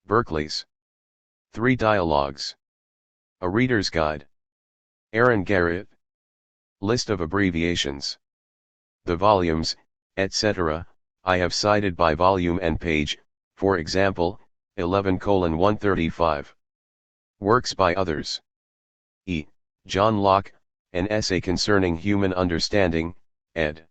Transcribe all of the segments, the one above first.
Berkeley's 3 Dialogues. A Reader's Guide. Aaron Garrett. List of abbreviations. The volumes, etc., I have cited by volume and page, for example, 11:135. Works by others. E. John Locke, An Essay Concerning Human Understanding, ed.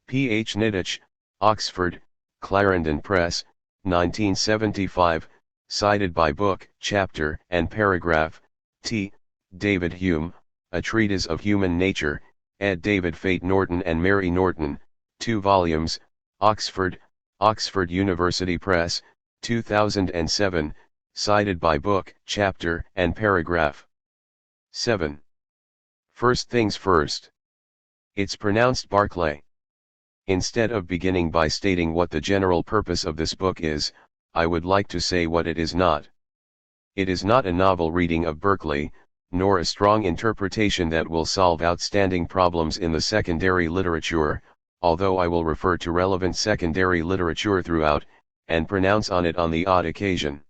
P. H. Niditch, Oxford, Clarendon Press, 1975, cited by book, chapter, and paragraph. T. David Hume, A Treatise of Human Nature, ed. David Fate Norton and Mary Norton, 2 volumes, Oxford, Oxford University Press, 2007, cited by book, chapter, and paragraph. 7. First things first. It's pronounced Barclay. Instead of beginning by stating what the general purpose of this book is, I would like to say what it is not. It is not a novel reading of Berkeley, nor a strong interpretation that will solve outstanding problems in the secondary literature, although I will refer to relevant secondary literature throughout, and pronounce on it on the odd occasion.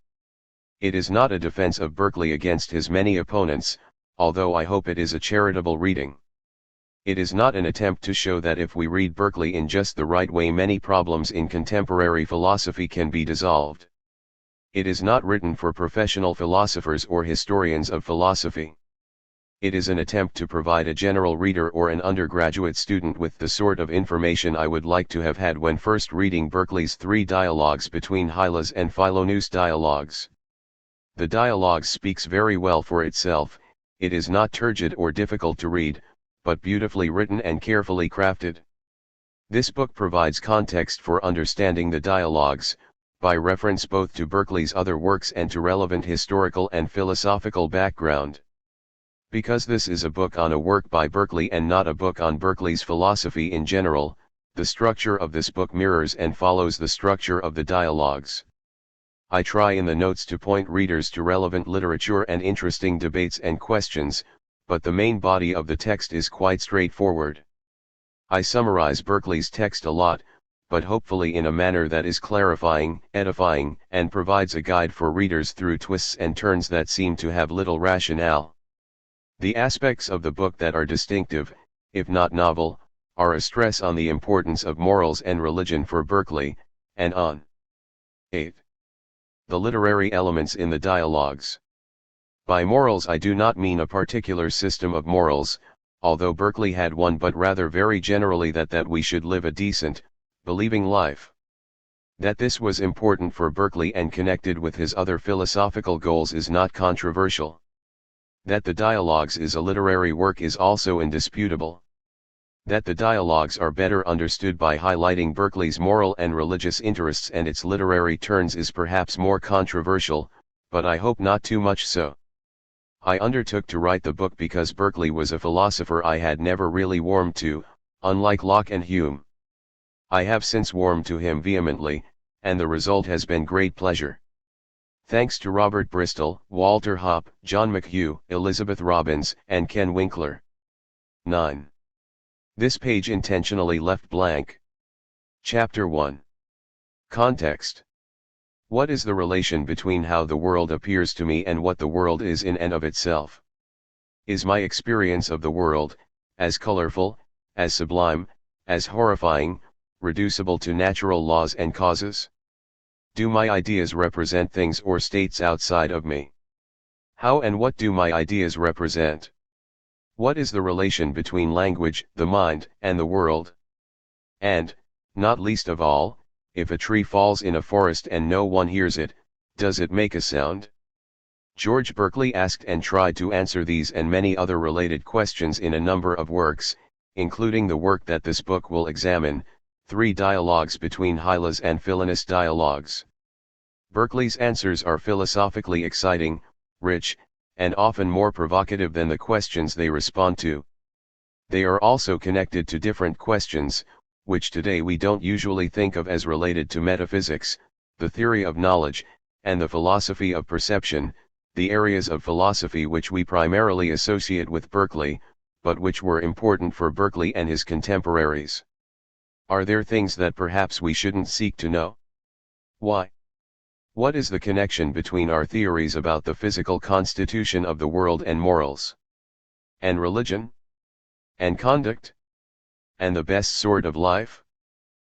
It is not a defense of Berkeley against his many opponents, although I hope it is a charitable reading. It is not an attempt to show that if we read Berkeley in just the right way many problems in contemporary philosophy can be dissolved. It is not written for professional philosophers or historians of philosophy. It is an attempt to provide a general reader or an undergraduate student with the sort of information I would like to have had when first reading Berkeley's 3 Dialogues between Hylas and Philonous Dialogues. The dialogue speaks very well for itself. It is not turgid or difficult to read, but beautifully written and carefully crafted. This book provides context for understanding the dialogues, by reference both to Berkeley's other works and to relevant historical and philosophical background. Because this is a book on a work by Berkeley and not a book on Berkeley's philosophy in general, the structure of this book mirrors and follows the structure of the dialogues. I try in the notes to point readers to relevant literature and interesting debates and questions, but the main body of the text is quite straightforward. I summarize Berkeley's text a lot, but hopefully in a manner that is clarifying, edifying, and provides a guide for readers through twists and turns that seem to have little rationale. The aspects of the book that are distinctive, if not novel, are a stress on the importance of morals and religion for Berkeley, and on 8. The literary elements in the dialogues. By morals I do not mean a particular system of morals, although Berkeley had one, but rather very generally that we should live a decent, believing life. That this was important for Berkeley and connected with his other philosophical goals is not controversial. That the dialogues is a literary work is also indisputable. That the dialogues are better understood by highlighting Berkeley's moral and religious interests and its literary turns is perhaps more controversial, but I hope not too much so. I undertook to write the book because Berkeley was a philosopher I had never really warmed to, unlike Locke and Hume. I have since warmed to him vehemently, and the result has been great pleasure. Thanks to Robert Bristol, Walter Hoppe, John McHugh, Elizabeth Robbins, and Ken Winkler. 9. This page intentionally left blank. Chapter 1. Context. What is the relation between how the world appears to me and what the world is in and of itself? Is my experience of the world, as colorful, as sublime, as horrifying, reducible to natural laws and causes? Do my ideas represent things or states outside of me? How and what do my ideas represent? What is the relation between language, the mind, and the world? And, not least of all, if a tree falls in a forest and no one hears it, does it make a sound? George Berkeley asked and tried to answer these and many other related questions in a number of works, including the work that this book will examine, 3 Dialogues between Hylas and Philonous Dialogues. Berkeley's answers are philosophically exciting, rich, and often more provocative than the questions they respond to. They are also connected to different questions, which today we don't usually think of as related to metaphysics, the theory of knowledge, and the philosophy of perception, the areas of philosophy which we primarily associate with Berkeley, but which were important for Berkeley and his contemporaries. Are there things that perhaps we shouldn't seek to know? Why? What is the connection between our theories about the physical constitution of the world and morals? And religion? And conduct? And the best sort of life?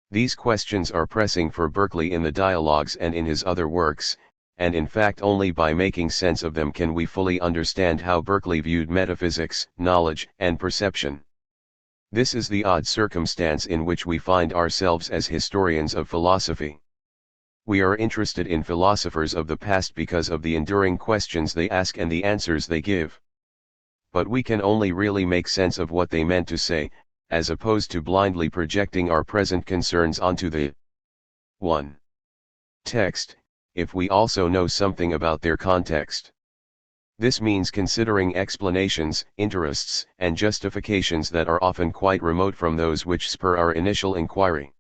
These questions are pressing for Berkeley in the dialogues and in his other works, and in fact only by making sense of them can we fully understand how Berkeley viewed metaphysics, knowledge, and perception. This is the odd circumstance in which we find ourselves as historians of philosophy. We are interested in philosophers of the past because of the enduring questions they ask and the answers they give. But we can only really make sense of what they meant to say, as opposed to blindly projecting our present concerns onto the 1. Text, if we also know something about their context. This means considering explanations, interests, and justifications that are often quite remote from those which spur our initial inquiry.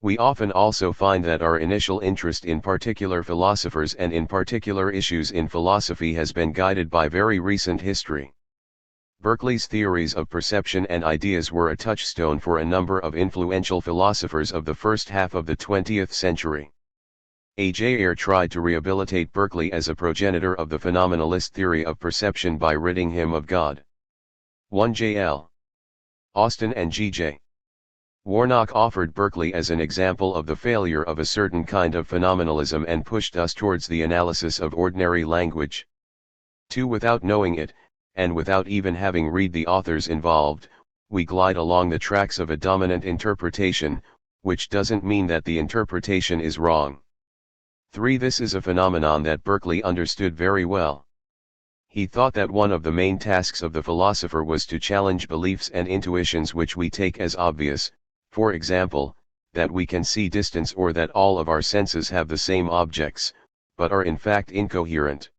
We often also find that our initial interest in particular philosophers and in particular issues in philosophy has been guided by very recent history. Berkeley's theories of perception and ideas were a touchstone for a number of influential philosophers of the first half of the 20th century. A.J. Ayer tried to rehabilitate Berkeley as a progenitor of the phenomenalist theory of perception by ridding him of God. 1 J.L. Austin and G.J. Warnock offered Berkeley as an example of the failure of a certain kind of phenomenalism and pushed us towards the analysis of ordinary language. 2. Without knowing it, and without even having read the authors involved, we glide along the tracks of a dominant interpretation, which doesn't mean that the interpretation is wrong. 3. This is a phenomenon that Berkeley understood very well. He thought that one of the main tasks of the philosopher was to challenge beliefs and intuitions which we take as obvious, for example, that we can see distance or that all of our senses have the same objects, but are in fact incoherent.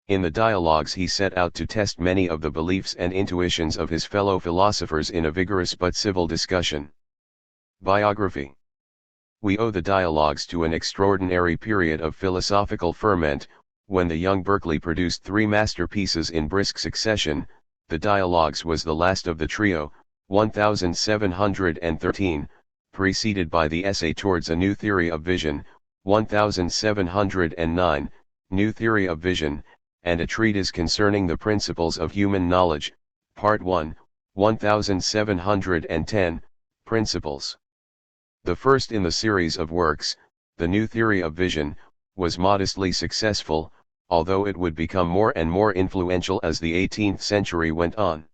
In the dialogues he set out to test many of the beliefs and intuitions of his fellow philosophers in a vigorous but civil discussion. Biography. We owe the dialogues to an extraordinary period of philosophical ferment, when the young Berkeley produced 3 masterpieces in brisk succession. The dialogues was the last of the trio, 1713, preceded by the essay Towards a New Theory of Vision, 1709, New Theory of Vision, and a treatise concerning the principles of human knowledge, Part 1, 1710, Principles. The first in the series of works, The New Theory of Vision, was modestly successful, although it would become more and more influential as the 18th century went on.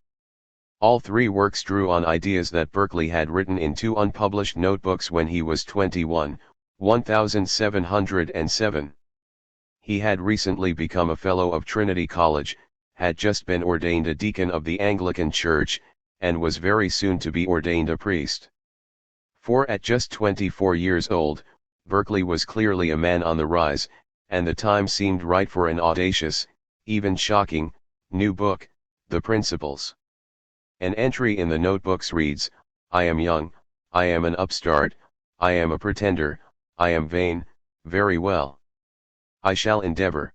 All 3 works drew on ideas that Berkeley had written in 2 unpublished notebooks when he was 21, 1707. He had recently become a Fellow of Trinity College, had just been ordained a deacon of the Anglican Church, and was very soon to be ordained a priest. For at just 24 years old, Berkeley was clearly a man on the rise, and the time seemed right for an audacious, even shocking, new book, The Principles. An entry in the notebooks reads, "I am young, I am an upstart, I am a pretender, I am vain, very well. I shall endeavor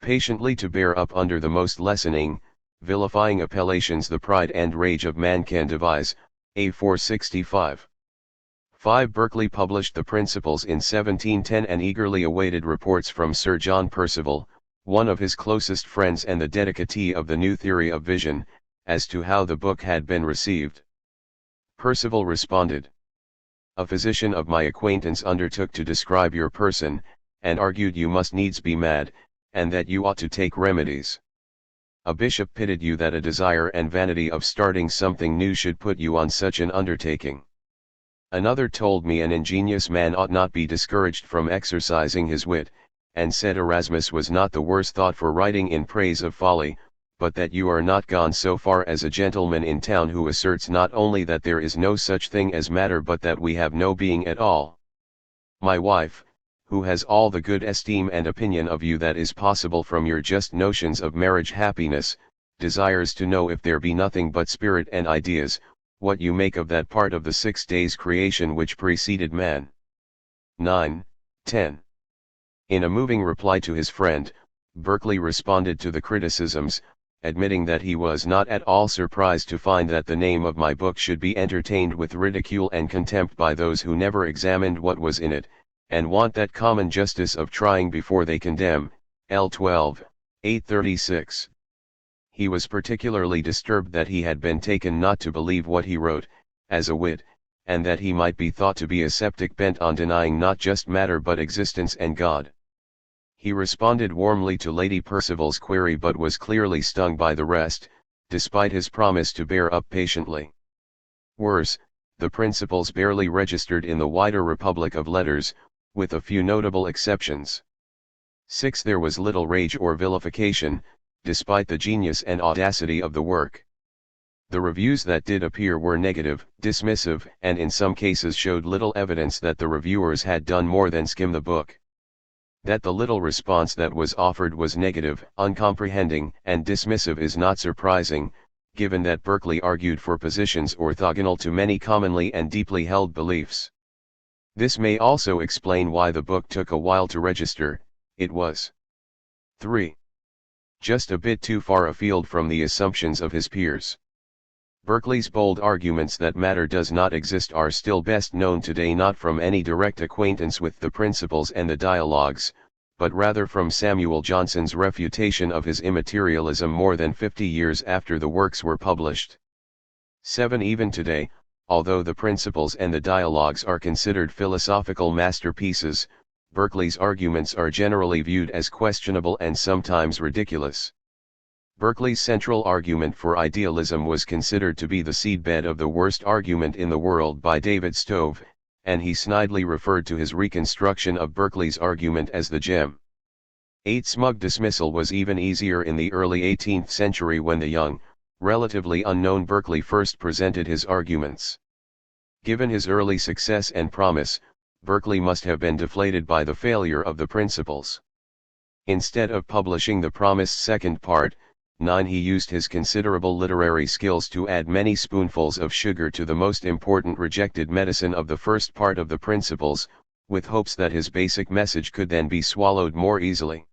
patiently to bear up under the most lessening, vilifying appellations the pride and rage of man can devise." A465. 5. Berkeley published The Principles in 1710 and eagerly awaited reports from Sir John Percival, one of his closest friends and the dedicatee of the New Theory of Vision, as to how the book had been received. Percival responded, "A physician of my acquaintance undertook to describe your person, and argued you must needs be mad, and that you ought to take remedies. A bishop pitied you that a desire and vanity of starting something new should put you on such an undertaking. Another told me an ingenious man ought not be discouraged from exercising his wit, and said Erasmus was not the worse thought for writing in praise of folly, but that you are not gone so far as a gentleman in town who asserts not only that there is no such thing as matter but that we have no being at all. My wife, who has all the good esteem and opinion of you that is possible from your just notions of marriage happiness, desires to know if there be nothing but spirit and ideas, what you make of that part of the 6 days' creation which preceded man." 9, 10. In a moving reply to his friend, Berkeley responded to the criticisms, admitting that he was not at all surprised to find that the name of my book should be entertained with ridicule and contempt by those who never examined what was in it, and want that common justice of trying before they condemn, L. 12, 836. He was particularly disturbed that he had been taken not to believe what he wrote, as a wit, and that he might be thought to be a sceptic bent on denying not just matter but existence and God. He responded warmly to Lady Percival's query but was clearly stung by the rest, despite his promise to bear up patiently. Worse, the principles barely registered in the wider republic of letters, with a few notable exceptions. 6. There was little rage or vilification, despite the genius and audacity of the work. The reviews that did appear were negative, dismissive, and in some cases showed little evidence that the reviewers had done more than skim the book. That the little response that was offered was negative, uncomprehending, and dismissive is not surprising, given that Berkeley argued for positions orthogonal to many commonly and deeply held beliefs. This may also explain why the book took a while to register. It was 3. Just a bit too far afield from the assumptions of his peers. Berkeley's bold arguments that matter does not exist are still best known today not from any direct acquaintance with the principles and the dialogues, but rather from Samuel Johnson's refutation of his immaterialism more than 50 years after the works were published. 7. Even today, although the principles and the dialogues are considered philosophical masterpieces, Berkeley's arguments are generally viewed as questionable and sometimes ridiculous. Berkeley's central argument for idealism was considered to be the seedbed of the worst argument in the world by David Stove, and he snidely referred to his reconstruction of Berkeley's argument as the gem. 8. Smug dismissal was even easier in the early 18th century when the young, relatively unknown Berkeley first presented his arguments. Given his early success and promise, Berkeley must have been deflated by the failure of the principles. Instead of publishing the promised second part, 9. He used his considerable literary skills to add many spoonfuls of sugar to the most important rejected medicine of the first part of the principles, with hopes that his basic message could then be swallowed more easily.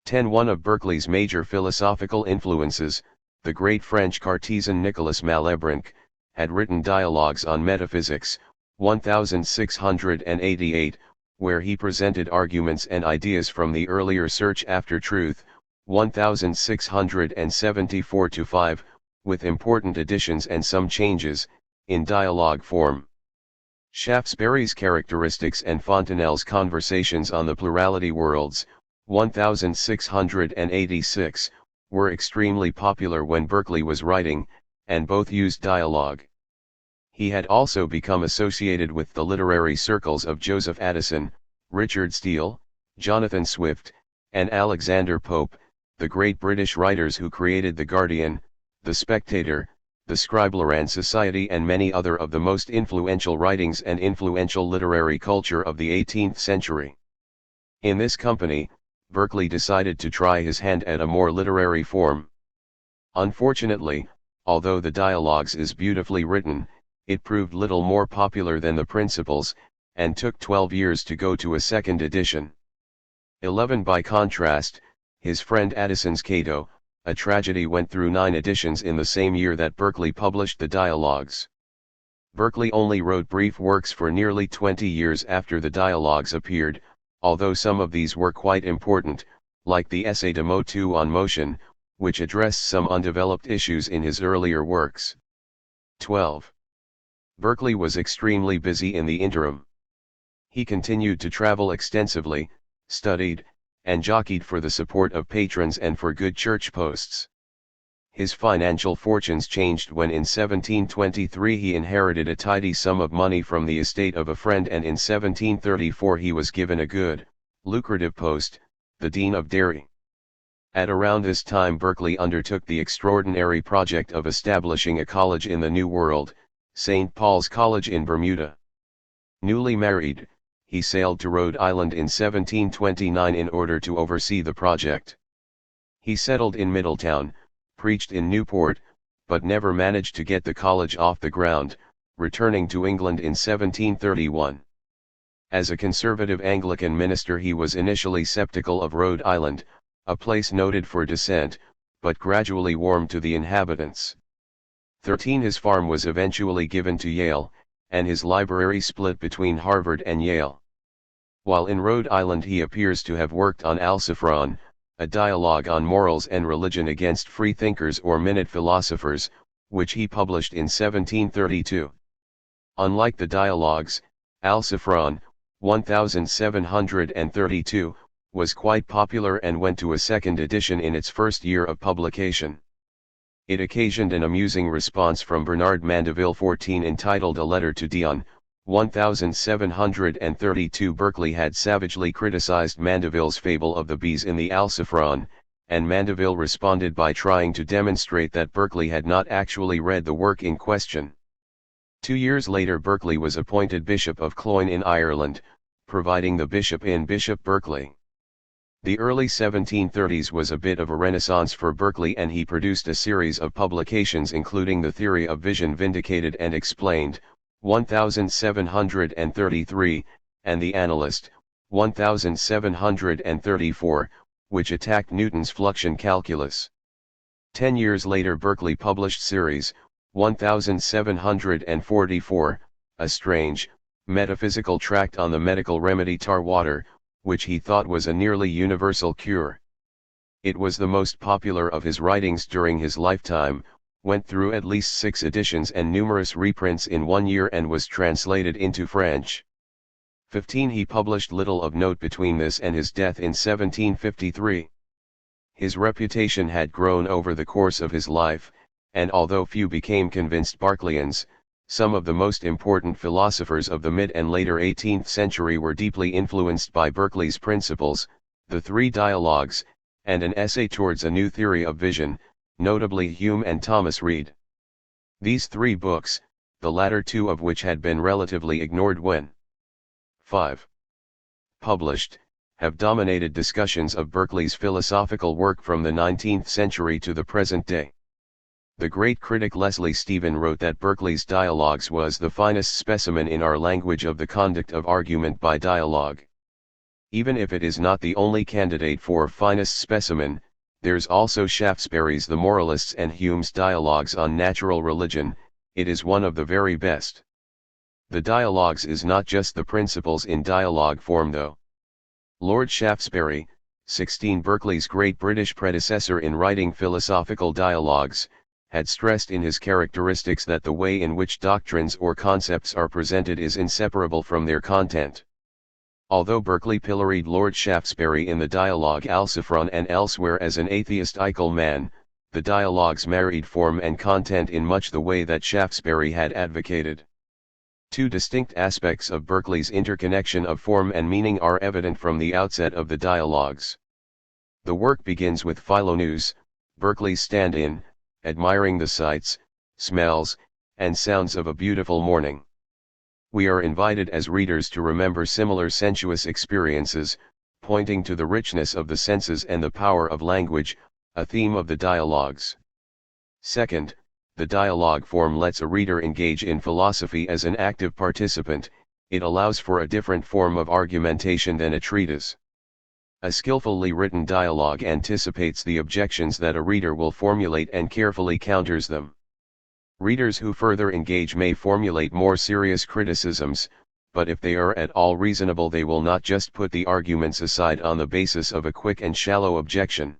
10. One of Berkeley's major philosophical influences, the great French Cartesian Nicolas Malebranche, had written Dialogues on Metaphysics, 1688, where he presented arguments and ideas from the earlier Search After Truth, 1674-5, with important additions and some changes, in dialogue form. Shaftesbury's Characteristics and Fontenelle's Conversations on the Plurality Worlds, 1686, were extremely popular when Berkeley was writing, and both used dialogue. He had also become associated with the literary circles of Joseph Addison, Richard Steele, Jonathan Swift, and Alexander Pope, the great British writers who created The Guardian, The Spectator, the Scriblerand Society and many other of the most influential writings and influential literary culture of the 18th century. In this company, Berkeley decided to try his hand at a more literary form. Unfortunately, although the Dialogues is beautifully written, it proved little more popular than the Principles, and took 12 years to go to a second edition. 11. By contrast, his friend Addison's Cato, a Tragedy went through 9 editions in the same year that Berkeley published the Dialogues. Berkeley only wrote brief works for nearly 20 years after the Dialogues appeared, although some of these were quite important, like the essay De Motu on Motion, which addressed some undeveloped issues in his earlier works. 12. Berkeley was extremely busy in the interim. He continued to travel extensively, studied, and jockeyed for the support of patrons and for good church posts. His financial fortunes changed when in 1723 he inherited a tidy sum of money from the estate of a friend, and in 1734 he was given a good, lucrative post, the Dean of Derry. At around this time Berkeley undertook the extraordinary project of establishing a college in the New World, St. Paul's College in Bermuda. Newly married, he sailed to Rhode Island in 1729 in order to oversee the project. He settled in Middletown, preached in Newport, but never managed to get the college off the ground, returning to England in 1731. As a conservative Anglican minister he was initially skeptical of Rhode Island, a place noted for dissent, but gradually warmed to the inhabitants. 13. His farm was eventually given to Yale, and his library split between Harvard and Yale. While in Rhode Island he appears to have worked on Alciphron, a dialogue on morals and religion against freethinkers or minute philosophers, which he published in 1732. Unlike the dialogues, Alciphron, 1732, was quite popular and went to a second edition in its first year of publication. It occasioned an amusing response from Bernard Mandeville 14 entitled A Letter to Dion. 1732. Berkeley had savagely criticized Mandeville's fable of the bees in the Alciphron, and Mandeville responded by trying to demonstrate that Berkeley had not actually read the work in question. 2 years later Berkeley was appointed Bishop of Cloyne in Ireland, providing the bishop in Bishop Berkeley. The early 1730s was a bit of a renaissance for Berkeley, and he produced a series of publications including The Theory of Vision Vindicated and Explained, 1733, and The Analyst, 1734, which attacked Newton's fluxion calculus. 10 years later Berkeley published series, 1744, a strange, metaphysical tract on the medical remedy tar water, which he thought was a nearly universal cure. It was the most popular of his writings during his lifetime, went through at least 6 editions and numerous reprints in 1 year, and was translated into French. 15. He published little of note between this and his death in 1753. His reputation had grown over the course of his life, and although few became convinced Berkeleyans, some of the most important philosophers of the mid and later 18th century were deeply influenced by Berkeley's principles, the 3 dialogues, and an essay towards a new theory of vision, notably Hume and Thomas Reid. These 3 books, the latter 2 of which had been relatively ignored when 5. published, have dominated discussions of Berkeley's philosophical work from the 19th century to the present day. The great critic Leslie Stephen wrote that Berkeley's Dialogues was the finest specimen in our language of the conduct of argument by dialogue. Even if it is not the only candidate for finest specimen, there's also Shaftesbury's The Moralists and Hume's Dialogues on Natural Religion. It is one of the very best. The Dialogues is not just the principles in dialogue form though. Lord Shaftesbury, 16 Berkeley's great British predecessor in writing philosophical dialogues, had stressed in his characteristics that the way in which doctrines or concepts are presented is inseparable from their content. Although Berkeley pilloried Lord Shaftesbury in the dialogue Alciphron and elsewhere as an atheistical man, the dialogues married form and content in much the way that Shaftesbury had advocated. 2 distinct aspects of Berkeley's interconnection of form and meaning are evident from the outset of the dialogues. The work begins with Philoneus, Berkeley's stand-in, admiring the sights, smells, and sounds of a beautiful morning. We are invited as readers to remember similar sensuous experiences, pointing to the richness of the senses and the power of language, a theme of the dialogues. Second, the dialogue form lets a reader engage in philosophy as an active participant. It allows for a different form of argumentation than a treatise. A skillfully written dialogue anticipates the objections that a reader will formulate and carefully counters them. Readers who further engage may formulate more serious criticisms, but if they are at all reasonable they will not just put the arguments aside on the basis of a quick and shallow objection.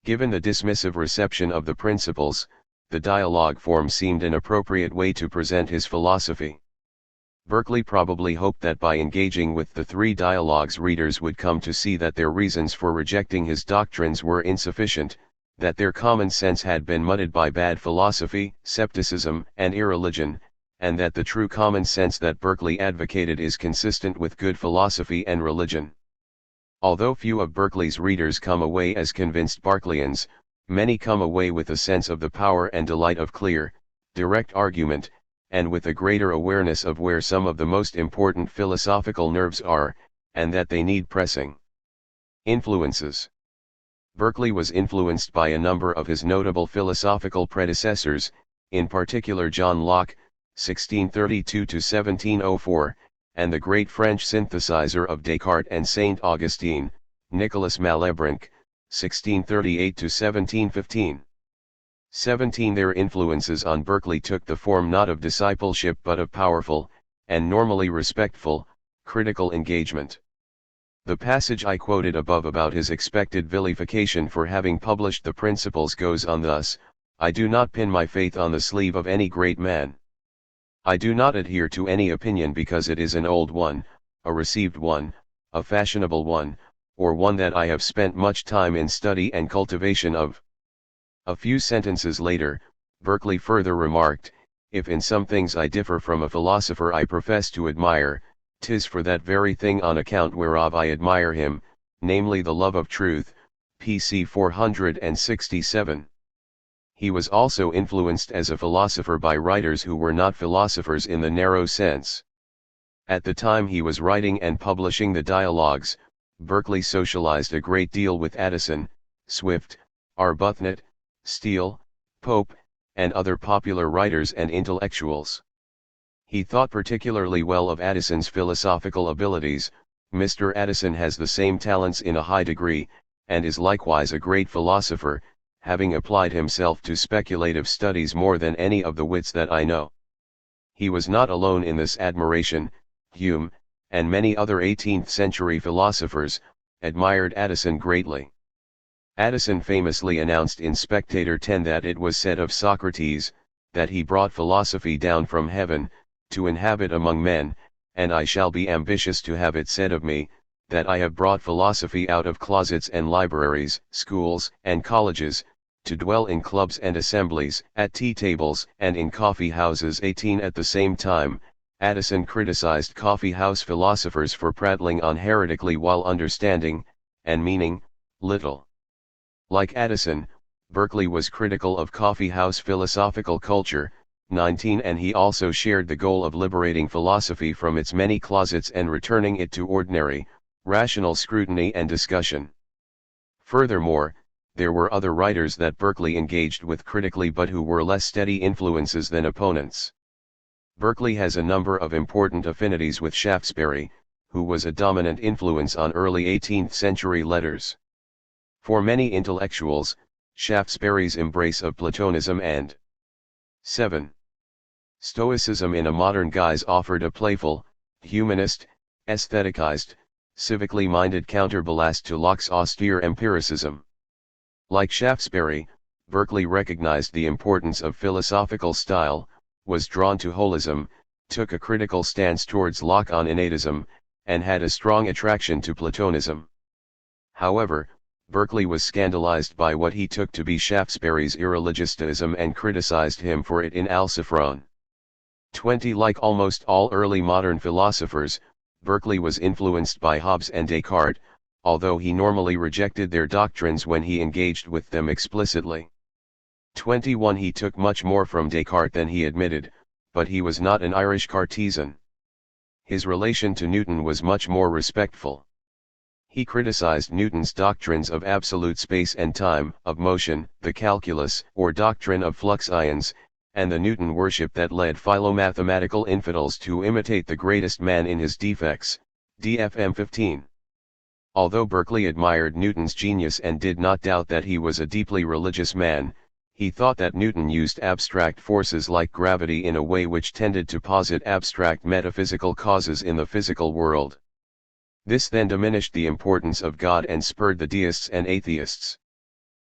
Given the dismissive reception of the principles, the dialogue form seemed an appropriate way to present his philosophy. Berkeley probably hoped that by engaging with the 3 dialogues readers would come to see that their reasons for rejecting his doctrines were insufficient, that their common sense had been muddied by bad philosophy, skepticism, and irreligion, and that the true common sense that Berkeley advocated is consistent with good philosophy and religion. Although few of Berkeley's readers come away as convinced Berkeleyans, many come away with a sense of the power and delight of clear, direct argument, and with a greater awareness of where some of the most important philosophical nerves are, and that they need pressing. Influences. Berkeley was influenced by a number of his notable philosophical predecessors, in particular John Locke, 1632–1704, and the great French synthesizer of Descartes and Saint Augustine, Nicolas Malebranche, 1638–1715. 17. Their influences on Berkeley took the form not of discipleship but of powerful, and normally respectful, critical engagement. The passage I quoted above about his expected vilification for having published the Principles goes on thus: I do not pin my faith on the sleeve of any great man. I do not adhere to any opinion because it is an old one, a received one, a fashionable one, or one that I have spent much time in study and cultivation of. A few sentences later, Berkeley further remarked, if in some things I differ from a philosopher I profess to admire, 'tis for that very thing on account whereof I admire him, namely the love of truth, pc 467. He was also influenced as a philosopher by writers who were not philosophers in the narrow sense. At the time he was writing and publishing the dialogues, Berkeley socialized a great deal with Addison, Swift, Arbuthnot, Steele, Pope, and other popular writers and intellectuals. He thought particularly well of Addison's philosophical abilities. Mr. Addison has the same talents in a high degree, and is likewise a great philosopher, having applied himself to speculative studies more than any of the wits that I know. He was not alone in this admiration. Hume, and many other 18th-century philosophers, admired Addison greatly. Addison famously announced in Spectator 10 that it was said of Socrates, that he brought philosophy down from heaven, to inhabit among men, and I shall be ambitious to have it said of me, that I have brought philosophy out of closets and libraries, schools and colleges, to dwell in clubs and assemblies, at tea tables and in coffee houses. 18 At the same time, Addison criticized coffee house philosophers for prattling on heretically while understanding, and meaning, little. Like Addison, Berkeley was critical of coffee house philosophical culture. 19 And he also shared the goal of liberating philosophy from its many closets and returning it to ordinary, rational scrutiny and discussion. Furthermore, there were other writers that Berkeley engaged with critically but who were less steady influences than opponents. Berkeley has a number of important affinities with Shaftesbury, who was a dominant influence on early 18th-century letters. For many intellectuals, Shaftesbury's embrace of Platonism and 7. Stoicism in a modern guise offered a playful, humanist, aestheticized, civically minded counterbalance to Locke's austere empiricism. Like Shaftesbury, Berkeley recognized the importance of philosophical style, was drawn to holism, took a critical stance towards Locke on innatism, and had a strong attraction to Platonism. However, Berkeley was scandalized by what he took to be Shaftesbury's irreligiousism and criticized him for it in Alciphron. 20 Like almost all early modern philosophers, Berkeley was influenced by Hobbes and Descartes, although he normally rejected their doctrines when he engaged with them explicitly. 21 He took much more from Descartes than he admitted, but he was not an Irish Cartesian. His relation to Newton was much more respectful. He criticized Newton's doctrines of absolute space and time, of motion, the calculus, or doctrine of flux ions, and the Newton worship that led philomathematical infidels to imitate the greatest man in his defects, DFM 15. Although Berkeley admired Newton's genius and did not doubt that he was a deeply religious man, he thought that Newton used abstract forces like gravity in a way which tended to posit abstract metaphysical causes in the physical world. This then diminished the importance of God and spurred the deists and atheists.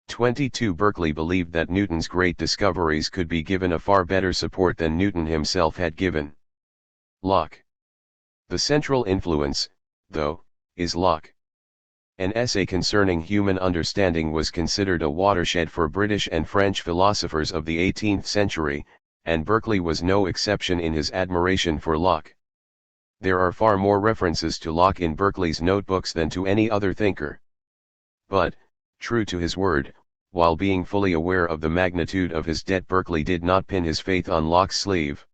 22 Berkeley believed that Newton's great discoveries could be given a far better support than Newton himself had given. Locke. The central influence, though, is Locke. An essay concerning human understanding was considered a watershed for British and French philosophers of the 18th century, and Berkeley was no exception in his admiration for Locke. There are far more references to Locke in Berkeley's notebooks than to any other thinker. But, true to his word, while being fully aware of the magnitude of his debt, Berkeley did not pin his faith on Locke's sleeve.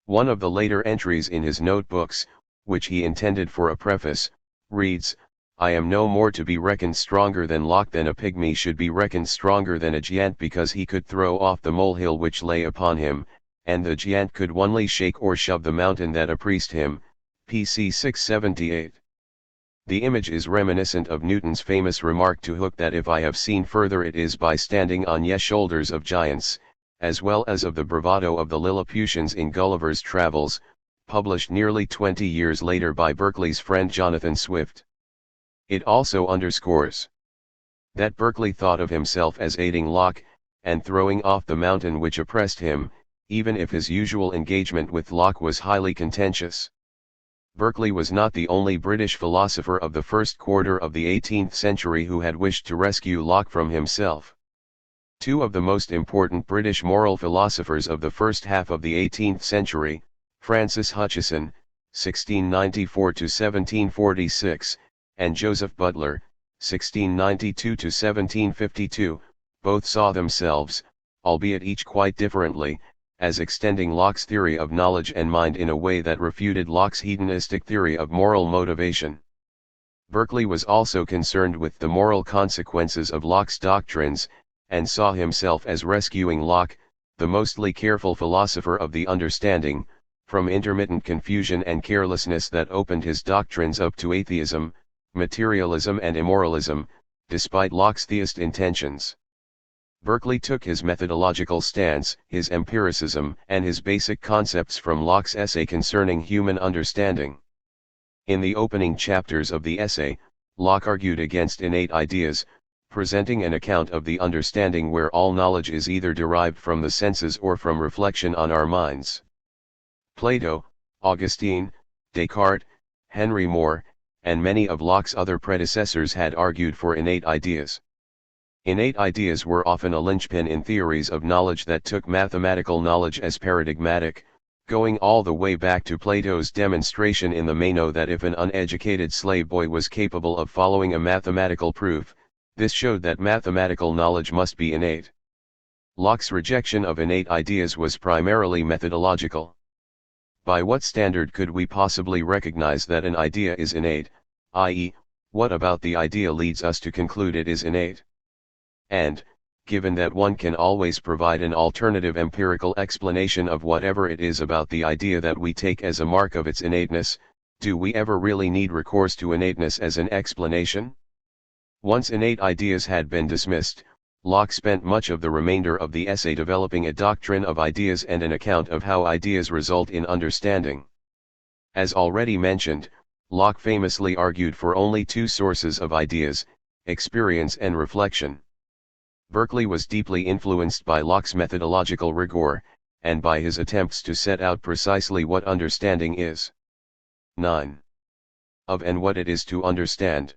One of the later entries in his notebooks, which he intended for a preface, reads, "I am no more to be reckoned stronger than Locke than a pygmy should be reckoned stronger than a giant because he could throw off the molehill which lay upon him, and the giant could only shake or shove the mountain that oppressed him." PC 678. The image is reminiscent of Newton's famous remark to Hooke that if I have seen further it is by standing on ye shoulders of giants, as well as of the bravado of the Lilliputians in Gulliver's Travels, published nearly 20 years later by Berkeley's friend Jonathan Swift. It also underscores that Berkeley thought of himself as aiding Locke, and throwing off the mountain which oppressed him, even if his usual engagement with Locke was highly contentious. Berkeley was not the only British philosopher of the first quarter of the 18th century who had wished to rescue Locke from himself. Two of the most important British moral philosophers of the first half of the 18th century, Francis Hutcheson, 1694–1746, and Joseph Butler, 1692–1752, both saw themselves, albeit each quite differently, as extending Locke's theory of knowledge and mind in a way that refuted Locke's hedonistic theory of moral motivation. Berkeley was also concerned with the moral consequences of Locke's doctrines, and saw himself as rescuing Locke, the mostly careful philosopher of the understanding, from intermittent confusion and carelessness that opened his doctrines up to atheism, materialism and immoralism, despite Locke's theist intentions. Berkeley took his methodological stance, his empiricism, and his basic concepts from Locke's essay concerning human understanding. In the opening chapters of the essay, Locke argued against innate ideas, presenting an account of the understanding where all knowledge is either derived from the senses or from reflection on our minds. Plato, Augustine, Descartes, Henry Moore, and many of Locke's other predecessors had argued for innate ideas. Innate ideas were often a linchpin in theories of knowledge that took mathematical knowledge as paradigmatic, going all the way back to Plato's demonstration in the Meno that if an uneducated slave boy was capable of following a mathematical proof, this showed that mathematical knowledge must be innate. Locke's rejection of innate ideas was primarily methodological. By what standard could we possibly recognize that an idea is innate, i.e., what about the idea leads us to conclude it is innate? And, given that one can always provide an alternative empirical explanation of whatever it is about the idea that we take as a mark of its innateness, do we ever really need recourse to innateness as an explanation? Once innate ideas had been dismissed, Locke spent much of the remainder of the essay developing a doctrine of ideas and an account of how ideas result in understanding. As already mentioned, Locke famously argued for only two sources of ideas, experience and reflection. Berkeley was deeply influenced by Locke's methodological rigor, and by his attempts to set out precisely what understanding is. 9. Of and what it is to understand.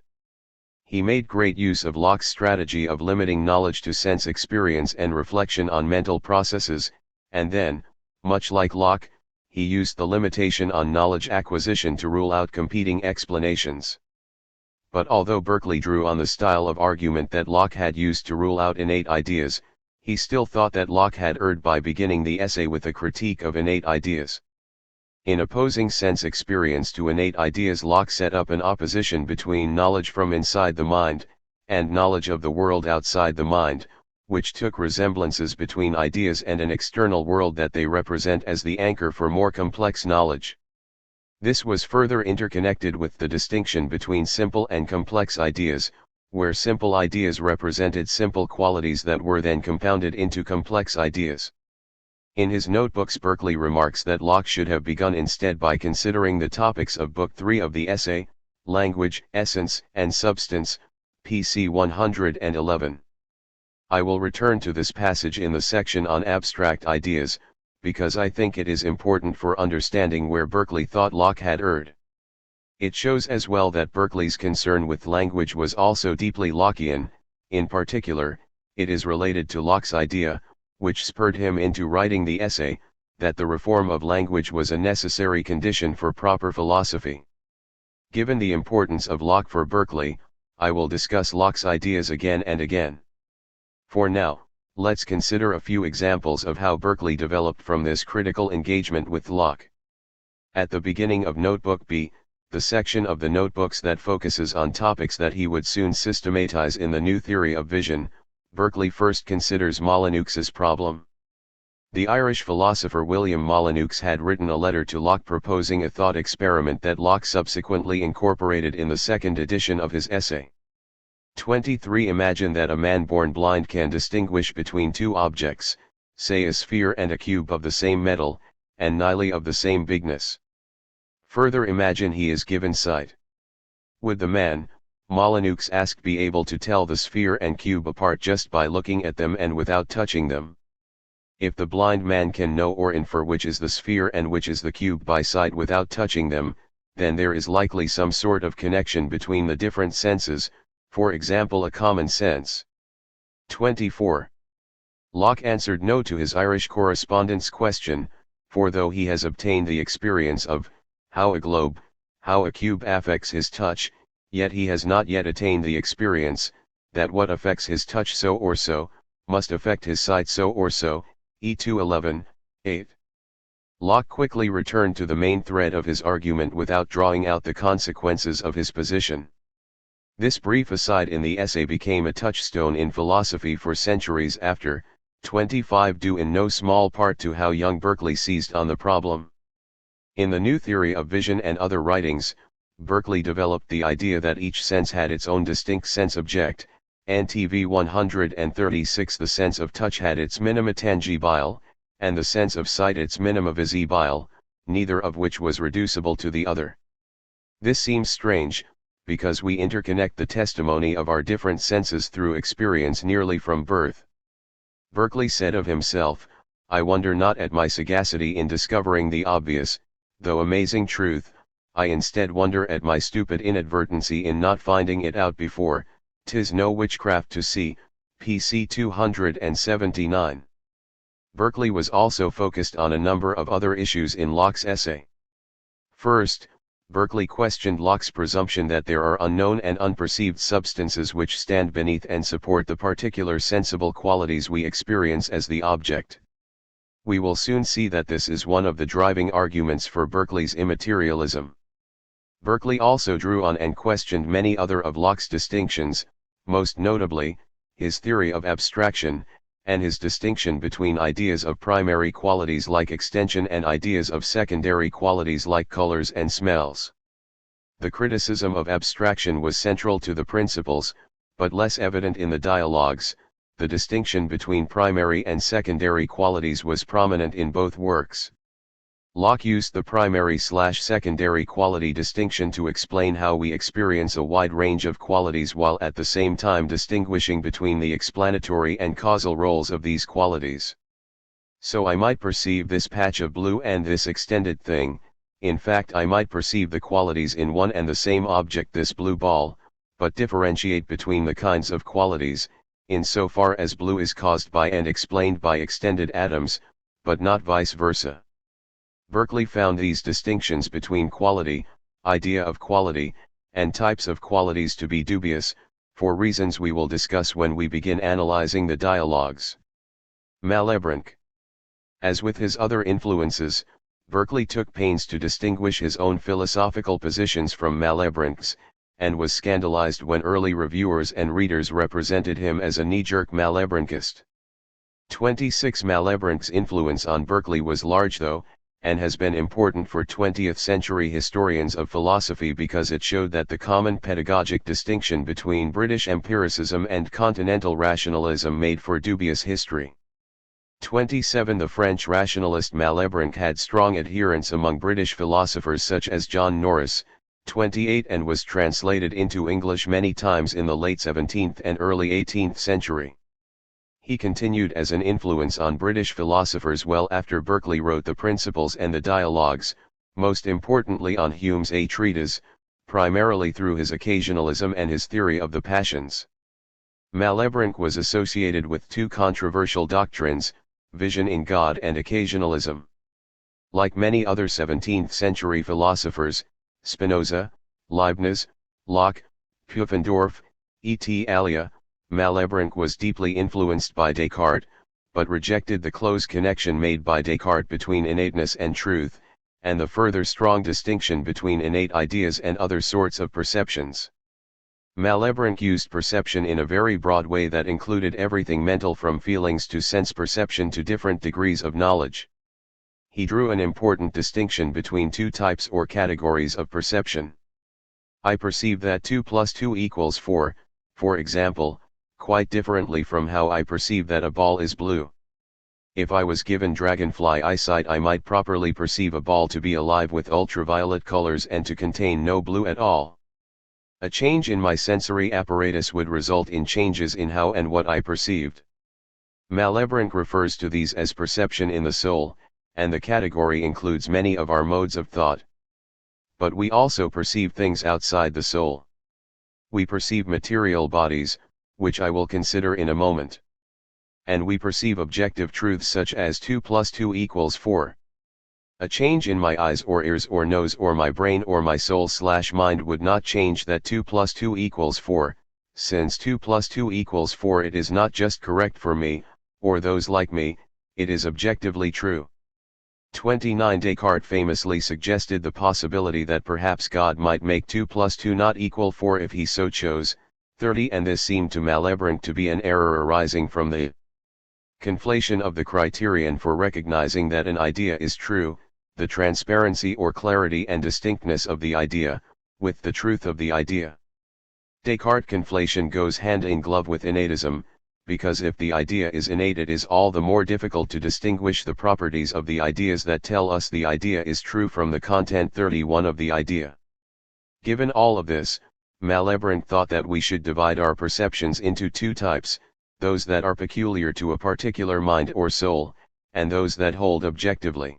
He made great use of Locke's strategy of limiting knowledge to sense experience and reflection on mental processes, and then, much like Locke, he used the limitation on knowledge acquisition to rule out competing explanations. But although Berkeley drew on the style of argument that Locke had used to rule out innate ideas, he still thought that Locke had erred by beginning the essay with a critique of innate ideas. In opposing sense experience to innate ideas, Locke set up an opposition between knowledge from inside the mind, and knowledge of the world outside the mind, which took resemblances between ideas and an external world that they represent as the anchor for more complex knowledge. This was further interconnected with the distinction between simple and complex ideas, where simple ideas represented simple qualities that were then compounded into complex ideas. In his notebooks, Berkeley remarks that Locke should have begun instead by considering the topics of Book 3 of the essay, Language, Essence, and Substance, pc 111. I will return to this passage in the section on abstract ideas, because I think it is important for understanding where Berkeley thought Locke had erred. It shows as well that Berkeley's concern with language was also deeply Lockean. In particular, it is related to Locke's idea, which spurred him into writing the essay, that the reform of language was a necessary condition for proper philosophy. Given the importance of Locke for Berkeley, I will discuss Locke's ideas again and again. For now, let's consider a few examples of how Berkeley developed from this critical engagement with Locke. At the beginning of Notebook B, the section of the notebooks that focuses on topics that he would soon systematize in the new theory of vision, Berkeley first considers Molyneux's problem. The Irish philosopher William Molyneux had written a letter to Locke proposing a thought experiment that Locke subsequently incorporated in the second edition of his essay. 23. Imagine that a man born blind can distinguish between two objects, say a sphere and a cube of the same metal, and nearly of the same bigness. Further, imagine he is given sight. Would the man, Molyneux asked be able to tell the sphere and cube apart just by looking at them and without touching them. If the blind man can know or infer which is the sphere and which is the cube by sight without touching them, then there is likely some sort of connection between the different senses, for example a common sense. 24. Locke answered no to his Irish correspondent's question, for though he has obtained the experience of how a globe, how a cube affects his touch, yet he has not yet attained the experience that what affects his touch so or so, must affect his sight so or so. E211, 8. Locke quickly returned to the main thread of his argument without drawing out the consequences of his position. This brief aside in the essay became a touchstone in philosophy for centuries after. 25 due in no small part to how young Berkeley seized on the problem. In the New Theory of Vision and other writings, Berkeley developed the idea that each sense had its own distinct sense object. NTV 136. The sense of touch had its minima tangibile, and the sense of sight its minima visibile, neither of which was reducible to the other. This seems strange, because we interconnect the testimony of our different senses through experience nearly from birth. Berkeley said of himself, "I wonder not at my sagacity in discovering the obvious, though amazing truth, I instead wonder at my stupid inadvertency in not finding it out before. 'Tis no witchcraft to see." PC 279. Berkeley was also focused on a number of other issues in Locke's essay. First, Berkeley questioned Locke's presumption that there are unknown and unperceived substances which stand beneath and support the particular sensible qualities we experience as the object. We will soon see that this is one of the driving arguments for Berkeley's immaterialism. Berkeley also drew on and questioned many other of Locke's distinctions, most notably, his theory of abstraction, and his distinction between ideas of primary qualities like extension and ideas of secondary qualities like colors and smells. The criticism of abstraction was central to the principles, but less evident in the dialogues. The distinction between primary and secondary qualities was prominent in both works. Locke used the primary/secondary quality distinction to explain how we experience a wide range of qualities while at the same time distinguishing between the explanatory and causal roles of these qualities. So I might perceive this patch of blue and this extended thing. In fact I might perceive the qualities in one and the same object, this blue ball, but differentiate between the kinds of qualities, insofar as blue is caused by and explained by extended atoms, but not vice versa. Berkeley found these distinctions between quality, idea of quality, and types of qualities to be dubious, for reasons we will discuss when we begin analyzing the dialogues. Malebranche. As with his other influences, Berkeley took pains to distinguish his own philosophical positions from Malebranche's, and was scandalized when early reviewers and readers represented him as a knee-jerk Malebranchist. 26 Malebranche's influence on Berkeley was large though, and has been important for 20th-century historians of philosophy because it showed that the common pedagogic distinction between British empiricism and continental rationalism made for dubious history. 27 The French rationalist Malebranche had strong adherents among British philosophers such as John Norris, 28 and was translated into English many times in the late 17th and early 18th century. He continued as an influence on British philosophers well after Berkeley wrote the Principles and the Dialogues, most importantly on Hume's A Treatise, primarily through his occasionalism and his theory of the passions. Malebranche was associated with two controversial doctrines, vision in God and occasionalism. Like many other 17th-century philosophers, Spinoza, Leibniz, Locke, Pufendorf, et al., Malebranche was deeply influenced by Descartes, but rejected the close connection made by Descartes between innateness and truth, and the further strong distinction between innate ideas and other sorts of perceptions. Malebranche used perception in a very broad way that included everything mental from feelings to sense perception to different degrees of knowledge. He drew an important distinction between two types or categories of perception. I perceive that 2 + 2 = 4, for example, quite differently from how I perceive that a ball is blue. If I was given dragonfly eyesight I might properly perceive a ball to be alive with ultraviolet colors and to contain no blue at all. A change in my sensory apparatus would result in changes in how and what I perceived. Malebranche refers to these as perception in the soul, and the category includes many of our modes of thought. But we also perceive things outside the soul. We perceive material bodies, which I will consider in a moment. And we perceive objective truths such as 2 plus 2 equals 4. A change in my eyes or ears or nose or my brain or my soul/mind would not change that 2 plus 2 equals 4, since 2 plus 2 equals 4 it is not just correct for me, or those like me, it is objectively true. 29 Descartes famously suggested the possibility that perhaps God might make 2 plus 2 not equal 4 if he so chose. 30 And this seemed to Malebranche to be an error arising from the conflation of the criterion for recognizing that an idea is true, the transparency or clarity and distinctness of the idea, with the truth of the idea. Descartes' conflation goes hand in glove with innatism, because if the idea is innate it is all the more difficult to distinguish the properties of the ideas that tell us the idea is true from the content 31 of the idea. Given all of this, Malebranche thought that we should divide our perceptions into two types, those that are peculiar to a particular mind or soul, and those that hold objectively.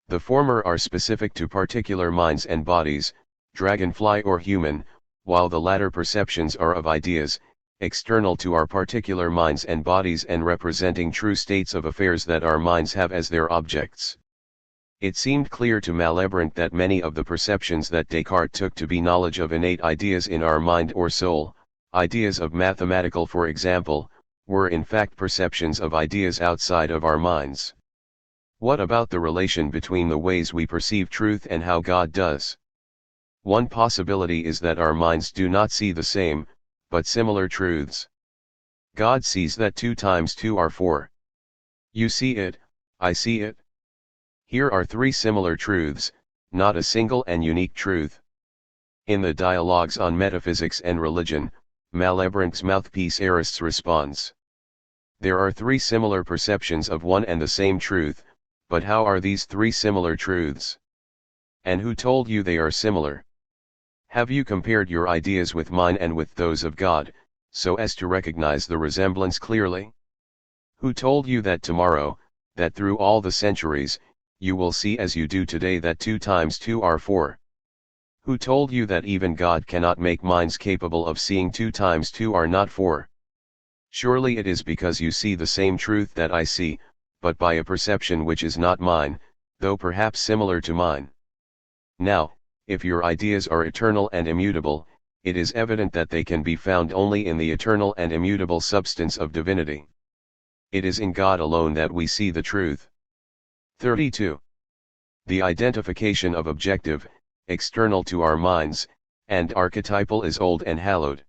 The former are specific to particular minds and bodies, dragonfly or human, while the latter perceptions are of ideas, external to our particular minds and bodies and representing true states of affairs that our minds have as their objects. It seemed clear to Malebranche that many of the perceptions that Descartes took to be knowledge of innate ideas in our mind or soul, ideas of mathematical for example, were in fact perceptions of ideas outside of our minds. What about the relation between the ways we perceive truth and how God does? One possibility is that our minds do not see the same, but similar truths. God sees that 2 times 2 are 4. You see it, I see it. Here are 3 similar truths, not a single and unique truth. In the Dialogues on Metaphysics and Religion, Malebranche's mouthpiece Aristes responds. There are 3 similar perceptions of one and the same truth, but how are these 3 similar truths? And who told you they are similar? Have you compared your ideas with mine and with those of God, so as to recognize the resemblance clearly? Who told you that tomorrow, that through all the centuries, you will see as you do today that 2 times 2 are 4? Who told you that even God cannot make minds capable of seeing 2 times 2 are not 4? Surely it is because you see the same truth that I see, but by a perception which is not mine, though perhaps similar to mine. Now, if your ideas are eternal and immutable, it is evident that they can be found only in the eternal and immutable substance of divinity. It is in God alone that we see the truth. 32. The identification of objective, external to our minds, and archetypal is old and hallowed.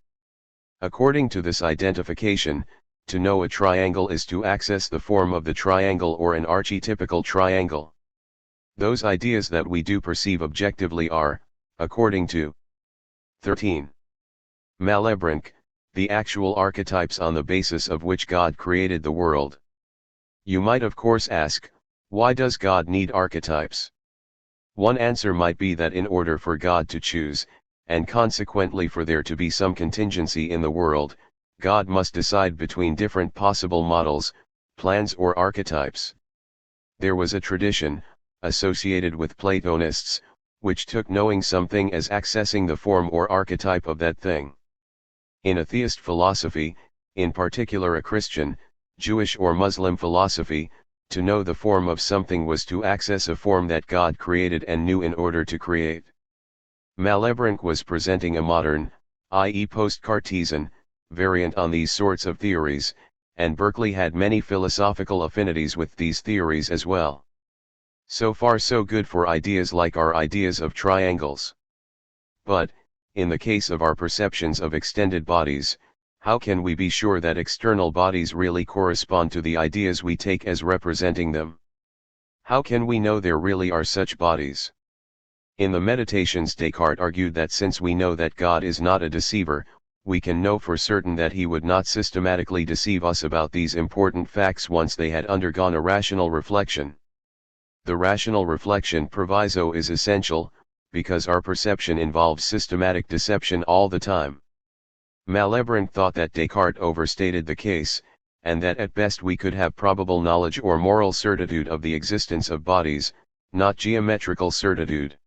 According to this identification, to know a triangle is to access the form of the triangle or an archetypical triangle. Those ideas that we do perceive objectively are, according to 13. Malebranche, the actual archetypes on the basis of which God created the world. You might of course ask, why does God need archetypes? One answer might be that in order for God to choose, and consequently for there to be some contingency in the world, God must decide between different possible models, plans or archetypes. There was a tradition, associated with Platonists, which took knowing something as accessing the form or archetype of that thing. In a theist philosophy, in particular a Christian, Jewish or Muslim philosophy, to know the form of something was to access a form that God created and knew in order to create. Malebranche was presenting a modern, i.e. post-Cartesian, variant on these sorts of theories, and Berkeley had many philosophical affinities with these theories as well. So far so good for ideas like our ideas of triangles. But, in the case of our perceptions of extended bodies, how can we be sure that external bodies really correspond to the ideas we take as representing them? How can we know there really are such bodies? In the Meditations Descartes argued that since we know that God is not a deceiver, we can know for certain that he would not systematically deceive us about these important facts once they had undergone a rational reflection. The rational reflection proviso is essential, because our perception involves systematic deception all the time. Malebranche thought that Descartes overstated the case, and that at best we could have probable knowledge or moral certitude of the existence of bodies, not geometrical certitude.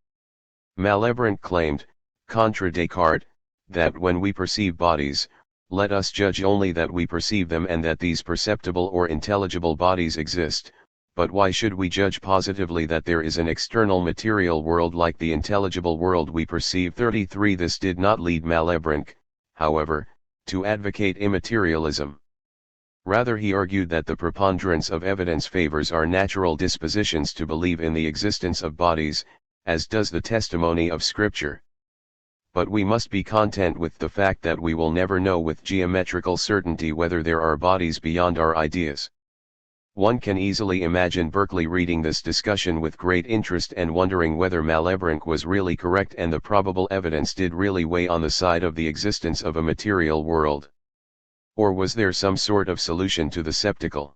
Malebranche claimed, contra Descartes, that when we perceive bodies, let us judge only that we perceive them and that these perceptible or intelligible bodies exist, but why should we judge positively that there is an external material world like the intelligible world we perceive? 33 This did not lead Malebranche, however, to advocate immaterialism. Rather he argued that the preponderance of evidence favors our natural dispositions to believe in the existence of bodies, as does the testimony of Scripture. But we must be content with the fact that we will never know with geometrical certainty whether there are bodies beyond our ideas. One can easily imagine Berkeley reading this discussion with great interest and wondering whether Malebranche was really correct and the probable evidence did really weigh on the side of the existence of a material world. Or was there some sort of solution to the skeptical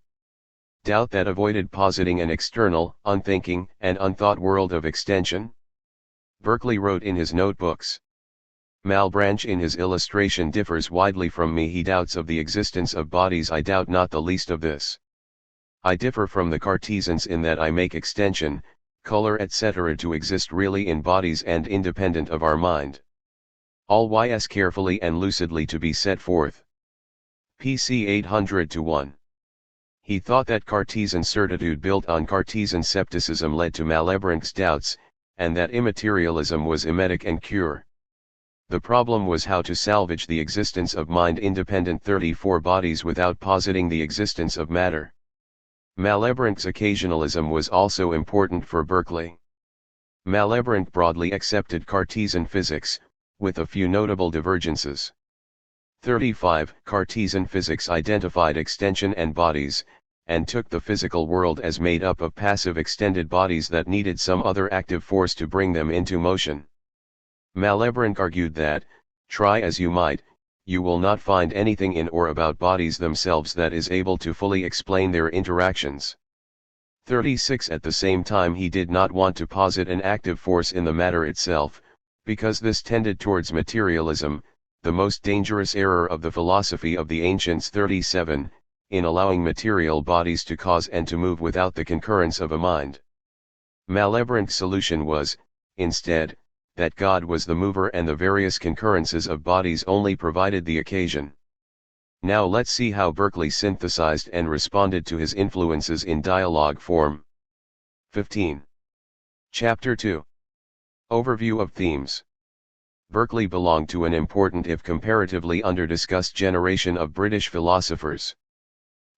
doubt that avoided positing an external, unthinking, and unthought world of extension? Berkeley wrote in his notebooks. Malebranche in his illustration differs widely from me. He doubts of the existence of bodies. I doubt not the least of this. I differ from the Cartesians in that I make extension, color etc. to exist really in bodies and independent of our mind. All is carefully and lucidly to be set forth. PC 800-1. He thought that Cartesian certitude built on Cartesian skepticism led to Malebranche's doubts, and that immaterialism was emetic and cure. The problem was how to salvage the existence of mind-independent 34 bodies without positing the existence of matter. Malebranche's occasionalism was also important for Berkeley. Malebranche broadly accepted Cartesian physics, with a few notable divergences. 35 Cartesian physics identified extension and bodies, and took the physical world as made up of passive extended bodies that needed some other active force to bring them into motion. Malebranche argued that, try as you might, you will not find anything in or about bodies themselves that is able to fully explain their interactions. 36 At the same time he did not want to posit an active force in the matter itself, because this tended towards materialism, the most dangerous error of the philosophy of the ancients. 37 In allowing material bodies to cause and to move without the concurrence of a mind. Malebranche's solution was, instead, that God was the mover and the various concurrences of bodies only provided the occasion. Now let's see how Berkeley synthesized and responded to his influences in dialogue form. 15. Chapter 2. Overview of themes. Berkeley belonged to an important if comparatively under-discussed generation of British philosophers.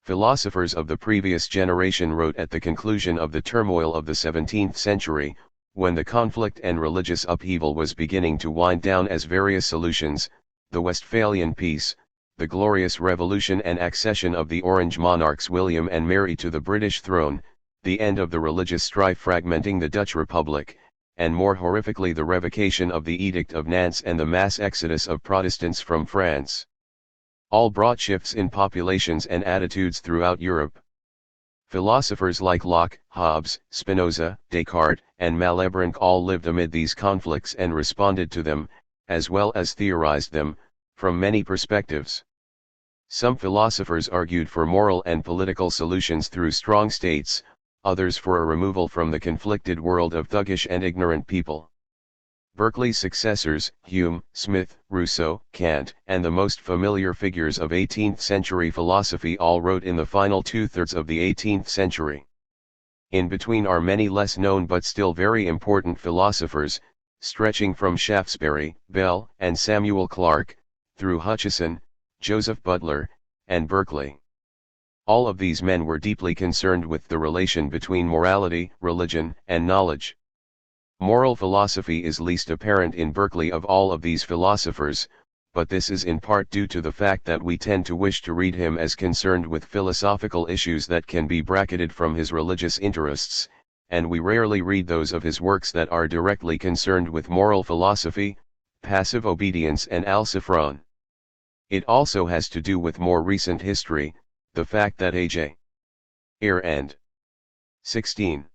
Philosophers of the previous generation wrote at the conclusion of the turmoil of the 17th century, when the conflict and religious upheaval was beginning to wind down as various solutions, the Westphalian Peace, the Glorious Revolution and accession of the Orange monarchs William and Mary to the British throne, the end of the religious strife fragmenting the Dutch Republic, and more horrifically the revocation of the Edict of Nantes and the mass exodus of Protestants from France. All brought shifts in populations and attitudes throughout Europe. Philosophers like Locke, Hobbes, Spinoza, Descartes, and Malebranche all lived amid these conflicts and responded to them, as well as theorized them, from many perspectives. Some philosophers argued for moral and political solutions through strong states, others for a removal from the conflicted world of thuggish and ignorant people. Berkeley's successors, Hume, Smith, Rousseau, Kant, and the most familiar figures of 18th-century philosophy all wrote in the final two-thirds of the 18th century. In between are many less known but still very important philosophers, stretching from Shaftesbury, Bell, and Samuel Clarke, through Hutcheson, Joseph Butler, and Berkeley. All of these men were deeply concerned with the relation between morality, religion, and knowledge. Moral philosophy is least apparent in Berkeley of all of these philosophers, but this is in part due to the fact that we tend to wish to read him as concerned with philosophical issues that can be bracketed from his religious interests, and we rarely read those of his works that are directly concerned with moral philosophy, passive obedience and Alciphron. It also has to do with more recent history, the fact that A.J. Ayer and 16.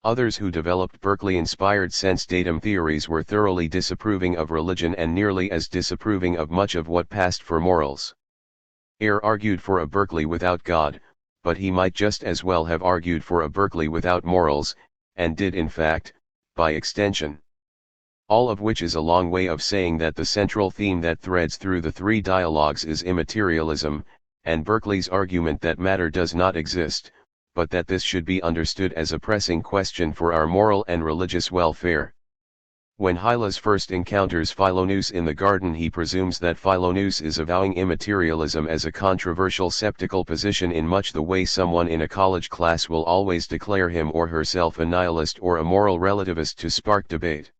Others who developed Berkeley-inspired sense datum theories were thoroughly disapproving of religion and nearly as disapproving of much of what passed for morals. Ayer argued for a Berkeley without God, but he might just as well have argued for a Berkeley without morals, and did in fact, by extension. All of which is a long way of saying that the central theme that threads through the three dialogues is immaterialism, and Berkeley's argument that matter does not exist, but that this should be understood as a pressing question for our moral and religious welfare. When Hylas first encounters Philonous in the garden, he presumes that Philonous is avowing immaterialism as a controversial skeptical position in much the way someone in a college class will always declare him or herself a nihilist or a moral relativist to spark debate.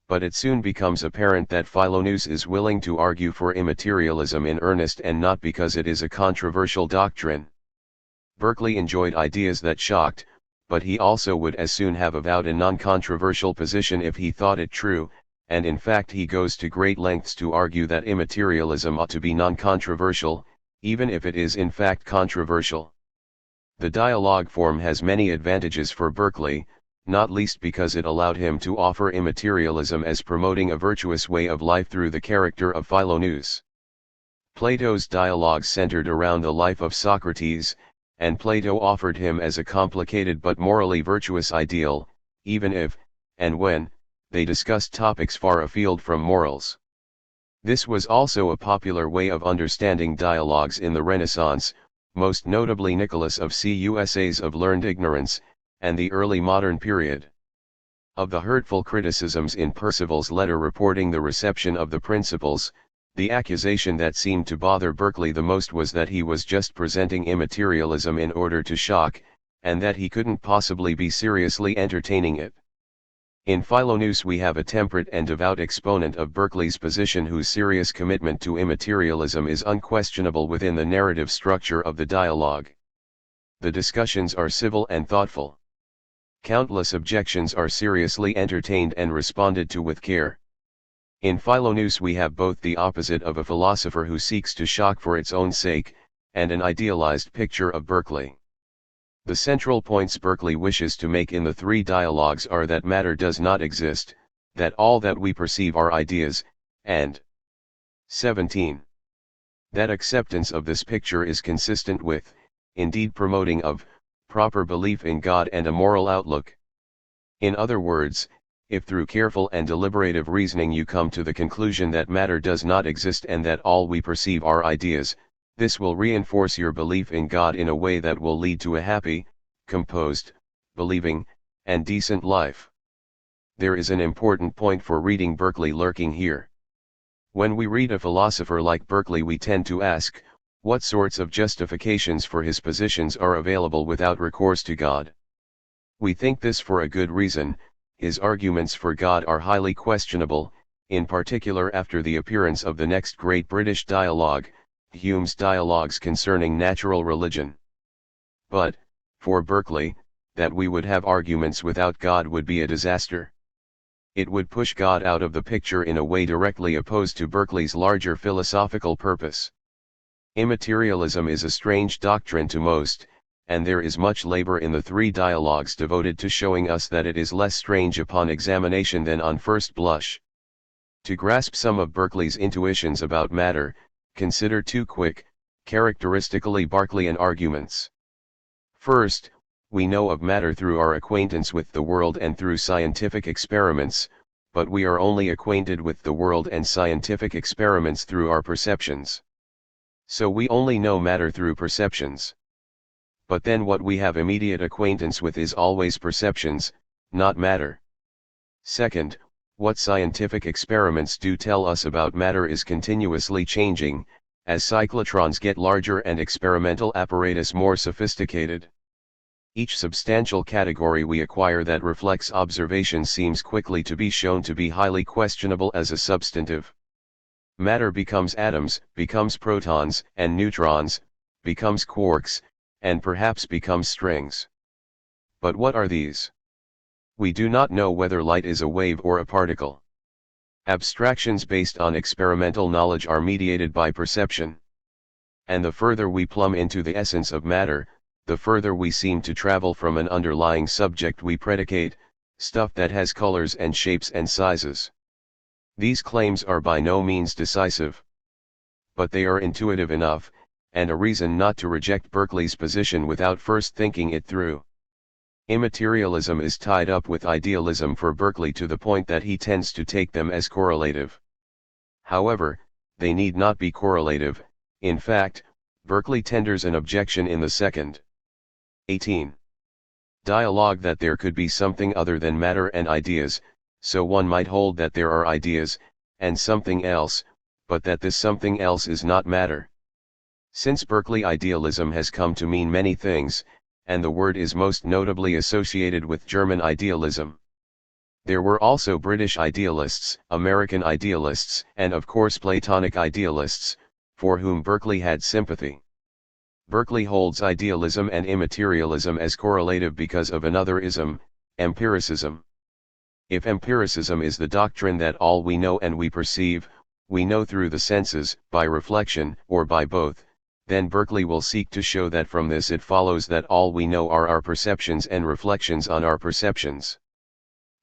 But it soon becomes apparent that Philonous is willing to argue for immaterialism in earnest and not because it is a controversial doctrine. Berkeley enjoyed ideas that shocked, but he also would as soon have avowed a non-controversial position if he thought it true, and in fact he goes to great lengths to argue that immaterialism ought to be non-controversial, even if it is in fact controversial. The dialogue form has many advantages for Berkeley, not least because it allowed him to offer immaterialism as promoting a virtuous way of life through the character of Philonous. Plato's dialogues centered around the life of Socrates, and Plato offered him as a complicated but morally virtuous ideal, even if, and when, they discussed topics far afield from morals. This was also a popular way of understanding dialogues in the Renaissance, most notably Nicholas of Cus's Of Learned Ignorance, and the early modern period. Of the hurtful criticisms in Percival's letter reporting the reception of the Principles, the accusation that seemed to bother Berkeley the most was that he was just presenting immaterialism in order to shock, and that he couldn't possibly be seriously entertaining it. In Philonous we have a temperate and devout exponent of Berkeley's position whose serious commitment to immaterialism is unquestionable within the narrative structure of the dialogue. The discussions are civil and thoughtful. Countless objections are seriously entertained and responded to with care. In Philonous we have both the opposite of a philosopher who seeks to shock for its own sake, and an idealized picture of Berkeley. The central points Berkeley wishes to make in the three dialogues are that matter does not exist, that all that we perceive are ideas, and 17. That acceptance of this picture is consistent with, indeed promoting of, proper belief in God and a moral outlook. In other words, if through careful and deliberative reasoning you come to the conclusion that matter does not exist and that all we perceive are ideas, this will reinforce your belief in God in a way that will lead to a happy, composed, believing, and decent life. There is an important point for reading Berkeley lurking here. When we read a philosopher like Berkeley we tend to ask, what sorts of justifications for his positions are available without recourse to God? We think this for a good reason. His arguments for God are highly questionable, in particular after the appearance of the next great British dialogue, Hume's Dialogues Concerning Natural Religion. But, for Berkeley, that we would have arguments without God would be a disaster. It would push God out of the picture in a way directly opposed to Berkeley's larger philosophical purpose. Immaterialism is a strange doctrine to most, and there is much labor in the three dialogues devoted to showing us that it is less strange upon examination than on first blush. To grasp some of Berkeley's intuitions about matter, consider two quick, characteristically Berkeleyan arguments. First, we know of matter through our acquaintance with the world and through scientific experiments, but we are only acquainted with the world and scientific experiments through our perceptions. So we only know matter through perceptions. But then what we have immediate acquaintance with is always perceptions, not matter. Second, what scientific experiments do tell us about matter is continuously changing, as cyclotrons get larger and experimental apparatus more sophisticated. Each substantial category we acquire that reflects observation seems quickly to be shown to be highly questionable as a substantive. Matter becomes atoms, becomes protons and neutrons, becomes quarks, and perhaps becomes strings. But what are these? We do not know whether light is a wave or a particle. Abstractions based on experimental knowledge are mediated by perception. And the further we plumb into the essence of matter, the further we seem to travel from an underlying subject we predicate, stuff that has colors and shapes and sizes. These claims are by no means decisive. But they are intuitive enough, and a reason not to reject Berkeley's position without first thinking it through. Immaterialism is tied up with idealism for Berkeley to the point that he tends to take them as correlative. However, they need not be correlative. In fact, Berkeley tenders an objection in the second 18. Dialogue that there could be something other than matter and ideas, so one might hold that there are ideas, and something else, but that this something else is not matter. Since Berkeley idealism has come to mean many things, and the word is most notably associated with German idealism. There were also British idealists, American idealists, and of course Platonic idealists, for whom Berkeley had sympathy. Berkeley holds idealism and immaterialism as correlative because of another ism, empiricism. If empiricism is the doctrine that all we know and we perceive, we know through the senses, by reflection, or by both, then Berkeley will seek to show that from this it follows that all we know are our perceptions and reflections on our perceptions.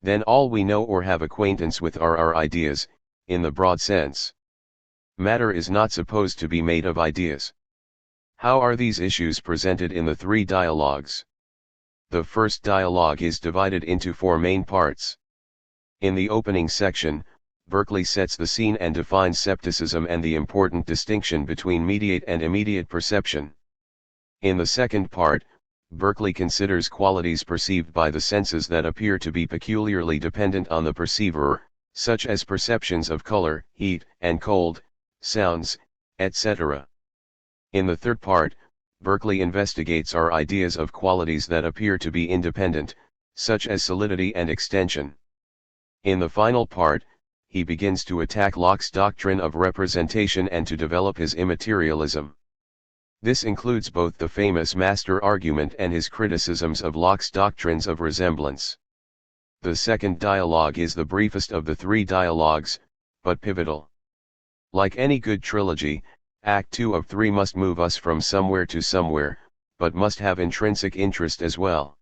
Then all we know or have acquaintance with are our ideas, in the broad sense. Matter is not supposed to be made of ideas. How are these issues presented in the three dialogues? The first dialogue is divided into four main parts. In the opening section, Berkeley sets the scene and defines scepticism and the important distinction between mediate and immediate perception. In the second part, Berkeley considers qualities perceived by the senses that appear to be peculiarly dependent on the perceiver, such as perceptions of color, heat and cold, sounds, etc. In the third part, Berkeley investigates our ideas of qualities that appear to be independent, such as solidity and extension. In the final part, he begins to attack Locke's doctrine of representation and to develop his immaterialism. This includes both the famous master argument and his criticisms of Locke's doctrines of resemblance. The second dialogue is the briefest of the three dialogues, but pivotal. Like any good trilogy, Act 2 of 3 must move us from somewhere to somewhere, but must have intrinsic interest as well.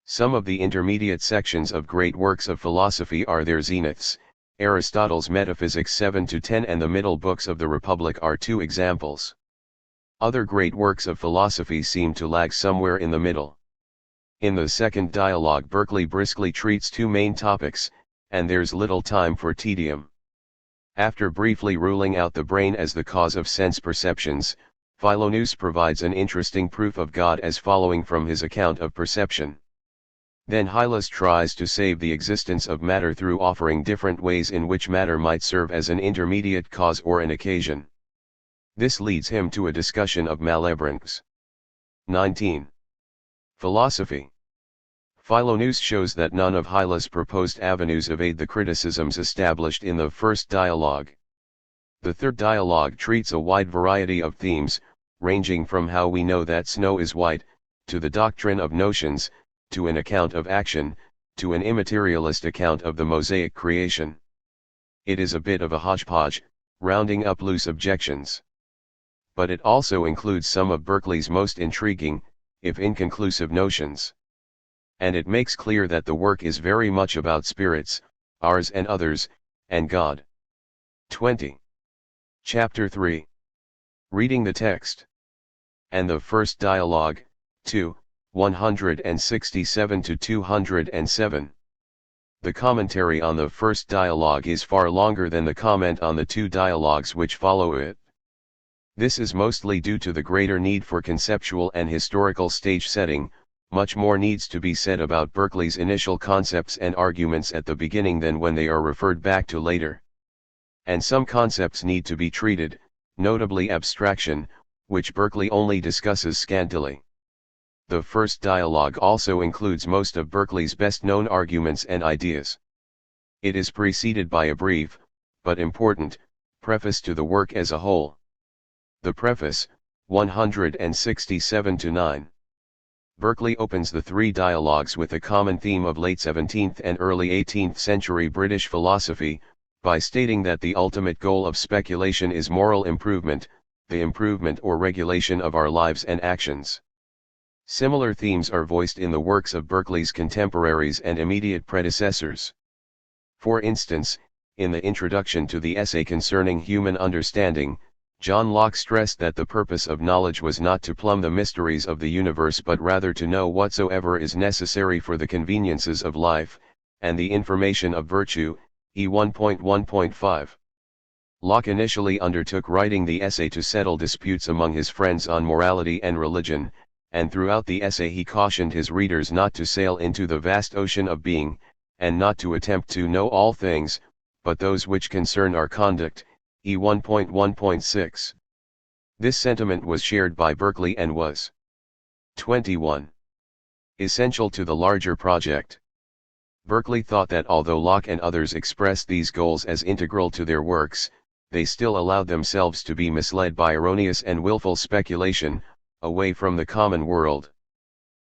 Some of the intermediate sections of great works of philosophy are their zeniths. Aristotle's Metaphysics 7-10 and the middle books of the Republic are two examples. Other great works of philosophy seem to lag somewhere in the middle. In the second dialogue, Berkeley briskly treats two main topics, and there's little time for tedium. After briefly ruling out the brain as the cause of sense perceptions, Philonous provides an interesting proof of God as following from his account of perception. Then Hylas tries to save the existence of matter through offering different ways in which matter might serve as an intermediate cause or an occasion. This leads him to a discussion of Malebranche. 19. Philosophy. Philonous shows that none of Hylas' proposed avenues evade the criticisms established in the first dialogue. The third dialogue treats a wide variety of themes, ranging from how we know that snow is white, to the doctrine of notions, to an account of action, to an immaterialist account of the Mosaic creation. It is a bit of a hodgepodge, rounding up loose objections. But it also includes some of Berkeley's most intriguing, if inconclusive notions. And it makes clear that the work is very much about spirits, ours and others, and God. 20. Chapter 3. Reading the text. And the first dialogue, 2, 167-207. The commentary on the first dialogue is far longer than the comment on the two dialogues which follow it. This is mostly due to the greater need for conceptual and historical stage setting. Much more needs to be said about Berkeley's initial concepts and arguments at the beginning than when they are referred back to later. And some concepts need to be treated, notably abstraction, which Berkeley only discusses scantily. The first dialogue also includes most of Berkeley's best-known arguments and ideas. It is preceded by a brief, but important, preface to the work as a whole. The preface, 167-9. Berkeley opens the three dialogues with a common theme of late 17th and early 18th century British philosophy, by stating that the ultimate goal of speculation is moral improvement, the improvement or regulation of our lives and actions. Similar themes are voiced in the works of Berkeley's contemporaries and immediate predecessors. For instance, in the introduction to the essay concerning human understanding, John Locke stressed that the purpose of knowledge was not to plumb the mysteries of the universe but rather to know whatsoever is necessary for the conveniences of life, and the information of virtue, E 1.1.5. Locke initially undertook writing the essay to settle disputes among his friends on morality and religion, and throughout the essay he cautioned his readers not to sail into the vast ocean of being, and not to attempt to know all things, but those which concern our conduct, E 1.1.6. This sentiment was shared by Berkeley and was 21. Essential to the larger project. Berkeley thought that although Locke and others expressed these goals as integral to their works, they still allowed themselves to be misled by erroneous and willful speculation, away from the common world.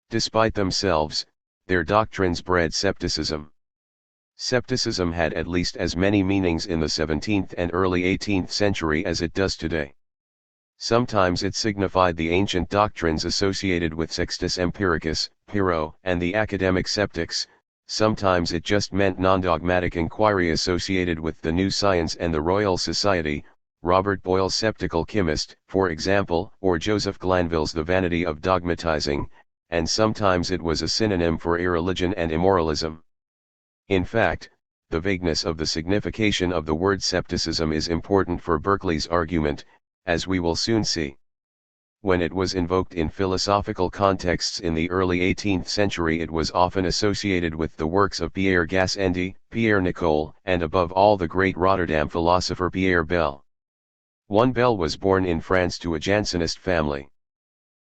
Despite themselves, their doctrines bred scepticism. Scepticism had at least as many meanings in the 17th and early 18th century as it does today. Sometimes it signified the ancient doctrines associated with Sextus Empiricus, Pyrrho, and the academic skeptics. Sometimes it just meant non-dogmatic inquiry associated with the new science and the Royal Society, Robert Boyle's Skeptical Chemist, for example, or Joseph Glanville's The Vanity of Dogmatizing, and sometimes it was a synonym for irreligion and immoralism. In fact, the vagueness of the signification of the word scepticism is important for Berkeley's argument, as we will soon see. When it was invoked in philosophical contexts in the early 18th century, it was often associated with the works of Pierre Gassendi, Pierre Nicole, and above all the great Rotterdam philosopher Pierre Bell. Bell was born in France to a Jansenist family.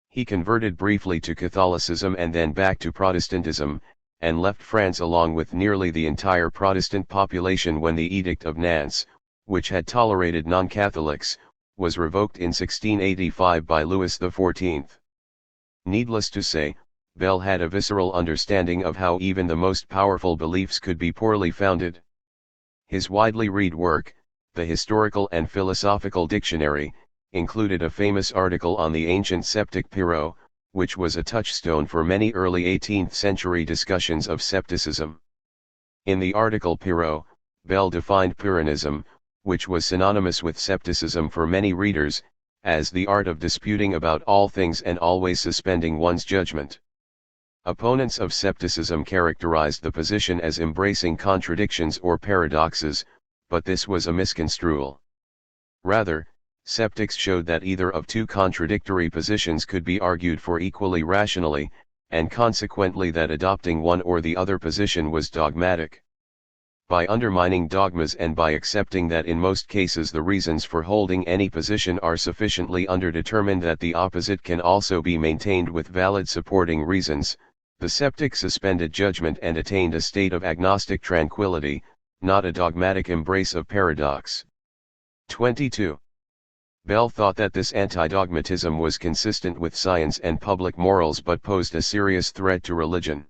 He converted briefly to Catholicism and then back to Protestantism, and left France along with nearly the entire Protestant population when the Edict of Nantes, which had tolerated non-Catholics, was revoked in 1685 by Louis XIV. Needless to say, Bell had a visceral understanding of how even the most powerful beliefs could be poorly founded. His widely read work, The Historical and Philosophical Dictionary, included a famous article on the ancient sceptic Pyrrho, which was a touchstone for many early 18th century discussions of scepticism. In the article Pyrrho, Bell defined Pyrrhonism, which was synonymous with scepticism for many readers, as the art of disputing about all things and always suspending one's judgment. Opponents of scepticism characterized the position as embracing contradictions or paradoxes, but this was a misconstrual. Rather, skeptics showed that either of two contradictory positions could be argued for equally rationally, and consequently that adopting one or the other position was dogmatic. By undermining dogmas and by accepting that in most cases the reasons for holding any position are sufficiently underdetermined that the opposite can also be maintained with valid supporting reasons, the skeptic suspended judgment and attained a state of agnostic tranquility, not a dogmatic embrace of paradox. 22. Bell thought that this anti-dogmatism was consistent with science and public morals but posed a serious threat to religion.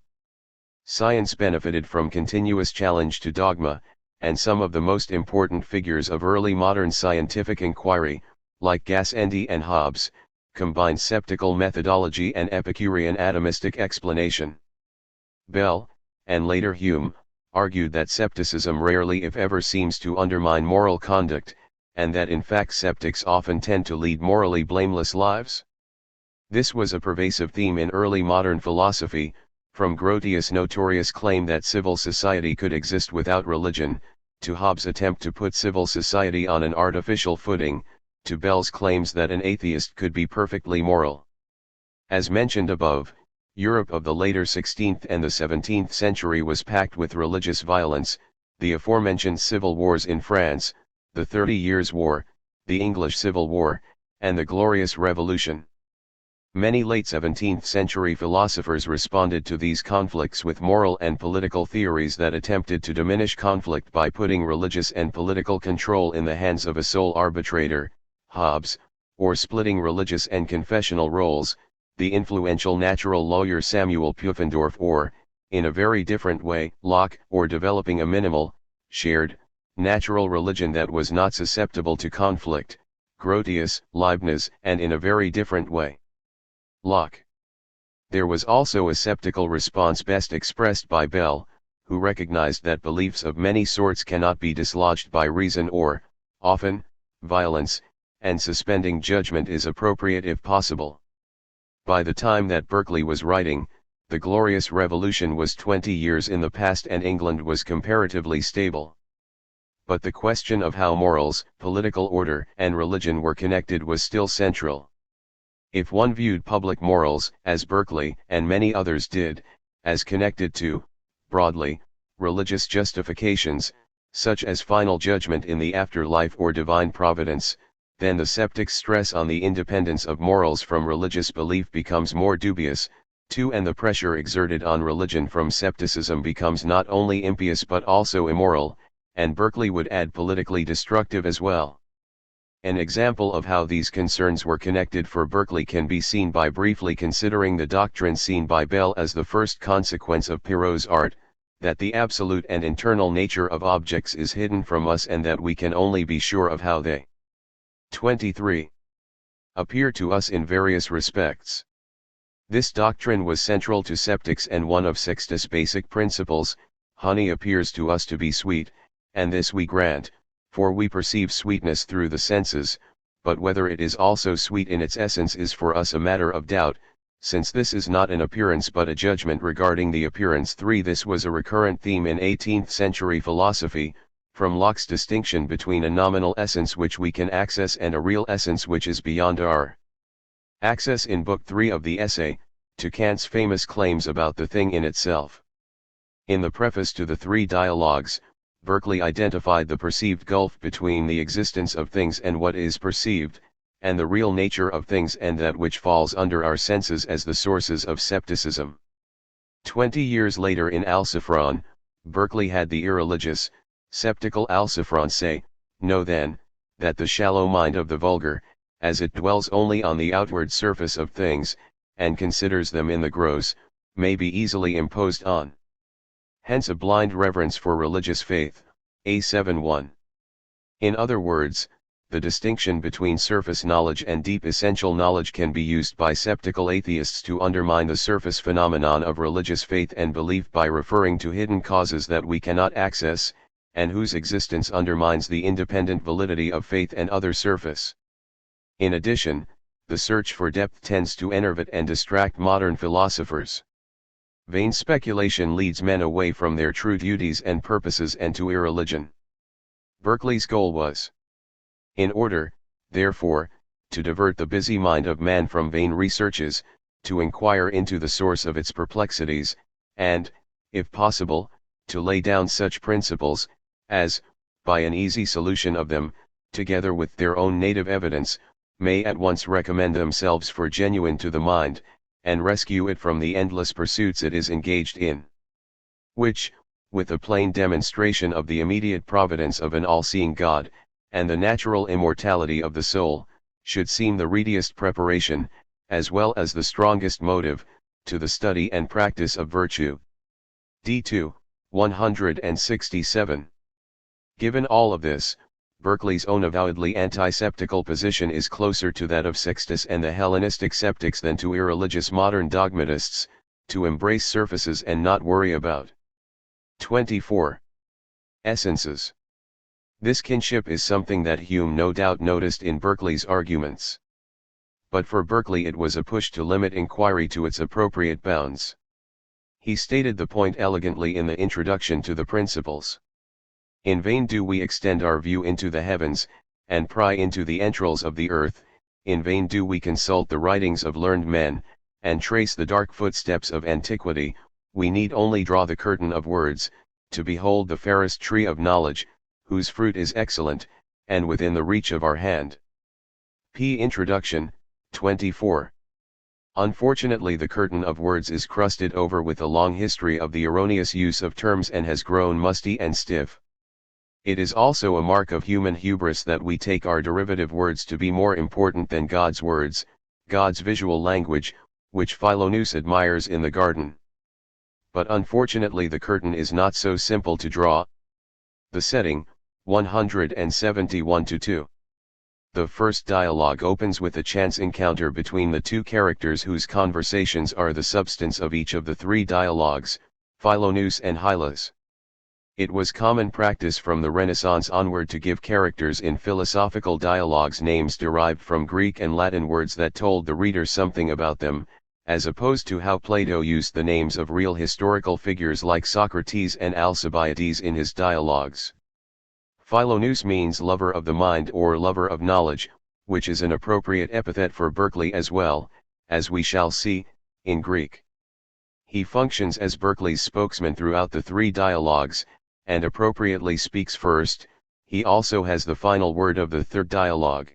Science benefited from continuous challenge to dogma, and some of the most important figures of early modern scientific inquiry, like Gassendi and Hobbes, combined skeptical methodology and Epicurean atomistic explanation. Bell, and later Hume, argued that skepticism rarely if ever seems to undermine moral conduct, and that in fact skeptics often tend to lead morally blameless lives. This was a pervasive theme in early modern philosophy, from Grotius' notorious claim that civil society could exist without religion, to Hobbes' attempt to put civil society on an artificial footing, to Bell's claims that an atheist could be perfectly moral. As mentioned above, Europe of the later 16th and the 17th century was packed with religious violence, the aforementioned civil wars in France, the 30 Years' War, the English Civil War, and the Glorious Revolution. Many late 17th century philosophers responded to these conflicts with moral and political theories that attempted to diminish conflict by putting religious and political control in the hands of a sole arbitrator, Hobbes, or splitting religious and confessional roles, the influential natural lawyer Samuel Pufendorf, or, in a very different way, Locke, or developing a minimal, shared, natural religion that was not susceptible to conflict, Grotius, Leibniz, and in a very different way, Locke. There was also a skeptical response best expressed by Bell, who recognized that beliefs of many sorts cannot be dislodged by reason or, often, violence, and suspending judgment is appropriate if possible. By the time that Berkeley was writing, the Glorious Revolution was 20 years in the past and England was comparatively stable. But the question of how morals, political order, and religion were connected was still central. If one viewed public morals, as Berkeley and many others did, as connected to, broadly, religious justifications, such as final judgment in the afterlife or divine providence, then the skeptic's stress on the independence of morals from religious belief becomes more dubious, too, and the pressure exerted on religion from skepticism becomes not only impious but also immoral, and Berkeley would add politically destructive as well. An example of how these concerns were connected for Berkeley can be seen by briefly considering the doctrine seen by Bell as the first consequence of Perrault's art, that the absolute and internal nature of objects is hidden from us and that we can only be sure of how they 23. Appear to us in various respects. This doctrine was central to skeptics and one of Sixtus' basic principles: honey appears to us to be sweet, and this we grant, for we perceive sweetness through the senses, but whether it is also sweet in its essence is for us a matter of doubt, since this is not an appearance but a judgment regarding the appearance. 3. This was a recurrent theme in 18th century philosophy, from Locke's distinction between a nominal essence which we can access and a real essence which is beyond our access in Book 3 of the essay, to Kant's famous claims about the thing in itself. In the preface to the three dialogues, Berkeley identified the perceived gulf between the existence of things and what is perceived, and the real nature of things and that which falls under our senses as the sources of skepticism. 20 years later in Alciphron, Berkeley had the irreligious, skeptical Alciphron say, "Know then, that the shallow mind of the vulgar, as it dwells only on the outward surface of things, and considers them in the gross, may be easily imposed on. Hence a blind reverence for religious faith." A7:1. In other words, the distinction between surface knowledge and deep essential knowledge can be used by skeptical atheists to undermine the surface phenomenon of religious faith and belief by referring to hidden causes that we cannot access, and whose existence undermines the independent validity of faith and other surface. In addition, the search for depth tends to enervate and distract modern philosophers. Vain speculation leads men away from their true duties and purposes and to irreligion. Berkeley's goal was, in order, therefore, to divert the busy mind of man from vain researches, to inquire into the source of its perplexities, and, if possible, to lay down such principles, as, by an easy solution of them, together with their own native evidence, may at once recommend themselves for genuine to the mind, and rescue it from the endless pursuits it is engaged in. Which, with a plain demonstration of the immediate providence of an all-seeing God, and the natural immortality of the soul, should seem the readiest preparation, as well as the strongest motive, to the study and practice of virtue. D2, 167. Given all of this, Berkeley's own avowedly anti-skeptical position is closer to that of Sixtus and the Hellenistic skeptics than to irreligious modern dogmatists, to embrace surfaces and not worry about 24. Essences. This kinship is something that Hume no doubt noticed in Berkeley's arguments. But for Berkeley it was a push to limit inquiry to its appropriate bounds. He stated the point elegantly in the introduction to the Principles. In vain do we extend our view into the heavens, and pry into the entrails of the earth, in vain do we consult the writings of learned men, and trace the dark footsteps of antiquity, we need only draw the curtain of words, to behold the fairest tree of knowledge, whose fruit is excellent, and within the reach of our hand. P. Introduction, 24. Unfortunately the curtain of words is crusted over with a long history of the erroneous use of terms and has grown musty and stiff. It is also a mark of human hubris that we take our derivative words to be more important than God's words, God's visual language, which Philonous admires in the garden. But unfortunately the curtain is not so simple to draw. The setting, 171-2. The first dialogue opens with a chance encounter between the two characters whose conversations are the substance of each of the three dialogues, Philoneus and Hylas. It was common practice from the Renaissance onward to give characters in philosophical dialogues names derived from Greek and Latin words that told the reader something about them, as opposed to how Plato used the names of real historical figures like Socrates and Alcibiades in his dialogues. Philoneus means lover of the mind or lover of knowledge, which is an appropriate epithet for Berkeley as well, as we shall see, in Greek. He functions as Berkeley's spokesman throughout the three dialogues, and appropriately speaks first. He also has the final word of the third dialogue.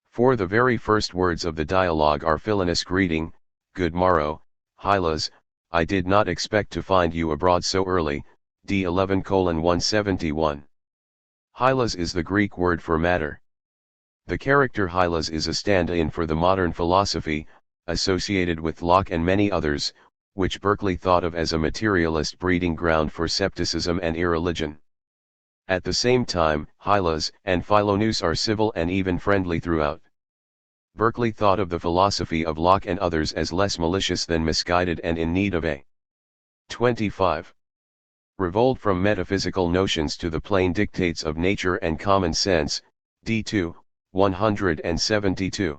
For the very first words of the dialogue are Philoneus' greeting, "Good morrow, Hylas, I did not expect to find you abroad so early," D11:171. Hylas is the Greek word for matter. The character Hylas is a stand-in for the modern philosophy, associated with Locke and many others, which Berkeley thought of as a materialist breeding ground for scepticism and irreligion. At the same time, Hylas and Philoneus are civil and even friendly throughout. Berkeley thought of the philosophy of Locke and others as less malicious than misguided and in need of a 25. Revolt from metaphysical notions to the plain dictates of nature and common sense, D2, 172.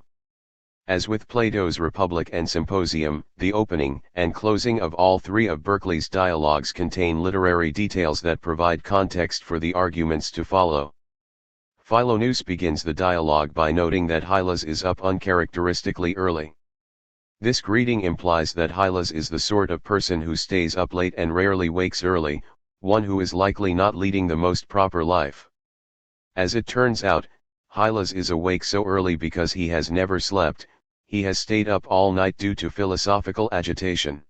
As with Plato's Republic and Symposium, the opening and closing of all three of Berkeley's dialogues contain literary details that provide context for the arguments to follow. Philoneus begins the dialogue by noting that Hylas is up uncharacteristically early. This greeting implies that Hylas is the sort of person who stays up late and rarely wakes early, one who is likely not leading the most proper life. As it turns out, Hylas is awake so early because he has never slept. He has stayed up all night due to philosophical agitation.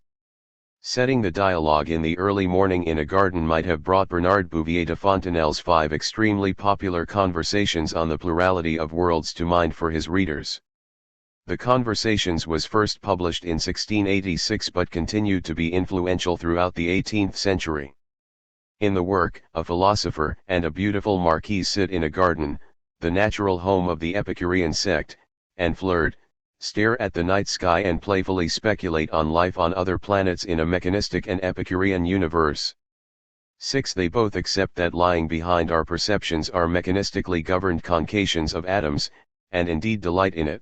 Setting the dialogue in the early morning in a garden might have brought Bernard Bouvier de Fontenelle's 5 extremely popular conversations on the plurality of worlds to mind for his readers. The Conversations was first published in 1686 but continued to be influential throughout the 18th century. In the work, a philosopher and a beautiful marquise sit in a garden, the natural home of the Epicurean sect, and flirt, stare at the night sky and playfully speculate on life on other planets in a mechanistic and Epicurean universe. 6. They both accept that lying behind our perceptions are mechanistically governed concations of atoms, and indeed delight in it.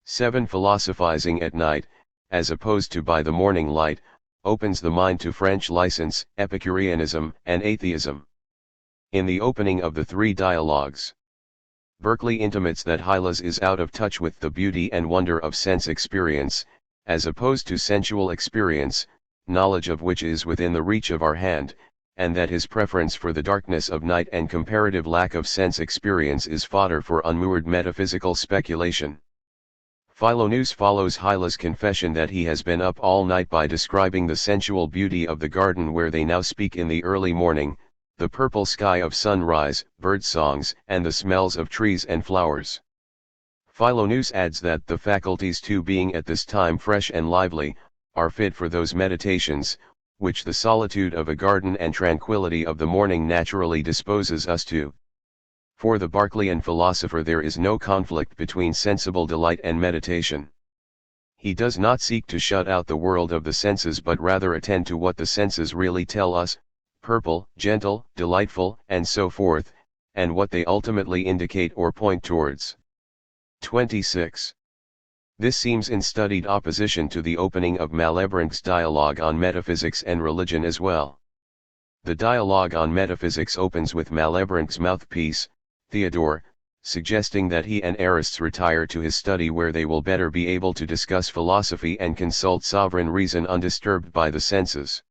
7. Philosophizing at night, as opposed to by the morning light, opens the mind to French license, Epicureanism, and atheism. In the opening of the three dialogues, Berkeley intimates that Hylas is out of touch with the beauty and wonder of sense experience, as opposed to sensual experience, knowledge of which is within the reach of our hand, and that his preference for the darkness of night and comparative lack of sense experience is fodder for unmoored metaphysical speculation. Philoneus follows Hylas' confession that he has been up all night by describing the sensual beauty of the garden where they now speak in the early morning, the purple sky of sunrise, bird songs, and the smells of trees and flowers. Philoneus adds that the faculties too being at this time fresh and lively, are fit for those meditations, which the solitude of a garden and tranquility of the morning naturally disposes us to. For the Berkeleyan philosopher there is no conflict between sensible delight and meditation. He does not seek to shut out the world of the senses but rather attend to what the senses really tell us, purple, gentle, delightful, and so forth, and what they ultimately indicate or point towards. 26. This seems in studied opposition to the opening of Malebranche's dialogue on metaphysics and religion as well. The dialogue on metaphysics opens with Malebranche's mouthpiece, Theodore, suggesting that he and Aristes retire to his study where they will better be able to discuss philosophy and consult sovereign reason undisturbed by the senses.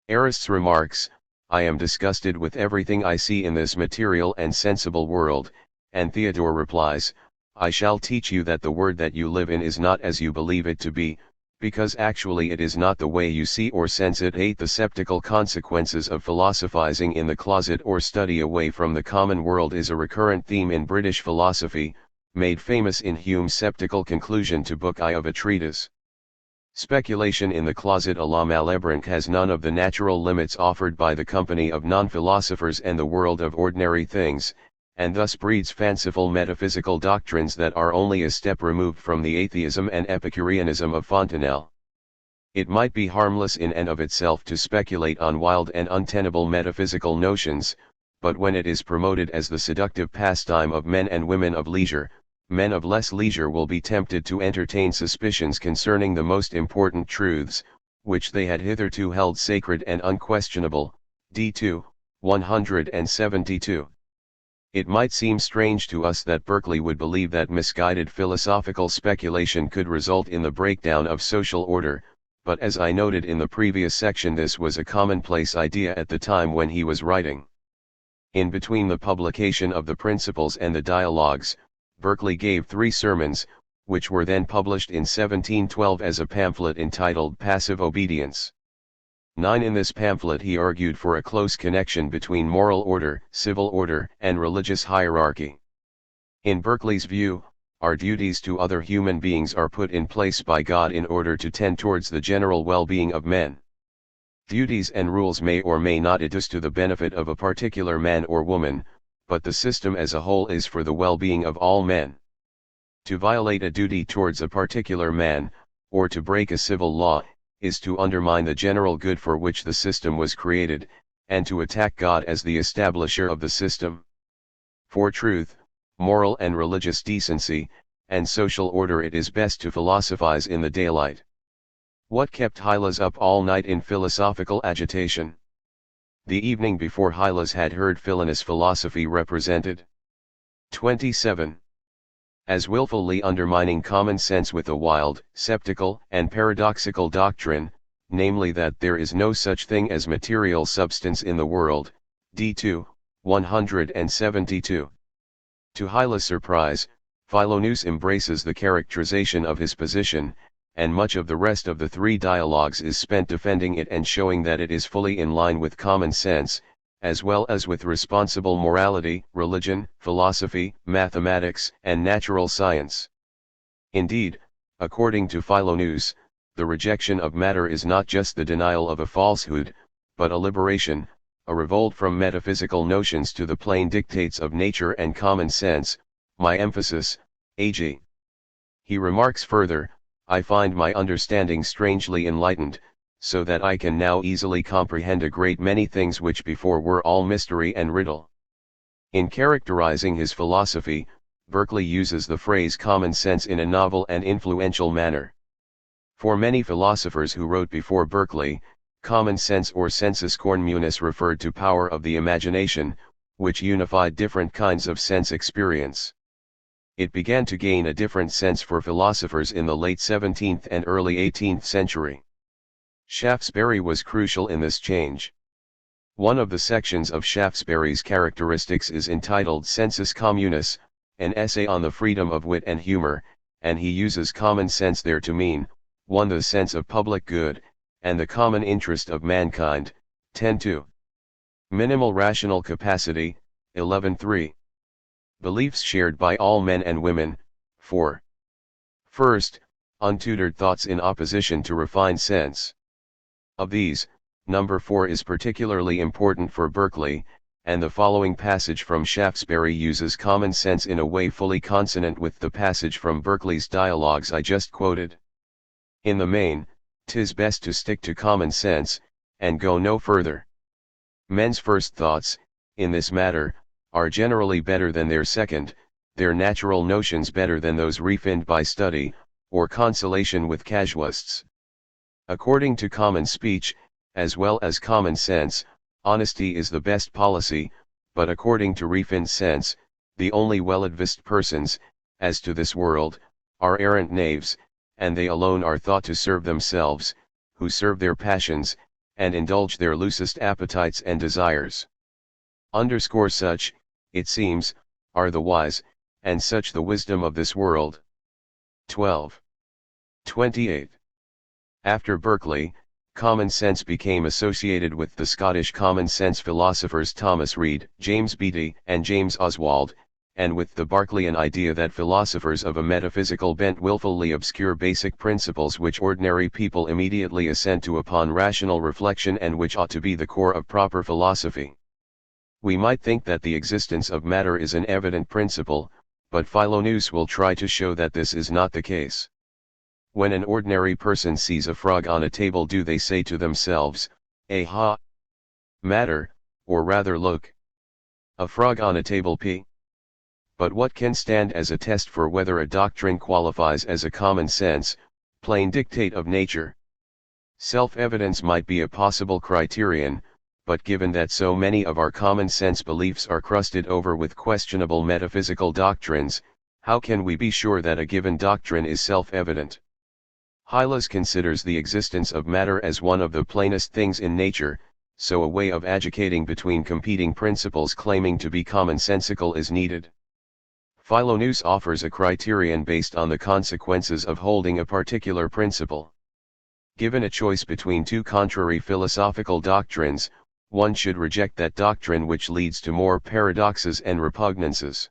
Aristes remarks, "I am disgusted with everything I see in this material and sensible world," and Theodore replies, "I shall teach you that the world that you live in is not as you believe it to be, because actually it is not the way you see or sense it." 8. The sceptical consequences of philosophizing in the closet or study away from the common world is a recurrent theme in British philosophy, made famous in Hume's sceptical conclusion to Book I of a treatise. Speculation in the closet à la Malebranche has none of the natural limits offered by the company of non-philosophers and the world of ordinary things, and thus breeds fanciful metaphysical doctrines that are only a step removed from the atheism and Epicureanism of Fontenelle. It might be harmless in and of itself to speculate on wild and untenable metaphysical notions, but when it is promoted as the seductive pastime of men and women of leisure, men of less leisure will be tempted to entertain suspicions concerning the most important truths, which they had hitherto held sacred and unquestionable. D2, 172. It might seem strange to us that Berkeley would believe that misguided philosophical speculation could result in the breakdown of social order, but as I noted in the previous section, this was a commonplace idea at the time when he was writing. In between the publication of the Principles and the Dialogues, Berkeley gave 3 sermons, which were then published in 1712 as a pamphlet entitled Passive Obedience. 9. In this pamphlet he argued for a close connection between moral order, civil order, and religious hierarchy. In Berkeley's view, our duties to other human beings are put in place by God in order to tend towards the general well-being of men. Duties and rules may or may not adduce to the benefit of a particular man or woman, but the system as a whole is for the well-being of all men. To violate a duty towards a particular man, or to break a civil law, is to undermine the general good for which the system was created, and to attack God as the establisher of the system. For truth, moral and religious decency, and social order it is best to philosophize in the daylight. What kept Hylas up all night in philosophical agitation? The evening before Hylas had heard Philinus' philosophy represented. 27. As willfully undermining common sense with a wild, sceptical, and paradoxical doctrine, namely that there is no such thing as material substance in the world. D2, 172. To Hylas' surprise, Philonous embraces the characterization of his position, and much of the rest of the 3 dialogues is spent defending it and showing that it is fully in line with common sense, as well as with responsible morality, religion, philosophy, mathematics, and natural science. Indeed, according to Philonous, the rejection of matter is not just the denial of a falsehood, but a liberation, a revolt from metaphysical notions to the plain dictates of nature and common sense, my emphasis, ag. He remarks further, I find my understanding strangely enlightened, so that I can now easily comprehend a great many things which before were all mystery and riddle. In characterizing his philosophy, Berkeley uses the phrase common sense in a novel and influential manner. For many philosophers who wrote before Berkeley, common sense or sensus communis referred to power of the imagination, which unified different kinds of sense experience. It began to gain a different sense for philosophers in the late 17th and early 18th century. Shaftesbury was crucial in this change. One of the sections of Shaftesbury's characteristics is entitled Sensus Communis, an essay on the freedom of wit and humor, and he uses common sense there to mean, 1. The sense of public good, and the common interest of mankind, 10.2. Minimal rational capacity, 11.3. Beliefs shared by all men and women, 4. First, untutored thoughts in opposition to refined sense. Of these, number 4 is particularly important for Berkeley, and the following passage from Shaftesbury uses common sense in a way fully consonant with the passage from Berkeley's Dialogues I just quoted. In the main, 'tis best to stick to common sense, and go no further. Men's first thoughts, in this matter, are generally better than their second, their natural notions better than those refined by study, or consolation with casuists. According to common speech, as well as common sense, honesty is the best policy, but according to refined sense, the only well-advised persons, as to this world, are errant knaves, and they alone are thought to serve themselves, who serve their passions, and indulge their loosest appetites and desires. Underscore such, it seems, are the wise, and such the wisdom of this world. 12. 28. After Berkeley, common sense became associated with the Scottish common sense philosophers Thomas Reid, James Beattie, and James Oswald, and with the Berkeleyan idea that philosophers of a metaphysical bent willfully obscure basic principles which ordinary people immediately assent to upon rational reflection and which ought to be the core of proper philosophy. We might think that the existence of matter is an evident principle, but Philonous will try to show that this is not the case. When an ordinary person sees a frog on a table, do they say to themselves, "Aha! Matter," or rather look, a frog on a table p? But what can stand as a test for whether a doctrine qualifies as a common sense, plain dictate of nature? Self-evidence might be a possible criterion, but given that so many of our common sense beliefs are crusted over with questionable metaphysical doctrines, how can we be sure that a given doctrine is self-evident? Hylas considers the existence of matter as one of the plainest things in nature, so a way of adjudicating between competing principles claiming to be commonsensical is needed. Philonous offers a criterion based on the consequences of holding a particular principle. Given a choice between two contrary philosophical doctrines, one should reject that doctrine which leads to more paradoxes and repugnances.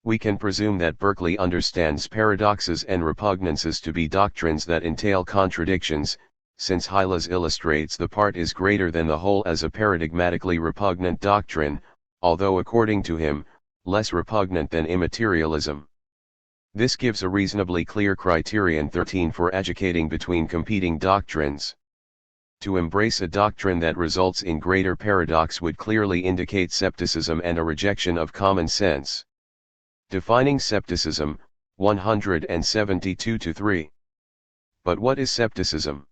We can presume that Berkeley understands paradoxes and repugnances to be doctrines that entail contradictions, since Hylas illustrates the part is greater than the whole as a paradigmatically repugnant doctrine, although according to him, less repugnant than immaterialism. This gives a reasonably clear criterion 13 for adjudicating between competing doctrines. To embrace a doctrine that results in greater paradox would clearly indicate skepticism and a rejection of common sense. Defining skepticism, 172-3. But what is skepticism?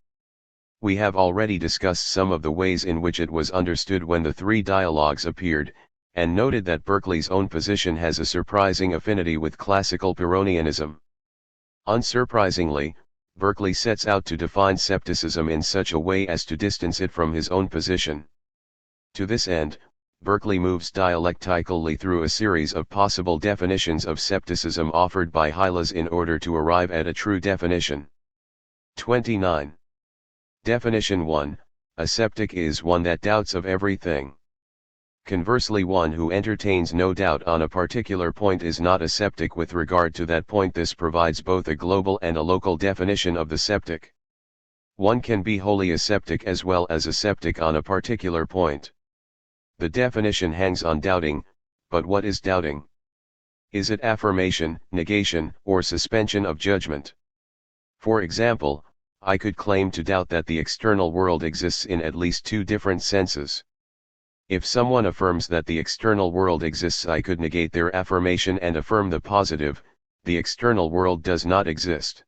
We have already discussed some of the ways in which it was understood when the three dialogues appeared, and noted that Berkeley's own position has a surprising affinity with classical Pyrrhonianism. Unsurprisingly, Berkeley sets out to define skepticism in such a way as to distance it from his own position. To this end, Berkeley moves dialectically through a series of possible definitions of skepticism offered by Hylas in order to arrive at a true definition. 29. Definition 1, a skeptic is one that doubts of everything. Conversely, one who entertains no doubt on a particular point is not a skeptic with regard to that point. This provides both a global and a local definition of the skeptic. One can be wholly a skeptic as well as a skeptic on a particular point. The definition hangs on doubting, but what is doubting? Is it affirmation, negation, or suspension of judgment? For example, I could claim to doubt that the external world exists in at least two different senses. If someone affirms that the external world exists, I could negate their affirmation and affirm the positive, the external world does not exist.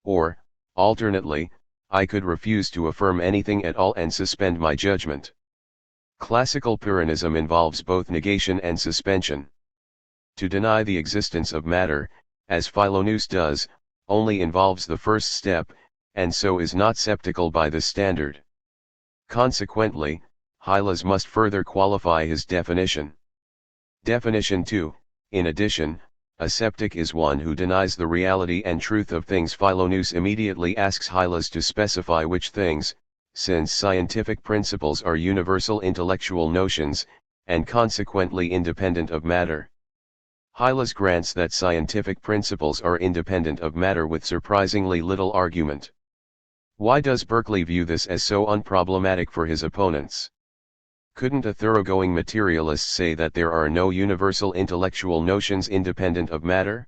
Or, alternately, I could refuse to affirm anything at all and suspend my judgment. Classical Pyrrhonism involves both negation and suspension. To deny the existence of matter, as Philonous does, only involves the first step, and so is not skeptical by this standard. Consequently, Hylas must further qualify his definition. Definition 2, in addition, a skeptic is one who denies the reality and truth of things. Philonous immediately asks Hylas to specify which things, since scientific principles are universal intellectual notions, and consequently independent of matter. Hylas grants that scientific principles are independent of matter with surprisingly little argument. Why does Berkeley view this as so unproblematic for his opponents? Couldn't a thoroughgoing materialist say that there are no universal intellectual notions independent of matter?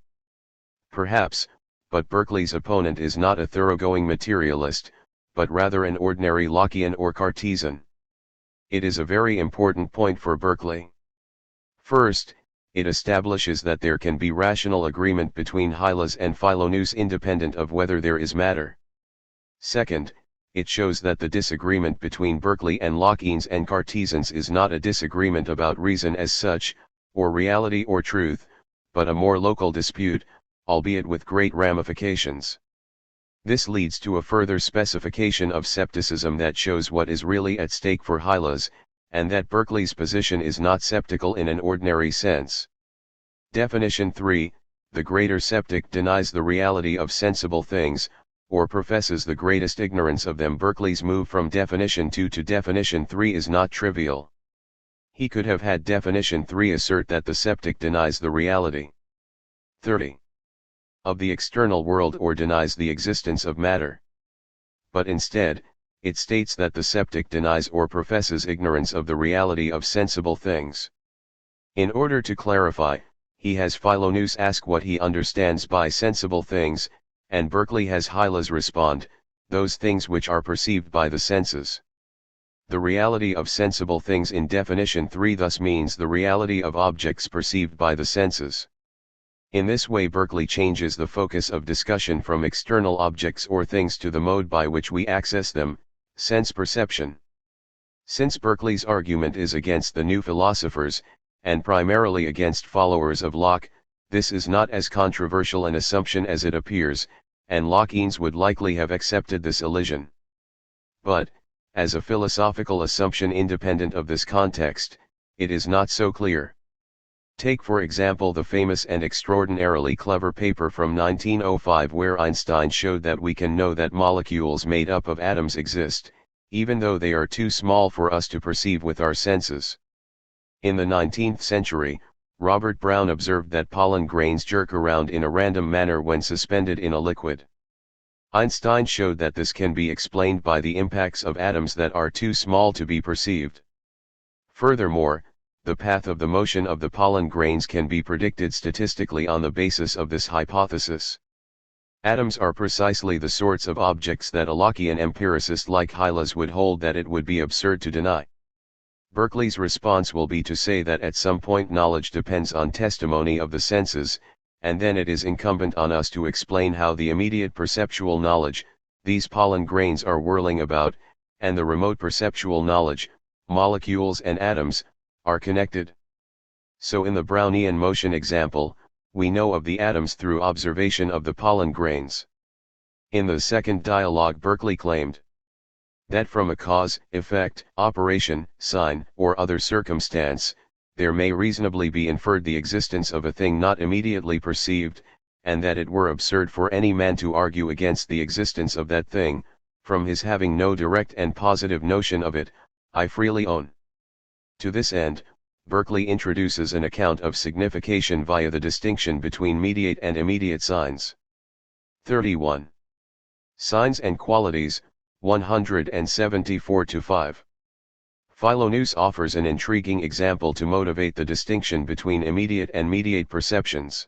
Perhaps, but Berkeley's opponent is not a thoroughgoing materialist, but rather an ordinary Lockean or Cartesian. It is a very important point for Berkeley. First, it establishes that there can be rational agreement between Hylas and Philonous independent of whether there is matter. Second, it shows that the disagreement between Berkeley and Lockeans and Cartesians is not a disagreement about reason as such, or reality or truth, but a more local dispute, albeit with great ramifications. This leads to a further specification of skepticism that shows what is really at stake for Hylas, and that Berkeley's position is not skeptical in an ordinary sense. Definition 3, the greater skeptic denies the reality of sensible things, or professes the greatest ignorance of them. Berkeley's move from definition 2 to definition 3 is not trivial. He could have had definition 3 assert that the skeptic denies the reality 30 of the external world or denies the existence of matter. But instead, it states that the skeptic denies or professes ignorance of the reality of sensible things. In order to clarify, he has Philonous ask what he understands by sensible things, and Berkeley has Hylas respond, those things which are perceived by the senses. The reality of sensible things in definition 3 thus means the reality of objects perceived by the senses. In this way Berkeley changes the focus of discussion from external objects or things to the mode by which we access them, sense perception. Since Berkeley's argument is against the new philosophers, and primarily against followers of Locke, this is not as controversial an assumption as it appears, and Lockeans would likely have accepted this elision. But, as a philosophical assumption independent of this context, it is not so clear. Take for example the famous and extraordinarily clever paper from 1905 where Einstein showed that we can know that molecules made up of atoms exist, even though they are too small for us to perceive with our senses. In the 19th century, Robert Brown observed that pollen grains jerk around in a random manner when suspended in a liquid. Einstein showed that this can be explained by the impacts of atoms that are too small to be perceived. Furthermore, the path of the motion of the pollen grains can be predicted statistically on the basis of this hypothesis. Atoms are precisely the sorts of objects that a Lockean empiricist like Hylas would hold that it would be absurd to deny. Berkeley's response will be to say that at some point knowledge depends on testimony of the senses, and then it is incumbent on us to explain how the immediate perceptual knowledge, these pollen grains are whirling about, and the remote perceptual knowledge, molecules and atoms, are connected. So in the Brownian motion example, we know of the atoms through observation of the pollen grains. In the second dialogue Berkeley claimed that from a cause, effect, operation, sign, or other circumstance, there may reasonably be inferred the existence of a thing not immediately perceived, and that it were absurd for any man to argue against the existence of that thing, from his having no direct and positive notion of it, I freely own. To this end, Berkeley introduces an account of signification via the distinction between mediate and immediate signs. 31. Signs and Qualities, 174-5. Philonous offers an intriguing example to motivate the distinction between immediate and mediate perceptions.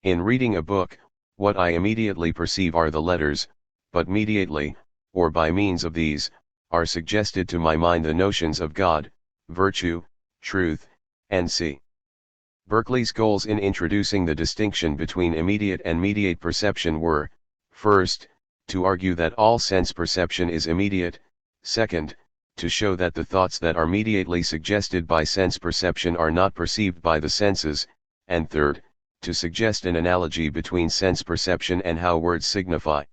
In reading a book, what I immediately perceive are the letters, but mediately, or by means of these, are suggested to my mind the notions of God, virtue, truth, and see. Berkeley's goals in introducing the distinction between immediate and mediate perception were, first, to argue that all sense perception is immediate, second, to show that the thoughts that are mediately suggested by sense perception are not perceived by the senses, and third, to suggest an analogy between sense perception and how words signify.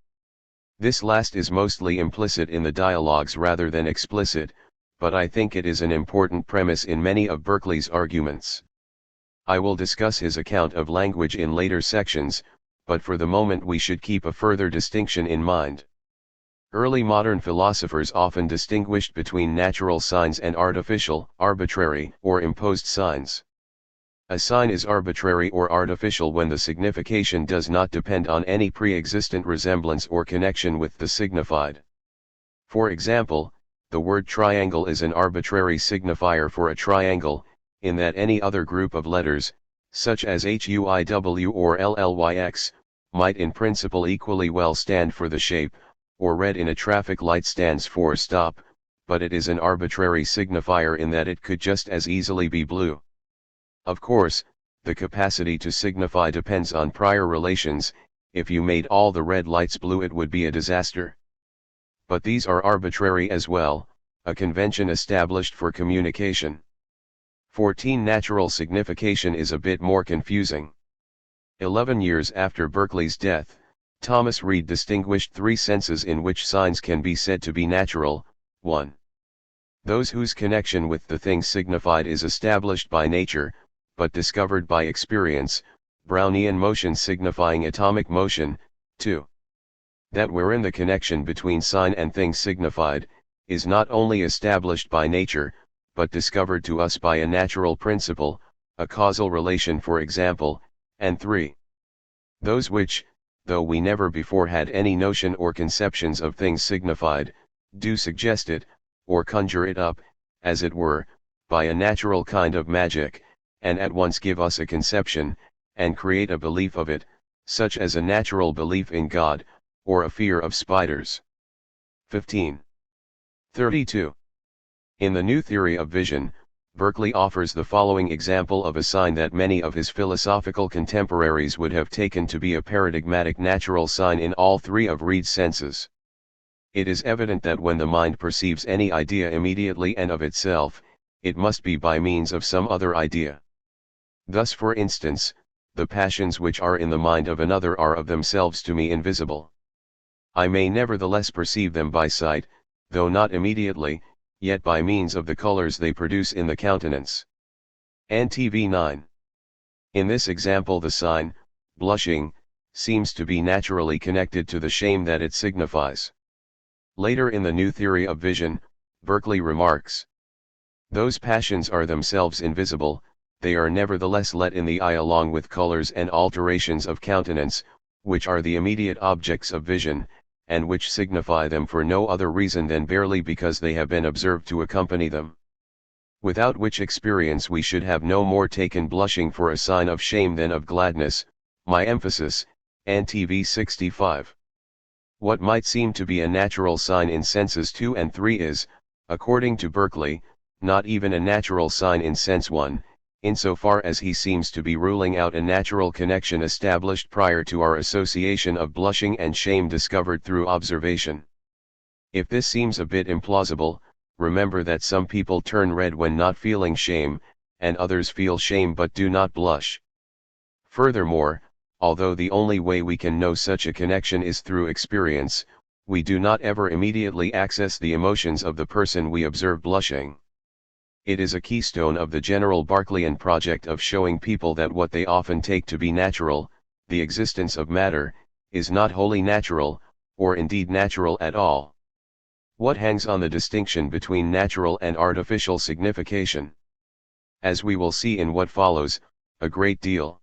This last is mostly implicit in the dialogues rather than explicit, but I think it is an important premise in many of Berkeley's arguments. I will discuss his account of language in later sections, but for the moment we should keep a further distinction in mind. Early modern philosophers often distinguished between natural signs and artificial, arbitrary, or imposed signs. A sign is arbitrary or artificial when the signification does not depend on any pre-existent resemblance or connection with the signified. For example, the word triangle is an arbitrary signifier for a triangle, in that any other group of letters, such as HUIW or LLYX, might in principle equally well stand for the shape, or red in a traffic light stands for stop, but it is an arbitrary signifier in that it could just as easily be blue. Of course, the capacity to signify depends on prior relations. If you made all the red lights blue it would be a disaster. But these are arbitrary as well, a convention established for communication. 14. Natural signification is a bit more confusing. 11 years after Berkeley's death, Thomas Reid distinguished three senses in which signs can be said to be natural. 1. Those whose connection with the thing signified is established by nature, but discovered by experience, Brownian motion signifying atomic motion. 2. That wherein the connection between sign and thing signified, is not only established by nature, but discovered to us by a natural principle, a causal relation for example. And 3. Those which, though we never before had any notion or conceptions of things signified, do suggest it, or conjure it up, as it were, by a natural kind of magic, and at once give us a conception, and create a belief of it, such as a natural belief in God, or a fear of spiders. 15. 32. In the new theory of vision, Berkeley offers the following example of a sign that many of his philosophical contemporaries would have taken to be a paradigmatic natural sign in all three of Reid's senses. It is evident that when the mind perceives any idea immediately and of itself, it must be by means of some other idea. Thus, for instance, the passions which are in the mind of another are of themselves to me invisible. I may nevertheless perceive them by sight, though not immediately, yet by means of the colors they produce in the countenance. NTV 9. In this example the sign, blushing, seems to be naturally connected to the shame that it signifies. Later in the new theory of vision, Berkeley remarks, those passions are themselves invisible, they are nevertheless let in the eye along with colors and alterations of countenance, which are the immediate objects of vision, and which signify them for no other reason than barely because they have been observed to accompany them. Without which experience we should have no more taken blushing for a sign of shame than of gladness. My emphasis, NTV 65. What might seem to be a natural sign in senses 2 and 3 is, according to Berkeley, not even a natural sign in sense 1, insofar as he seems to be ruling out a natural connection established prior to our association of blushing and shame discovered through observation. If this seems a bit implausible, remember that some people turn red when not feeling shame, and others feel shame but do not blush. Furthermore, although the only way we can know such a connection is through experience, we do not ever immediately access the emotions of the person we observe blushing. It is a keystone of the general Berkeleyan project of showing people that what they often take to be natural, the existence of matter, is not wholly natural, or indeed natural at all. What hangs on the distinction between natural and artificial signification? As we will see in what follows, a great deal.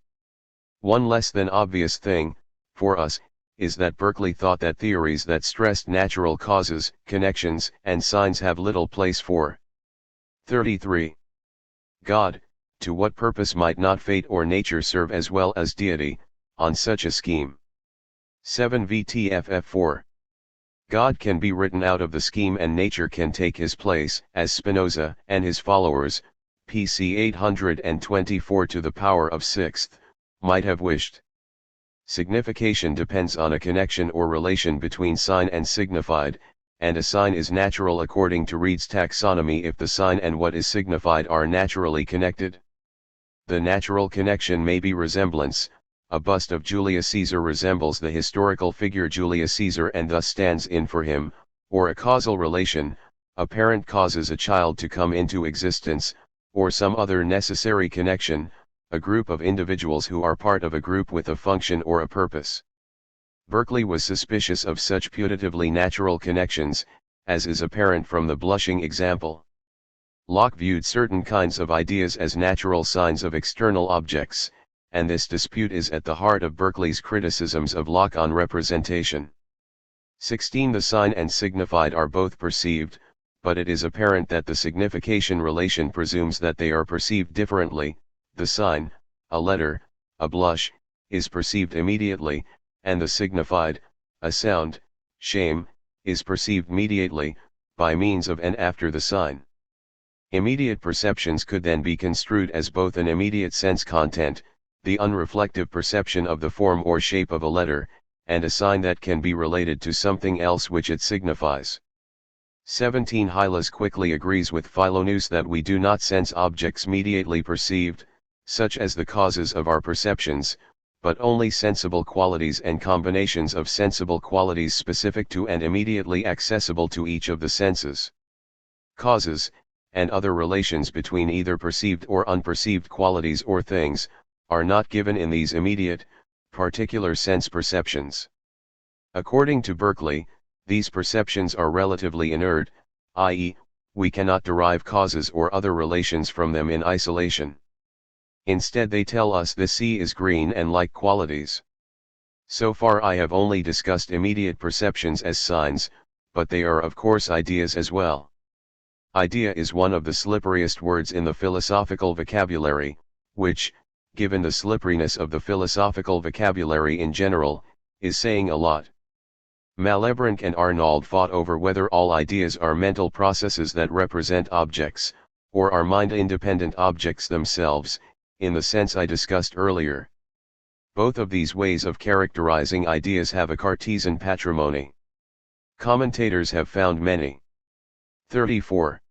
One less than obvious thing, for us, is that Berkeley thought that theories that stressed natural causes, connections, and signs have little place for. 33. God, to what purpose might not fate or nature serve as well as deity, on such a scheme? 7 VTFF 4. God can be written out of the scheme and nature can take his place, as Spinoza and his followers, PC 824 to the power of 6th, might have wished. Signification depends on a connection or relation between sign and signified, and a sign is natural according to Reid's taxonomy if the sign and what is signified are naturally connected. The natural connection may be resemblance. A bust of Julius Caesar resembles the historical figure Julius Caesar and thus stands in for him, or a causal relation, a parent causes a child to come into existence, or some other necessary connection, a group of individuals who are part of a group with a function or a purpose. Berkeley was suspicious of such putatively natural connections, as is apparent from the blushing example. Locke viewed certain kinds of ideas as natural signs of external objects, and this dispute is at the heart of Berkeley's criticisms of Locke on representation. 16. The sign and signified are both perceived, but it is apparent that the signification relation presumes that they are perceived differently. The sign, a letter, a blush, is perceived immediately, and the signified, a sound, shame, is perceived mediately, by means of and after the sign. Immediate perceptions could then be construed as both an immediate sense content, the unreflective perception of the form or shape of a letter, and a sign that can be related to something else which it signifies. 17. Hylas quickly agrees with Philonous that we do not sense objects mediately perceived, such as the causes of our perceptions, but only sensible qualities and combinations of sensible qualities specific to and immediately accessible to each of the senses. Causes, and other relations between either perceived or unperceived qualities or things, are not given in these immediate, particular sense perceptions. According to Berkeley, these perceptions are relatively inert, i.e., we cannot derive causes or other relations from them in isolation. Instead they tell us the sea is green and like qualities. So far I have only discussed immediate perceptions as signs, but they are of course ideas as well. Idea is one of the slipperiest words in the philosophical vocabulary, which, given the slipperiness of the philosophical vocabulary in general, is saying a lot. Malebranche and Arnauld fought over whether all ideas are mental processes that represent objects, or are mind-independent objects themselves, in the sense I discussed earlier. Both of these ways of characterizing ideas have a Cartesian patrimony. Commentators have found many 34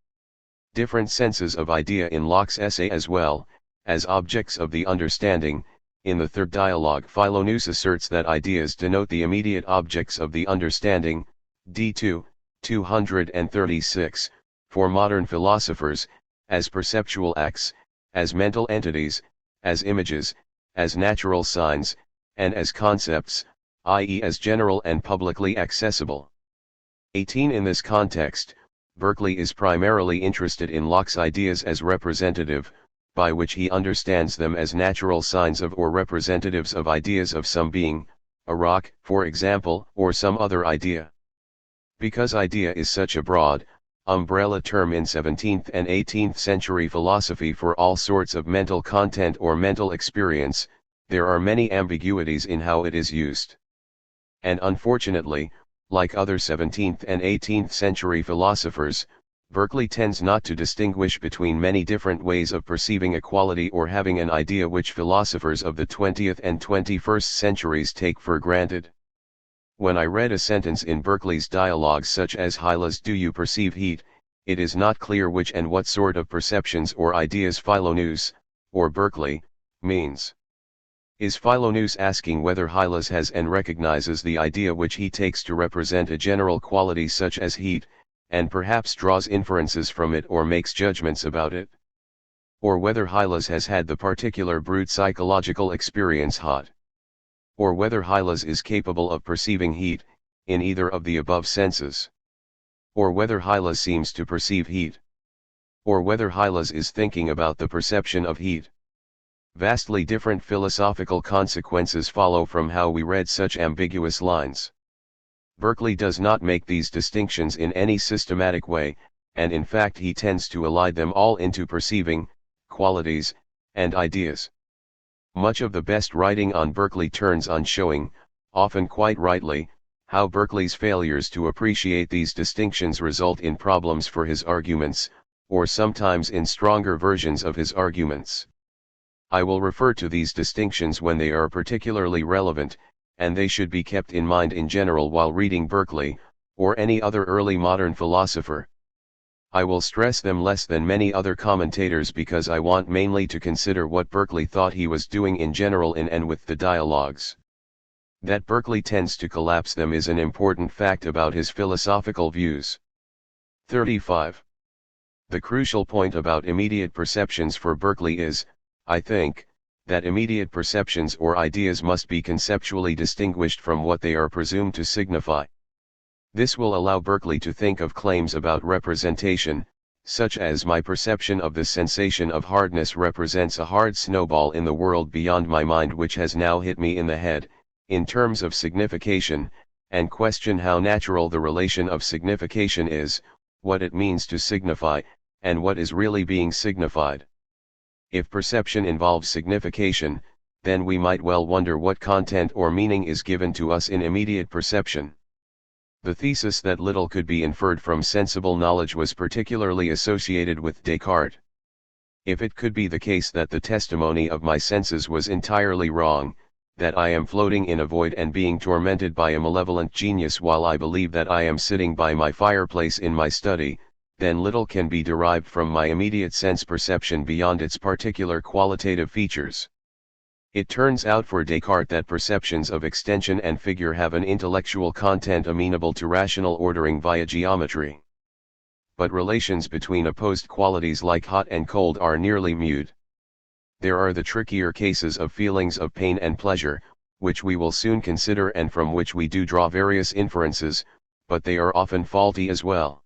different senses of idea in Locke's essay as well, as objects of the understanding. In the third dialogue, Philonous asserts that ideas denote the immediate objects of the understanding, d2, 236, for modern philosophers, as perceptual acts, as mental entities, as images, as natural signs, and as concepts, i.e. as general and publicly accessible. 18 In this context, Berkeley is primarily interested in Locke's ideas as representative, by which he understands them as natural signs of or representatives of ideas of some being, a rock, for example, or some other idea. Because idea is such a broad, umbrella term in 17th and 18th century philosophy for all sorts of mental content or mental experience, there are many ambiguities in how it is used. And unfortunately, like other 17th and 18th century philosophers, Berkeley tends not to distinguish between many different ways of perceiving a quality or having an idea which philosophers of the 20th and 21st centuries take for granted. When I read a sentence in Berkeley's dialogues such as Hylas, do you perceive heat, it is not clear which and what sort of perceptions or ideas Philonous, or Berkeley, means. Is Philonous asking whether Hylas has and recognizes the idea which he takes to represent a general quality such as heat, and perhaps draws inferences from it or makes judgments about it? Or whether Hylas has had the particular brute psychological experience hot? Or whether Hylas is capable of perceiving heat, in either of the above senses? Or whether Hylas seems to perceive heat? Or whether Hylas is thinking about the perception of heat? Vastly different philosophical consequences follow from how we read such ambiguous lines. Berkeley does not make these distinctions in any systematic way, and in fact he tends to allied them all into perceiving, qualities, and ideas. Much of the best writing on Berkeley turns on showing, often quite rightly, how Berkeley's failures to appreciate these distinctions result in problems for his arguments, or sometimes in stronger versions of his arguments. I will refer to these distinctions when they are particularly relevant, and they should be kept in mind in general while reading Berkeley, or any other early modern philosopher. I will stress them less than many other commentators because I want mainly to consider what Berkeley thought he was doing in general in and with the dialogues. That Berkeley tends to collapse them is an important fact about his philosophical views. 35. The crucial point about immediate perceptions for Berkeley is, I think, that immediate perceptions or ideas must be conceptually distinguished from what they are presumed to signify. This will allow Berkeley to think of claims about representation, such as my perception of the sensation of hardness represents a hard snowball in the world beyond my mind which has now hit me in the head, in terms of signification, and question how natural the relation of signification is, what it means to signify, and what is really being signified. If perception involves signification, then we might well wonder what content or meaning is given to us in immediate perception. The thesis that little could be inferred from sensible knowledge was particularly associated with Descartes. If it could be the case that the testimony of my senses was entirely wrong, that I am floating in a void and being tormented by a malevolent genius while I believe that I am sitting by my fireplace in my study, then little can be derived from my immediate sense perception beyond its particular qualitative features. It turns out for Descartes that perceptions of extension and figure have an intellectual content amenable to rational ordering via geometry. But relations between opposed qualities like hot and cold are nearly mute. There are the trickier cases of feelings of pain and pleasure, which we will soon consider and from which we do draw various inferences, but they are often faulty as well.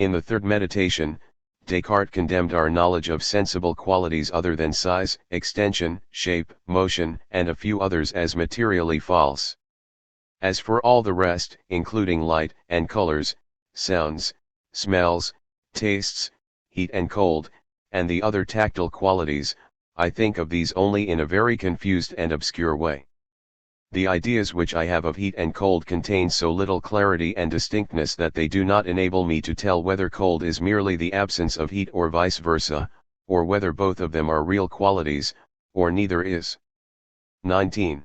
In the third meditation, Descartes condemned our knowledge of sensible qualities other than size, extension, shape, motion, and a few others as materially false. As for all the rest, including light and colors, sounds, smells, tastes, heat and cold, and the other tactile qualities, I think of these only in a very confused and obscure way. The ideas which I have of heat and cold contain so little clarity and distinctness that they do not enable me to tell whether cold is merely the absence of heat or vice versa, or whether both of them are real qualities, or neither is. 19.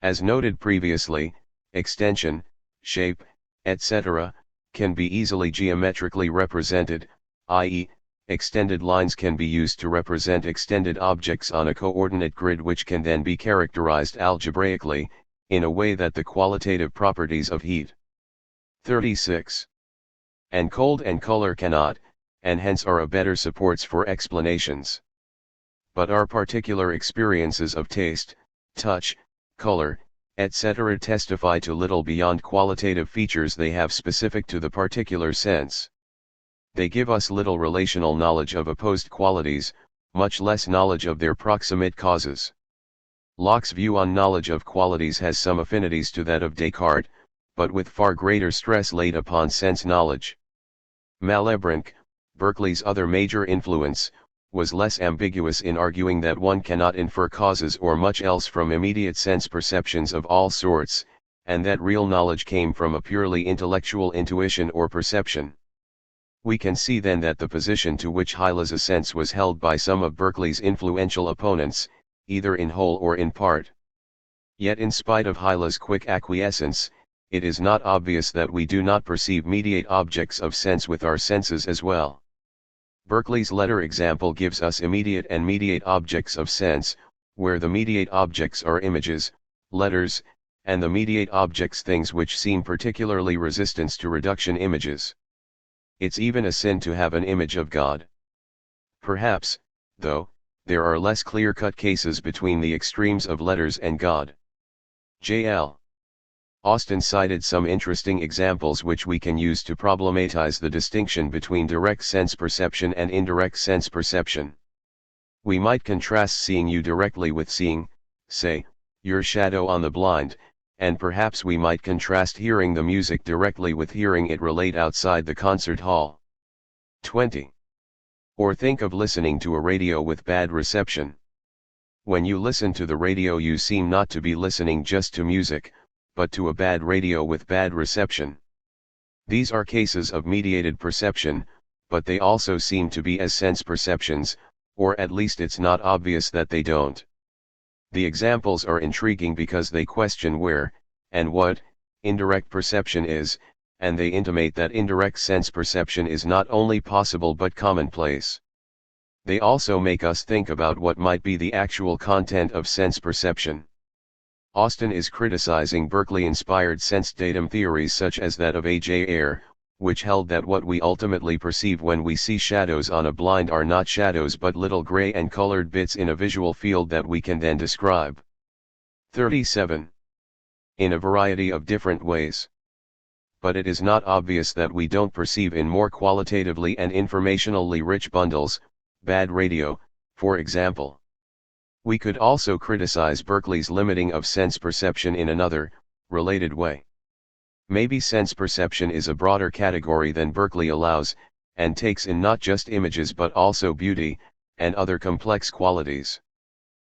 As noted previously, extension, shape, etc., can be easily geometrically represented, i.e., extended lines can be used to represent extended objects on a coordinate grid which can then be characterized algebraically, in a way that the qualitative properties of heat. 36. And cold and color cannot, and hence are a better supports for explanations. But our particular experiences of taste, touch, color, etc. testify to little beyond qualitative features they have specific to the particular sense. They give us little relational knowledge of opposed qualities, much less knowledge of their proximate causes. Locke's view on knowledge of qualities has some affinities to that of Descartes, but with far greater stress laid upon sense knowledge. Malebranche, Berkeley's other major influence, was less ambiguous in arguing that one cannot infer causes or much else from immediate sense perceptions of all sorts, and that real knowledge came from a purely intellectual intuition or perception. We can see then that the position to which Hylas assents was held by some of Berkeley's influential opponents, either in whole or in part. Yet in spite of Hylas' quick acquiescence, it is not obvious that we do not perceive mediate objects of sense with our senses as well. Berkeley's letter example gives us immediate and mediate objects of sense, where the mediate objects are images, letters, and the mediate objects things which seem particularly resistant to reduction images. It's even a sin to have an image of God. Perhaps, though, there are less clear-cut cases between the extremes of letters and God. J.L. Austin cited some interesting examples which we can use to problematize the distinction between direct sense perception and indirect sense perception. We might contrast seeing you directly with seeing, say, your shadow on the blind, and perhaps we might contrast hearing the music directly with hearing it relate outside the concert hall. 20. Or think of listening to a radio with bad reception. When you listen to the radio you seem not to be listening just to music, but to a bad radio with bad reception. These are cases of mediated perception, but they also seem to be as sense perceptions, or at least it's not obvious that they don't. The examples are intriguing because they question where, and what, indirect perception is, and they intimate that indirect sense perception is not only possible but commonplace. They also make us think about what might be the actual content of sense perception. Austin is criticizing Berkeley-inspired sense-datum theories such as that of A.J. Ayer, which held that what we ultimately perceive when we see shadows on a blind are not shadows but little gray and colored bits in a visual field that we can then describe. 37. In a variety of different ways. But it is not obvious that we don't perceive in more qualitatively and informationally rich bundles, bad radio, for example. We could also criticize Berkeley's limiting of sense perception in another, related way. Maybe sense perception is a broader category than Berkeley allows, and takes in not just images but also beauty, and other complex qualities.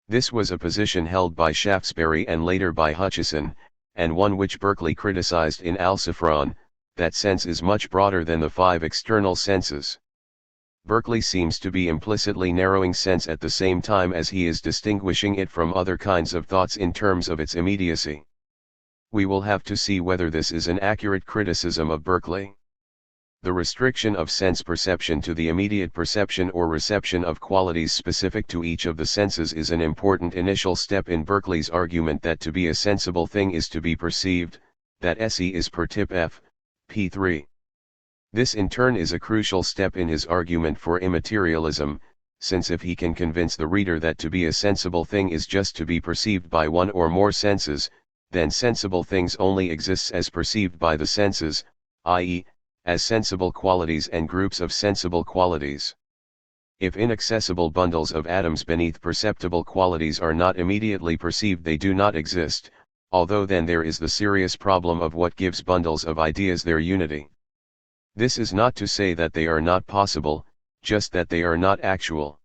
This was a position held by Shaftesbury and later by Hutcheson, and one which Berkeley criticized in Alciphron, that sense is much broader than the 5 external senses. Berkeley seems to be implicitly narrowing sense at the same time as he is distinguishing it from other kinds of thoughts in terms of its immediacy. We will have to see whether this is an accurate criticism of Berkeley. The restriction of sense perception to the immediate perception or reception of qualities specific to each of the senses is an important initial step in Berkeley's argument that to be a sensible thing is to be perceived, that SE is per tip F, P3. This in turn is a crucial step in his argument for immaterialism, since if he can convince the reader that to be a sensible thing is just to be perceived by one or more senses, then sensible things only exists as perceived by the senses, i.e., as sensible qualities and groups of sensible qualities. If inaccessible bundles of atoms beneath perceptible qualities are not immediately perceived, they do not exist, although then there is the serious problem of what gives bundles of ideas their unity. This is not to say that they are not possible, just that they are not actual.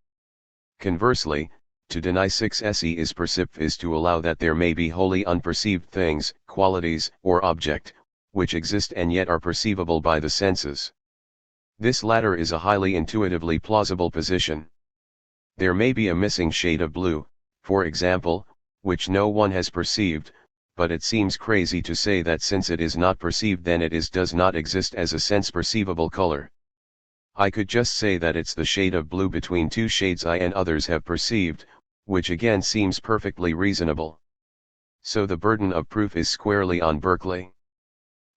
Conversely, to deny 6se is percip is to allow that there may be wholly unperceived things, qualities, or object, which exist and yet are perceivable by the senses. This latter is a highly intuitively plausible position. There may be a missing shade of blue, for example, which no one has perceived, but it seems crazy to say that since it is not perceived then it does not exist as a sense-perceivable color. I could just say that it's the shade of blue between two shades I and others have perceived, which again seems perfectly reasonable. So the burden of proof is squarely on Berkeley.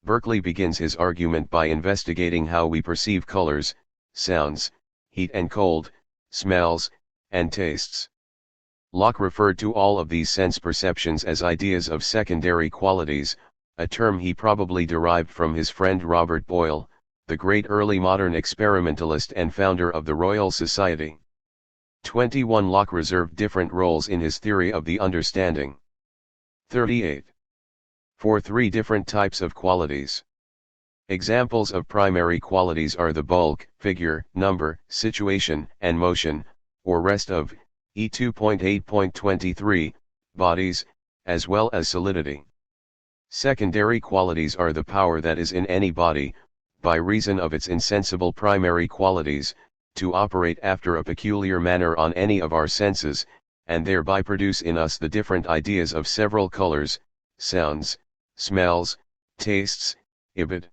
Berkeley begins his argument by investigating how we perceive colors, sounds, heat and cold, smells, and tastes. Locke referred to all of these sense perceptions as ideas of secondary qualities, a term he probably derived from his friend Robert Boyle, the great early modern experimentalist and founder of the Royal Society. 21 Locke reserved different roles in his theory of the understanding. 38. For three different types of qualities. Examples of primary qualities are the bulk, figure, number, situation, and motion, or rest of, E 2.8.23, bodies, as well as solidity. Secondary qualities are the power that is in any body, by reason of its insensible primary qualities, to operate after a peculiar manner on any of our senses, and thereby produce in us the different ideas of several colors, sounds, smells, tastes, ibid.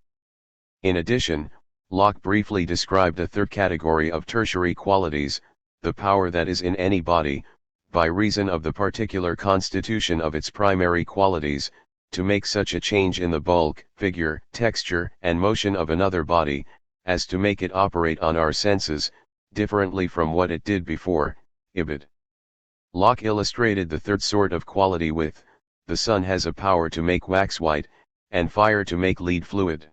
In addition, Locke briefly described a third category of tertiary qualities, the power that is in any body, by reason of the particular constitution of its primary qualities, to make such a change in the bulk, figure, texture, and motion of another body, as to make it operate on our senses, differently from what it did before, ibid. Locke illustrated the third sort of quality with, the sun has a power to make wax white, and fire to make lead fluid.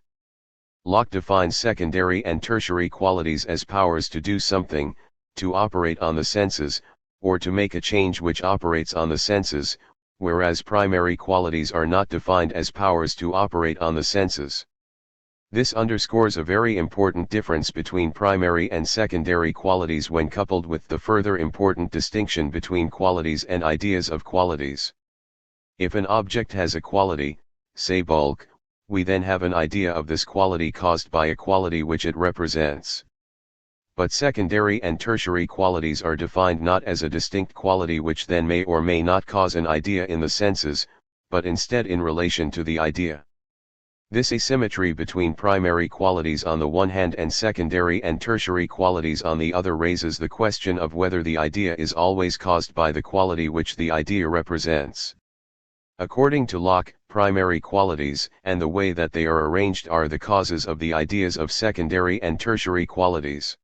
Locke defines secondary and tertiary qualities as powers to do something, to operate on the senses, or to make a change which operates on the senses, whereas primary qualities are not defined as powers to operate on the senses. This underscores a very important difference between primary and secondary qualities when coupled with the further important distinction between qualities and ideas of qualities. If an object has a quality, say bulk, we then have an idea of this quality caused by a quality which it represents. But secondary and tertiary qualities are defined not as a distinct quality which then may or may not cause an idea in the senses, but instead in relation to the idea. This asymmetry between primary qualities on the one hand and secondary and tertiary qualities on the other raises the question of whether the idea is always caused by the quality which the idea represents. According to Locke, primary qualities and the way that they are arranged are the causes of the ideas of secondary and tertiary qualities.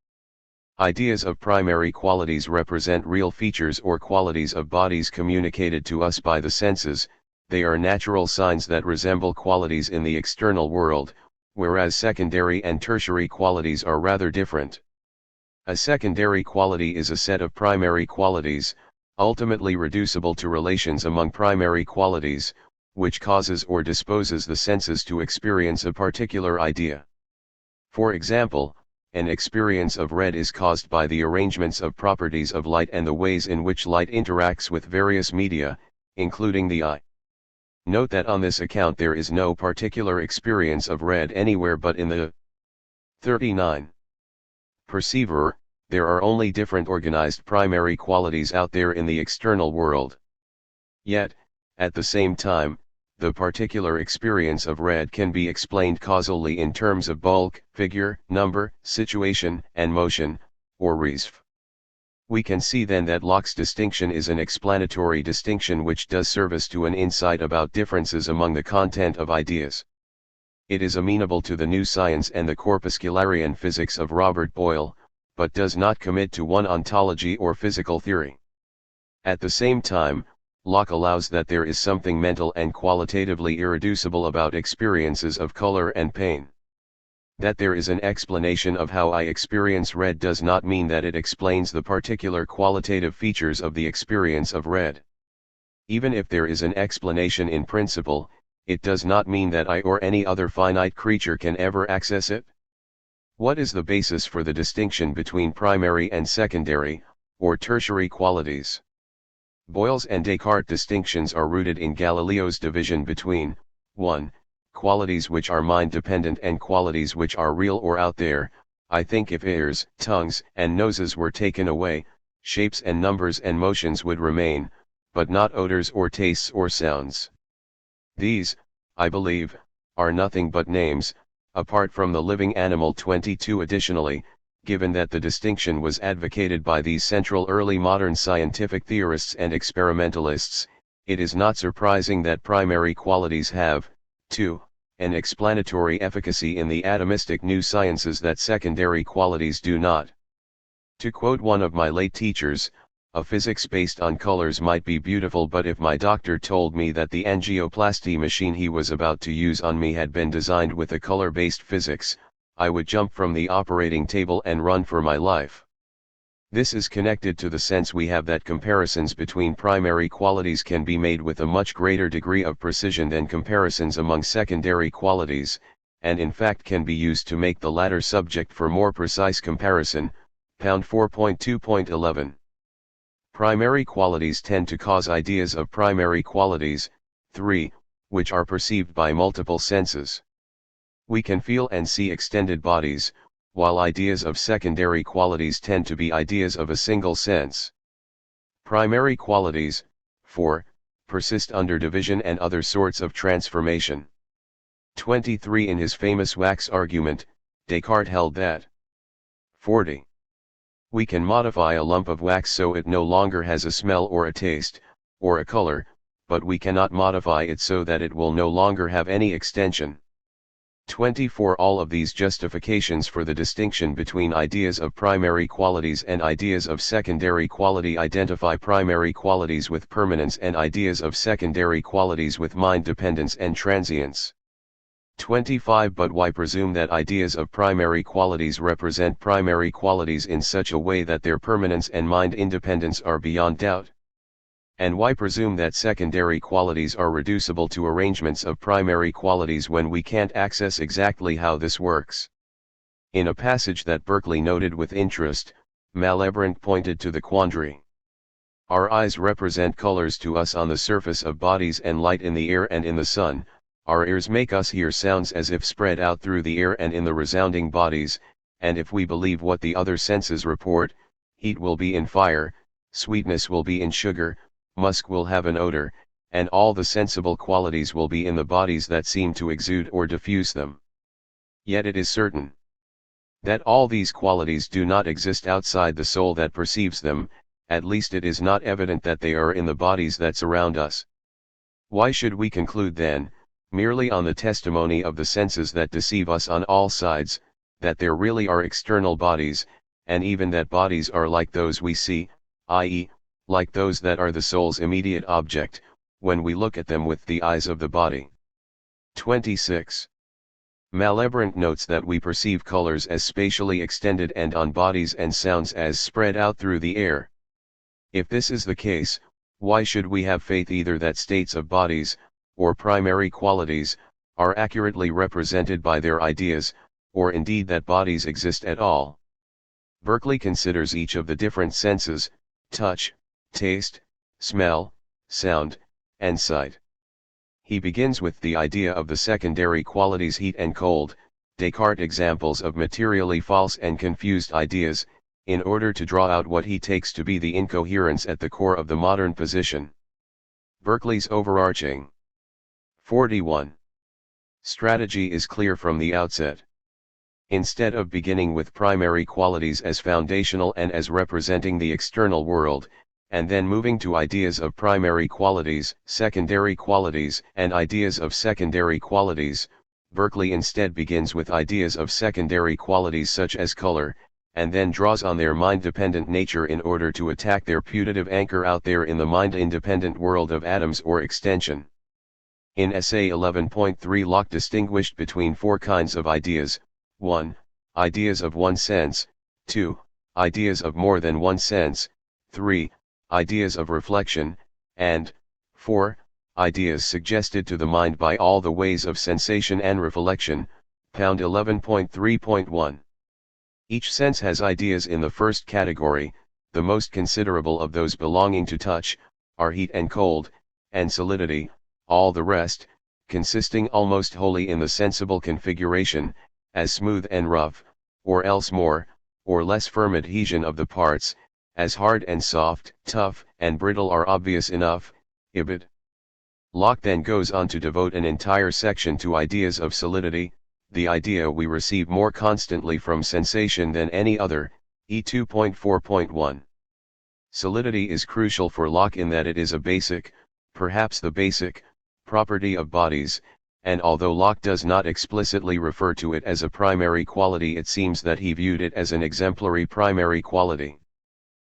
Ideas of primary qualities represent real features or qualities of bodies communicated to us by the senses. They are natural signs that resemble qualities in the external world, whereas secondary and tertiary qualities are rather different. A secondary quality is a set of primary qualities, ultimately reducible to relations among primary qualities, which causes or disposes the senses to experience a particular idea. For example, an experience of red is caused by the arrangements of properties of light and the ways in which light interacts with various media, including the eye. Note that on this account there is no particular experience of red anywhere but in the 39. Perceiver. There are only different organized primary qualities out there in the external world. Yet, at the same time, the particular experience of red can be explained causally in terms of bulk, figure, number, situation, and motion, or resv. We can see then that Locke's distinction is an explanatory distinction which does service to an insight about differences among the content of ideas. It is amenable to the new science and the corpuscularian physics of Robert Boyle, but does not commit to one ontology or physical theory. At the same time, Locke allows that there is something mental and qualitatively irreducible about experiences of color and pain. That there is an explanation of how I experience red does not mean that it explains the particular qualitative features of the experience of red. Even if there is an explanation in principle, it does not mean that I or any other finite creature can ever access it. What is the basis for the distinction between primary and secondary, or tertiary qualities? Boyle's and Descartes' distinctions are rooted in Galileo's division between 1. Qualities which are mind-dependent and qualities which are real or out there. I think if ears, tongues, and noses were taken away, shapes and numbers and motions would remain, but not odors or tastes or sounds. These, I believe, are nothing but names, apart from the living animal. 22. Additionally, given that the distinction was advocated by these central early modern scientific theorists and experimentalists, it is not surprising that primary qualities have, 2. An explanatory efficacy in the atomistic new sciences that secondary qualities do not. To quote one of my late teachers, a physics based on colors might be beautiful, but if my doctor told me that the angioplasty machine he was about to use on me had been designed with a color-based physics, I would jump from the operating table and run for my life. This is connected to the sense we have that comparisons between primary qualities can be made with a much greater degree of precision than comparisons among secondary qualities, and in fact can be used to make the latter subject for more precise comparison. Pound 4.2.11. Primary qualities tend to cause ideas of primary qualities, 3, which are perceived by multiple senses. We can feel and see extended bodies, while ideas of secondary qualities tend to be ideas of a single sense. Primary qualities, 4, persist under division and other sorts of transformation. 23. In his famous wax argument, Descartes held that 40. We can modify a lump of wax so it no longer has a smell or a taste, or a color, but we cannot modify it so that it will no longer have any extension. 24. All of these justifications for the distinction between ideas of primary qualities and ideas of secondary quality identify primary qualities with permanence and ideas of secondary qualities with mind dependence and transience. 25. But why presume that ideas of primary qualities represent primary qualities in such a way that their permanence and mind independence are beyond doubt? And why presume that secondary qualities are reducible to arrangements of primary qualities when we can't access exactly how this works? In a passage that Berkeley noted with interest, Malebranche pointed to the quandary. Our eyes represent colors to us on the surface of bodies and light in the air and in the sun. Our ears make us hear sounds as if spread out through the air and in the resounding bodies, and if we believe what the other senses report, heat will be in fire, sweetness will be in sugar, musk will have an odor, and all the sensible qualities will be in the bodies that seem to exude or diffuse them. Yet it is certain that all these qualities do not exist outside the soul that perceives them, at least it is not evident that they are in the bodies that surround us. Why should we conclude then, merely on the testimony of the senses that deceive us on all sides, that there really are external bodies, and even that bodies are like those we see, i.e., like those that are the soul's immediate object, when we look at them with the eyes of the body? 26. Malebranche notes that we perceive colors as spatially extended and on bodies and sounds as spread out through the air. If this is the case, why should we have faith either that states of bodies, or primary qualities, are accurately represented by their ideas, or indeed that bodies exist at all? Berkeley considers each of the different senses, touch, taste, smell, sound, and sight. He begins with the idea of the secondary qualities heat and cold, Descartes' examples of materially false and confused ideas, in order to draw out what he takes to be the incoherence at the core of the modern position. Berkeley's overarching 41. Strategy is clear from the outset. Instead of beginning with primary qualities as foundational and as representing the external world, and then moving to ideas of primary qualities, secondary qualities, and ideas of secondary qualities, Berkeley instead begins with ideas of secondary qualities such as color, and then draws on their mind-dependent nature in order to attack their putative anchor out there in the mind-independent world of atoms or extension. In Essay 11.3, Locke distinguished between four kinds of ideas: 1. Ideas of one sense, 2. Ideas of more than one sense, 3. Ideas of reflection, and 4. Ideas suggested to the mind by all the ways of sensation and reflection, pound 11.3.1. Each sense has ideas in the first category. The most considerable of those belonging to touch, are heat and cold, and solidity. All the rest, consisting almost wholly in the sensible configuration, as smooth and rough, or else more, or less firm adhesion of the parts, as hard and soft, tough, and brittle are obvious enough. Ibid. Locke then goes on to devote an entire section to ideas of solidity, the idea we receive more constantly from sensation than any other, e 2.4.1. Solidity is crucial for Locke in that it is a basic, perhaps the basic, property of bodies, and although Locke does not explicitly refer to it as a primary quality, it seems that he viewed it as an exemplary primary quality.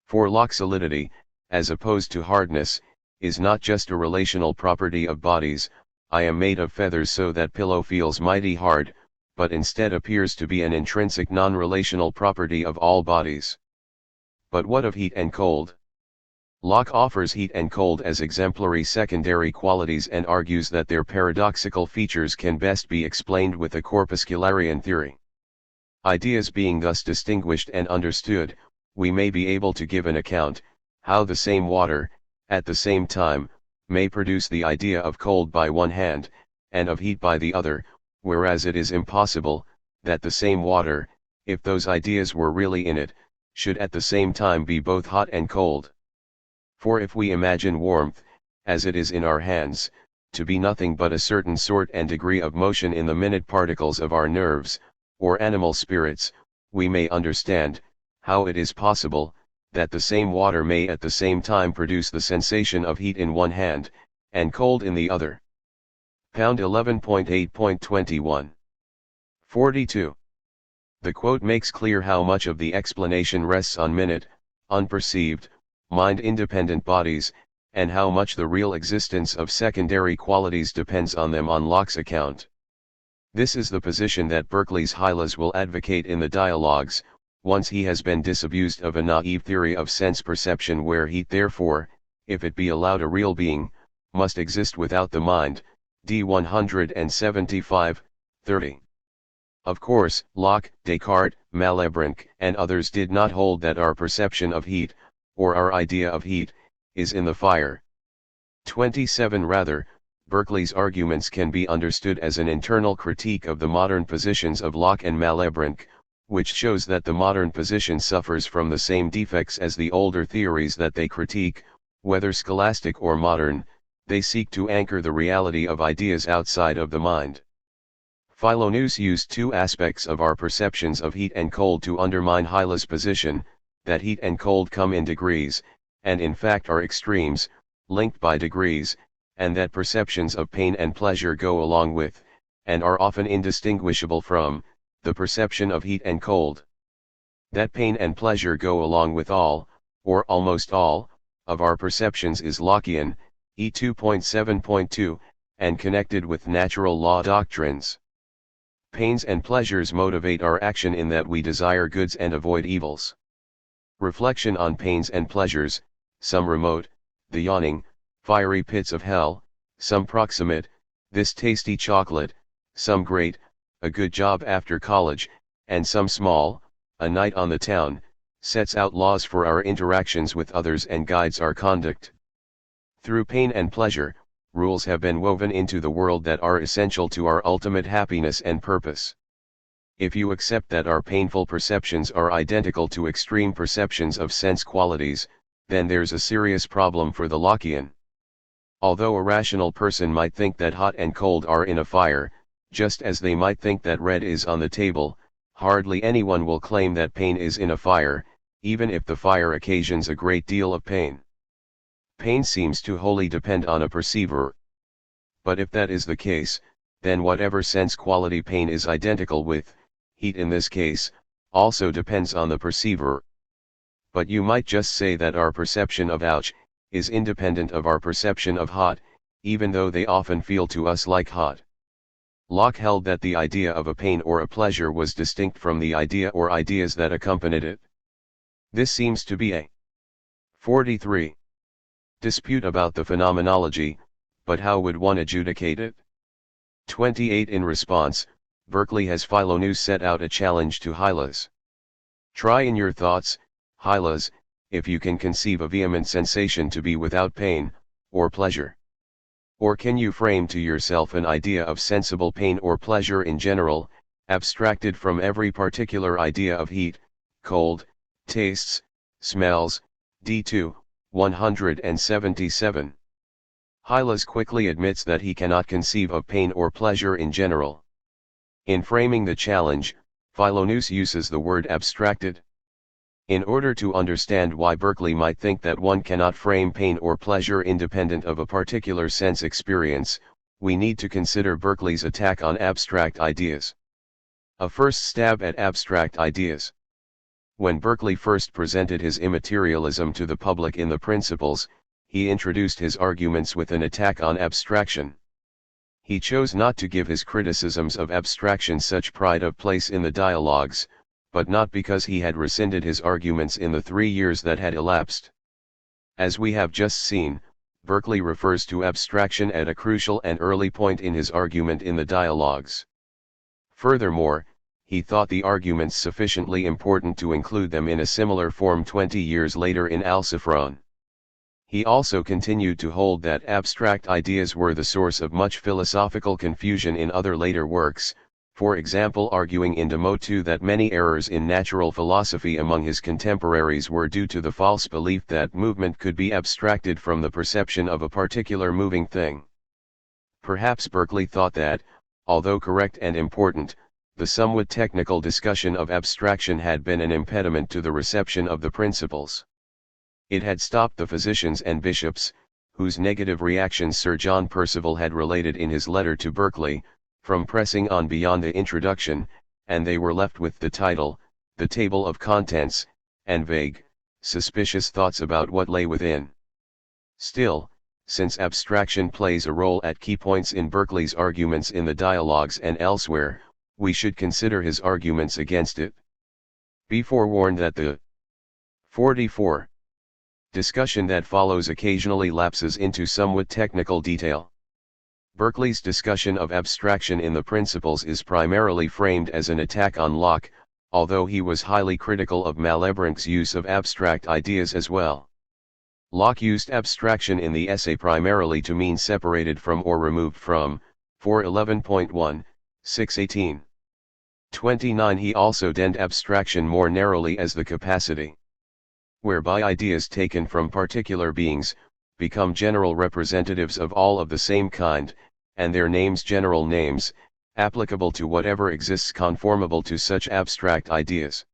For Locke, solidity, as opposed to hardness, is not just a relational property of bodies, I am made of feathers so that pillow feels mighty hard, but instead appears to be an intrinsic non-relational property of all bodies. But what of heat and cold? Locke offers heat and cold as exemplary secondary qualities and argues that their paradoxical features can best be explained with a corpuscularian theory. Ideas being thus distinguished and understood, we may be able to give an account, how the same water, at the same time, may produce the idea of cold by one hand, and of heat by the other, whereas it is impossible, that the same water, if those ideas were really in it, should at the same time be both hot and cold. For if we imagine warmth, as it is in our hands, to be nothing but a certain sort and degree of motion in the minute particles of our nerves, or animal spirits, we may understand, how it is possible, that the same water may at the same time produce the sensation of heat in one hand, and cold in the other. Pound 11.8.21. 42. The quote makes clear how much of the explanation rests on minute, unperceived, mind-independent bodies, and how much the real existence of secondary qualities depends on them on Locke's account. This is the position that Berkeley's Hylas will advocate in the dialogues, once he has been disabused of a naive theory of sense perception where heat therefore, if it be allowed a real being, must exist without the mind, d. 175, 30. Of course, Locke, Descartes, Malebranche, and others did not hold that our perception of heat, or our idea of heat, is in the fire. 27. Rather, Berkeley's arguments can be understood as an internal critique of the modern positions of Locke and Malebranche, which shows that the modern position suffers from the same defects as the older theories that they critique, whether scholastic or modern. They seek to anchor the reality of ideas outside of the mind. Philonous used two aspects of our perceptions of heat and cold to undermine Hylas' position, that heat and cold come in degrees, and in fact are extremes, linked by degrees, and that perceptions of pain and pleasure go along with, and are often indistinguishable from, the perception of heat and cold. That pain and pleasure go along with all, or almost all, of our perceptions is Lockean, e 2.7.2, and connected with natural law doctrines. Pains and pleasures motivate our action in that we desire goods and avoid evils. Reflection on pains and pleasures, some remote, the yawning, fiery pits of hell, some proximate, this tasty chocolate, some great, a good job after college, and some small, a night on the town, sets out laws for our interactions with others and guides our conduct. Through pain and pleasure, rules have been woven into the world that are essential to our ultimate happiness and purpose. If you accept that our painful perceptions are identical to extreme perceptions of sense qualities, then there's a serious problem for the Lockean. Although a rational person might think that hot and cold are in a fire, just as they might think that red is on the table, hardly anyone will claim that pain is in a fire, even if the fire occasions a great deal of pain. Pain seems to wholly depend on a perceiver. But if that is the case, then whatever sense quality pain is identical with, heat in this case, also depends on the perceiver. But you might just say that our perception of ouch is independent of our perception of hot, even though they often feel to us like hot. Locke held that the idea of a pain or a pleasure was distinct from the idea or ideas that accompanied it. This seems to be a 43. Dispute about the phenomenology, but how would one adjudicate it? 28. In response, Berkeley has Philonous set out a challenge to Hylas. Try in your thoughts, Hylas, if you can conceive a vehement sensation to be without pain, or pleasure. Or can you frame to yourself an idea of sensible pain or pleasure in general, abstracted from every particular idea of heat, cold, tastes, smells, D2, 177. Hylas quickly admits that he cannot conceive of pain or pleasure in general. In framing the challenge, Philonous uses the word abstracted. In order to understand why Berkeley might think that one cannot frame pain or pleasure independent of a particular sense experience, we need to consider Berkeley's attack on abstract ideas. A first stab at abstract ideas. When Berkeley first presented his immaterialism to the public in the Principles, he introduced his arguments with an attack on abstraction. He chose not to give his criticisms of abstraction such pride of place in the dialogues, but not because he had rescinded his arguments in the 3 years that had elapsed. As we have just seen, Berkeley refers to abstraction at a crucial and early point in his argument in the dialogues. Furthermore, he thought the arguments sufficiently important to include them in a similar form 20 years later in Alciphron. He also continued to hold that abstract ideas were the source of much philosophical confusion in other later works, for example arguing in Demo 2 that many errors in natural philosophy among his contemporaries were due to the false belief that movement could be abstracted from the perception of a particular moving thing. Perhaps Berkeley thought that, although correct and important, the somewhat technical discussion of abstraction had been an impediment to the reception of the Principles. It had stopped the physicians and bishops, whose negative reactions Sir John Percival had related in his letter to Berkeley, from pressing on beyond the introduction, and they were left with the title, the table of contents, and vague, suspicious thoughts about what lay within. Still, since abstraction plays a role at key points in Berkeley's arguments in the dialogues and elsewhere, we should consider his arguments against it. Be forewarned that the 44. discussion that follows occasionally lapses into somewhat technical detail. Berkeley's discussion of abstraction in the Principles is primarily framed as an attack on Locke, although he was highly critical of Malebranche's use of abstract ideas as well. Locke used abstraction in the essay primarily to mean separated from or removed from, 411.1, 618. 29. He also defined abstraction more narrowly as the capacity whereby ideas taken from particular beings, become general representatives of all of the same kind, and their names general names, applicable to whatever exists conformable to such abstract ideas.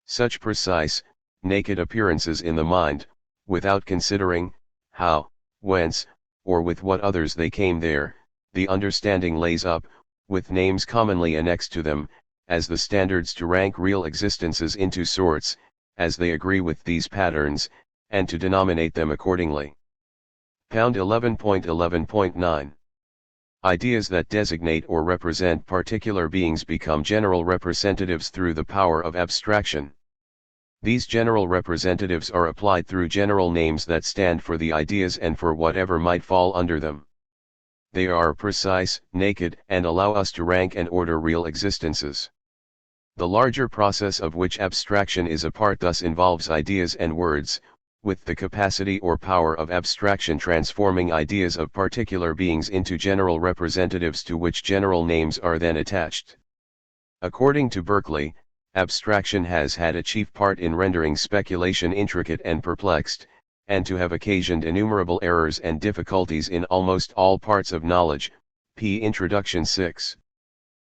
Such precise, naked appearances in the mind, without considering, how, whence, or with what others they came there, the understanding lays up, with names commonly annexed to them, as the standards to rank real existences into sorts, as they agree with these patterns, and to denominate them accordingly. Pound 11.11.9. Ideas that designate or represent particular beings become general representatives through the power of abstraction. These general representatives are applied through general names that stand for the ideas and for whatever might fall under them. They are precise, naked, and allow us to rank and order real existences. The larger process of which abstraction is a part thus involves ideas and words, with the capacity or power of abstraction transforming ideas of particular beings into general representatives to which general names are then attached. According to Berkeley, abstraction has had a chief part in rendering speculation intricate and perplexed, and to have occasioned innumerable errors and difficulties in almost all parts of knowledge. P. Introduction 6.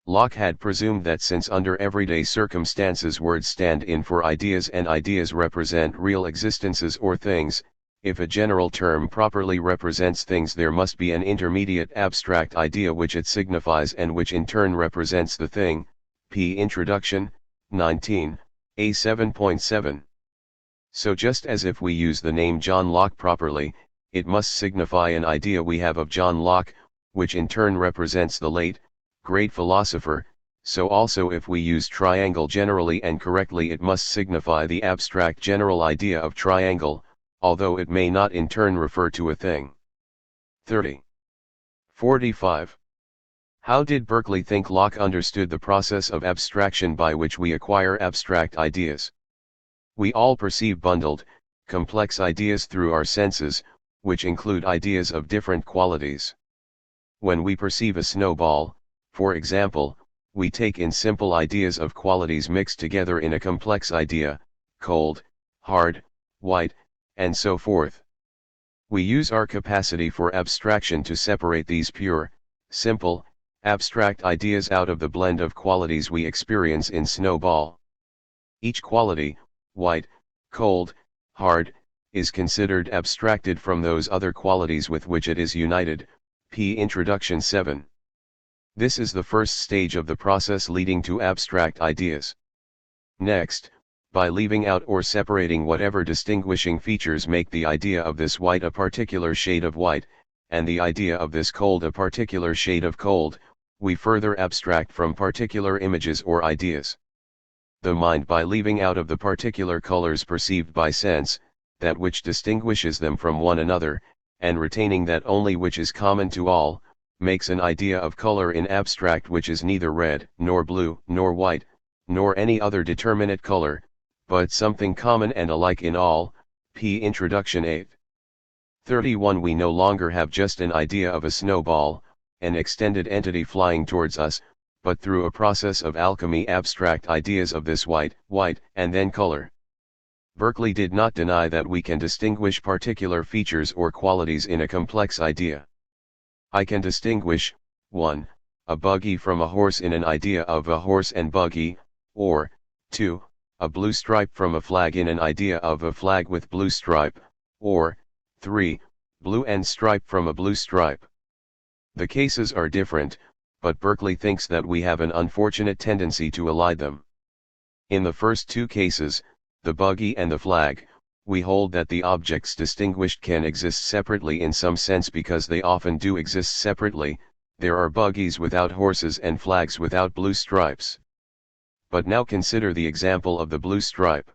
Locke had presumed that since under everyday circumstances words stand in for ideas and ideas represent real existences or things, if a general term properly represents things there must be an intermediate abstract idea which it signifies and which in turn represents the thing. P. Introduction, 19, A 7.7. So just as if we use the name John Locke properly, it must signify an idea we have of John Locke, which in turn represents the late, great philosopher, so also if we use triangle generally and correctly it must signify the abstract general idea of triangle, although it may not in turn refer to a thing. 30. 45. How did Berkeley think Locke understood the process of abstraction by which we acquire abstract ideas? We all perceive bundled, complex ideas through our senses, which include ideas of different qualities. When we perceive a snowball, for example, we take in simple ideas of qualities mixed together in a complex idea, cold, hard, white, and so forth. We use our capacity for abstraction to separate these pure, simple, abstract ideas out of the blend of qualities we experience in snowball. Each quality, white, cold, hard, is considered abstracted from those other qualities with which it is united. P. Introduction 7. This is the first stage of the process leading to abstract ideas. Next, by leaving out or separating whatever distinguishing features make the idea of this white a particular shade of white, and the idea of this cold a particular shade of cold, we further abstract from particular images or ideas. The mind, by leaving out of the particular colors perceived by sense, that which distinguishes them from one another, and retaining that only which is common to all, makes an idea of color in abstract which is neither red, nor blue, nor white, nor any other determinate color, but something common and alike in all. P. Introduction 8. 31. We no longer have just an idea of a snowball, an extended entity flying towards us, but through a process of alchemy abstract ideas of this white, and then color. Berkeley did not deny that we can distinguish particular features or qualities in a complex idea. I can distinguish, 1. A buggy from a horse in an idea of a horse and buggy, or, 2. A blue stripe from a flag in an idea of a flag with blue stripe, or, 3. Blue and stripe from a blue stripe. The cases are different, but Berkeley thinks that we have an unfortunate tendency to elide them. In the first two cases, the buggy and the flag, we hold that the objects distinguished can exist separately in some sense because they often do exist separately. There are buggies without horses and flags without blue stripes. But now consider the example of the blue stripe.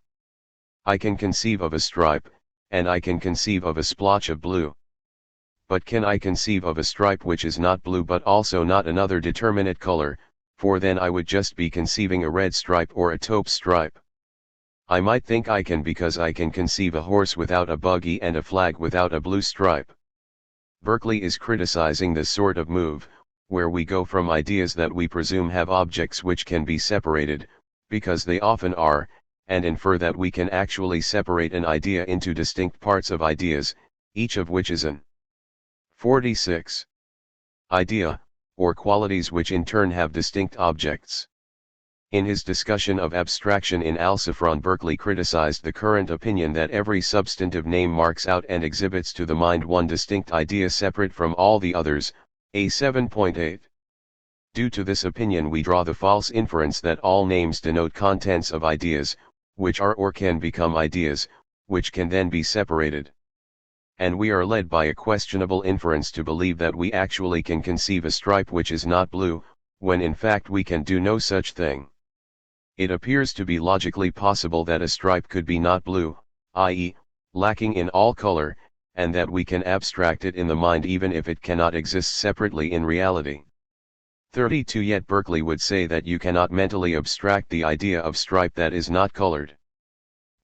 I can conceive of a stripe, and I can conceive of a splotch of blue. But can I conceive of a stripe which is not blue but also not another determinate color, for then I would just be conceiving a red stripe or a taupe stripe. I might think I can because I can conceive a horse without a buggy and a flag without a blue stripe. Berkeley is criticizing this sort of move, where we go from ideas that we presume have objects which can be separated, because they often are, and infer that we can actually separate an idea into distinct parts of ideas, each of which is an 46. Idea, or qualities which in turn have distinct objects. In his discussion of abstraction in Alciphron, Berkeley criticized the current opinion that every substantive name marks out and exhibits to the mind one distinct idea separate from all the others, A 7.8. Due to this opinion we draw the false inference that all names denote contents of ideas, which are or can become ideas, which can then be separated. And we are led by a questionable inference to believe that we actually can conceive a stripe which is not blue, when in fact we can do no such thing. It appears to be logically possible that a stripe could be not blue, i.e., lacking in all color, and that we can abstract it in the mind even if it cannot exist separately in reality. 32. Yet Berkeley would say that you cannot mentally abstract the idea of stripe that is not colored.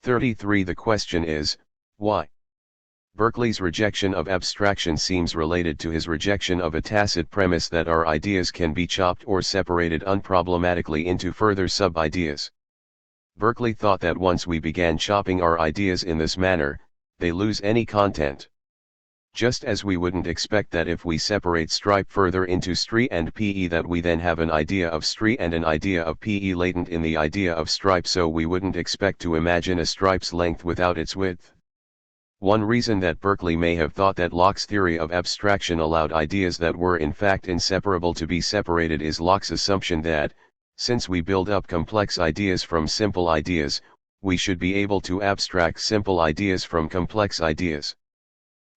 33. The question is, why? Berkeley's rejection of abstraction seems related to his rejection of a tacit premise that our ideas can be chopped or separated unproblematically into further sub-ideas. Berkeley thought that once we began chopping our ideas in this manner, they lose any content. Just as we wouldn't expect that if we separate stripe further into STRI and PE that we then have an idea of STRI and an idea of PE latent in the idea of stripe, so we wouldn't expect to imagine a stripe's length without its width. One reason that Berkeley may have thought that Locke's theory of abstraction allowed ideas that were in fact inseparable to be separated is Locke's assumption that, since we build up complex ideas from simple ideas, we should be able to abstract simple ideas from complex ideas.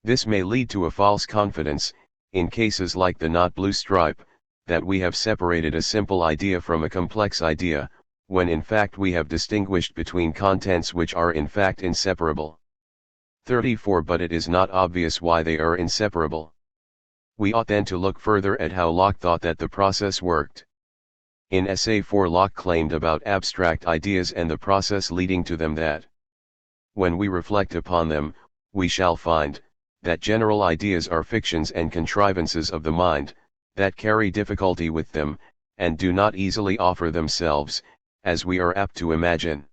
This may lead to a false confidence, in cases like the not blue stripe, that we have separated a simple idea from a complex idea, when in fact we have distinguished between contents which are in fact inseparable. 34 But it is not obvious why they are inseparable. We ought then to look further at how Locke thought that the process worked. In Essay 4 Locke claimed about abstract ideas and the process leading to them that, when we reflect upon them, we shall find, that general ideas are fictions and contrivances of the mind, that carry difficulty with them, and do not easily offer themselves, as we are apt to imagine.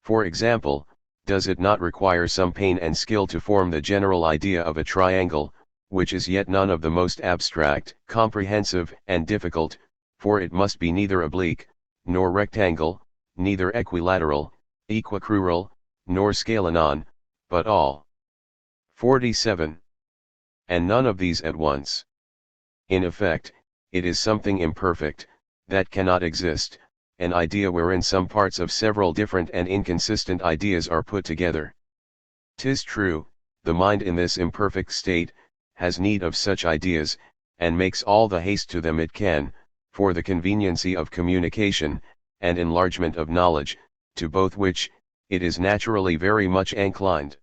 For example, does it not require some pain and skill to form the general idea of a triangle, which is yet none of the most abstract, comprehensive, and difficult, for it must be neither oblique, nor rectangle, neither equilateral, equicrural, nor scalanon, but all. 47. And none of these at once. In effect, it is something imperfect, that cannot exist, an idea wherein some parts of several different and inconsistent ideas are put together. 'Tis true, the mind in this imperfect state, has need of such ideas, and makes all the haste to them it can, for the conveniency of communication, and enlargement of knowledge, to both which, it is naturally very much inclined.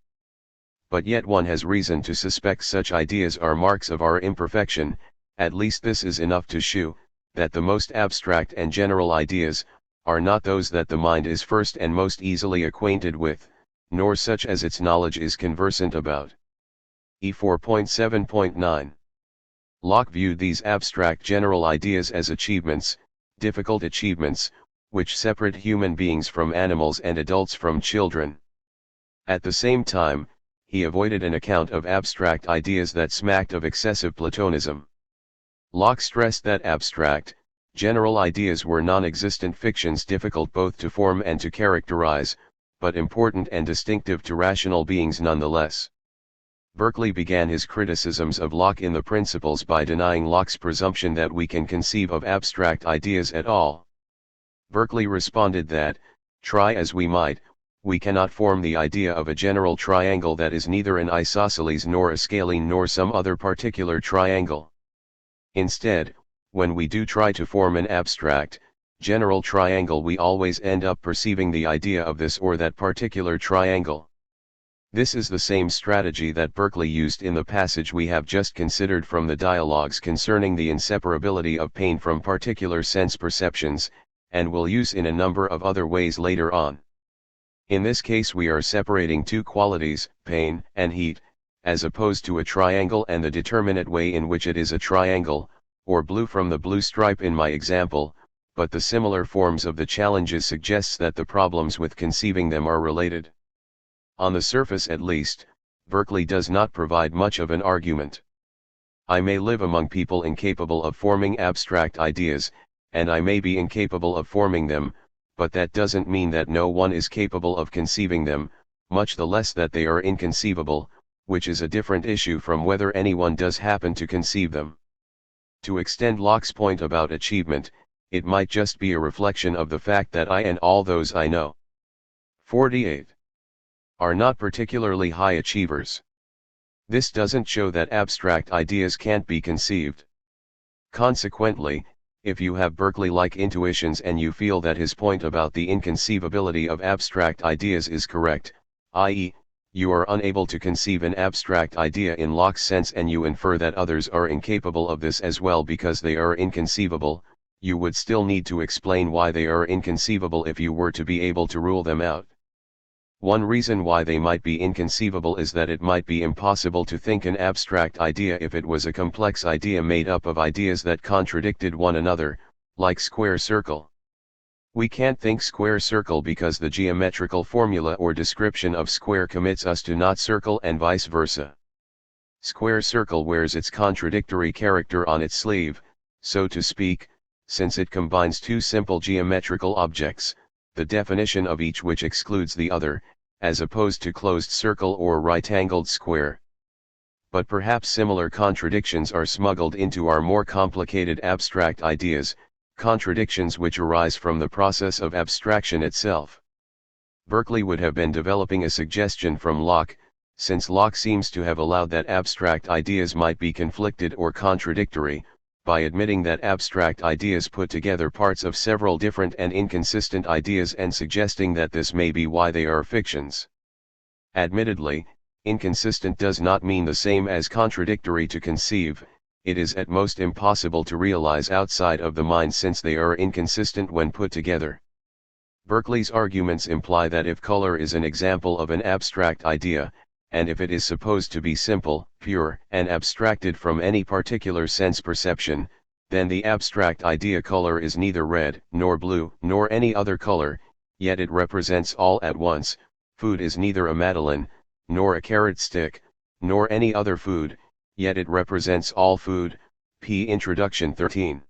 But yet one has reason to suspect such ideas are marks of our imperfection, at least this is enough to shew, that the most abstract and general ideas, are not those that the mind is first and most easily acquainted with, nor such as its knowledge is conversant about. E 4.7.9. Locke viewed these abstract general ideas as achievements, difficult achievements, which separate human beings from animals and adults from children. At the same time, he avoided an account of abstract ideas that smacked of excessive Platonism. Locke stressed that abstract, general ideas were non-existent fictions difficult both to form and to characterize, but important and distinctive to rational beings nonetheless. Berkeley began his criticisms of Locke in the Principles by denying Locke's presumption that we can conceive of abstract ideas at all. Berkeley responded that, try as we might, we cannot form the idea of a general triangle that is neither an isosceles nor a scalene nor some other particular triangle. Instead, when we do try to form an abstract, general triangle we always end up perceiving the idea of this or that particular triangle. This is the same strategy that Berkeley used in the passage we have just considered from the dialogues concerning the inseparability of pain from particular sense perceptions, and will use in a number of other ways later on. In this case we are separating two qualities, pain and heat, as opposed to a triangle and the determinate way in which it is a triangle, or blue from the blue stripe in my example, but the similar forms of the challenges suggests that the problems with conceiving them are related. On the surface at least, Berkeley does not provide much of an argument. I may live among people incapable of forming abstract ideas, and I may be incapable of forming them, but that doesn't mean that no one is capable of conceiving them, much the less that they are inconceivable, which is a different issue from whether anyone does happen to conceive them. To extend Locke's point about achievement, it might just be a reflection of the fact that I and all those I know 48 are not particularly high achievers. This doesn't show that abstract ideas can't be conceived. Consequently, if you have Berkeley-like intuitions and you feel that his point about the inconceivability of abstract ideas is correct, i.e., you are unable to conceive an abstract idea in Locke's sense and you infer that others are incapable of this as well because they are inconceivable, you would still need to explain why they are inconceivable if you were to be able to rule them out. One reason why they might be inconceivable is that it might be impossible to think an abstract idea if it was a complex idea made up of ideas that contradicted one another, like square circle. We can't think square circle because the geometrical formula or description of square commits us to not circle and vice versa. Square circle wears its contradictory character on its sleeve, so to speak, since it combines two simple geometrical objects, the definition of each which excludes the other, as opposed to closed circle or right-angled square. But perhaps similar contradictions are smuggled into our more complicated abstract ideas, contradictions which arise from the process of abstraction itself. Berkeley would have been developing a suggestion from Locke, since Locke seems to have allowed that abstract ideas might be conflicted or contradictory, by admitting that abstract ideas put together parts of several different and inconsistent ideas and suggesting that this may be why they are fictions. Admittedly, Inconsistent does not mean the same as contradictory to conceive, it is at most impossible to realize outside of the mind since they are inconsistent when put together. Berkeley's arguments imply that if color is an example of an abstract idea, and if it is supposed to be simple, pure, and abstracted from any particular sense perception, then the abstract idea color is neither red, nor blue, nor any other color, yet it represents all at once. Food is neither a madeleine, nor a carrot stick, nor any other food, yet it represents all food. P. Introduction 13.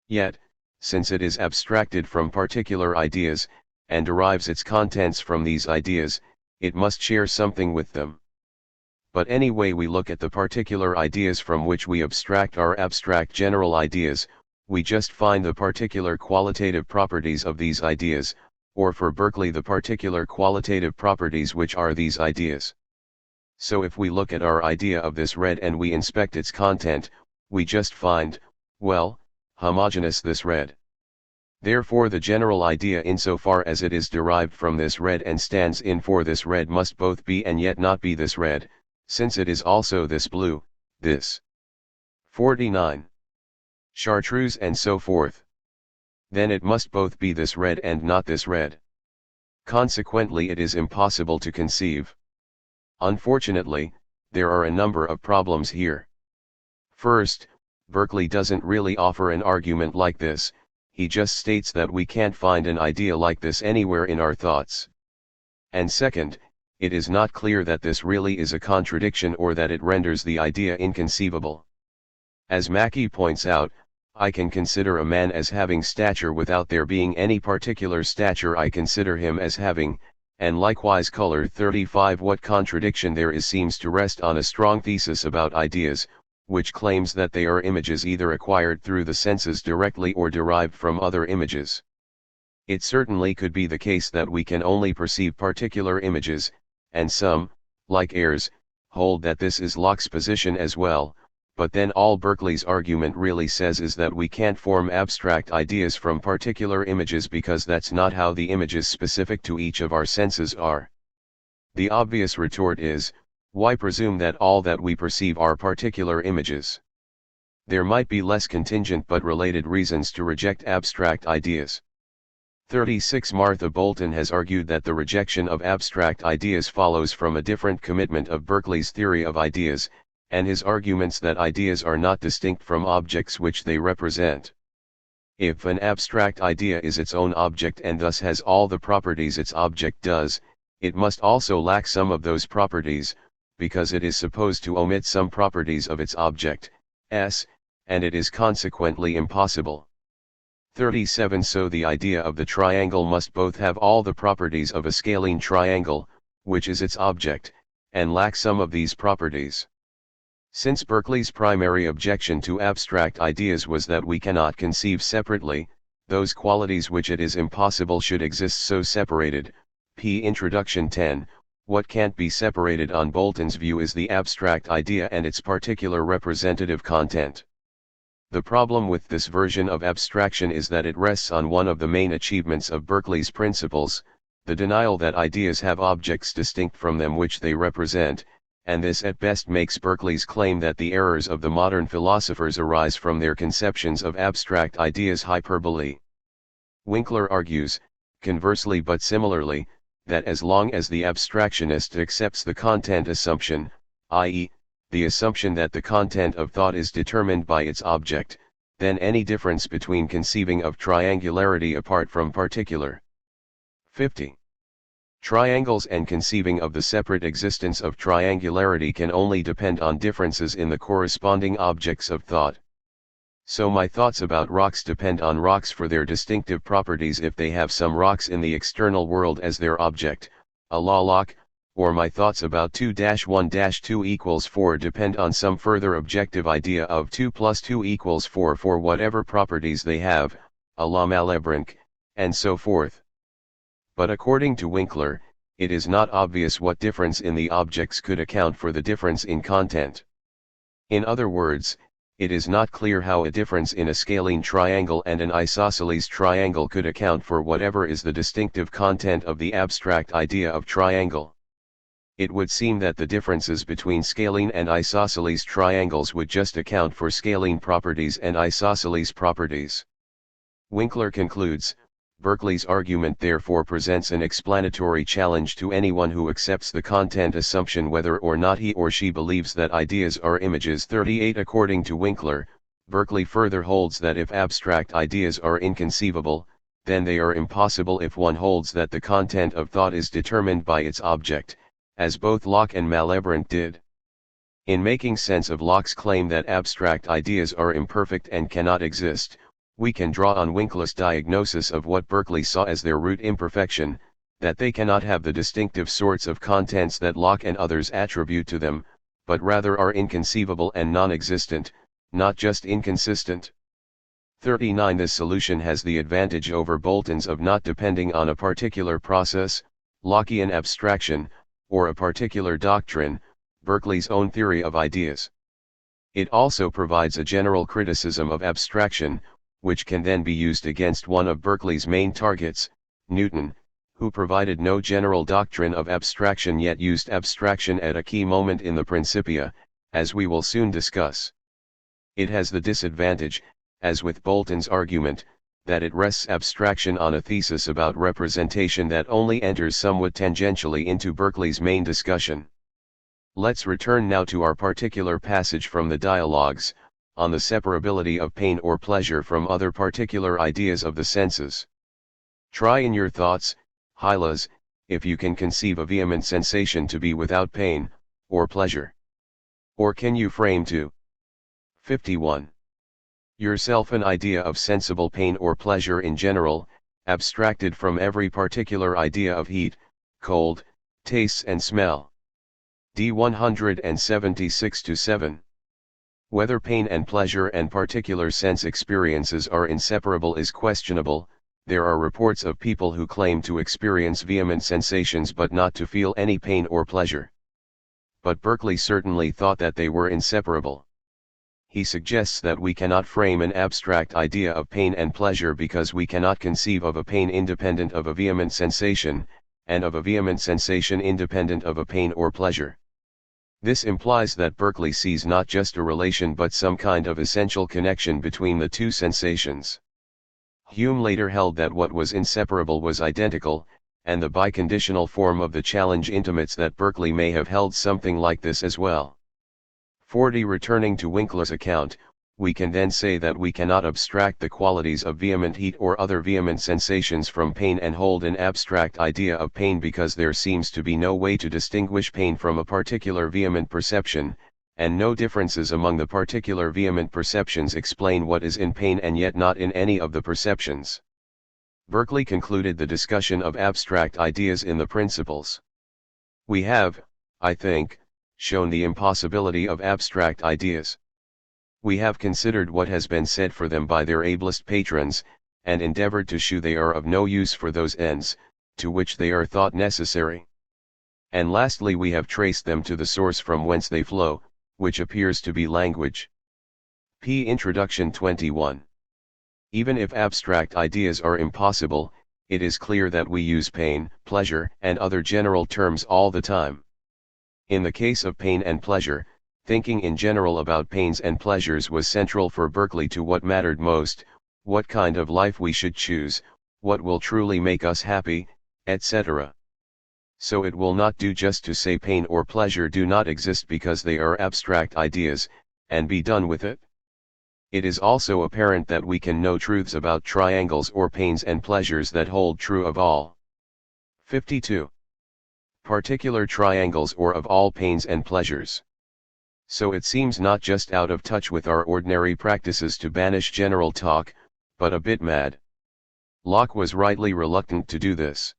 Yet, since it is abstracted from particular ideas, and derives its contents from these ideas, it must share something with them. But any way we look at the particular ideas from which we abstract our abstract general ideas, we just find the particular qualitative properties of these ideas, or for Berkeley the particular qualitative properties which are these ideas. So if we look at our idea of this red and we inspect its content, we just find, well, homogeneous this red. Therefore the general idea insofar as it is derived from this red and stands in for this red must both be and yet not be this red, since it is also this blue, this 49 chartreuse and so forth. Then it must both be this red and not this red. Consequently it is impossible to conceive. Unfortunately, there are a number of problems here. First, Berkeley doesn't really offer an argument like this, he just states that we can't find an idea like this anywhere in our thoughts. And second, it is not clear that this really is a contradiction or that it renders the idea inconceivable. As Mackey points out, I can consider a man as having stature without there being any particular stature I consider him as having, and likewise color. 35. What contradiction there is seems to rest on a strong thesis about ideas, which claims that they are images either acquired through the senses directly or derived from other images. It certainly could be the case that we can only perceive particular images, and some, like Ayres, hold that this is Locke's position as well, but then all Berkeley's argument really says is that we can't form abstract ideas from particular images because that's not how the images specific to each of our senses are. The obvious retort is, why presume that all that we perceive are particular images? There might be less contingent but related reasons to reject abstract ideas. 36. Martha Bolton has argued that the rejection of abstract ideas follows from a different commitment of Berkeley's theory of ideas, and his arguments that ideas are not distinct from objects which they represent. If an abstract idea is its own object and thus has all the properties its object does, it must also lack some of those properties, because it is supposed to omit some properties of its object, s, and it is consequently impossible. 37. So the idea of the triangle must both have all the properties of a scalene triangle, which is its object, and lack some of these properties. Since Berkeley's primary objection to abstract ideas was that we cannot conceive separately, those qualities which it is impossible should exist so separated. P. Introduction 10. What can't be separated on Bolton's view is the abstract idea and its particular representative content. The problem with this version of abstraction is that it rests on one of the main achievements of Berkeley's principles, the denial that ideas have objects distinct from them which they represent, and this at best makes Berkeley's claim that the errors of the modern philosophers arise from their conceptions of abstract ideas hyperbole. Winkler argues, conversely but similarly, that as long as the abstractionist accepts the content assumption, i.e., the assumption that the content of thought is determined by its object, then any difference between conceiving of triangularity apart from particular 50 triangles and conceiving of the separate existence of triangularity can only depend on differences in the corresponding objects of thought. So my thoughts about rocks depend on rocks for their distinctive properties if they have some rocks in the external world as their object, a law Locke, or my thoughts about 2-1-2 equals 4 depend on some further objective idea of 2 plus 2 equals 4 for whatever properties they have, a la Malebranche, and so forth. But according to Winkler, it is not obvious what difference in the objects could account for the difference in content. In other words, it is not clear how a difference in a scalene triangle and an isosceles triangle could account for whatever is the distinctive content of the abstract idea of triangle. It would seem that the differences between scalene and isosceles triangles would just account for scalene properties and isosceles properties. Winkler concludes, Berkeley's argument therefore presents an explanatory challenge to anyone who accepts the content assumption whether or not he or she believes that ideas are images. 38 According to Winkler, Berkeley further holds that if abstract ideas are inconceivable, then they are impossible if one holds that the content of thought is determined by its object, as both Locke and Malebranche did. In making sense of Locke's claim that abstract ideas are imperfect and cannot exist, we can draw on Winkler's diagnosis of what Berkeley saw as their root imperfection, that they cannot have the distinctive sorts of contents that Locke and others attribute to them, but rather are inconceivable and non-existent, not just inconsistent. 39 This solution has the advantage over Bolton's of not depending on a particular process, Lockean abstraction, or a particular doctrine, Berkeley's own theory of ideas. It also provides a general criticism of abstraction, which can then be used against one of Berkeley's main targets, Newton, who provided no general doctrine of abstraction yet used abstraction at a key moment in the Principia, as we will soon discuss. It has the disadvantage, as with Bolton's argument, that it rests abstraction on a thesis about representation that only enters somewhat tangentially into Berkeley's main discussion. Let's return now to our particular passage from the Dialogues, on the separability of pain or pleasure from other particular ideas of the senses. Try in your thoughts, Hylas, if you can conceive a vehement sensation to be without pain, or pleasure. Or can you frame to 51. Yourself an idea of sensible pain or pleasure in general, abstracted from every particular idea of heat, cold, tastes and smell. D 176-7. Whether pain and pleasure and particular sense experiences are inseparable is questionable. There are reports of people who claim to experience vehement sensations but not to feel any pain or pleasure. But Berkeley certainly thought that they were inseparable. He suggests that we cannot frame an abstract idea of pain and pleasure because we cannot conceive of a pain independent of a vehement sensation, and of a vehement sensation independent of a pain or pleasure. This implies that Berkeley sees not just a relation but some kind of essential connection between the two sensations. Hume later held that what was inseparable was identical, and the biconditional form of the challenge intimates that Berkeley may have held something like this as well. 40 Returning to Winkler's account, we can then say that we cannot abstract the qualities of vehement heat or other vehement sensations from pain and hold an abstract idea of pain because there seems to be no way to distinguish pain from a particular vehement perception, and no differences among the particular vehement perceptions explain what is in pain and yet not in any of the perceptions. Berkeley concluded the discussion of abstract ideas in the Principles. We have, I think, shown the impossibility of abstract ideas. We have considered what has been said for them by their ablest patrons, and endeavored to shew they are of no use for those ends, to which they are thought necessary. And lastly we have traced them to the source from whence they flow, which appears to be language. P. Introduction 21. Even if abstract ideas are impossible, it is clear that we use pain, pleasure, and other general terms all the time. In the case of pain and pleasure, thinking in general about pains and pleasures was central for Berkeley to what mattered most, what kind of life we should choose, what will truly make us happy, etc. So it will not do just to say pain or pleasure do not exist because they are abstract ideas, and be done with it. It is also apparent that we can know truths about triangles or pains and pleasures that hold true of all. 52. Particular triangles or of all pains and pleasures. So it seems not just out of touch with our ordinary practices to banish general talk, but a bit mad. Locke was rightly reluctant to do this.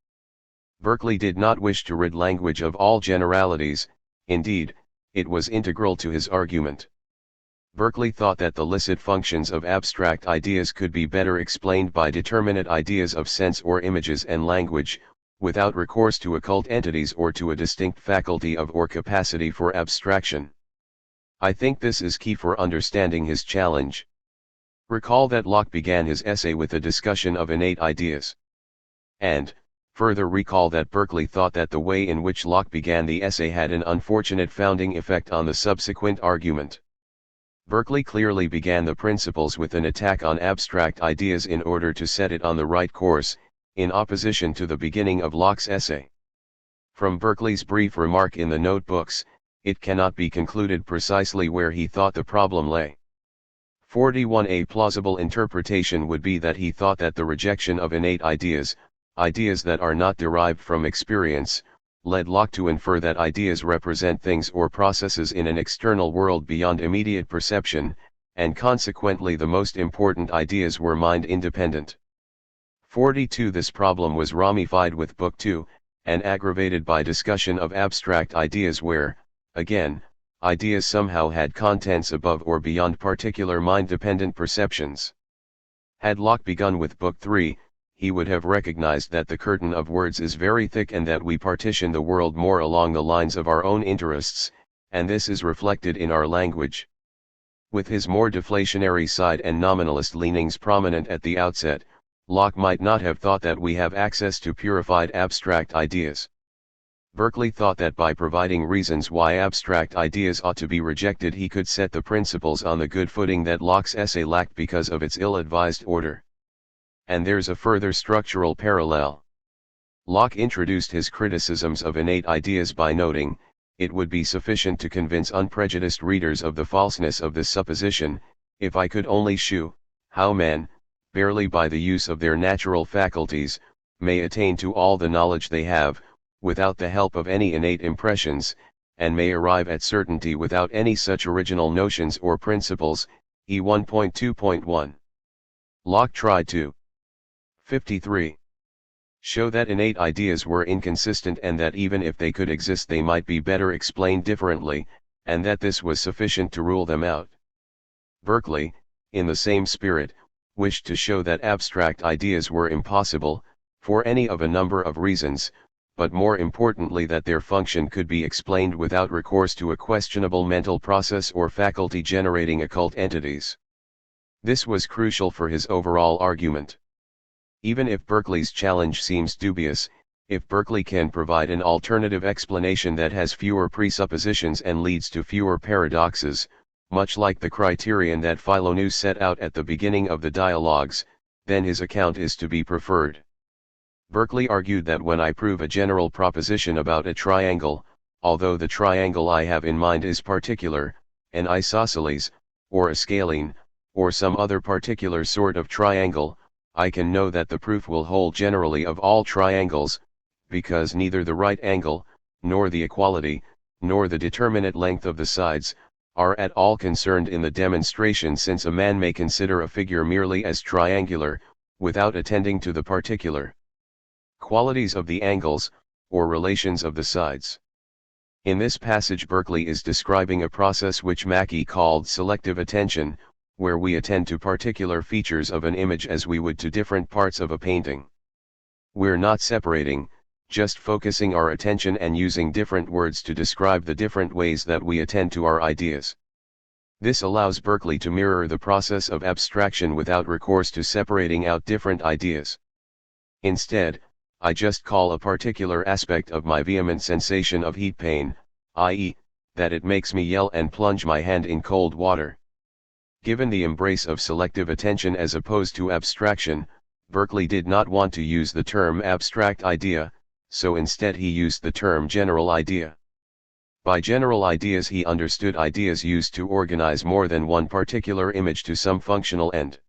Berkeley did not wish to rid language of all generalities, indeed, it was integral to his argument. Berkeley thought that the licit functions of abstract ideas could be better explained by determinate ideas of sense or images and language, without recourse to occult entities or to a distinct faculty of or capacity for abstraction. I think this is key for understanding his challenge. Recall that Locke began his essay with a discussion of innate ideas. And, Further recall that Berkeley thought that the way in which Locke began the essay had an unfortunate founding effect on the subsequent argument. Berkeley clearly began the principles with an attack on abstract ideas in order to set it on the right course, in opposition to the beginning of Locke's essay. From Berkeley's brief remark in the notebooks, it cannot be concluded precisely where he thought the problem lay. 41. A plausible interpretation would be that he thought that the rejection of innate ideas, ideas that are not derived from experience, led Locke to infer that ideas represent things or processes in an external world beyond immediate perception, and consequently the most important ideas were mind-independent. 42. This problem was ramified with Book 2, and aggravated by discussion of abstract ideas where, again, ideas somehow had contents above or beyond particular mind-dependent perceptions. Had Locke begun with Book 3, he would have recognized that the curtain of words is very thick and that we partition the world more along the lines of our own interests, and this is reflected in our language. With his more deflationary side and nominalist leanings prominent at the outset, Locke might not have thought that we have access to purified abstract ideas. Berkeley thought that by providing reasons why abstract ideas ought to be rejected he could set the principles on the good footing that Locke's essay lacked because of its ill-advised order. And there's a further structural parallel. Locke introduced his criticisms of innate ideas by noting, it would be sufficient to convince unprejudiced readers of the falseness of this supposition, if I could only shew, how men, barely by the use of their natural faculties, may attain to all the knowledge they have, without the help of any innate impressions, and may arrive at certainty without any such original notions or principles. E 1.2.1. Locke tried to 53. Show that innate ideas were inconsistent and that even if they could exist they might be better explained differently, and that this was sufficient to rule them out. Berkeley, in the same spirit, wished to show that abstract ideas were impossible, for any of a number of reasons, but more importantly that their function could be explained without recourse to a questionable mental process or faculty generating occult entities. This was crucial for his overall argument. Even if Berkeley's challenge seems dubious, if Berkeley can provide an alternative explanation that has fewer presuppositions and leads to fewer paradoxes, much like the criterion that Philonous set out at the beginning of the dialogues, then his account is to be preferred. Berkeley argued that when I prove a general proposition about a triangle, although the triangle I have in mind is particular, an isosceles, or a scalene, or some other particular sort of triangle, I can know that the proof will hold generally of all triangles, because neither the right angle, nor the equality, nor the determinate length of the sides, are at all concerned in the demonstration, since a man may consider a figure merely as triangular, without attending to the particular qualities of the angles, or relations of the sides. In this passage Berkeley is describing a process which Mackey called selective attention, where we attend to particular features of an image as we would to different parts of a painting. We're not separating, just focusing our attention and using different words to describe the different ways that we attend to our ideas. This allows Berkeley to mirror the process of abstraction without recourse to separating out different ideas. Instead, I just call a particular aspect of my vehement sensation of heat pain, i.e., that it makes me yell and plunge my hand in cold water. Given the embrace of selective attention as opposed to abstraction, Berkeley did not want to use the term abstract idea, so instead he used the term general idea. By general ideas he understood ideas used to organize more than one particular image to some functional end.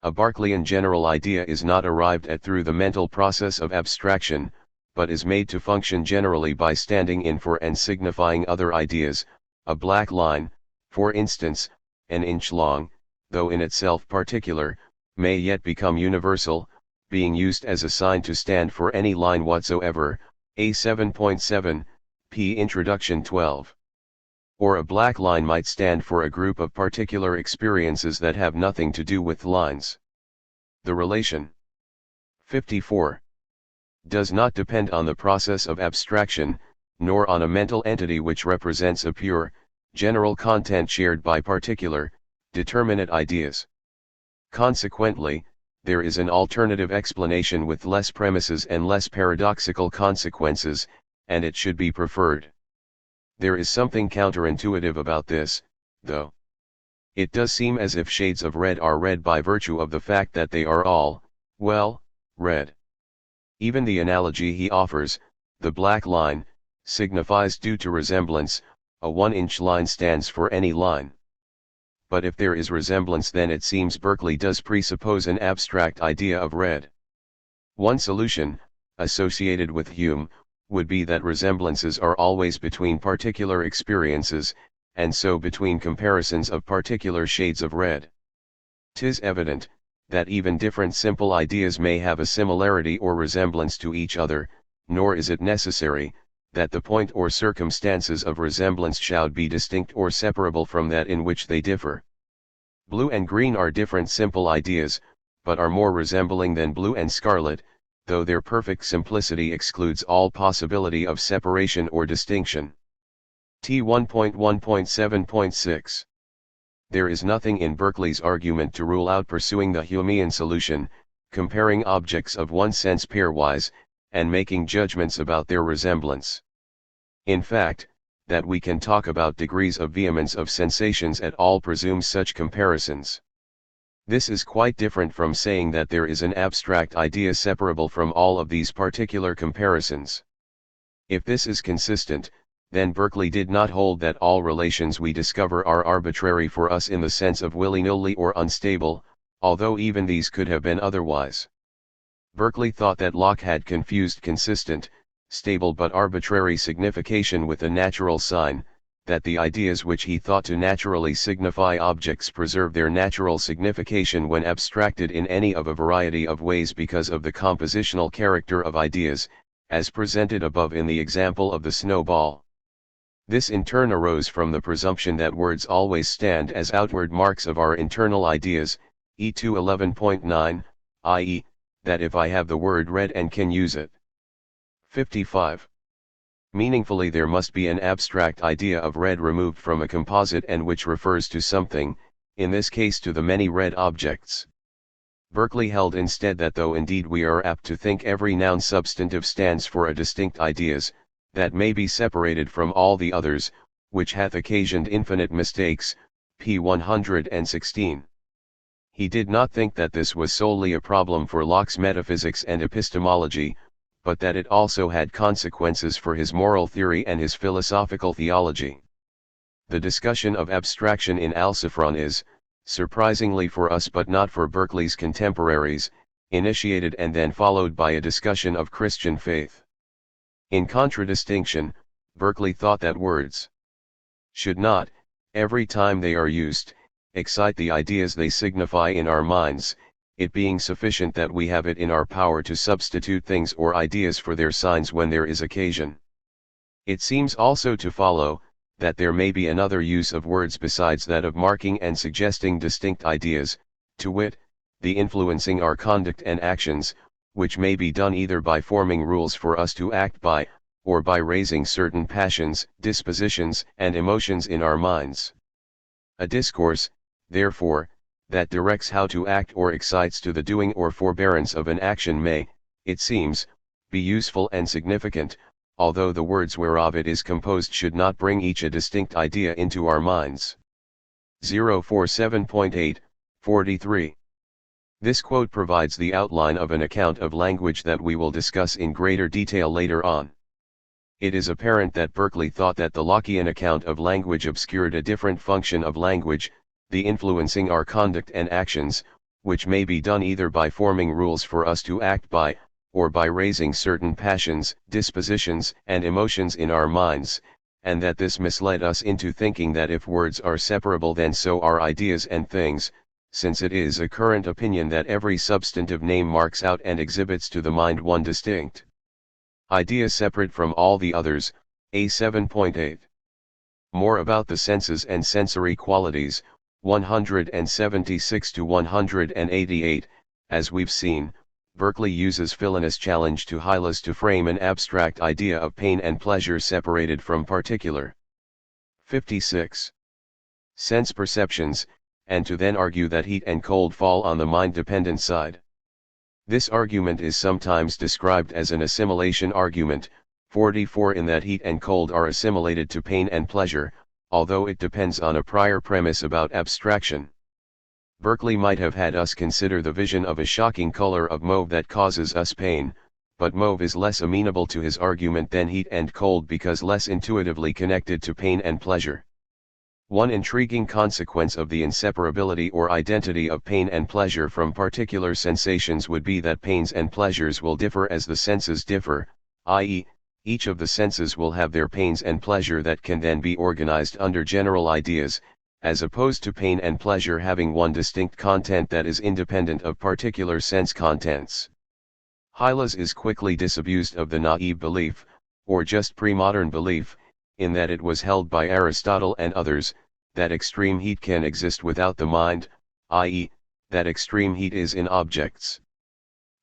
A Berkeleyan general idea is not arrived at through the mental process of abstraction, but is made to function generally by standing in for and signifying other ideas. A black line, for instance, an inch long, though in itself particular, may yet become universal, being used as a sign to stand for any line whatsoever. A 7.7, p. Introduction 12. Or a black line might stand for a group of particular experiences that have nothing to do with lines. The relation 54 does not depend on the process of abstraction, nor on a mental entity which represents a pure, general content shared by particular, determinate ideas. Consequently, there is an alternative explanation with less premises and less paradoxical consequences, and it should be preferred. There is something counterintuitive about this, though. It does seem as if shades of red are red by virtue of the fact that they are all, well, red. Even the analogy he offers, the black line, signifies due to resemblance, a 1-inch line stands for any line. But if there is resemblance, then it seems Berkeley does presuppose an abstract idea of red. One solution, associated with Hume, would be that resemblances are always between particular experiences, and so between comparisons of particular shades of red. 'Tis evident, that even different simple ideas may have a similarity or resemblance to each other, nor is it necessary, that the point or circumstances of resemblance shall be distinct or separable from that in which they differ. Blue and green are different simple ideas, but are more resembling than blue and scarlet, though their perfect simplicity excludes all possibility of separation or distinction. T1.1.7.6. There is nothing in Berkeley's argument to rule out pursuing the Humean solution, comparing objects of one sense pairwise, and making judgments about their resemblance. In fact, that we can talk about degrees of vehemence of sensations at all presumes such comparisons. This is quite different from saying that there is an abstract idea separable from all of these particular comparisons. If this is consistent, then Berkeley did not hold that all relations we discover are arbitrary for us in the sense of willy-nilly or unstable, although even these could have been otherwise. Berkeley thought that Locke had confused consistent, stable but arbitrary signification with a natural sign, that the ideas which he thought to naturally signify objects preserve their natural signification when abstracted in any of a variety of ways because of the compositional character of ideas, as presented above in the example of the snowball. This in turn arose from the presumption that words always stand as outward marks of our internal ideas, E211.9, i.e., that if I have the word red and can use it. 55. Meaningfully, there must be an abstract idea of red removed from a composite and which refers to something, in this case to the many red objects. Berkeley held instead that though indeed we are apt to think every noun substantive stands for a distinct ideas, that may be separated from all the others, which hath occasioned infinite mistakes, p. 116. He did not think that this was solely a problem for Locke's metaphysics and epistemology, but that it also had consequences for his moral theory and his philosophical theology. The discussion of abstraction in Alciphron is, surprisingly for us but not for Berkeley's contemporaries, initiated and then followed by a discussion of Christian faith. In contradistinction, Berkeley thought that words should not, every time they are used, excite the ideas they signify in our minds, it being sufficient that we have it in our power to substitute things or ideas for their signs when there is occasion. It seems also to follow, that there may be another use of words besides that of marking and suggesting distinct ideas, to wit, the influencing our conduct and actions, which may be done either by forming rules for us to act by, or by raising certain passions, dispositions, and emotions in our minds. A discourse, therefore, that directs how to act or excites to the doing or forbearance of an action may, it seems, be useful and significant, although the words whereof it is composed should not bring each a distinct idea into our minds. 047.8, 43. This quote provides the outline of an account of language that we will discuss in greater detail later on. It is apparent that Berkeley thought that the Lockean account of language obscured a different function of language, the influencing our conduct and actions, which may be done either by forming rules for us to act by, or by raising certain passions, dispositions, and emotions in our minds, and that this misled us into thinking that if words are separable then so are ideas and things, since it is a current opinion that every substantive name marks out and exhibits to the mind one distinct idea separate from all the others, A 7.8. More about the senses and sensory qualities, 176 to 188, as we've seen, Berkeley uses Philinus' challenge to Hylas to frame an abstract idea of pain and pleasure separated from particular. 56. Sense perceptions, and to then argue that heat and cold fall on the mind-dependent side. This argument is sometimes described as an assimilation argument, 44, in that heat and cold are assimilated to pain and pleasure, although it depends on a prior premise about abstraction. Berkeley might have had us consider the vision of a shocking color of mauve that causes us pain, but mauve is less amenable to his argument than heat and cold because less intuitively connected to pain and pleasure. One intriguing consequence of the inseparability or identity of pain and pleasure from particular sensations would be that pains and pleasures will differ as the senses differ, i.e., each of the senses will have their pains and pleasure that can then be organized under general ideas, as opposed to pain and pleasure having one distinct content that is independent of particular sense contents. Hylas is quickly disabused of the naive belief, or just pre-modern belief, in that it was held by Aristotle and others, that extreme heat can exist without the mind, i.e., that extreme heat is in objects.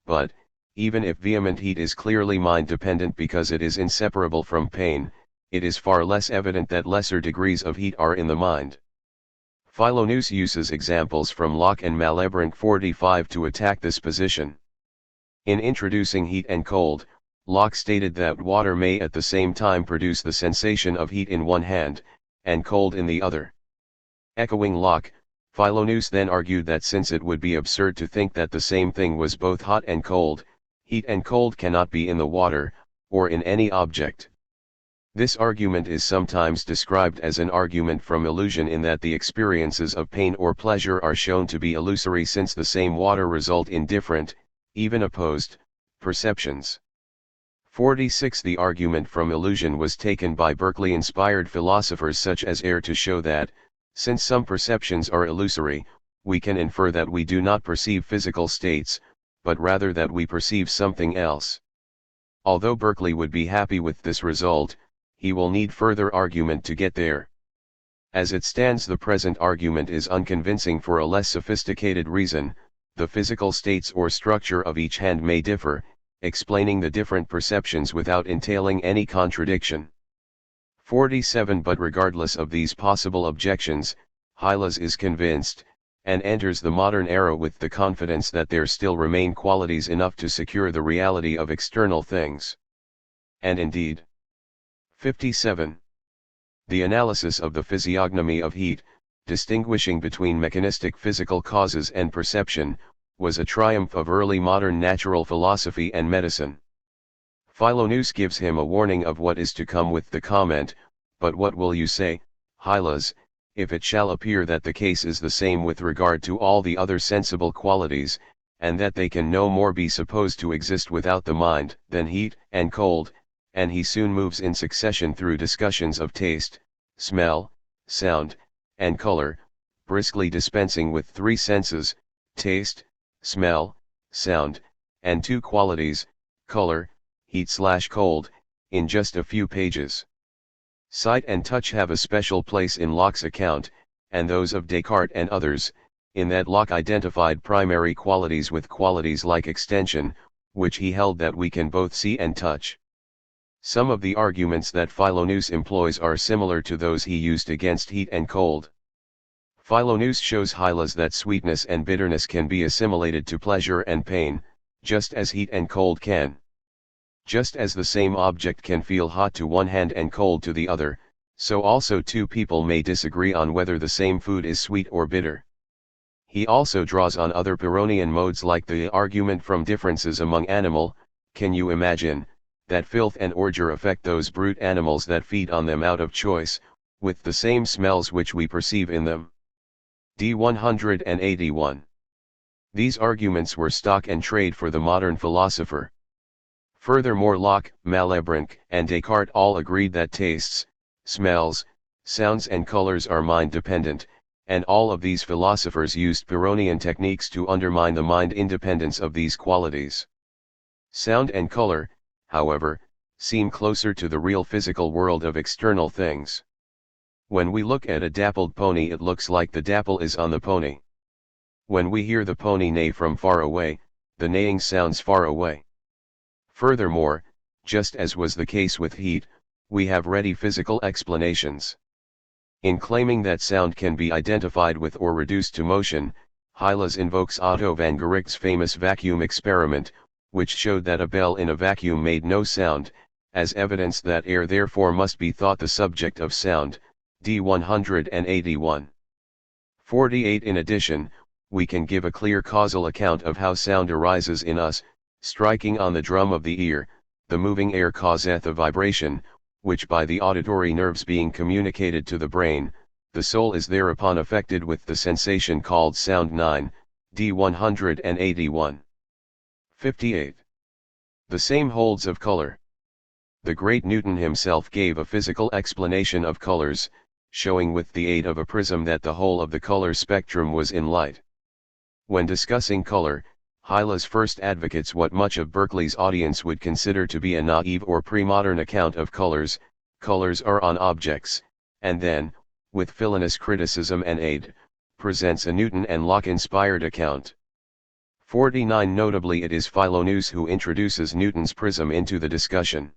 But, even if vehement heat is clearly mind-dependent because it is inseparable from pain, it is far less evident that lesser degrees of heat are in the mind. Philoneus uses examples from Locke and Malebranche 45 to attack this position. In introducing heat and cold, Locke stated that water may at the same time produce the sensation of heat in one hand, and cold in the other. Echoing Locke, Philoneus then argued that since it would be absurd to think that the same thing was both hot and cold, heat and cold cannot be in the water, or in any object. This argument is sometimes described as an argument from illusion in that the experiences of pain or pleasure are shown to be illusory since the same water result in different, even opposed, perceptions. 46. The argument from illusion was taken by Berkeley-inspired philosophers such as Ayer to show that, since some perceptions are illusory, we can infer that we do not perceive physical states, but rather that we perceive something else. Although Berkeley would be happy with this result, he will need further argument to get there. As it stands, the present argument is unconvincing for a less sophisticated reason: the physical states or structure of each hand may differ, explaining the different perceptions without entailing any contradiction. 47. But regardless of these possible objections, Hylas is convinced, and enters the modern era with the confidence that there still remain qualities enough to secure the reality of external things. And indeed. 57. The analysis of the physiognomy of heat, distinguishing between mechanistic physical causes and perception, was a triumph of early modern natural philosophy and medicine. Philoneus gives him a warning of what is to come with the comment, "But what will you say, Hylas, if it shall appear that the case is the same with regard to all the other sensible qualities, and that they can no more be supposed to exist without the mind than heat and cold?" And he soon moves in succession through discussions of taste, smell, sound, and color, briskly dispensing with three senses, taste, smell, sound, and two qualities, color, heat/cold, in just a few pages. Sight and touch have a special place in Locke's account, and those of Descartes and others, in that Locke identified primary qualities with qualities like extension, which he held that we can both see and touch. Some of the arguments that Philoneus employs are similar to those he used against heat and cold. Philoneus shows Hylas that sweetness and bitterness can be assimilated to pleasure and pain, just as heat and cold can. Just as the same object can feel hot to one hand and cold to the other, so also two people may disagree on whether the same food is sweet or bitter. He also draws on other Pyrrhonian modes like the argument from differences among animal, "Can you imagine, that filth and ordure affect those brute animals that feed on them out of choice, with the same smells which we perceive in them?" D 181. These arguments were stock and trade for the modern philosopher. Furthermore, Locke, Malebranche, and Descartes all agreed that tastes, smells, sounds and colors are mind-dependent, and all of these philosophers used Pyrrhonian techniques to undermine the mind independence of these qualities. Sound and color, however, seem closer to the real physical world of external things. When we look at a dappled pony, it looks like the dapple is on the pony. When we hear the pony neigh from far away, the neighing sounds far away. Furthermore, just as was the case with heat, we have ready physical explanations. In claiming that sound can be identified with or reduced to motion, Hylas invokes Otto van Guericke's famous vacuum experiment, which showed that a bell in a vacuum made no sound, as evidence that air therefore must be thought the subject of sound, d. 181. 48. In addition, we can give a clear causal account of how sound arises in us, striking on the drum of the ear, the moving air causeth a vibration, which by the auditory nerves being communicated to the brain, the soul is thereupon affected with the sensation called sound. 9, d. 181. 58. The same holds of color. The great Newton himself gave a physical explanation of colors, showing with the aid of a prism that the whole of the color spectrum was in light. When discussing color, Hylas first advocates what much of Berkeley's audience would consider to be a naive or pre-modern account of colors. Colors are on objects, and then, with villainous criticism and aid, presents a Newton and Locke-inspired account. 49. Notably, it is Philoneus who introduces Newton's prism into the discussion.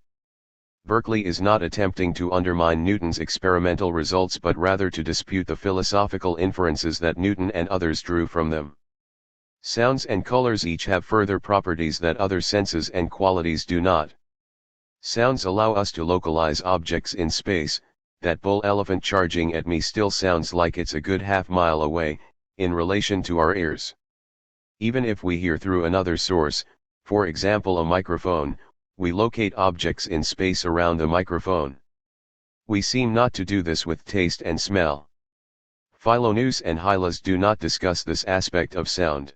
Berkeley is not attempting to undermine Newton's experimental results but rather to dispute the philosophical inferences that Newton and others drew from them. Sounds and colors each have further properties that other senses and qualities do not. Sounds allow us to localize objects in space. That bull elephant charging at me still sounds like it's a good half-mile away, in relation to our ears. Even if we hear through another source, for example a microphone, we locate objects in space around the microphone. We seem not to do this with taste and smell. Philoneus and Hylas do not discuss this aspect of sound.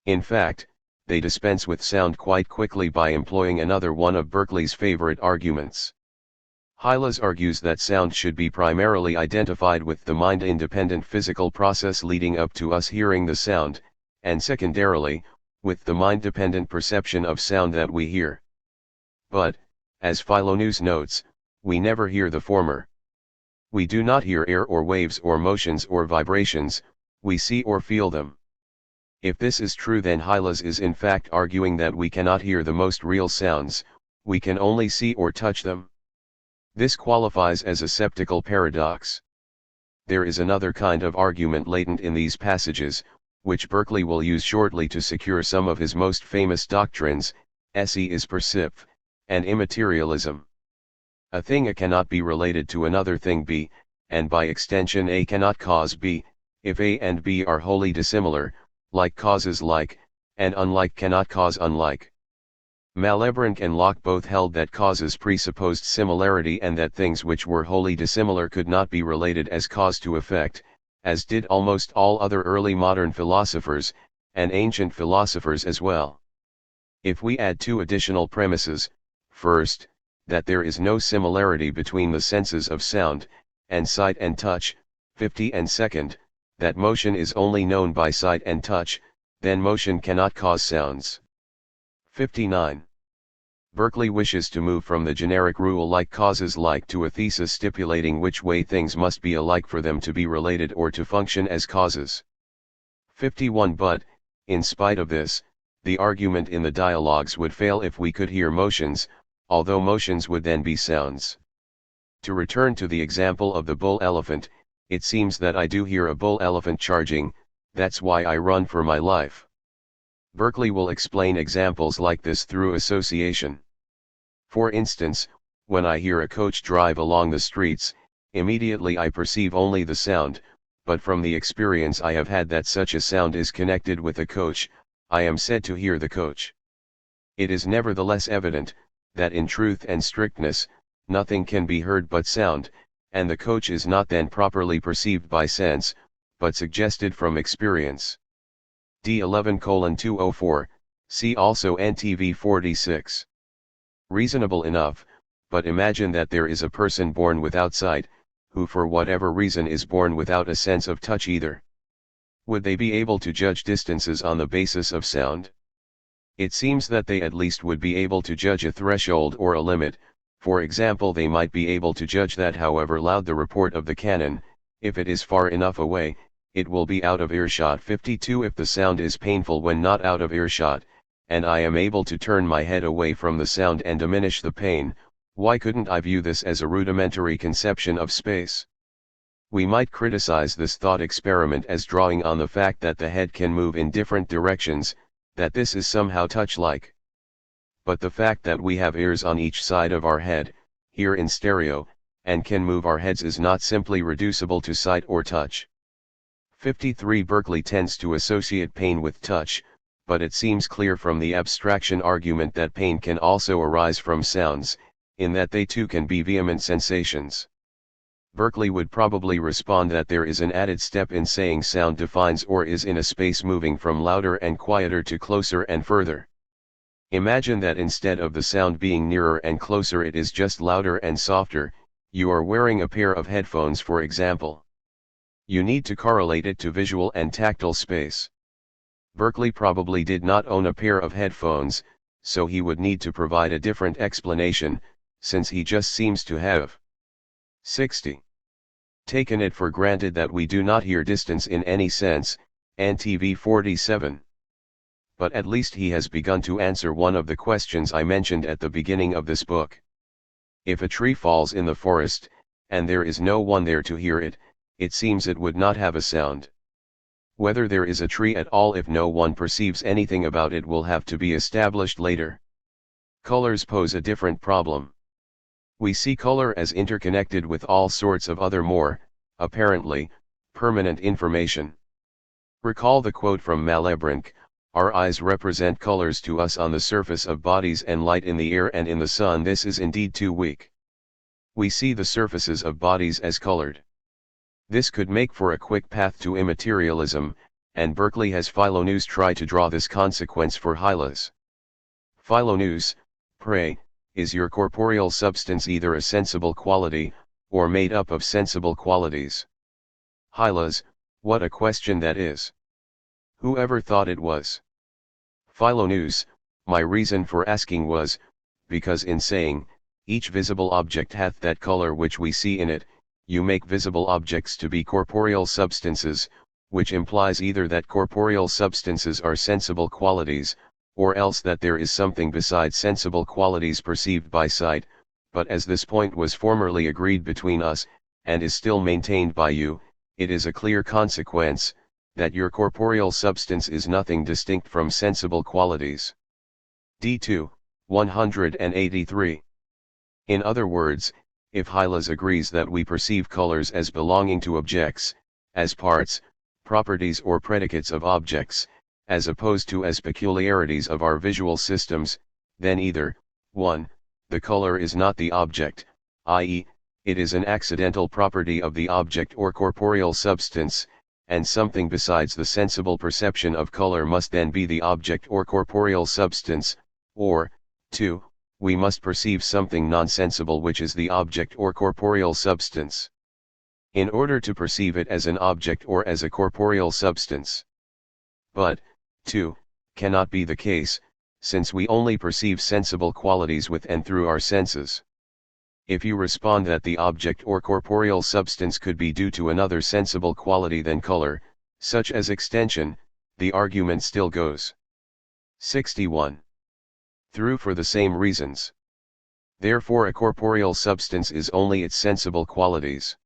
In fact, they dispense with sound quite quickly by employing another one of Berkeley's favorite arguments. Hylas argues that sound should be primarily identified with the mind-independent physical process leading up to us hearing the sound, and secondarily, with the mind-dependent perception of sound that we hear. But, as Philoneus notes, we never hear the former. We do not hear air or waves or motions or vibrations, we see or feel them. If this is true, then Hylas is in fact arguing that we cannot hear the most real sounds, we can only see or touch them. This qualifies as a septical paradox. There is another kind of argument latent in these passages, which Berkeley will use shortly to secure some of his most famous doctrines, esse is percip, and immaterialism. A thing A cannot be related to another thing B, and by extension A cannot cause B, if A and B are wholly dissimilar, like causes like, and unlike cannot cause unlike. Malebranche and Locke both held that causes presupposed similarity and that things which were wholly dissimilar could not be related as cause to effect, as did almost all other early modern philosophers, and ancient philosophers as well. If we add two additional premises, first, that there is no similarity between the senses of sound, and sight and touch, 50, and second, that motion is only known by sight and touch, then motion cannot cause sounds. 59. Berkeley wishes to move from the generic rule like causes like to a thesis stipulating which way things must be alike for them to be related or to function as causes. 51. But, in spite of this, the argument in the dialogues would fail if we could hear motions, although motions would then be sounds. To return to the example of the bull elephant, it seems that I do hear a bull elephant charging, that's why I run for my life. Berkeley will explain examples like this through association. For instance, when I hear a coach drive along the streets, immediately I perceive only the sound, but from the experience I have had that such a sound is connected with a coach, I am said to hear the coach. It is nevertheless evident, that in truth and strictness, nothing can be heard but sound, and the coach is not then properly perceived by sense, but suggested from experience. D11:204, see also NTV 46. Reasonable enough, but imagine that there is a person born without sight, who for whatever reason is born without a sense of touch either. Would they be able to judge distances on the basis of sound? It seems that they at least would be able to judge a threshold or a limit. For example, they might be able to judge that however loud the report of the cannon, if it is far enough away, it will be out of earshot. 52. If the sound is painful when not out of earshot, and I am able to turn my head away from the sound and diminish the pain, why couldn't I view this as a rudimentary conception of space? We might criticize this thought experiment as drawing on the fact that the head can move in different directions, that this is somehow touch-like. But the fact that we have ears on each side of our head, hear in stereo, and can move our heads is not simply reducible to sight or touch. 53. Berkeley tends to associate pain with touch, but it seems clear from the abstraction argument that pain can also arise from sounds, in that they too can be vehement sensations. Berkeley would probably respond that there is an added step in saying sound defines or is in a space moving from louder and quieter to closer and further. Imagine that instead of the sound being nearer and closer it is just louder and softer. You are wearing a pair of headphones, for example. You need to correlate it to visual and tactile space. Berkeley probably did not own a pair of headphones, so he would need to provide a different explanation, since he just seems to have 60. Taken it for granted that we do not hear distance in any sense, NTV 47. But at least he has begun to answer one of the questions I mentioned at the beginning of this book. If a tree falls in the forest, and there is no one there to hear it, it seems it would not have a sound. Whether there is a tree at all if no one perceives anything about it will have to be established later. Colors pose a different problem. We see color as interconnected with all sorts of other more, apparently, permanent information. Recall the quote from Malebranche, "Our eyes represent colors to us on the surface of bodies and light in the air and in the sun." This is indeed too weak. We see the surfaces of bodies as colored. This could make for a quick path to immaterialism, and Berkeley has Philoneus try to draw this consequence for Hylas. Philoneus, pray, is your corporeal substance either a sensible quality, or made up of sensible qualities? Hylas, what a question that is! Whoever thought it was? Philoneus, my reason for asking was, because in saying, each visible object hath that color which we see in it, you make visible objects to be corporeal substances, which implies either that corporeal substances are sensible qualities, or else that there is something besides sensible qualities perceived by sight. But as this point was formerly agreed between us, and is still maintained by you, it is a clear consequence, that your corporeal substance is nothing distinct from sensible qualities. D2, 183. In other words, if Hylas agrees that we perceive colors as belonging to objects, as parts, properties or predicates of objects, as opposed to as peculiarities of our visual systems, then either, 1. The color is not the object, i.e., it is an accidental property of the object or corporeal substance, and something besides the sensible perception of color must then be the object or corporeal substance, or, 2, we must perceive something non-sensible which is the object or corporeal substance, in order to perceive it as an object or as a corporeal substance. But, 2, cannot be the case, since we only perceive sensible qualities with and through our senses. If you respond that the object or corporeal substance could be due to another sensible quality than color, such as extension, the argument still goes. 61. Through for the same reasons. Therefore a corporeal substance is only its sensible qualities.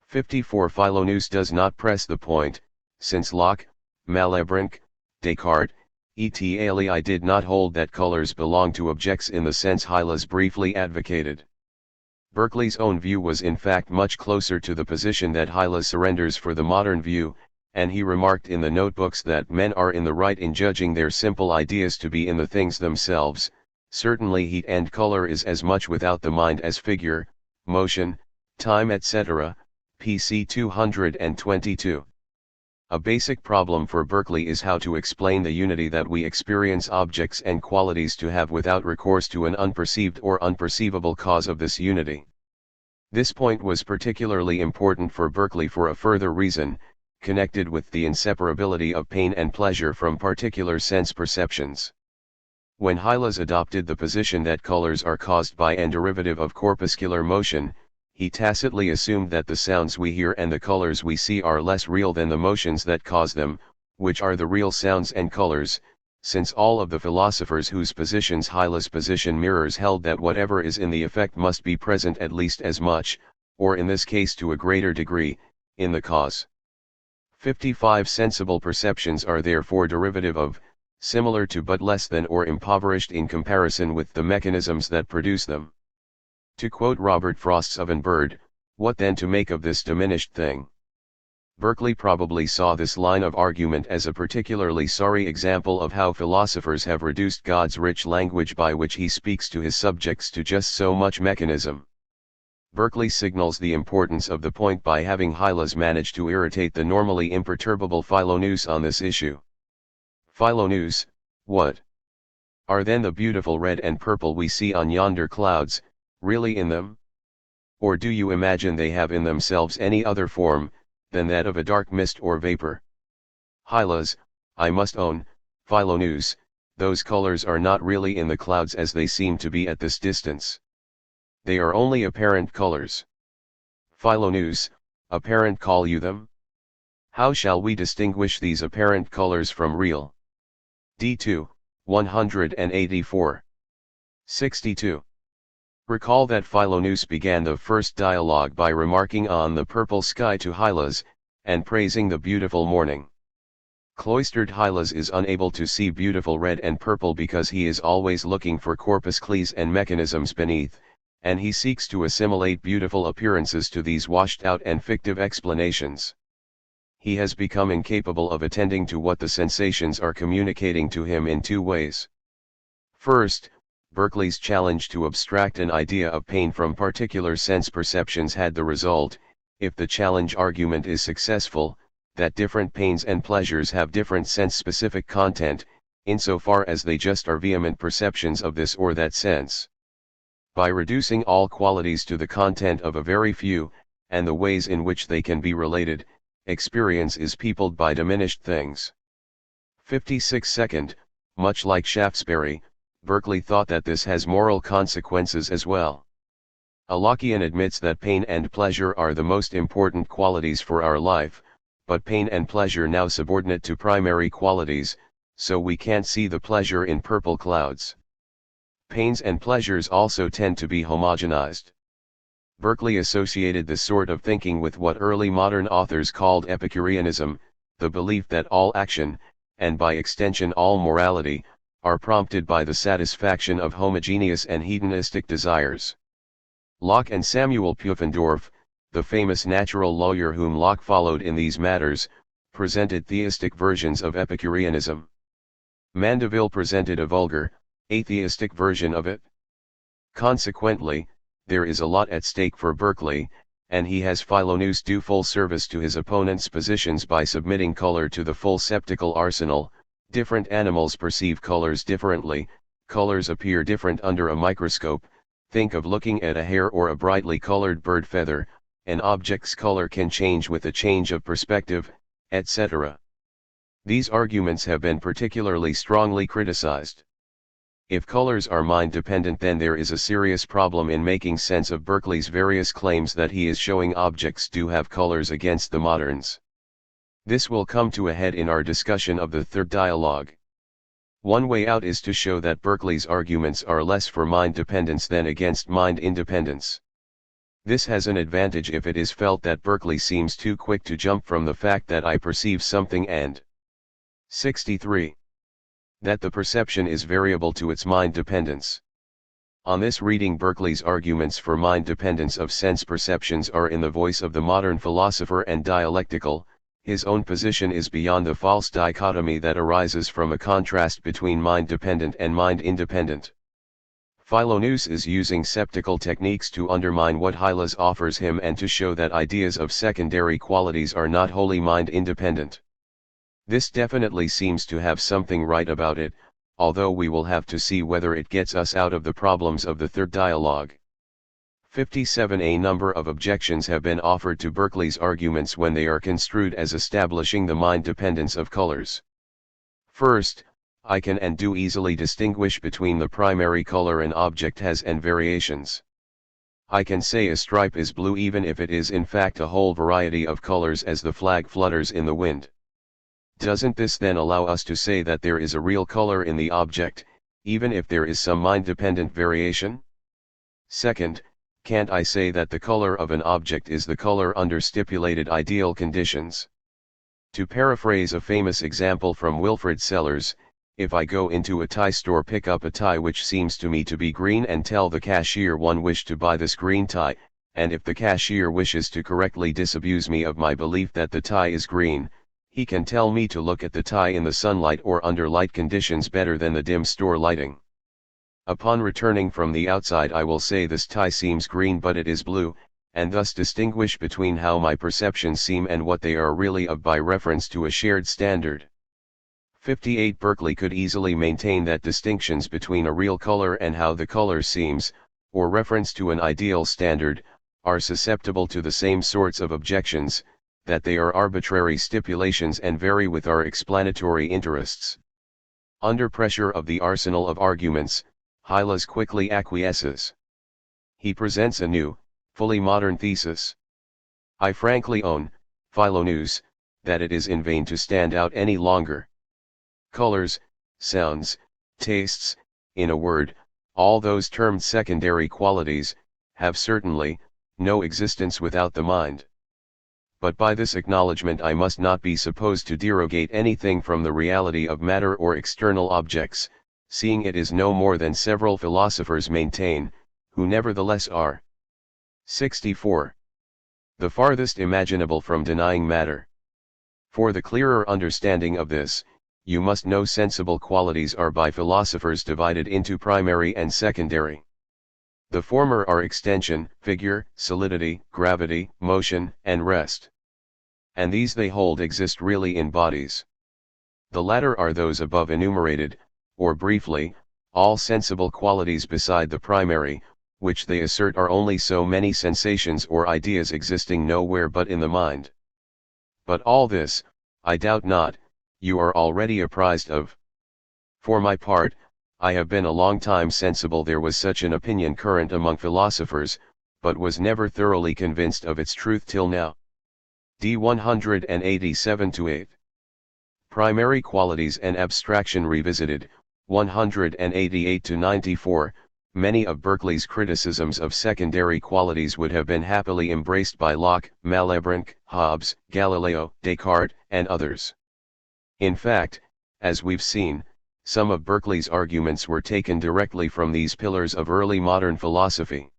54. Philoneus does not press the point, since Locke, Malebranche, Descartes, et al. Did not hold that colors belong to objects in the sense Hylas briefly advocated. Berkeley's own view was in fact much closer to the position that Hylas surrenders for the modern view, and he remarked in the notebooks that men are in the right in judging their simple ideas to be in the things themselves. Certainly heat and color is as much without the mind as figure, motion, time etc., PC 222. A basic problem for Berkeley is how to explain the unity that we experience objects and qualities to have without recourse to an unperceived or unperceivable cause of this unity. This point was particularly important for Berkeley for a further reason, connected with the inseparability of pain and pleasure from particular sense perceptions. When Hylas adopted the position that colors are caused by and derivative of corpuscular motion, he tacitly assumed that the sounds we hear and the colors we see are less real than the motions that cause them, which are the real sounds and colors, since all of the philosophers whose positions Hylas' position mirrors held that whatever is in the effect must be present at least as much, or in this case to a greater degree, in the cause. 55 sensible perceptions are therefore derivative of, similar to but less than or impoverished in comparison with the mechanisms that produce them. To quote Robert Frost's Oven Bird, what then to make of this diminished thing? Berkeley probably saw this line of argument as a particularly sorry example of how philosophers have reduced God's rich language by which he speaks to his subjects to just so much mechanism. Berkeley signals the importance of the point by having Hylas manage to irritate the normally imperturbable Philonous on this issue. Philonous, what? Are then the beautiful red and purple we see on yonder clouds, really in them? Or do you imagine they have in themselves any other form than that of a dark mist or vapor? Hylas, I must own, Philonous, those colors are not really in the clouds as they seem to be at this distance. They are only apparent colors. Philonous, apparent call you them? How shall we distinguish these apparent colors from real? D2, 184. 62. Recall that Philonous began the first dialogue by remarking on the purple sky to Hylas, and praising the beautiful morning. Cloistered Hylas is unable to see beautiful red and purple because he is always looking for corpuscles and mechanisms beneath, and he seeks to assimilate beautiful appearances to these washed-out and fictive explanations. He has become incapable of attending to what the sensations are communicating to him in two ways. First, Berkeley's challenge to abstract an idea of pain from particular sense perceptions had the result, if the challenge argument is successful, that different pains and pleasures have different sense-specific content, insofar as they just are vehement perceptions of this or that sense. By reducing all qualities to the content of a very few, and the ways in which they can be related, experience is peopled by diminished things. 56. Much like Shaftesbury, Berkeley thought that this has moral consequences as well. A Lockean admits that pain and pleasure are the most important qualities for our life, but pain and pleasure now subordinate to primary qualities, so we can't see the pleasure in purple clouds. Pains and pleasures also tend to be homogenized. Berkeley associated this sort of thinking with what early modern authors called Epicureanism, the belief that all action, and by extension all morality, are prompted by the satisfaction of homogeneous and hedonistic desires. Locke and Samuel Pufendorf, the famous natural lawyer whom Locke followed in these matters, presented theistic versions of Epicureanism. Mandeville presented a vulgar, atheistic version of it. Consequently, there is a lot at stake for Berkeley, and he has Philonous do full service to his opponent's positions by submitting color to the full septical arsenal. Different animals perceive colors differently, colors appear different under a microscope. Think of looking at a hair or a brightly colored bird feather, an object's color can change with a change of perspective, etc. These arguments have been particularly strongly criticized. If colors are mind-dependent, then there is a serious problem in making sense of Berkeley's various claims that he is showing objects do have colors against the moderns. This will come to a head in our discussion of the third dialogue. One way out is to show that Berkeley's arguments are less for mind dependence than against mind independence. This has an advantage if it is felt that Berkeley seems too quick to jump from the fact that I perceive something and 63. That the perception is variable to its mind dependence. On this reading, Berkeley's arguments for mind dependence of sense perceptions are in the voice of the modern philosopher and dialectical. His own position is beyond the false dichotomy that arises from a contrast between mind-dependent and mind-independent. Philonous is using septical techniques to undermine what Hylas offers him and to show that ideas of secondary qualities are not wholly mind-independent. This definitely seems to have something right about it, although we will have to see whether it gets us out of the problems of the third dialogue. 57. A number of objections have been offered to Berkeley's arguments when they are construed as establishing the mind dependence of colors. First, I can and do easily distinguish between the primary color an object has and variations. I can say a stripe is blue even if it is in fact a whole variety of colors as the flag flutters in the wind. Doesn't this then allow us to say that there is a real color in the object, even if there is some mind-dependent variation? Second, can't I say that the color of an object is the color under stipulated ideal conditions? To paraphrase a famous example from Wilfrid Sellars, if I go into a tie store, pick up a tie which seems to me to be green and tell the cashier one wish to buy this green tie, and if the cashier wishes to correctly disabuse me of my belief that the tie is green, he can tell me to look at the tie in the sunlight or under light conditions better than the dim store lighting. Upon returning from the outside I will say this tie seems green but it is blue, and thus distinguish between how my perceptions seem and what they are really of by reference to a shared standard. 58. Berkeley could easily maintain that distinctions between a real color and how the color seems, or reference to an ideal standard, are susceptible to the same sorts of objections, that they are arbitrary stipulations and vary with our explanatory interests. Under pressure of the arsenal of arguments, Hylas quickly acquiesces. He presents a new, fully modern thesis. I frankly own, Philoneus, that it is in vain to stand out any longer. Colors, sounds, tastes, in a word, all those termed secondary qualities, have certainly no existence without the mind. But by this acknowledgment I must not be supposed to derogate anything from the reality of matter or external objects, seeing it is no more than several philosophers maintain, who nevertheless are 64. The farthest imaginable from denying matter. For the clearer understanding of this, you must know sensible qualities are by philosophers divided into primary and secondary. The former are extension, figure, solidity, gravity, motion, and rest. And these they hold exist really in bodies. The latter are those above enumerated, or briefly, all sensible qualities beside the primary, which they assert are only so many sensations or ideas existing nowhere but in the mind. But all this, I doubt not, you are already apprised of. For my part, I have been a long time sensible there was such an opinion current among philosophers, but was never thoroughly convinced of its truth till now. D 187-8. Primary Qualities and Abstraction Revisited, 188-94. Many of Berkeley's criticisms of secondary qualities would have been happily embraced by Locke, Malebranche, Hobbes, Galileo, Descartes, and others. In fact, as we've seen, some of Berkeley's arguments were taken directly from these pillars of early modern philosophy.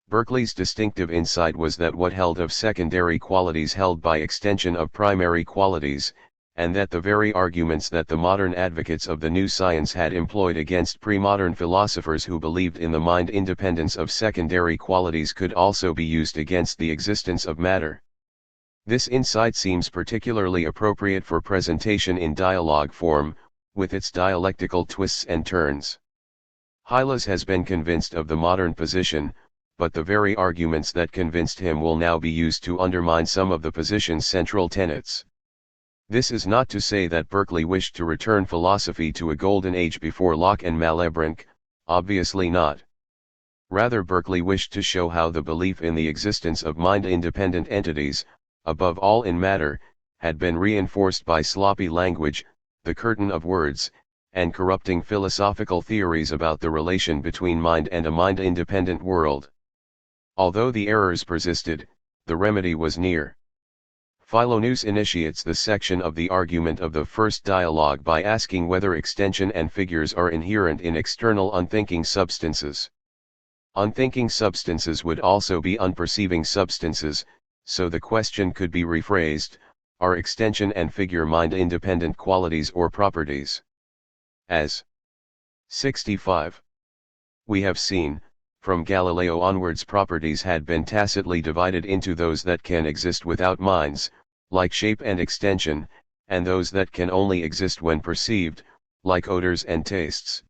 Berkeley's distinctive insight was that what held of secondary qualities held by extension of primary qualities, and that the very arguments that the modern advocates of the new science had employed against pre-modern philosophers who believed in the mind independence of secondary qualities could also be used against the existence of matter. This insight seems particularly appropriate for presentation in dialogue form, with its dialectical twists and turns. Hylas has been convinced of the modern position, but the very arguments that convinced him will now be used to undermine some of the position's central tenets. This is not to say that Berkeley wished to return philosophy to a golden age before Locke and Malebranche, obviously not. Rather, Berkeley wished to show how the belief in the existence of mind-independent entities, above all in matter, had been reinforced by sloppy language, the curtain of words, and corrupting philosophical theories about the relation between mind and a mind-independent world. Although the errors persisted, the remedy was near. Philoneus initiates the section of the argument of the first dialogue by asking whether extension and figures are inherent in external unthinking substances. Unthinking substances would also be unperceiving substances, so the question could be rephrased, are extension and figure mind-independent qualities or properties? As 65. We have seen, from Galileo onwards properties had been tacitly divided into those that can exist without minds, like shape and extension, and those that can only exist when perceived, like odors and tastes.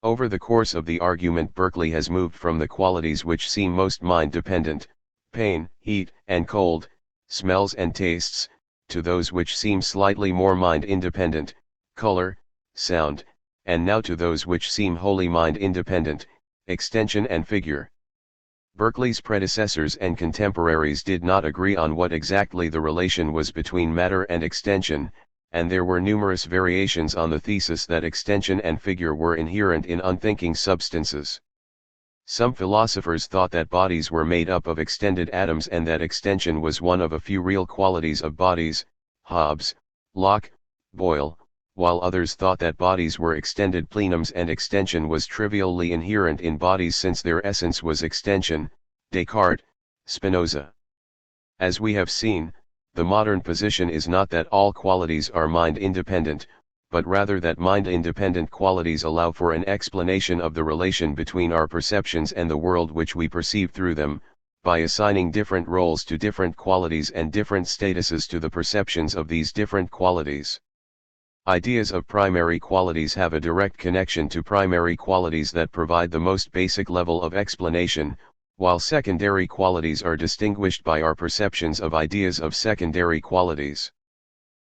Over the course of the argument Berkeley has moved from the qualities which seem most mind-dependent, pain, heat, and cold, smells and tastes, to those which seem slightly more mind-independent, color, sound, and now to those which seem wholly mind-independent, extension and figure. Berkeley's predecessors and contemporaries did not agree on what exactly the relation was between matter and extension, and there were numerous variations on the thesis that extension and figure were inherent in unthinking substances. Some philosophers thought that bodies were made up of extended atoms and that extension was one of a few real qualities of bodies, Hobbes, Locke, Boyle, while others thought that bodies were extended plenums and extension was trivially inherent in bodies since their essence was extension, Descartes, Spinoza. As we have seen, the modern position is not that all qualities are mind-independent, but rather that mind-independent qualities allow for an explanation of the relation between our perceptions and the world which we perceive through them, by assigning different roles to different qualities and different statuses to the perceptions of these different qualities. Ideas of primary qualities have a direct connection to primary qualities that provide the most basic level of explanation, while secondary qualities are distinguished by our perceptions of ideas of secondary qualities.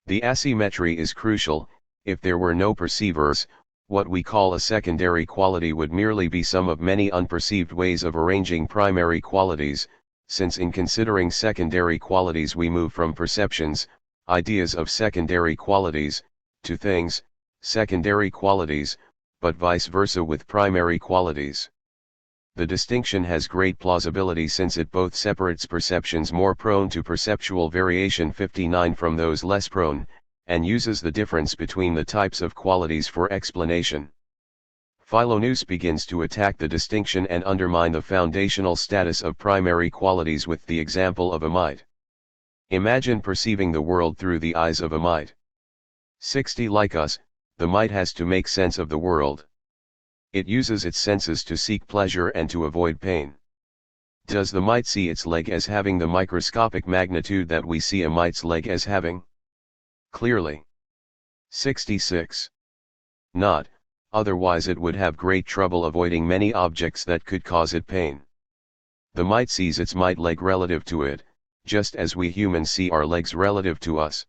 The asymmetry is crucial. If there were no perceivers, what we call a secondary quality would merely be some of many unperceived ways of arranging primary qualities, since in considering secondary qualities we move from perceptions, ideas of secondary qualities, to things, secondary qualities, but vice versa with primary qualities. The distinction has great plausibility since it both separates perceptions more prone to perceptual variation 59 from those less prone, and uses the difference between the types of qualities for explanation. Philonous begins to attack the distinction and undermine the foundational status of primary qualities with the example of a mite. Imagine perceiving the world through the eyes of a mite. 60 Like us, the mite has to make sense of the world. It uses its senses to seek pleasure and to avoid pain. Does the mite see its leg as having the microscopic magnitude that we see a mite's leg as having? Clearly. 66. Not, otherwise it would have great trouble avoiding many objects that could cause it pain. The mite sees its mite leg relative to it, just as we humans see our legs relative to us.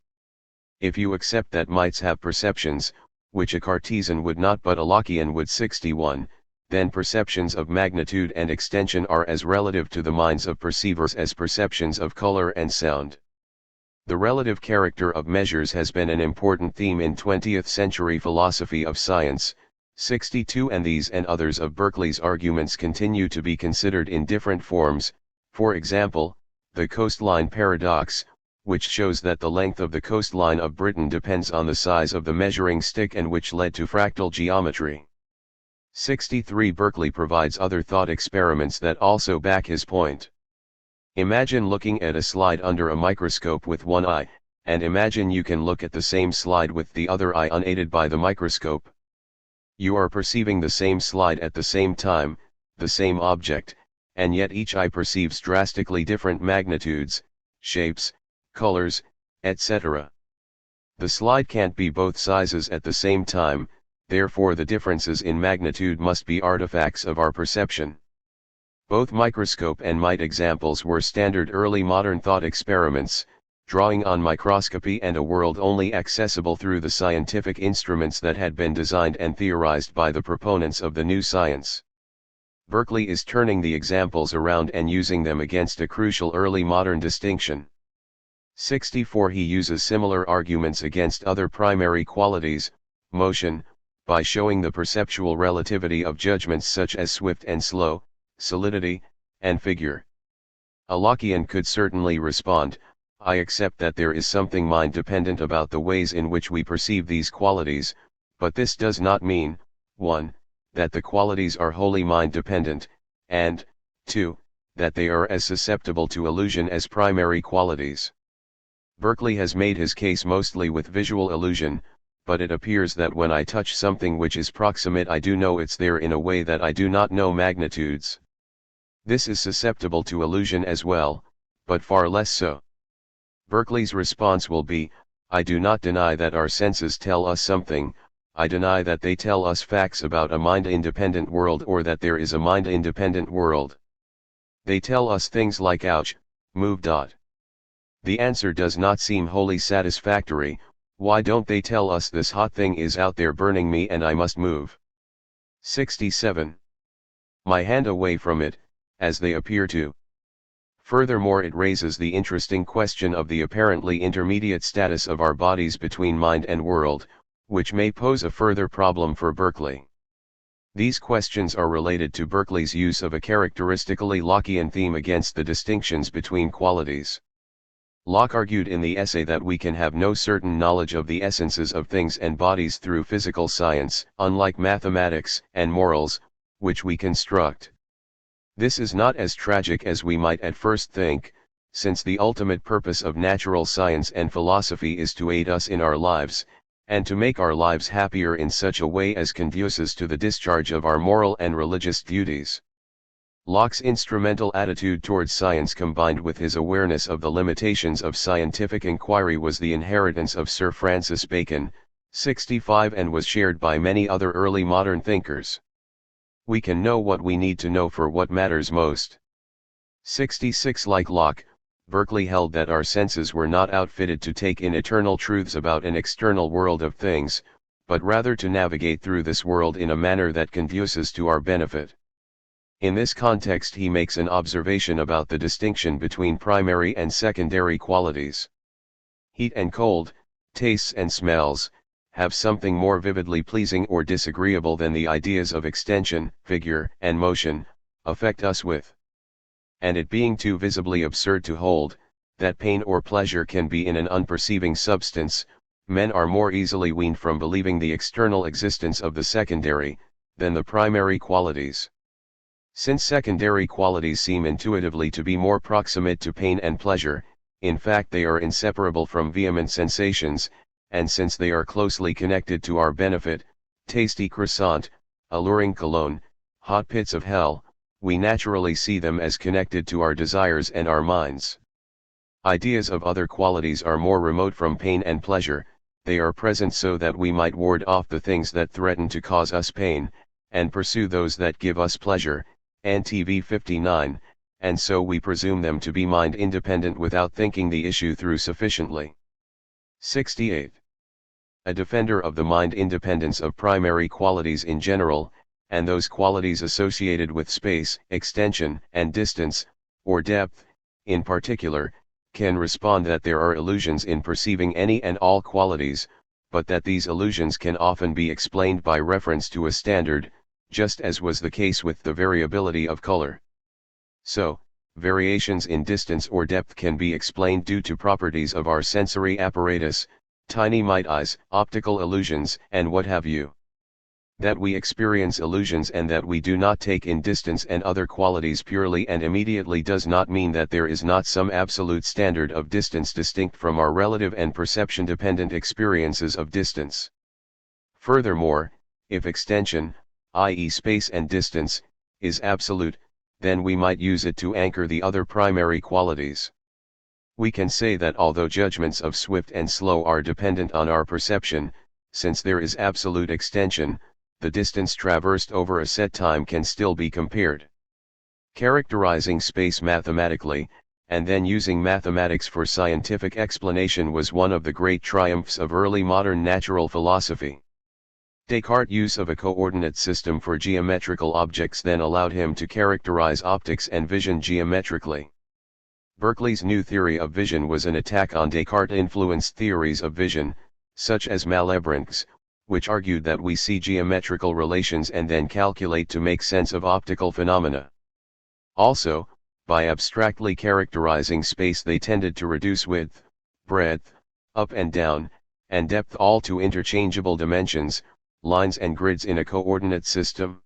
If you accept that mites have perceptions, which a Cartesian would not but a Lockean would 61, then perceptions of magnitude and extension are as relative to the minds of perceivers as perceptions of color and sound. The relative character of measures has been an important theme in 20th century philosophy of science, 62, and these and others of Berkeley's arguments continue to be considered in different forms, for example, the coastline paradox, which shows that the length of the coastline of Britain depends on the size of the measuring stick and which led to fractal geometry. 63 Berkeley provides other thought experiments that also back his point. Imagine looking at a slide under a microscope with one eye, and imagine you can look at the same slide with the other eye unaided by the microscope. You are perceiving the same slide at the same time, the same object, and yet each eye perceives drastically different magnitudes, shapes, colors, etc. The slide can't be both sizes at the same time, therefore the differences in magnitude must be artifacts of our perception. Both microscope and mite examples were standard early modern thought experiments, drawing on microscopy and a world only accessible through the scientific instruments that had been designed and theorized by the proponents of the new science. Berkeley is turning the examples around and using them against a crucial early modern distinction. 64 He uses similar arguments against other primary qualities, motion, by showing the perceptual relativity of judgments such as swift and slow, solidity, and figure. A Lockean could certainly respond, I accept that there is something mind-dependent about the ways in which we perceive these qualities, but this does not mean, 1, that the qualities are wholly mind-dependent, and, 2, that they are as susceptible to illusion as primary qualities. Berkeley has made his case mostly with visual illusion, but it appears that when I touch something which is proximate I do know it's there in a way that I do not know magnitudes. This is susceptible to illusion as well, but far less so. Berkeley's response will be, I do not deny that our senses tell us something, I deny that they tell us facts about a mind-independent world or that there is a mind-independent world. They tell us things like ouch, move. The answer does not seem wholly satisfactory. Why don't they tell us this hot thing is out there burning me and I must move? 67. My hand away from it, as they appear to. Furthermore, it raises the interesting question of the apparently intermediate status of our bodies between mind and world, which may pose a further problem for Berkeley. These questions are related to Berkeley's use of a characteristically Lockean theme against the distinctions between qualities. Locke argued in the essay that we can have no certain knowledge of the essences of things and bodies through physical science, unlike mathematics and morals, which we construct. This is not as tragic as we might at first think, since the ultimate purpose of natural science and philosophy is to aid us in our lives, and to make our lives happier in such a way as conduces to the discharge of our moral and religious duties. Locke's instrumental attitude towards science combined with his awareness of the limitations of scientific inquiry was the inheritance of Sir Francis Bacon, 65, and was shared by many other early modern thinkers. We can know what we need to know for what matters most. 66. Like Locke, Berkeley held that our senses were not outfitted to take in eternal truths about an external world of things, but rather to navigate through this world in a manner that conduces to our benefit. In this context he makes an observation about the distinction between primary and secondary qualities. Heat and cold, tastes and smells, have something more vividly pleasing or disagreeable than the ideas of extension, figure, and motion, affect us with. And it being too visibly absurd to hold, that pain or pleasure can be in an unperceiving substance, men are more easily weaned from believing the external existence of the secondary, than the primary qualities. Since secondary qualities seem intuitively to be more proximate to pain and pleasure, in fact they are inseparable from vehement sensations, and since they are closely connected to our benefit, tasty croissant, alluring cologne, hot pits of hell, we naturally see them as connected to our desires and our minds. Ideas of other qualities are more remote from pain and pleasure, they are present so that we might ward off the things that threaten to cause us pain, and pursue those that give us pleasure, NTV 59, and so we presume them to be mind-independent without thinking the issue through sufficiently. 68. A defender of the mind-independence of primary qualities in general, and those qualities associated with space, extension, and distance, or depth, in particular, can respond that there are illusions in perceiving any and all qualities, but that these illusions can often be explained by reference to a standard, just as was the case with the variability of color. So, variations in distance or depth can be explained due to properties of our sensory apparatus, tiny mite eyes, optical illusions, and what have you. That we experience illusions and that we do not take in distance and other qualities purely and immediately does not mean that there is not some absolute standard of distance distinct from our relative and perception-dependent experiences of distance. Furthermore, if extension, i.e. space and distance, is absolute, then we might use it to anchor the other primary qualities. We can say that although judgments of swift and slow are dependent on our perception, since there is absolute extension, the distance traversed over a set time can still be compared. Characterizing space mathematically, and then using mathematics for scientific explanation was one of the great triumphs of early modern natural philosophy. Descartes' use of a coordinate system for geometrical objects then allowed him to characterize optics and vision geometrically. Berkeley's new theory of vision was an attack on Descartes-influenced theories of vision, such as Malebranche's, which argued that we see geometrical relations and then calculate to make sense of optical phenomena. Also, by abstractly characterizing space they tended to reduce width, breadth, up and down, and depth all to interchangeable dimensions, lines and grids in a coordinate system.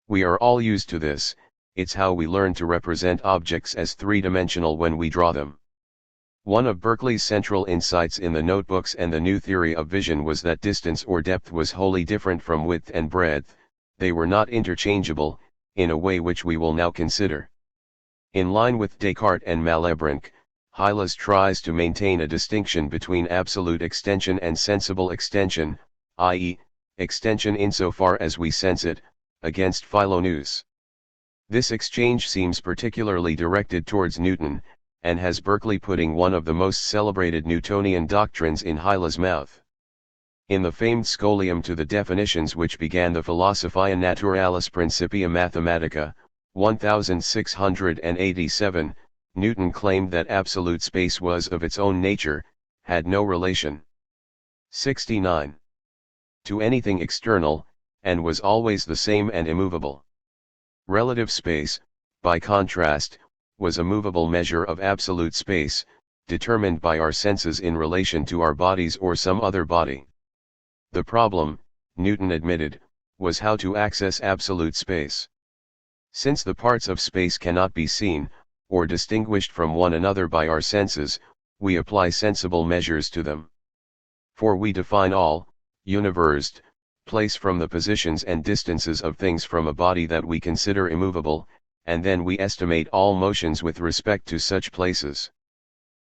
We are all used to this, it's how we learn to represent objects as three-dimensional when we draw them. One of Berkeley's central insights in the notebooks and the new theory of vision was that distance or depth was wholly different from width and breadth, they were not interchangeable, in a way which we will now consider. In line with Descartes and Malebranche, Hylas tries to maintain a distinction between absolute extension and sensible extension, i.e., extension insofar as we sense it, against Philonous. This exchange seems particularly directed towards Newton, and has Berkeley putting one of the most celebrated Newtonian doctrines in Hylas' mouth. In the famed scholium to the definitions which began the Philosophiae Naturalis Principia Mathematica, 1687, Newton claimed that absolute space was of its own nature, had no relation. 69. To anything external, and was always the same and immovable. Relative space, by contrast, was a movable measure of absolute space, determined by our senses in relation to our bodies or some other body. The problem, Newton admitted, was how to access absolute space. Since the parts of space cannot be seen, or distinguished from one another by our senses, we apply sensible measures to them. For we define all, universed, place from the positions and distances of things from a body that we consider immovable, and then we estimate all motions with respect to such places.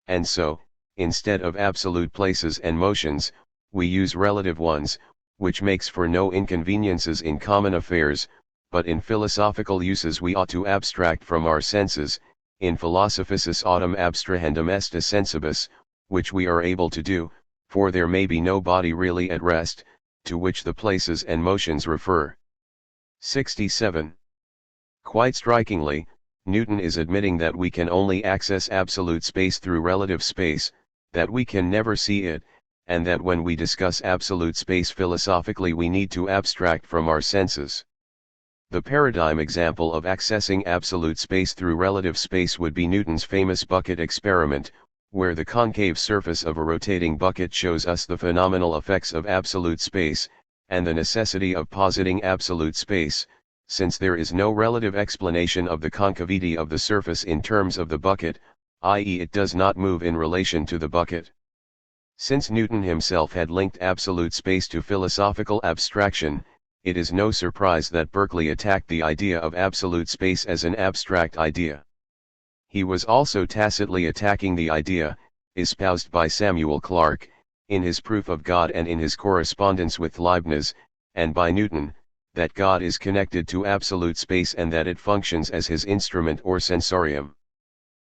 And so, instead of absolute places and motions, we use relative ones, which makes for no inconveniences in common affairs, but in philosophical uses we ought to abstract from our senses, in philosophicis autem abstrahendum est a sensibus, which we are able to do, for there may be no body really at rest, to which the places and motions refer. 67. Quite strikingly, Newton is admitting that we can only access absolute space through relative space, that we can never see it, and that when we discuss absolute space philosophically we need to abstract from our senses. The paradigm example of accessing absolute space through relative space would be Newton's famous bucket experiment, where the concave surface of a rotating bucket shows us the phenomenal effects of absolute space, and the necessity of positing absolute space, since there is no relative explanation of the concavity of the surface in terms of the bucket, i.e. it does not move in relation to the bucket. Since Newton himself had linked absolute space to philosophical abstraction, it is no surprise that Berkeley attacked the idea of absolute space as an abstract idea. He was also tacitly attacking the idea, espoused by Samuel Clarke, in his proof of God and in his correspondence with Leibniz, and by Newton, that God is connected to absolute space and that it functions as his instrument or sensorium.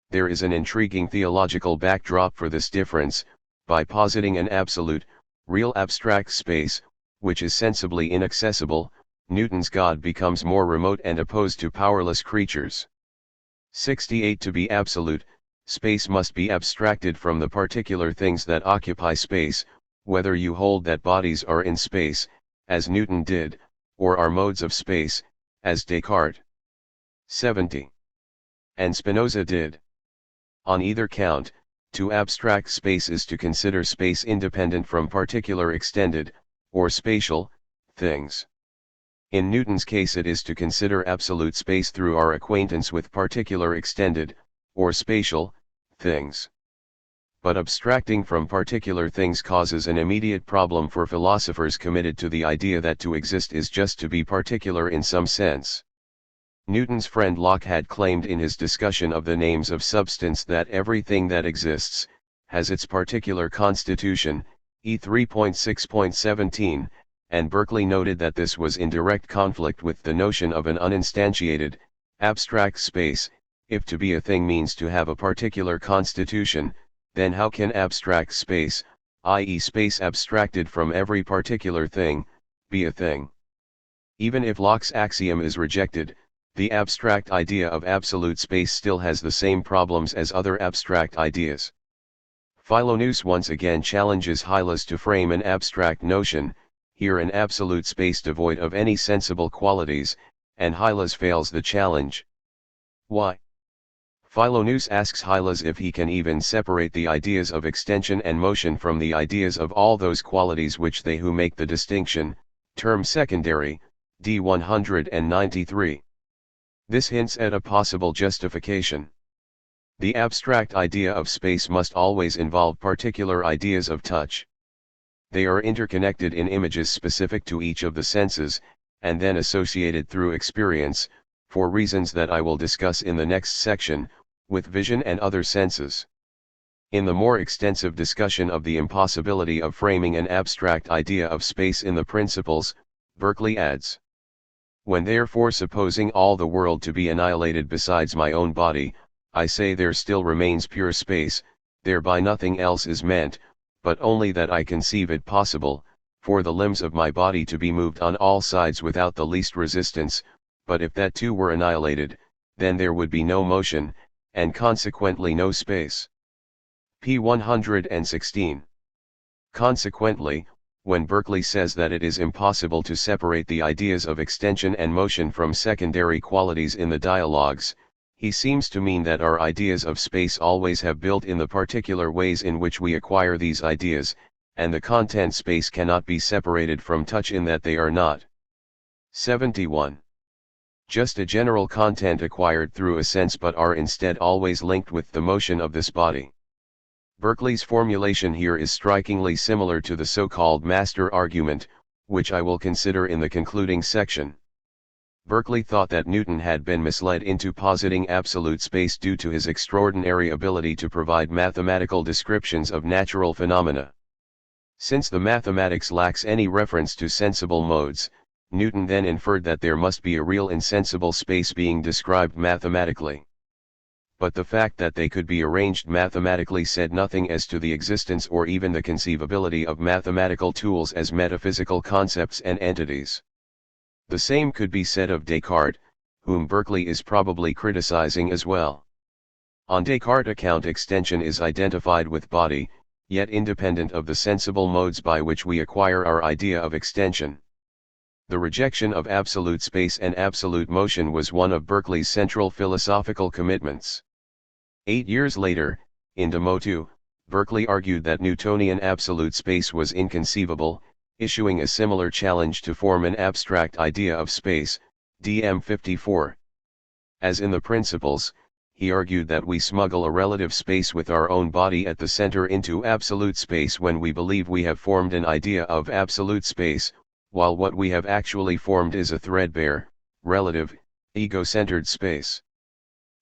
There is an intriguing theological backdrop for this difference. By positing an absolute, real abstract space, which is sensibly inaccessible, Newton's God becomes more remote and opposed to powerless creatures. 68. To be absolute, space must be abstracted from the particular things that occupy space, whether you hold that bodies are in space, as Newton did, or are modes of space, as Descartes. 70. And Spinoza did. On either count, to abstract space is to consider space independent from particular extended, or spatial, things. In Newton's case it is to consider absolute space through our acquaintance with particular extended, or spatial, things. But abstracting from particular things causes an immediate problem for philosophers committed to the idea that to exist is just to be particular in some sense. Newton's friend Locke had claimed in his discussion of the names of substance that everything that exists has its particular constitution, E 3.6.17, and Berkeley noted that this was in direct conflict with the notion of an uninstantiated, abstract space. If to be a thing means to have a particular constitution, then how can abstract space, i.e. space abstracted from every particular thing, be a thing? Even if Locke's axiom is rejected, the abstract idea of absolute space still has the same problems as other abstract ideas. Philoneus once again challenges Hylas to frame an abstract notion, here an absolute space devoid of any sensible qualities, and Hylas fails the challenge. Why? Philoneus asks Hylas if he can even separate the ideas of extension and motion from the ideas of all those qualities which they who make the distinction, term secondary, d. 193. This hints at a possible justification. The abstract idea of space must always involve particular ideas of touch. They are interconnected in images specific to each of the senses, and then associated through experience, for reasons that I will discuss in the next section, with vision and other senses. In the more extensive discussion of the impossibility of framing an abstract idea of space in the Principles, Berkeley adds: when therefore supposing all the world to be annihilated besides my own body, I say there still remains pure space, thereby nothing else is meant, but only that I conceive it possible, for the limbs of my body to be moved on all sides without the least resistance, but if that too were annihilated, then there would be no motion, and consequently no space. p. 116. Consequently, when Berkeley says that it is impossible to separate the ideas of extension and motion from secondary qualities in the dialogues, he seems to mean that our ideas of space always have built in the particular ways in which we acquire these ideas, and the content space cannot be separated from touch in that they are not 71. Just a general content acquired through a sense but are instead always linked with the motion of this body. Berkeley's formulation here is strikingly similar to the so-called master argument, which I will consider in the concluding section. Berkeley thought that Newton had been misled into positing absolute space due to his extraordinary ability to provide mathematical descriptions of natural phenomena. Since the mathematics lacks any reference to sensible modes, Newton then inferred that there must be a real insensible space being described mathematically. But the fact that they could be arranged mathematically said nothing as to the existence or even the conceivability of mathematical tools as metaphysical concepts and entities. The same could be said of Descartes, whom Berkeley is probably criticizing as well. On Descartes' account, extension is identified with body, yet independent of the sensible modes by which we acquire our idea of extension. The rejection of absolute space and absolute motion was one of Berkeley's central philosophical commitments. 8 years later, in De Motu, Berkeley argued that Newtonian absolute space was inconceivable, issuing a similar challenge to form an abstract idea of space, DM 54. As in the Principles, he argued that we smuggle a relative space with our own body at the center into absolute space when we believe we have formed an idea of absolute space, while what we have actually formed is a threadbare, relative, ego-centered space.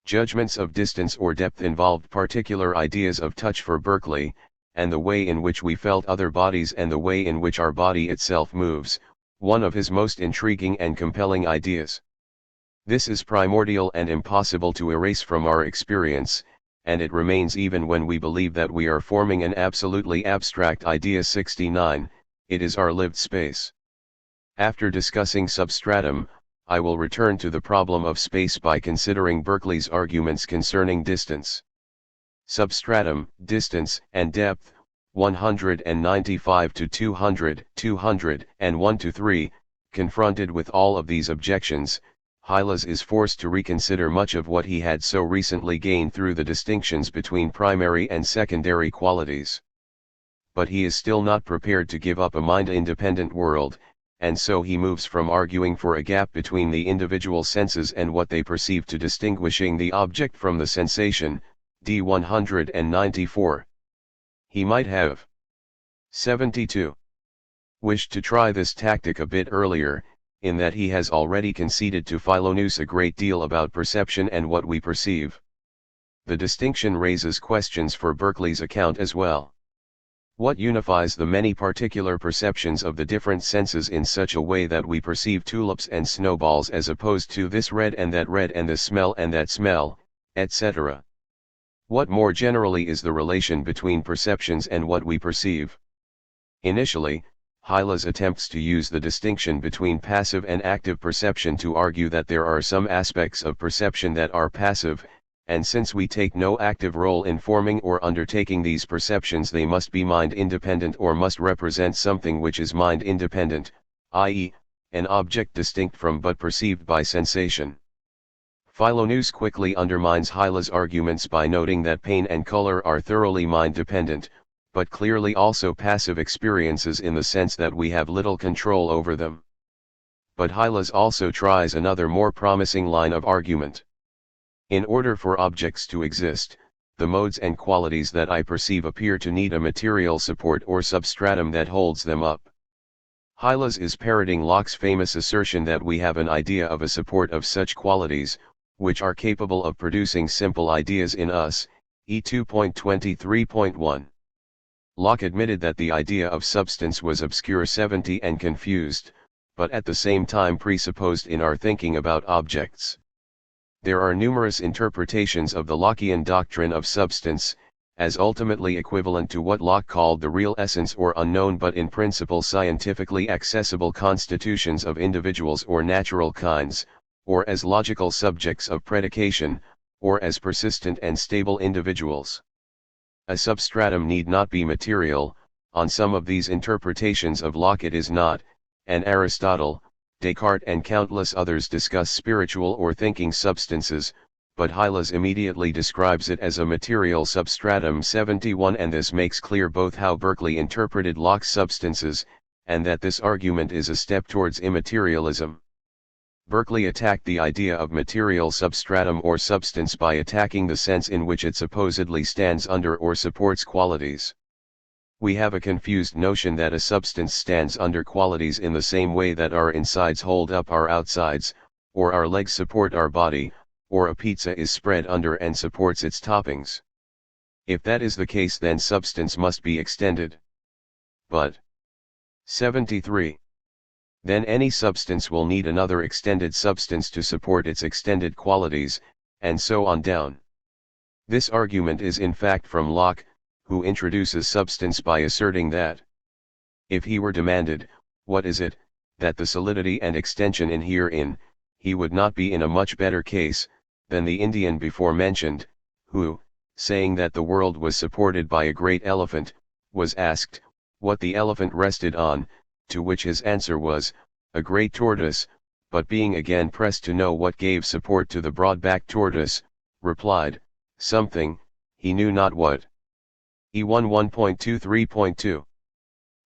Judgments of distance or depth involved particular ideas of touch for Berkeley, and the way in which we felt other bodies and the way in which our body itself moves, one of his most intriguing and compelling ideas. This is primordial and impossible to erase from our experience, and it remains even when we believe that we are forming an absolutely abstract idea. 69, it is our lived space. After discussing substratum, I will return to the problem of space by considering Berkeley's arguments concerning distance. Substratum, distance, and depth, 195 to 200, 200, and 1 to 3, confronted with all of these objections, Hylas is forced to reconsider much of what he had so recently gained through the distinctions between primary and secondary qualities. But he is still not prepared to give up a mind-independent world, and so he moves from arguing for a gap between the individual senses and what they perceive to distinguishing the object from the sensation, D 194. He might have 72. Wished to try this tactic a bit earlier, in that he has already conceded to Philonous a great deal about perception and what we perceive. The distinction raises questions for Berkeley's account as well. What unifies the many particular perceptions of the different senses in such a way that we perceive tulips and snowballs as opposed to this red and this smell and that smell, etc.? What more generally is the relation between perceptions and what we perceive? Initially, Hylas attempts to use the distinction between passive and active perception to argue that there are some aspects of perception that are passive, and since we take no active role in forming or undertaking these perceptions, they must be mind-independent or must represent something which is mind-independent, i.e., an object distinct from but perceived by sensation. Philonous quickly undermines Hylas' arguments by noting that pain and color are thoroughly mind-dependent, but clearly also passive experiences in the sense that we have little control over them. But Hylas also tries another more promising line of argument. In order for objects to exist, the modes and qualities that I perceive appear to need a material support or substratum that holds them up. Hylas is parroting Locke's famous assertion that we have an idea of a support of such qualities, which are capable of producing simple ideas in us, E 2.23.1. Locke admitted that the idea of substance was obscure 70 and confused, but at the same time presupposed in our thinking about objects. There are numerous interpretations of the Lockean doctrine of substance, as ultimately equivalent to what Locke called the real essence or unknown but in principle scientifically accessible constitutions of individuals or natural kinds, or as logical subjects of predication, or as persistent and stable individuals. A substratum need not be material, On some of these interpretations of Locke it is not, and Aristotle, Descartes and countless others discuss spiritual or thinking substances, but Hylas immediately describes it as a material substratum 71, and this makes clear both how Berkeley interpreted Locke's substances, and that this argument is a step towards immaterialism. Berkeley attacked the idea of material substratum or substance by attacking the sense in which it supposedly stands under or supports qualities. We have a confused notion that a substance stands under qualities in the same way that our insides hold up our outsides, or our legs support our body, or a pizza is spread under and supports its toppings. If that is the case, then substance must be extended. But 73. Then any substance will need another extended substance to support its extended qualities, and so on down. This argument is in fact from Locke, who introduces substance by asserting that, if he were demanded, what is it, that the solidity and extension in herein, he would not be in a much better case, than the Indian before mentioned, who, saying that the world was supported by a great elephant, was asked, what the elephant rested on, to which his answer was, a great tortoise, but being again pressed to know what gave support to the broad-backed tortoise, replied, something, he knew not what. E1 1.23.2.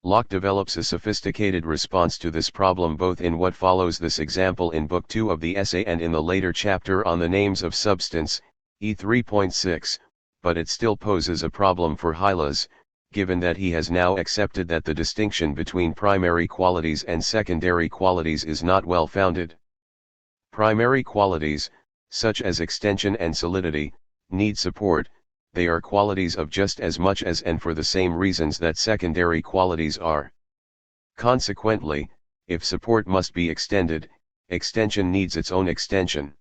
Locke develops a sophisticated response to this problem both in what follows this example in Book 2 of the essay and in the later chapter on the names of substance, E3.6, but it still poses a problem for Hylas, given that he has now accepted that the distinction between primary qualities and secondary qualities is not well founded. Primary qualities, such as extension and solidity, need support. They are qualities of just as much as and for the same reasons that secondary qualities are. Consequently, if support must be extended, extension needs its own extension.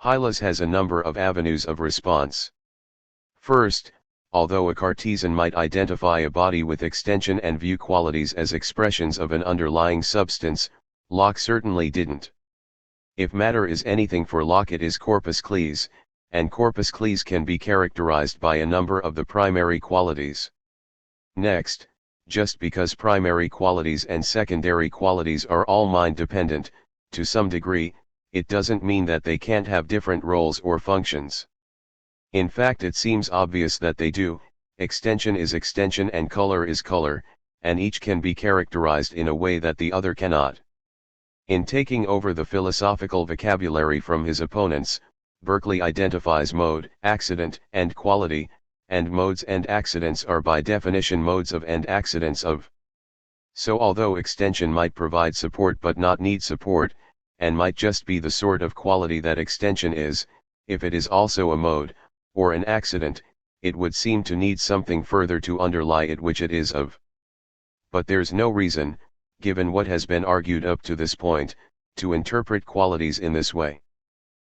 Hylas has a number of avenues of response. First, although a Cartesian might identify a body with extension and view qualities as expressions of an underlying substance, Locke certainly didn't. If matter is anything for Locke, it is corpuscles, and corpuscles can be characterized by a number of the primary qualities. Next, just because primary qualities and secondary qualities are all mind-dependent, to some degree, it doesn't mean that they can't have different roles or functions. In fact, it seems obvious that they do. Extension is extension and color is color, and each can be characterized in a way that the other cannot. In taking over the philosophical vocabulary from his opponents, Berkeley identifies mode, accident, and quality, and modes and accidents are by definition modes of and accidents of. So although extension might provide support but not need support, and might just be the sort of quality that extension is, if it is also a mode, or an accident, it would seem to need something further to underlie it which it is of. But there's no reason, given what has been argued up to this point, to interpret qualities in this way.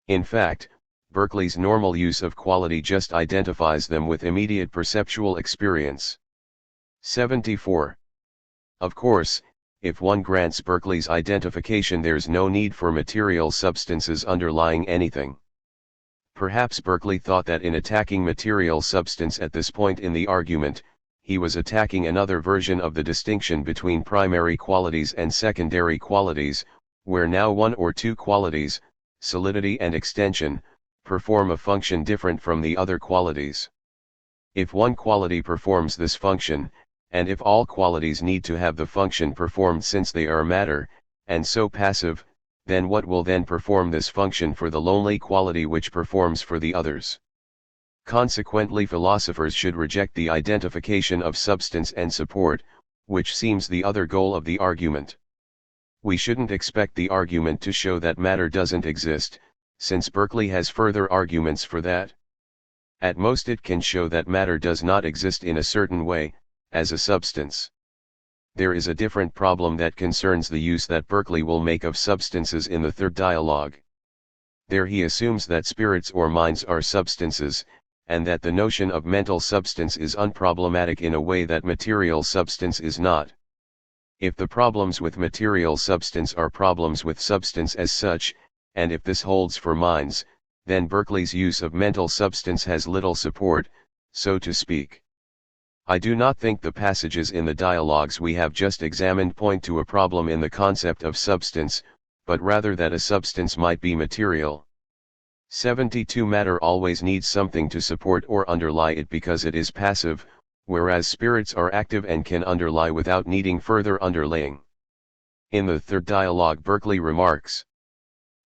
In fact, Berkeley's normal use of quality just identifies them with immediate perceptual experience. 74. Of course, if one grants Berkeley's identification, there's no need for material substances underlying anything. Perhaps Berkeley thought that in attacking material substance at this point in the argument, he was attacking another version of the distinction between primary qualities and secondary qualities, where now one or two qualities, solidity and extension, perform a function different from the other qualities. If one quality performs this function, and if all qualities need to have the function performed since they are matter, and so passive, then what will then perform this function for the lonely quality which performs for the others? Consequently, philosophers should reject the identification of substance and support, which seems the other goal of the argument. We shouldn't expect the argument to show that matter doesn't exist, since Berkeley has further arguments for that. At most it can show that matter does not exist in a certain way, as a substance. There is a different problem that concerns the use that Berkeley will make of substances in the third dialogue. There he assumes that spirits or minds are substances, and that the notion of mental substance is unproblematic in a way that material substance is not. If the problems with material substance are problems with substance as such, and if this holds for minds, then Berkeley's use of mental substance has little support, so to speak. I do not think the passages in the dialogues we have just examined point to a problem in the concept of substance, but rather that a substance might be material. 72 Matter always needs something to support or underlie it because it is passive, whereas spirits are active and can underlie without needing further underlaying. In the third dialogue, Berkeley remarks,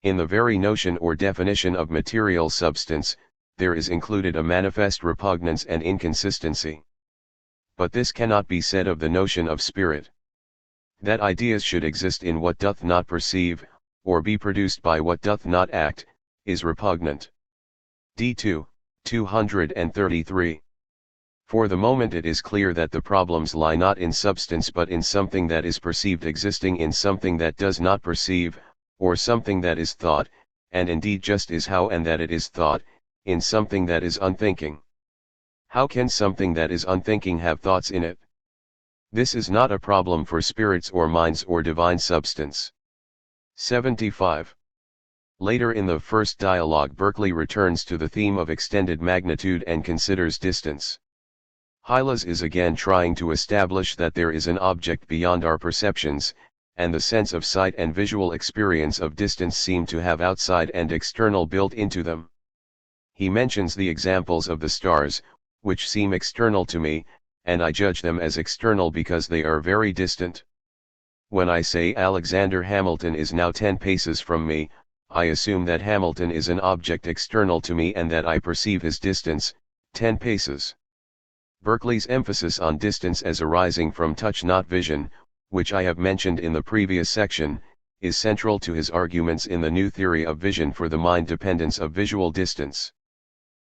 in the very notion or definition of material substance, there is included a manifest repugnance and inconsistency. But this cannot be said of the notion of spirit. That ideas should exist in what doth not perceive, or be produced by what doth not act, is repugnant. D2, 233. For the moment it is clear that the problems lie not in substance but in something that is perceived existing in something that does not perceive, or something that is thought, and indeed just is how and that it is thought, in something that is unthinking. How can something that is unthinking have thoughts in it? This is not a problem for spirits or minds or divine substance. 75. Later in the first dialogue, Berkeley returns to the theme of extended magnitude and considers distance. Hylas is again trying to establish that there is an object beyond our perceptions, and the sense of sight and visual experience of distance seem to have outside and external built into them. He mentions the examples of the stars, which seem external to me, and I judge them as external because they are very distant. When I say Alexander Hamilton is now 10 paces from me, I assume that Hamilton is an object external to me and that I perceive his distance, 10 paces. Berkeley's emphasis on distance as arising from touch not vision, which I have mentioned in the previous section, is central to his arguments in the new theory of vision for the mind dependence of visual distance.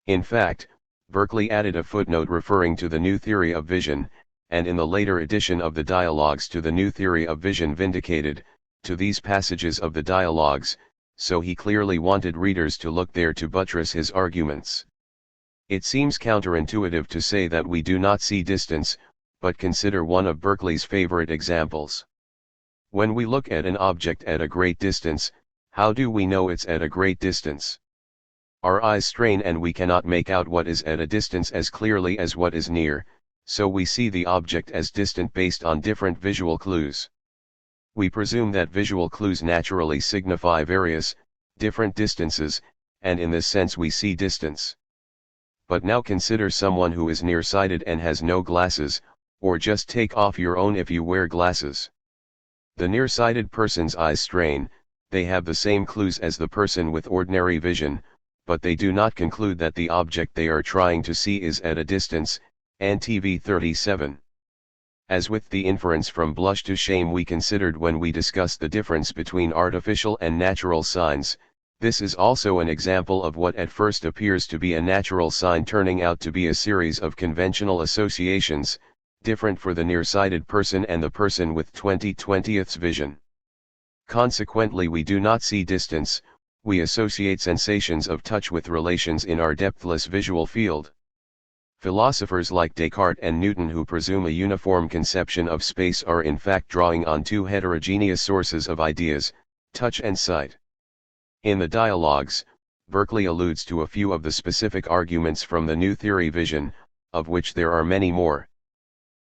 In fact, Berkeley added a footnote referring to the new theory of vision, and in the later edition of the dialogues to the new theory of vision vindicated, to these passages of the dialogues, so he clearly wanted readers to look there to buttress his arguments. It seems counterintuitive to say that we do not see distance, but consider one of Berkeley's favorite examples. When we look at an object at a great distance, how do we know it's at a great distance? Our eyes strain and we cannot make out what is at a distance as clearly as what is near, so we see the object as distant based on different visual clues. We presume that visual clues naturally signify various, different distances, and in this sense we see distance. But now consider someone who is nearsighted and has no glasses, or just take off your own if you wear glasses. The nearsighted person's eyes strain, they have the same clues as the person with ordinary vision, but they do not conclude that the object they are trying to see is at a distance, NTV 37. As with the inference from blush to shame we considered when we discussed the difference between artificial and natural signs, this is also an example of what at first appears to be a natural sign turning out to be a series of conventional associations, different for the nearsighted person and the person with 20/20ths vision. Consequently we do not see distance, we associate sensations of touch with relations in our depthless visual field. Philosophers like Descartes and Newton who presume a uniform conception of space are in fact drawing on two heterogeneous sources of ideas, touch and sight. In the dialogues, Berkeley alludes to a few of the specific arguments from the new theory vision, of which there are many more.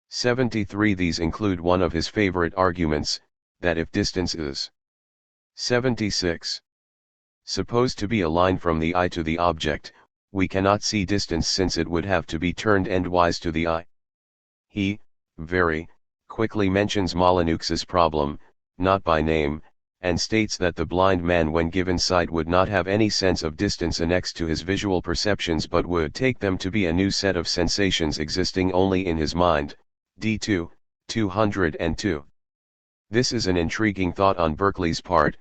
73 These include one of his favorite arguments, that if distance is 76. Supposed to be a line from the eye to the object, we cannot see distance since it would have to be turned endwise to the eye. He, very quickly mentions Molyneux's problem, not by name, and states that the blind man when given sight would not have any sense of distance annexed to his visual perceptions but would take them to be a new set of sensations existing only in his mind, D2, 202. This is an intriguing thought on Berkeley's part,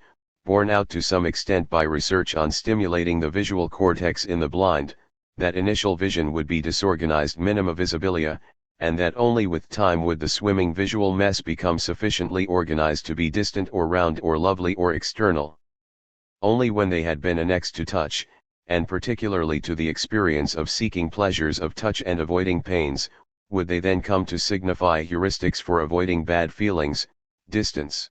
borne out to some extent by research on stimulating the visual cortex in the blind, that initial vision would be disorganized minima visibilia, and that only with time would the swimming visual mess become sufficiently organized to be distant or round or lovely or external. Only when they had been annexed to touch, and particularly to the experience of seeking pleasures of touch and avoiding pains, would they then come to signify heuristics for avoiding bad feelings, distance.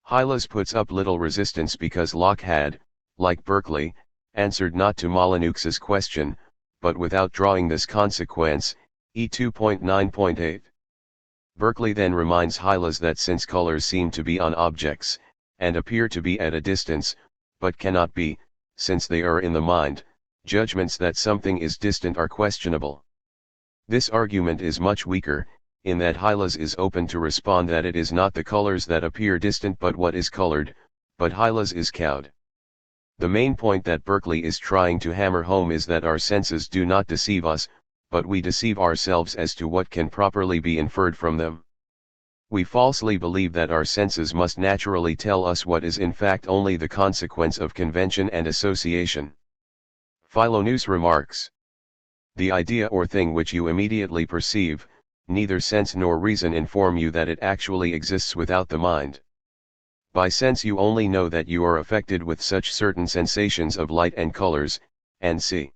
Hylas puts up little resistance because Locke had, like Berkeley, answered not to Molyneux's question, but without drawing this consequence, E2.9.8. Berkeley then reminds Hylas that since colors seem to be on objects, and appear to be at a distance, but cannot be, since they are in the mind, judgments that something is distant are questionable. This argument is much weaker, in that Hylas is open to respond that it is not the colors that appear distant but what is colored, but Hylas is cowed. The main point that Berkeley is trying to hammer home is that our senses do not deceive us, but we deceive ourselves as to what can properly be inferred from them. We falsely believe that our senses must naturally tell us what is in fact only the consequence of convention and association. Philoneus remarks: the idea or thing which you immediately perceive, neither sense nor reason inform you that it actually exists without the mind. By sense you only know that you are affected with such certain sensations of light and colors, and see.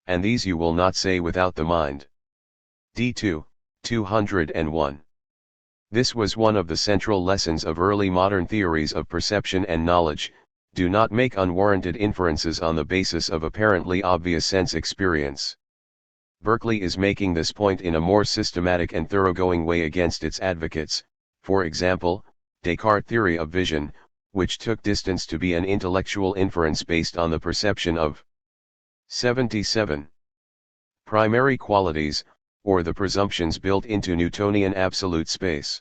And these you will not say without the mind. D2, 201. This was one of the central lessons of early modern theories of perception and knowledge: do not make unwarranted inferences on the basis of apparently obvious sense experience. Berkeley is making this point in a more systematic and thoroughgoing way against its advocates, for example, Descartes' theory of vision, which took distance to be an intellectual inference based on the perception of 77. Primary qualities, or the presumptions built into Newtonian absolute space.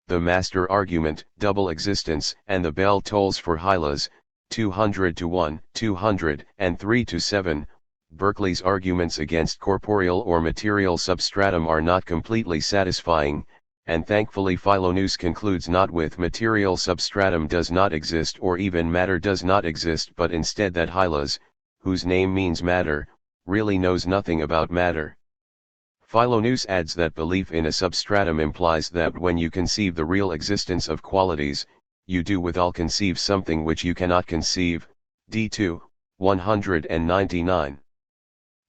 The master argument, double existence, and the bell tolls for Hylas, 200-1, 203-7. Berkeley's arguments against corporeal or material substratum are not completely satisfying, and thankfully Philoneus concludes not with material substratum does not exist or even matter does not exist, but instead that Hylas, whose name means matter, really knows nothing about matter. Philoneus adds that belief in a substratum implies that when you conceive the real existence of qualities, you do withal conceive something which you cannot conceive. D2, 199.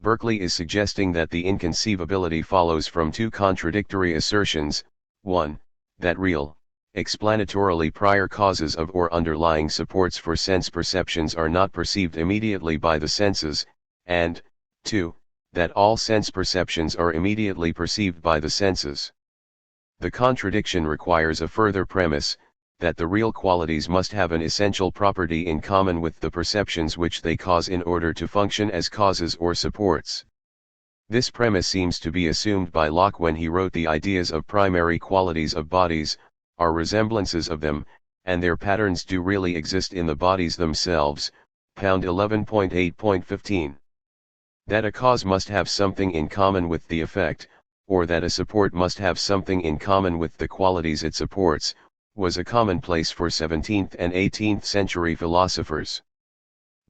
Berkeley is suggesting that the inconceivability follows from two contradictory assertions: 1, that real, explanatorily prior causes of or underlying supports for sense perceptions are not perceived immediately by the senses, and 2, that all sense perceptions are immediately perceived by the senses. The contradiction requires a further premise, that the real qualities must have an essential property in common with the perceptions which they cause in order to function as causes or supports. This premise seems to be assumed by Locke when he wrote: the ideas of primary qualities of bodies are resemblances of them, and their patterns do really exist in the bodies themselves. Pound 11.8.15. That a cause must have something in common with the effect, or that a support must have something in common with the qualities it supports, was a commonplace for 17th and 18th century philosophers.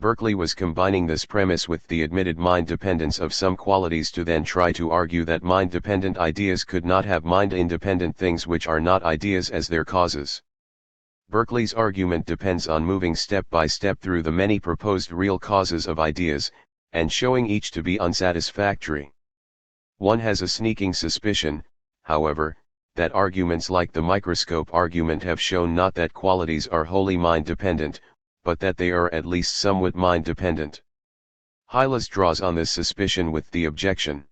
Berkeley was combining this premise with the admitted mind dependence of some qualities to then try to argue that mind-dependent ideas could not have mind-independent things which are not ideas as their causes. Berkeley's argument depends on moving step by step through the many proposed real causes of ideas, and showing each to be unsatisfactory. One has a sneaking suspicion, however, that arguments like the microscope argument have shown not that qualities are wholly mind-dependent, but that they are at least somewhat mind-dependent. Hylas draws on this suspicion with the objection: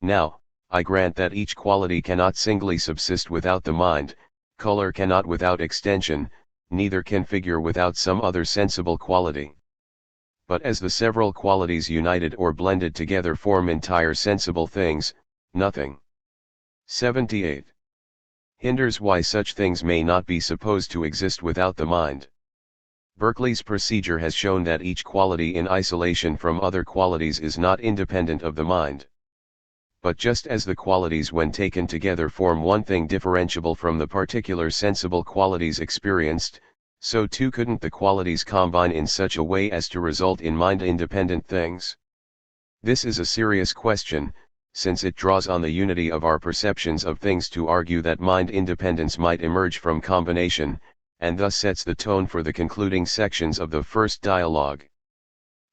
now, I grant that each quality cannot singly subsist without the mind, color cannot without extension, neither can figure without some other sensible quality. But as the several qualities united or blended together form entire sensible things, nothing 78 hinders why such things may not be supposed to exist without the mind. Berkeley's procedure has shown that each quality in isolation from other qualities is not independent of the mind. But just as the qualities when taken together form one thing differentiable from the particular sensible qualities experienced, so too couldn't the qualities combine in such a way as to result in mind-independent things. This is a serious question, since it draws on the unity of our perceptions of things to argue that mind independence might emerge from combination, and thus sets the tone for the concluding sections of the first dialogue.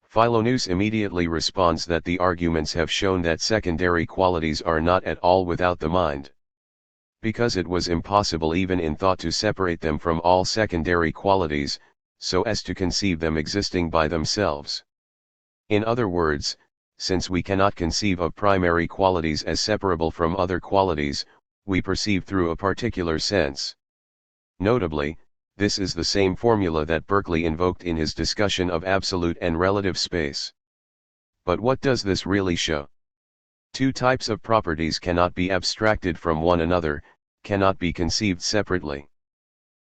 Philoneus immediately responds that the arguments have shown that secondary qualities are not at all without the mind. Because it was impossible even in thought to separate them from all secondary qualities, so as to conceive them existing by themselves. In other words, since we cannot conceive of primary qualities as separable from other qualities, we perceive through a particular sense. Notably, this is the same formula that Berkeley invoked in his discussion of absolute and relative space. But what does this really show? Two types of properties cannot be abstracted from one another, cannot be conceived separately.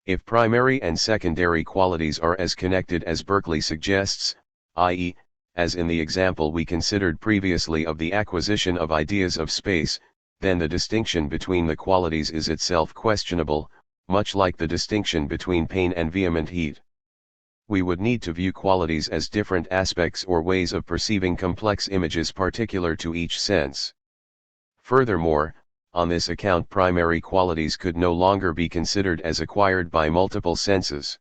If primary and secondary qualities are as connected as Berkeley suggests, i.e., as in the example we considered previously of the acquisition of ideas of space, then the distinction between the qualities is itself questionable, much like the distinction between pain and vehement heat. We would need to view qualities as different aspects or ways of perceiving complex images particular to each sense. Furthermore, on this account primary qualities could no longer be considered as acquired by multiple senses.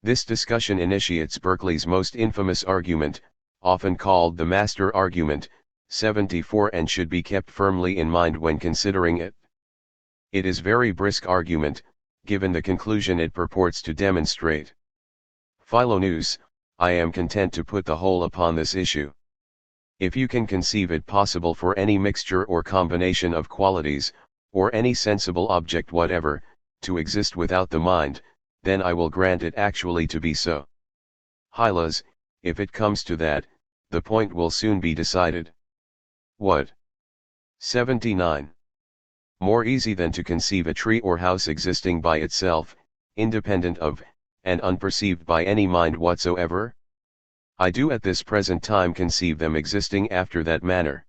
This discussion initiates Berkeley's most infamous argument, often called the master argument, 74, and should be kept firmly in mind when considering it. It is very brisk argument, given the conclusion it purports to demonstrate. Philonous, I am content to put the whole upon this issue. If you can conceive it possible for any mixture or combination of qualities, or any sensible object whatever, to exist without the mind, then I will grant it actually to be so. Hylas, if it comes to that, the point will soon be decided. What? 79. More easy than to conceive a tree or house existing by itself, independent of, and unperceived by any mind whatsoever? I do at this present time conceive them existing after that manner.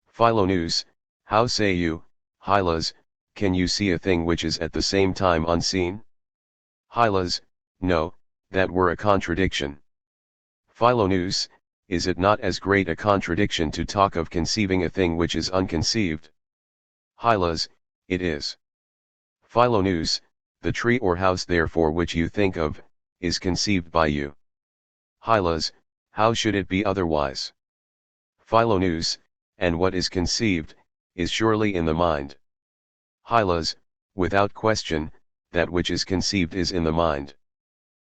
Philonous, how say you, Hylas, can you see a thing which is at the same time unseen? Hylas, no, that were a contradiction. Philonous, is it not as great a contradiction to talk of conceiving a thing which is unconceived? Hylas, it is. Philonous, the tree or house therefore which you think of, is conceived by you. Hylas, how should it be otherwise? Philonous, and what is conceived, is surely in the mind. Hylas, without question, that which is conceived is in the mind.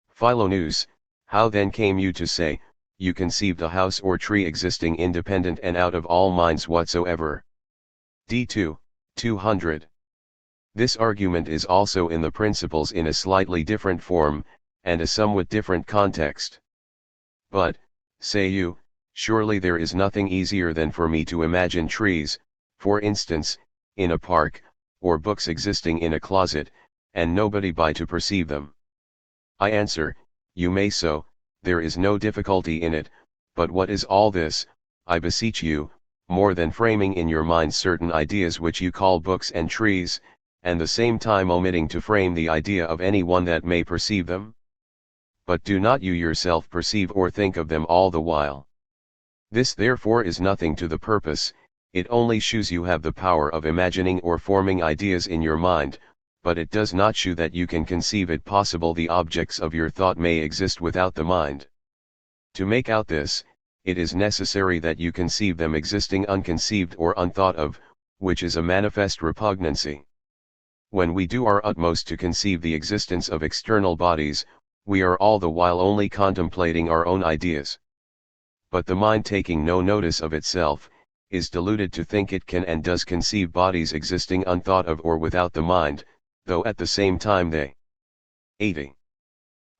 Philonous, how then came you to say, you conceived a house or tree existing independent and out of all minds whatsoever? D2, 200. This argument is also in the Principles in a slightly different form, and a somewhat different context. But, say you, surely there is nothing easier than for me to imagine trees, for instance, in a park, or books existing in a closet, and nobody by to perceive them. I answer, you may so, there is no difficulty in it, but what is all this, I beseech you, more than framing in your mind certain ideas which you call books and trees, and the same time omitting to frame the idea of any one that may perceive them? But do not you yourself perceive or think of them all the while? This therefore is nothing to the purpose, it only shews you have the power of imagining or forming ideas in your mind, but it does not shew that you can conceive it possible the objects of your thought may exist without the mind. To make out this, it is necessary that you conceive them existing unconceived or unthought of, which is a manifest repugnancy. When we do our utmost to conceive the existence of external bodies, we are all the while only contemplating our own ideas. But the mind, taking no notice of itself, is deluded to think it can and does conceive bodies existing unthought of or without the mind, though at the same time they 80.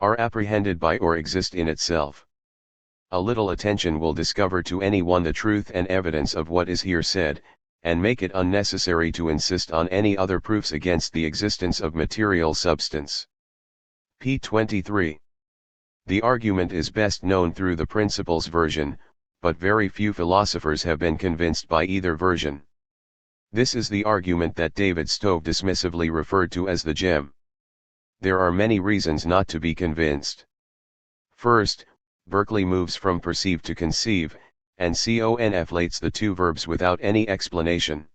Are apprehended by or exist in itself. A little attention will discover to any one the truth and evidence of what is here said, and make it unnecessary to insist on any other proofs against the existence of material substance. p. 23. The argument is best known through the Principles version, but very few philosophers have been convinced by either version. This is the argument that David Stove dismissively referred to as the gem. There are many reasons not to be convinced. First, Berkeley moves from perceive to conceive, and conflates the two verbs without any explanation.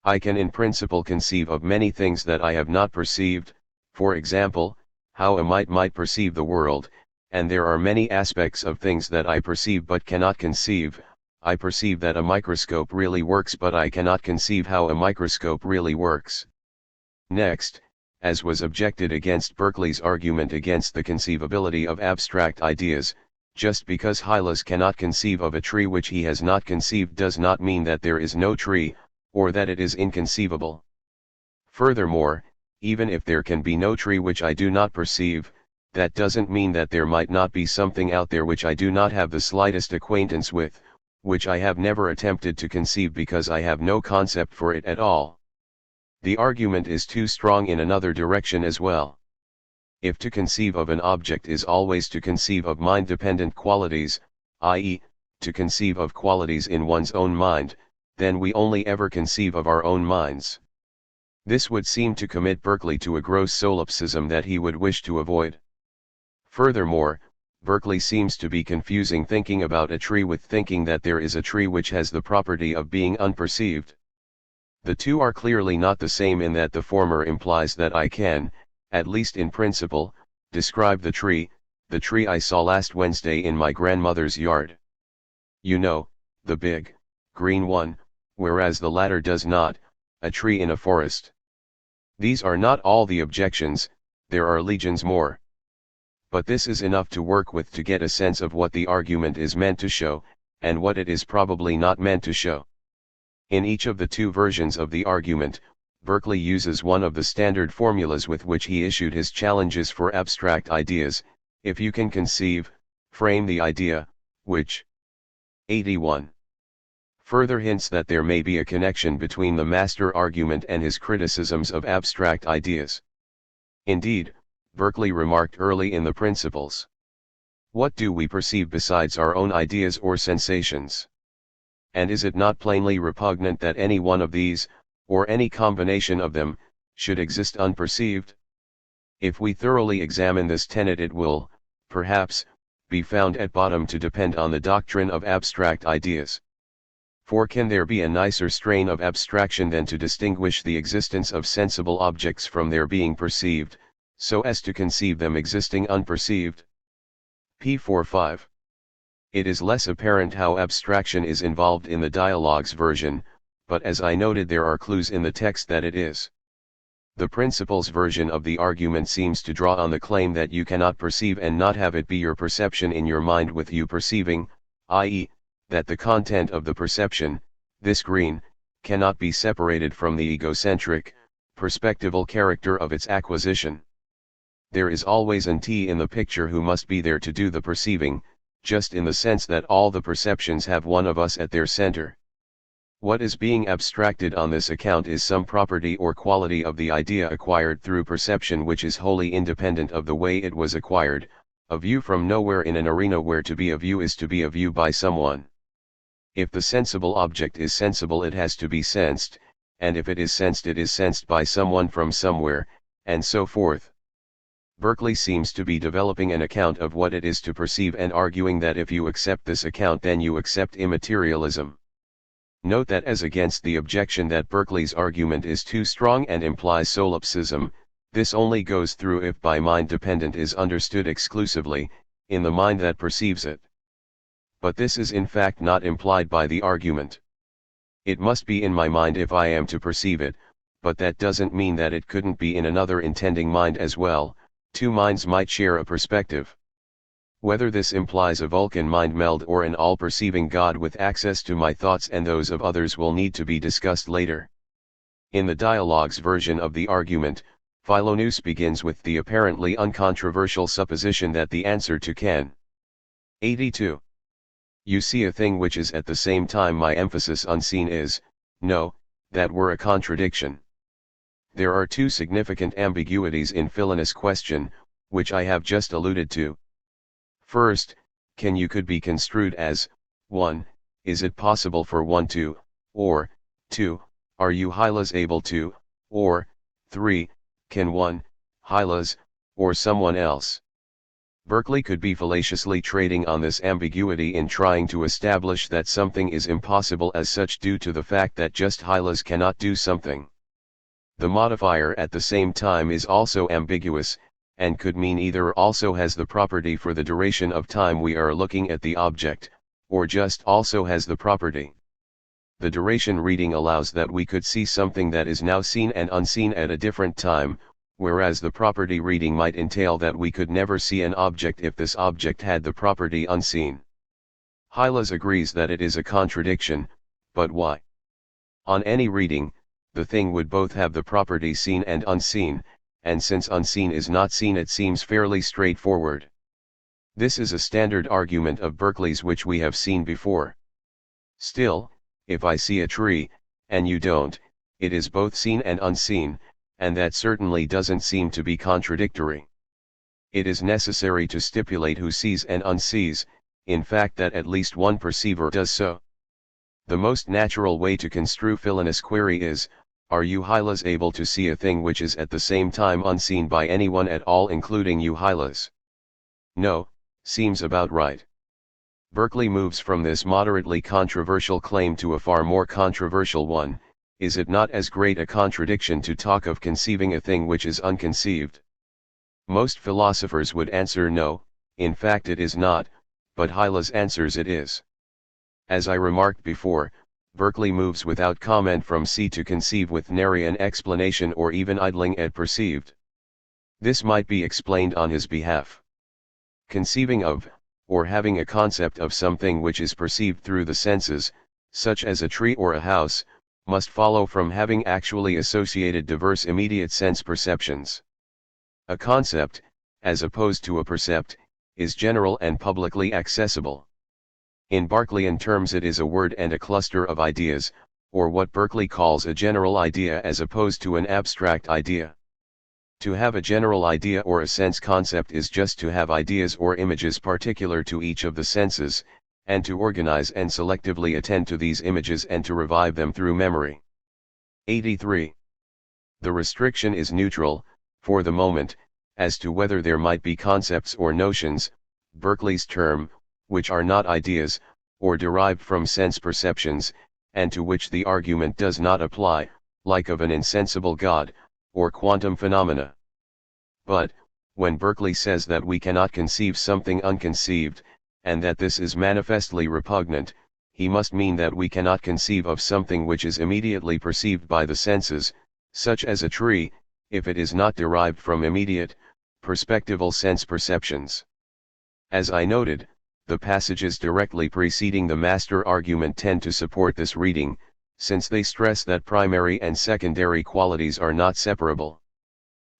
I can in principle conceive of many things that I have not perceived, for example, how a mite might perceive the world, and there are many aspects of things that I perceive but cannot conceive. I perceive that a microscope really works, but I cannot conceive how a microscope really works. Next, as was objected against Berkeley's argument against the conceivability of abstract ideas, Just because Hylas cannot conceive of a tree which he has not conceived does not mean that there is no tree, or that it is inconceivable. Furthermore, even if there can be no tree which I do not perceive, that doesn't mean that there might not be something out there which I do not have the slightest acquaintance with, which I have never attempted to conceive because I have no concept for it at all. The argument is too strong in another direction as well. If to conceive of an object is always to conceive of mind-dependent qualities, i.e., to conceive of qualities in one's own mind, then we only ever conceive of our own minds. This would seem to commit Berkeley to a gross solipsism that he would wish to avoid. Furthermore, Berkeley seems to be confusing thinking about a tree with thinking that there is a tree which has the property of being unperceived. The two are clearly not the same in that the former implies that I can, at least in principle, describe the tree I saw last Wednesday in my grandmother's yard. You know, the big, green one, whereas the latter does not, a tree in a forest. These are not all the objections, there are legions more. But this is enough to work with to get a sense of what the argument is meant to show, and what it is probably not meant to show. In each of the two versions of the argument, Berkeley uses one of the standard formulas with which he issued his challenges for abstract ideas: if you can conceive, frame the idea, which 81 further hints that there may be a connection between the master argument and his criticisms of abstract ideas. Indeed, Berkeley remarked early in the Principles, "What do we perceive besides our own ideas or sensations? And is it not plainly repugnant that any one of these, or any combination of them, should exist unperceived? If we thoroughly examine this tenet it will, perhaps, be found at bottom to depend on the doctrine of abstract ideas. For can there be a nicer strain of abstraction than to distinguish the existence of sensible objects from their being perceived, so as to conceive them existing unperceived?" p. 45. It is less apparent how abstraction is involved in the Dialogues version, but as I noted there are clues in the text that it is. The Principles version of the argument seems to draw on the claim that you cannot perceive and not have it be your perception in your mind with you perceiving, i.e., that the content of the perception, this green, cannot be separated from the egocentric, perspectival character of its acquisition. There is always an T in the picture who must be there to do the perceiving, just in the sense that all the perceptions have one of us at their center. What is being abstracted on this account is some property or quality of the idea acquired through perception which is wholly independent of the way it was acquired, a view from nowhere in an arena where to be a view is to be a view by someone. If the sensible object is sensible it has to be sensed, and if it is sensed by someone from somewhere, and so forth. Berkeley seems to be developing an account of what it is to perceive and arguing that if you accept this account then you accept immaterialism. Note that as against the objection that Berkeley's argument is too strong and implies solipsism, this only goes through if by mind dependent is understood exclusively, in the mind that perceives it. But this is in fact not implied by the argument. It must be in my mind if I am to perceive it, but that doesn't mean that it couldn't be in another intending mind as well. Two minds might share a perspective. Whether this implies a Vulcan mind meld or an all-perceiving God with access to my thoughts and those of others will need to be discussed later. In the Dialogues version of the argument, Philonous begins with the apparently uncontroversial supposition that the answer to can 82. You see a thing which is at the same time my emphasis unseen is, no, that were a contradiction. There are two significant ambiguities in Philonous' question, which I have just alluded to. First, can you could be construed as, 1, is it possible for one to, or, 2, are you Hylas able to, or, 3, can one, Hylas, or someone else? Berkeley could be fallaciously trading on this ambiguity in trying to establish that something is impossible as such due to the fact that just Hylas cannot do something. The modifier at the same time is also ambiguous, and could mean either also has the property for the duration of time we are looking at the object, or just also has the property. The duration reading allows that we could see something that is now seen and unseen at a different time, whereas the property reading might entail that we could never see an object if this object had the property unseen. Hylas agrees that it is a contradiction, but why? On any reading, the thing would both have the property seen and unseen, and since unseen is not seen, it seems fairly straightforward. This is a standard argument of Berkeley's which we have seen before. Still, if I see a tree, and you don't, it is both seen and unseen, and that certainly doesn't seem to be contradictory. It is necessary to stipulate who sees and unsees, in fact that at least one perceiver does so. The most natural way to construe Philinus' query is, are you Hylas able to see a thing which is at the same time unseen by anyone at all including you Hylas? No, seems about right. Berkeley moves from this moderately controversial claim to a far more controversial one. Is it not as great a contradiction to talk of conceiving a thing which is unconceived? Most philosophers would answer no, in fact it is not, but Hylas answers it is. As I remarked before, Berkeley moves without comment from see to conceive with nary an explanation or even idling at perceived. This might be explained on his behalf. Conceiving of, or having a concept of something which is perceived through the senses, such as a tree or a house, must follow from having actually associated diverse immediate sense perceptions. A concept, as opposed to a percept, is general and publicly accessible. In Berkeleyan terms it is a word and a cluster of ideas, or what Berkeley calls a general idea as opposed to an abstract idea. To have a general idea or a sense concept is just to have ideas or images particular to each of the senses, and to organize and selectively attend to these images and to revive them through memory. 83. The restriction is neutral, for the moment, as to whether there might be concepts or notions, Berkeley's term, which are not ideas, or derived from sense perceptions, and to which the argument does not apply, like of an insensible God, or quantum phenomena. But, when Berkeley says that we cannot conceive something unconceived, and that this is manifestly repugnant, he must mean that we cannot conceive of something which is immediately perceived by the senses, such as a tree, if it is not derived from immediate, perspectival sense perceptions. As I noted, the passages directly preceding the master argument tend to support this reading, since they stress that primary and secondary qualities are not separable.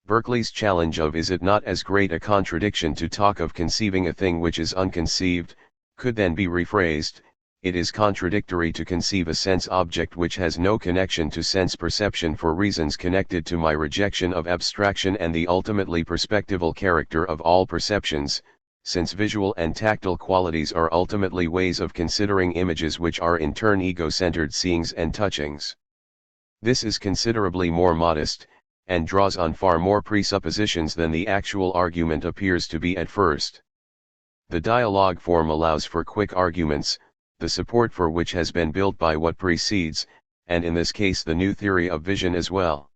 Berkeley's challenge of is it not as great a contradiction to talk of conceiving a thing which is unconceived, could then be rephrased, it is contradictory to conceive a sense object which has no connection to sense perception for reasons connected to my rejection of abstraction and the ultimately perspectival character of all perceptions, since visual and tactile qualities are ultimately ways of considering images which are in turn ego-centered seeings and touchings. This is considerably more modest, and draws on far more presuppositions than the actual argument appears to be at first. The dialogue form allows for quick arguments, the support for which has been built by what precedes, and in this case the new theory of vision as well.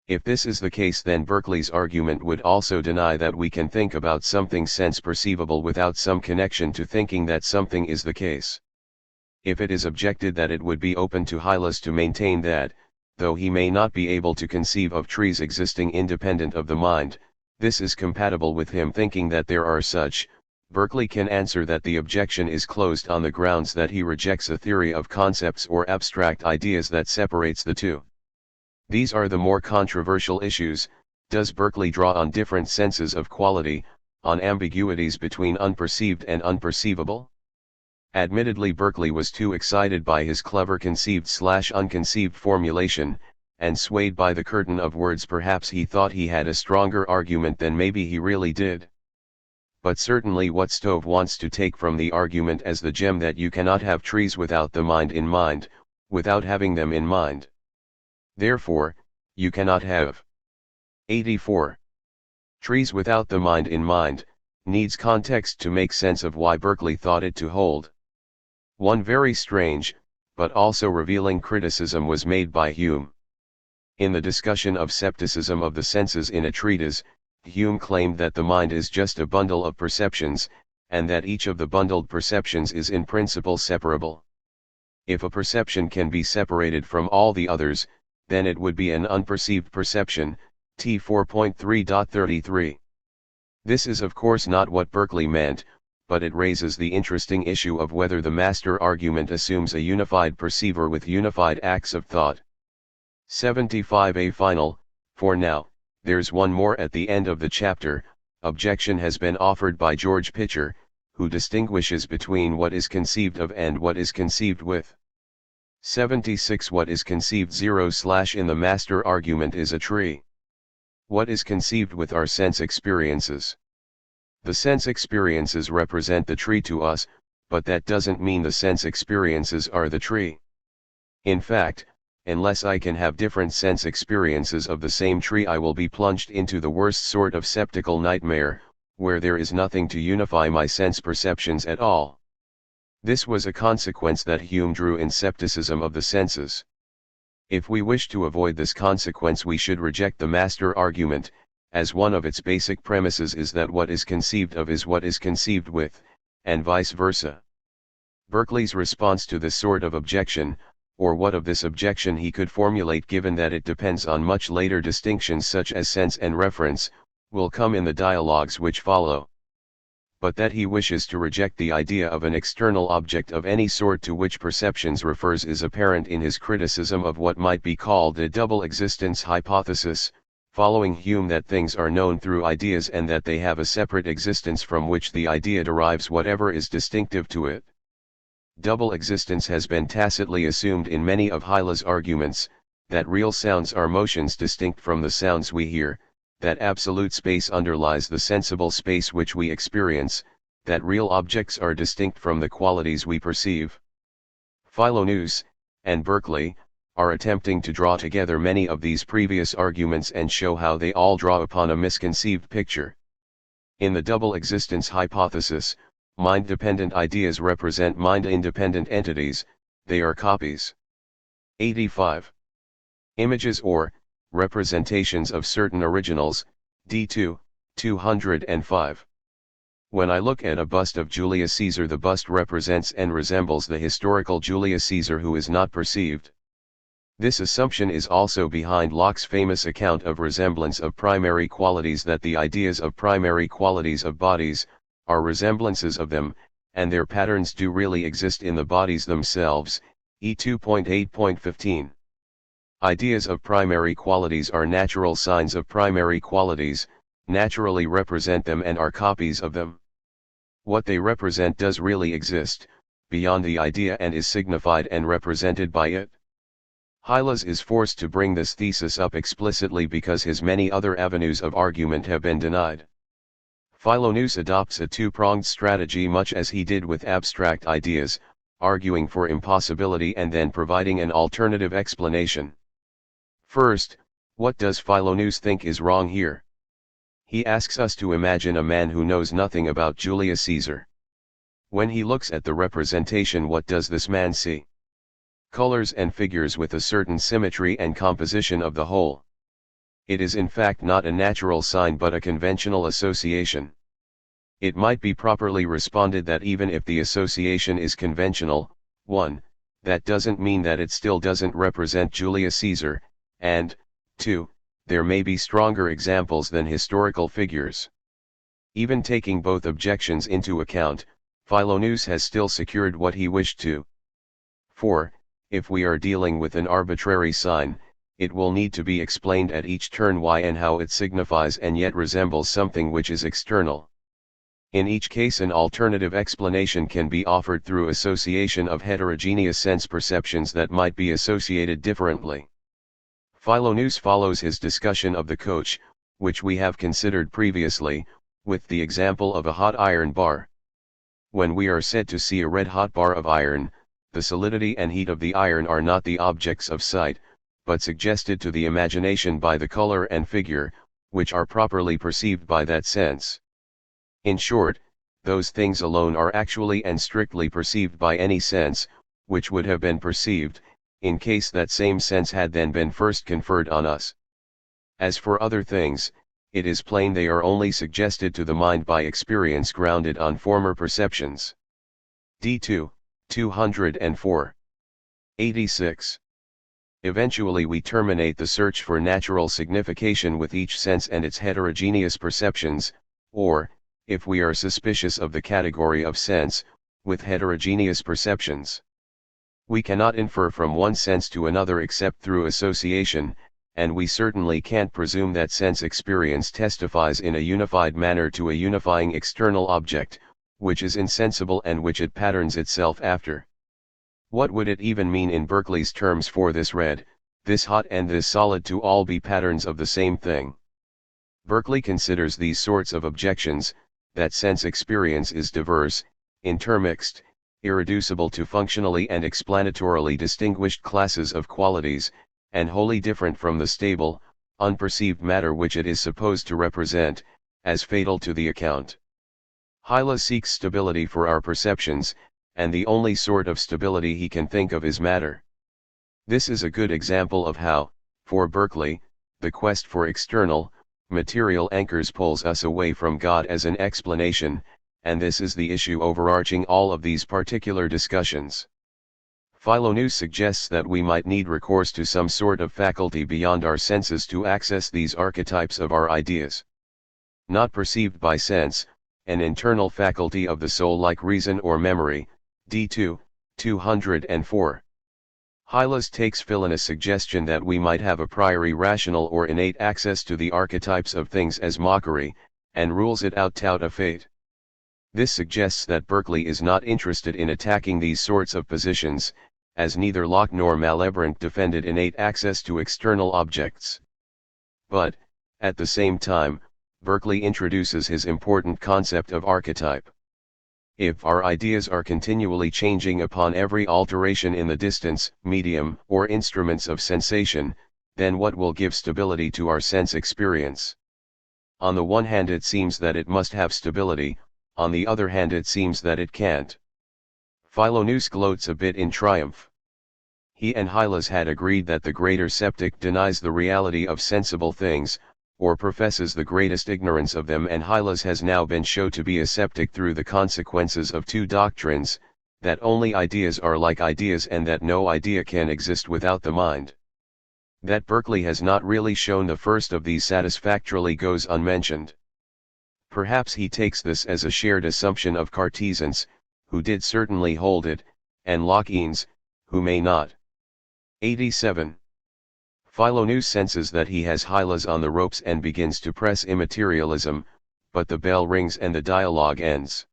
If this is the case, then Berkeley's argument would also deny that we can think about something sense perceivable without some connection to thinking that something is the case. If it is objected that it would be open to Hylas to maintain that, though he may not be able to conceive of trees existing independent of the mind, this is compatible with him thinking that there are such, Berkeley can answer that the objection is closed on the grounds that he rejects a theory of concepts or abstract ideas that separates the two. These are the more controversial issues. Does Berkeley draw on different senses of quality, on ambiguities between unperceived and unperceivable? Admittedly, Berkeley was too excited by his clever conceived/unconceived formulation, and swayed by the curtain of words. Perhaps he thought he had a stronger argument than maybe he really did. But certainly what Stove wants to take from the argument as the gem that you cannot have trees without the mind in mind, without having them in mind. Therefore, you cannot have 84. Trees without the mind in mind, needs context to make sense of why Berkeley thought it to hold. One very strange, but also revealing criticism was made by Hume. In the discussion of scepticism of the senses in a treatise, Hume claimed that the mind is just a bundle of perceptions, and that each of the bundled perceptions is in principle separable. If a perception can be separated from all the others, then it would be an unperceived perception, T 4.3.33. This is of course not what Berkeley meant, but it raises the interesting issue of whether the master argument assumes a unified perceiver with unified acts of thought. 75a final. For now, there's one more at the end of the chapter. Objection has been offered by George Pitcher, who distinguishes between what is conceived of and what is conceived with. 76. What is conceived 0/ in the master argument is a tree. What is conceived with are sense experiences. The sense experiences represent the tree to us, but that doesn't mean the sense experiences are the tree. In fact, unless I can have different sense experiences of the same tree, I will be plunged into the worst sort of septical nightmare, where there is nothing to unify my sense perceptions at all. This was a consequence that Hume drew in Scepticism of the Senses. If we wish to avoid this consequence, we should reject the master argument, as one of its basic premises is that what is conceived of is what is conceived with, and vice versa. Berkeley's response to this sort of objection, or what of this objection he could formulate given that it depends on much later distinctions such as sense and reference, will come in the dialogues which follow. But that he wishes to reject the idea of an external object of any sort to which perceptions refers is apparent in his criticism of what might be called the double existence hypothesis, following Hume that things are known through ideas and that they have a separate existence from which the idea derives whatever is distinctive to it. Double existence has been tacitly assumed in many of Hyla's arguments, that real sounds are motions distinct from the sounds we hear, that absolute space underlies the sensible space which we experience, that real objects are distinct from the qualities we perceive. Philonous, and Berkeley, are attempting to draw together many of these previous arguments and show how they all draw upon a misconceived picture. In the double existence hypothesis, mind-dependent ideas represent mind-independent entities, they are copies. 85. Images or representations of certain originals, D2, 205. When I look at a bust of Julius Caesar, the bust represents and resembles the historical Julius Caesar who is not perceived. This assumption is also behind Locke's famous account of resemblance of primary qualities, that the ideas of primary qualities of bodies are resemblances of them, and their patterns do really exist in the bodies themselves, E 2.8.15. Ideas of primary qualities are natural signs of primary qualities, naturally represent them and are copies of them. What they represent does really exist, beyond the idea, and is signified and represented by it. Hylas is forced to bring this thesis up explicitly because his many other avenues of argument have been denied. Philonous adopts a two-pronged strategy much as he did with abstract ideas, arguing for impossibility and then providing an alternative explanation. First, what does Philonous think is wrong here? He asks us to imagine a man who knows nothing about Julius Caesar. When he looks at the representation, what does this man see? Colors and figures with a certain symmetry and composition of the whole. It is in fact not a natural sign but a conventional association. It might be properly responded that even if the association is conventional, 1, that doesn't mean that it still doesn't represent Julius Caesar, and, 2, there may be stronger examples than historical figures. Even taking both objections into account, Philonous has still secured what he wished to. 4, if we are dealing with an arbitrary sign, it will need to be explained at each turn why and how it signifies and yet resembles something which is external. In each case an alternative explanation can be offered through association of heterogeneous sense perceptions that might be associated differently. Philonous follows his discussion of the coach, which we have considered previously, with the example of a hot iron bar. When we are said to see a red-hot bar of iron, the solidity and heat of the iron are not the objects of sight, but suggested to the imagination by the color and figure, which are properly perceived by that sense. In short, those things alone are actually and strictly perceived by any sense, which would have been perceived, in case that same sense had then been first conferred on us. As for other things, it is plain they are only suggested to the mind by experience grounded on former perceptions. D2, 204. 86. Eventually we terminate the search for natural signification with each sense and its heterogeneous perceptions, or, if we are suspicious of the category of sense, with heterogeneous perceptions. We cannot infer from one sense to another except through association, and we certainly can't presume that sense experience testifies in a unified manner to a unifying external object, which is insensible and which it patterns itself after. What would it even mean in Berkeley's terms for this red, this hot and this solid to all be patterns of the same thing? Berkeley considers these sorts of objections, that sense experience is diverse, intermixed, irreducible to functionally and explanatorily distinguished classes of qualities, and wholly different from the stable, unperceived matter which it is supposed to represent, as fatal to the account. Hylas seeks stability for our perceptions, and the only sort of stability he can think of is matter. This is a good example of how, for Berkeley, the quest for external, material anchors pulls us away from God as an explanation, and this is the issue overarching all of these particular discussions. Philoneus suggests that we might need recourse to some sort of faculty beyond our senses to access these archetypes of our ideas. Not perceived by sense, an internal faculty of the soul like reason or memory, D2, 204. Hylas takes Philoneus' suggestion that we might have a priori rational or innate access to the archetypes of things as mockery, and rules it out tout à fait. This suggests that Berkeley is not interested in attacking these sorts of positions, as neither Locke nor Malebranche defended innate access to external objects. But, at the same time, Berkeley introduces his important concept of archetype. If our ideas are continually changing upon every alteration in the distance, medium, or instruments of sensation, then what will give stability to our sense experience? On the one hand it seems that it must have stability, on the other hand it seems that it can't. Philoneus gloats a bit in triumph. He and Hylas had agreed that the greater sceptic denies the reality of sensible things, or professes the greatest ignorance of them, and Hylas has now been shown to be a sceptic through the consequences of two doctrines, that only ideas are like ideas and that no idea can exist without the mind. That Berkeley has not really shown the first of these satisfactorily goes unmentioned. Perhaps he takes this as a shared assumption of Cartesians, who did certainly hold it, and Lockeans, who may not. 87. Philoneus senses that he has Hylas on the ropes and begins to press immaterialism, but the bell rings and the dialogue ends.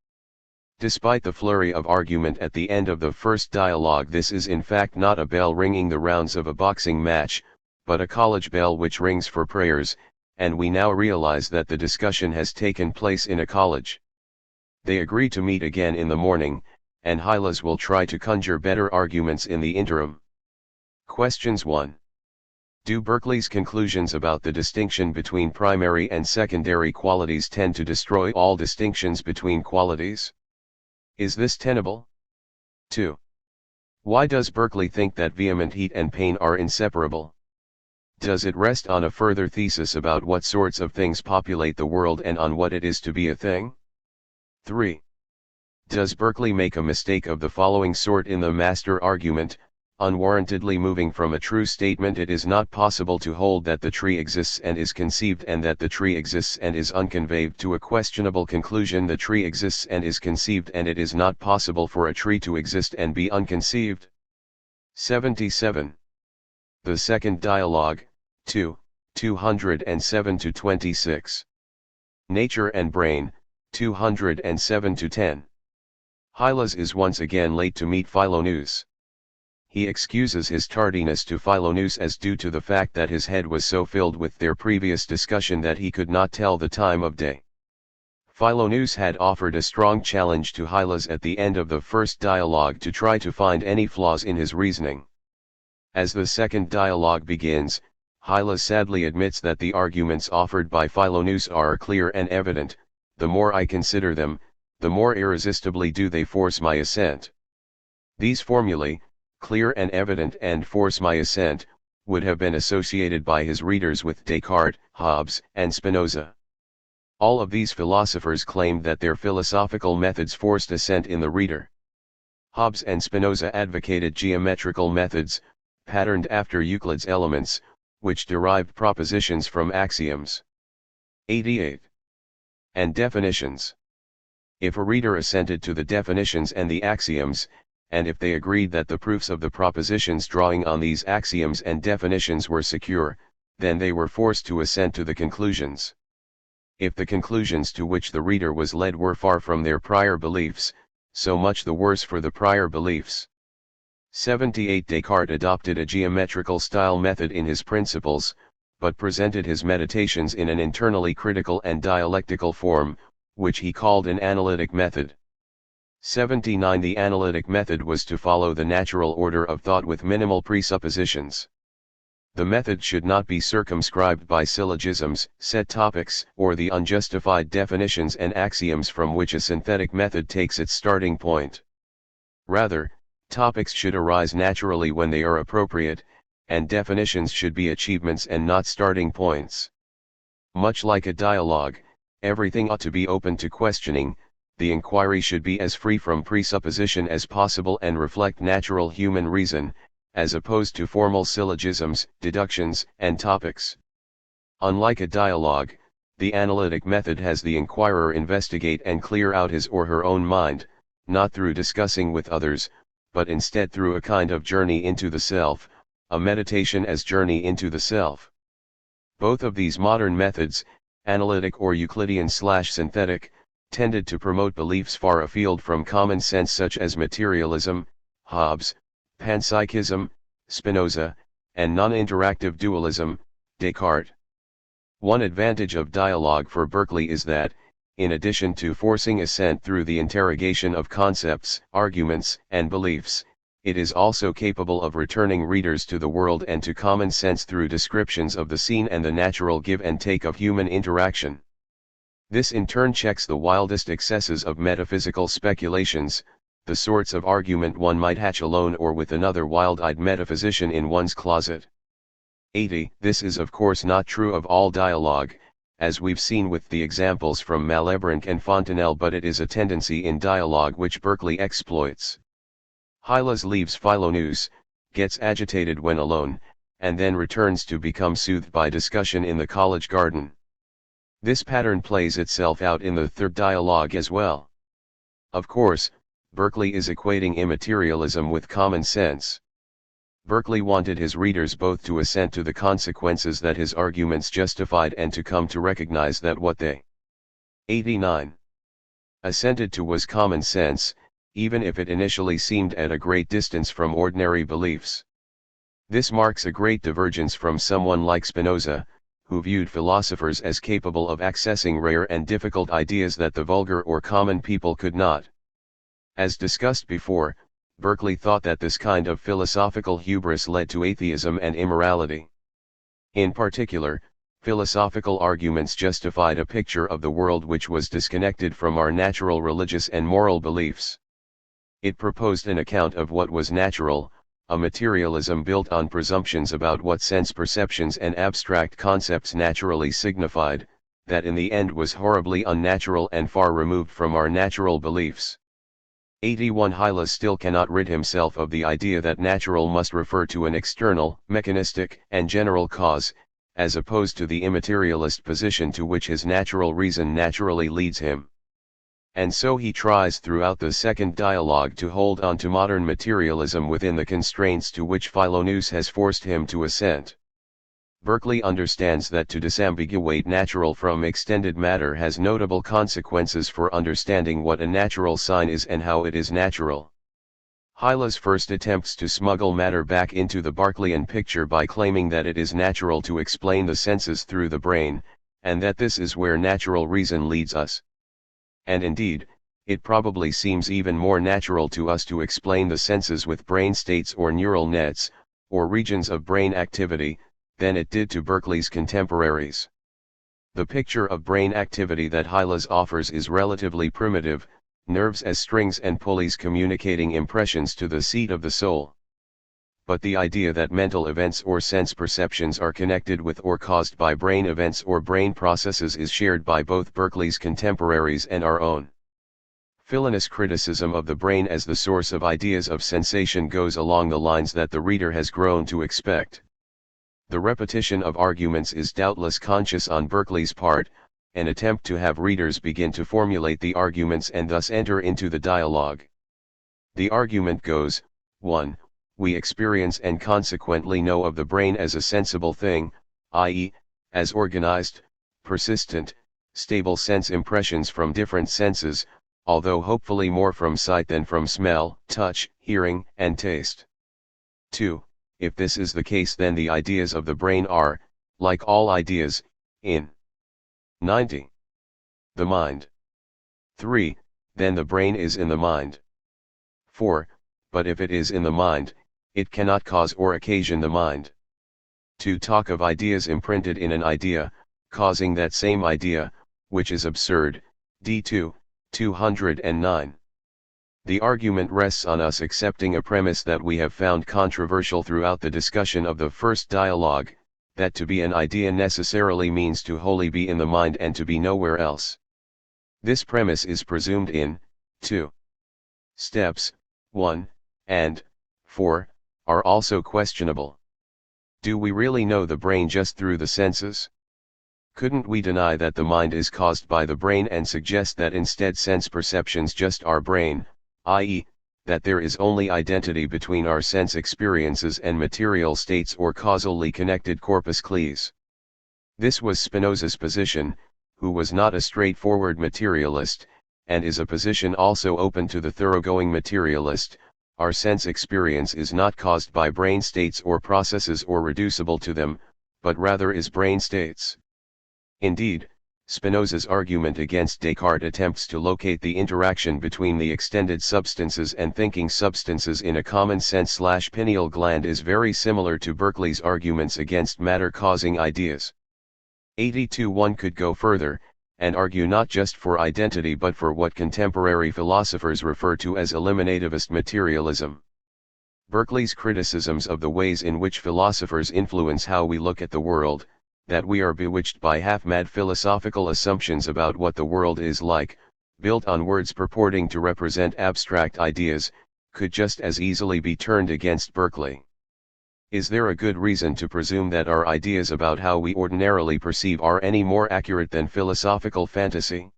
Despite the flurry of argument at the end of the first dialogue, this is in fact not a bell ringing the rounds of a boxing match, but a college bell which rings for prayers, and we now realize that the discussion has taken place in a college. They agree to meet again in the morning, and Hylas will try to conjure better arguments in the interim. Questions 1. Do Berkeley's conclusions about the distinction between primary and secondary qualities tend to destroy all distinctions between qualities? Is this tenable? 2. Why does Berkeley think that vehement heat and pain are inseparable? Does it rest on a further thesis about what sorts of things populate the world and on what it is to be a thing? 3. Does Berkeley make a mistake of the following sort in the master argument, unwarrantedly moving from a true statement it is not possible to hold that the tree exists and is conceived and that the tree exists and is unconceived to a questionable conclusion the tree exists and is conceived and it is not possible for a tree to exist and be unconceived? 77. The second dialogue, 207-26. Nature and Brain, 207-10. Hylas is once again late to meet Philoneus. He excuses his tardiness to Philoneus as due to the fact that his head was so filled with their previous discussion that he could not tell the time of day. Philoneus had offered a strong challenge to Hylas at the end of the first dialogue to try to find any flaws in his reasoning. As the second dialogue begins, Hylas sadly admits that the arguments offered by Philoneus are clear and evident. The more I consider them, the more irresistibly do they force my assent. These formulae, clear and evident and force my assent, would have been associated by his readers with Descartes, Hobbes, and Spinoza. All of these philosophers claimed that their philosophical methods forced assent in the reader. Hobbes and Spinoza advocated geometrical methods, patterned after Euclid's Elements, which derived propositions from axioms. 88. And definitions. If a reader assented to the definitions and the axioms, and if they agreed that the proofs of the propositions drawing on these axioms and definitions were secure, then they were forced to assent to the conclusions. If the conclusions to which the reader was led were far from their prior beliefs, so much the worse for the prior beliefs. 78. Descartes adopted a geometrical style method in his principles, but presented his meditations in an internally critical and dialectical form, which he called an analytic method. 79. The analytic method was to follow the natural order of thought with minimal presuppositions. The method should not be circumscribed by syllogisms, set topics, or the unjustified definitions and axioms from which a synthetic method takes its starting point. Rather, topics should arise naturally when they are appropriate, and definitions should be achievements and not starting points. Much like a dialogue, everything ought to be open to questioning. The inquiry should be as free from presupposition as possible and reflect natural human reason, as opposed to formal syllogisms, deductions, and topics. Unlike a dialogue, the analytic method has the inquirer investigate and clear out his or her own mind, not through discussing with others, but instead through a kind of journey into the self, a meditation as journey into the self. Both of these modern methods, analytic or Euclidean/synthetic, tended to promote beliefs far afield from common sense such as materialism, Hobbes, panpsychism, Spinoza, and non-interactive dualism, Descartes. One advantage of dialogue for Berkeley is that, in addition to forcing assent through the interrogation of concepts, arguments, and beliefs, it is also capable of returning readers to the world and to common sense through descriptions of the scene and the natural give and take of human interaction. This in turn checks the wildest excesses of metaphysical speculations, the sorts of argument one might hatch alone or with another wild-eyed metaphysician in one's closet. 80. This is of course not true of all dialogue, as we've seen with the examples from Malebranche and Fontenelle, but it is a tendency in dialogue which Berkeley exploits. Hylas leaves Philonous, gets agitated when alone, and then returns to become soothed by discussion in the college garden. This pattern plays itself out in the third dialogue as well. Of course, Berkeley is equating immaterialism with common sense. Berkeley wanted his readers both to assent to the consequences that his arguments justified and to come to recognize that what they 89. Assented to was common sense, even if it initially seemed at a great distance from ordinary beliefs. This marks a great divergence from someone like Spinoza, who viewed philosophers as capable of accessing rare and difficult ideas that the vulgar or common people could not. As discussed before, Berkeley thought that this kind of philosophical hubris led to atheism and immorality. In particular, philosophical arguments justified a picture of the world which was disconnected from our natural religious and moral beliefs. It proposed an account of what was natural, a materialism built on presumptions about what sense perceptions and abstract concepts naturally signified, that in the end was horribly unnatural and far removed from our natural beliefs. 81. Hylas still cannot rid himself of the idea that natural must refer to an external, mechanistic, and general cause, as opposed to the immaterialist position to which his natural reason naturally leads him. And so he tries throughout the second dialogue to hold on to modern materialism within the constraints to which Philonous has forced him to assent. Berkeley understands that to disambiguate natural from extended matter has notable consequences for understanding what a natural sign is and how it is natural. Hylas first attempts to smuggle matter back into the Berkeleyan picture by claiming that it is natural to explain the senses through the brain, and that this is where natural reason leads us. And indeed, it probably seems even more natural to us to explain the senses with brain states or neural nets, or regions of brain activity, than it did to Berkeley's contemporaries. The picture of brain activity that Hylas offers is relatively primitive, nerves as strings and pulleys communicating impressions to the seat of the soul. But the idea that mental events or sense perceptions are connected with or caused by brain events or brain processes is shared by both Berkeley's contemporaries and our own. Villainous criticism of the brain as the source of ideas of sensation goes along the lines that the reader has grown to expect. The repetition of arguments is doubtless conscious on Berkeley's part, an attempt to have readers begin to formulate the arguments and thus enter into the dialogue. The argument goes, 1. We experience and consequently know of the brain as a sensible thing, i.e., as organized, persistent, stable sense impressions from different senses, although hopefully more from sight than from smell, touch, hearing, and taste. 2. If this is the case, then the ideas of the brain are, like all ideas, in 90. The mind. 3. Then the brain is in the mind. 4. But if it is in the mind, it cannot cause or occasion the mind. To talk of ideas imprinted in an idea, causing that same idea, which is absurd. D2, 209. The argument rests on us accepting a premise that we have found controversial throughout the discussion of the first dialogue, that to be an idea necessarily means to wholly be in the mind and to be nowhere else. This premise is presumed in 2 steps, 1 and 4, are also questionable. Do we really know the brain just through the senses? Couldn't we deny that the mind is caused by the brain and suggest that instead sense perceptions just are brain, i.e., that there is only identity between our sense experiences and material states or causally connected corpuscles? This was Spinoza's position, who was not a straightforward materialist, and is a position also open to the thoroughgoing materialist. Our sense experience is not caused by brain states or processes or reducible to them, but rather is brain states. Indeed, Spinoza's argument against Descartes attempts to locate the interaction between the extended substances and thinking substances in a common sense/pineal gland is very similar to Berkeley's arguments against matter causing ideas. 82. One could go further, and argue not just for identity but for what contemporary philosophers refer to as eliminativist materialism. Berkeley's criticisms of the ways in which philosophers influence how we look at the world, that we are bewitched by half-mad philosophical assumptions about what the world is like, built on words purporting to represent abstract ideas, could just as easily be turned against Berkeley. Is there a good reason to presume that our ideas about how we ordinarily perceive are any more accurate than philosophical fantasy?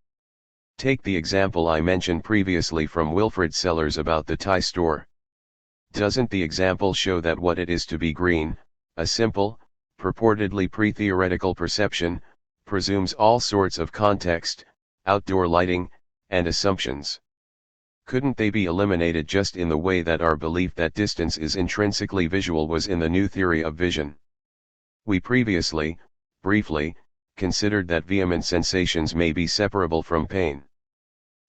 Take the example I mentioned previously from Wilfrid Sellers about the tie store. Doesn't the example show that what it is to be green, a simple, purportedly pre-theoretical perception, presumes all sorts of context, outdoor lighting, and assumptions? Couldn't they be eliminated just in the way that our belief that distance is intrinsically visual was in the new theory of vision? We previously, briefly, considered that vehement sensations may be separable from pain.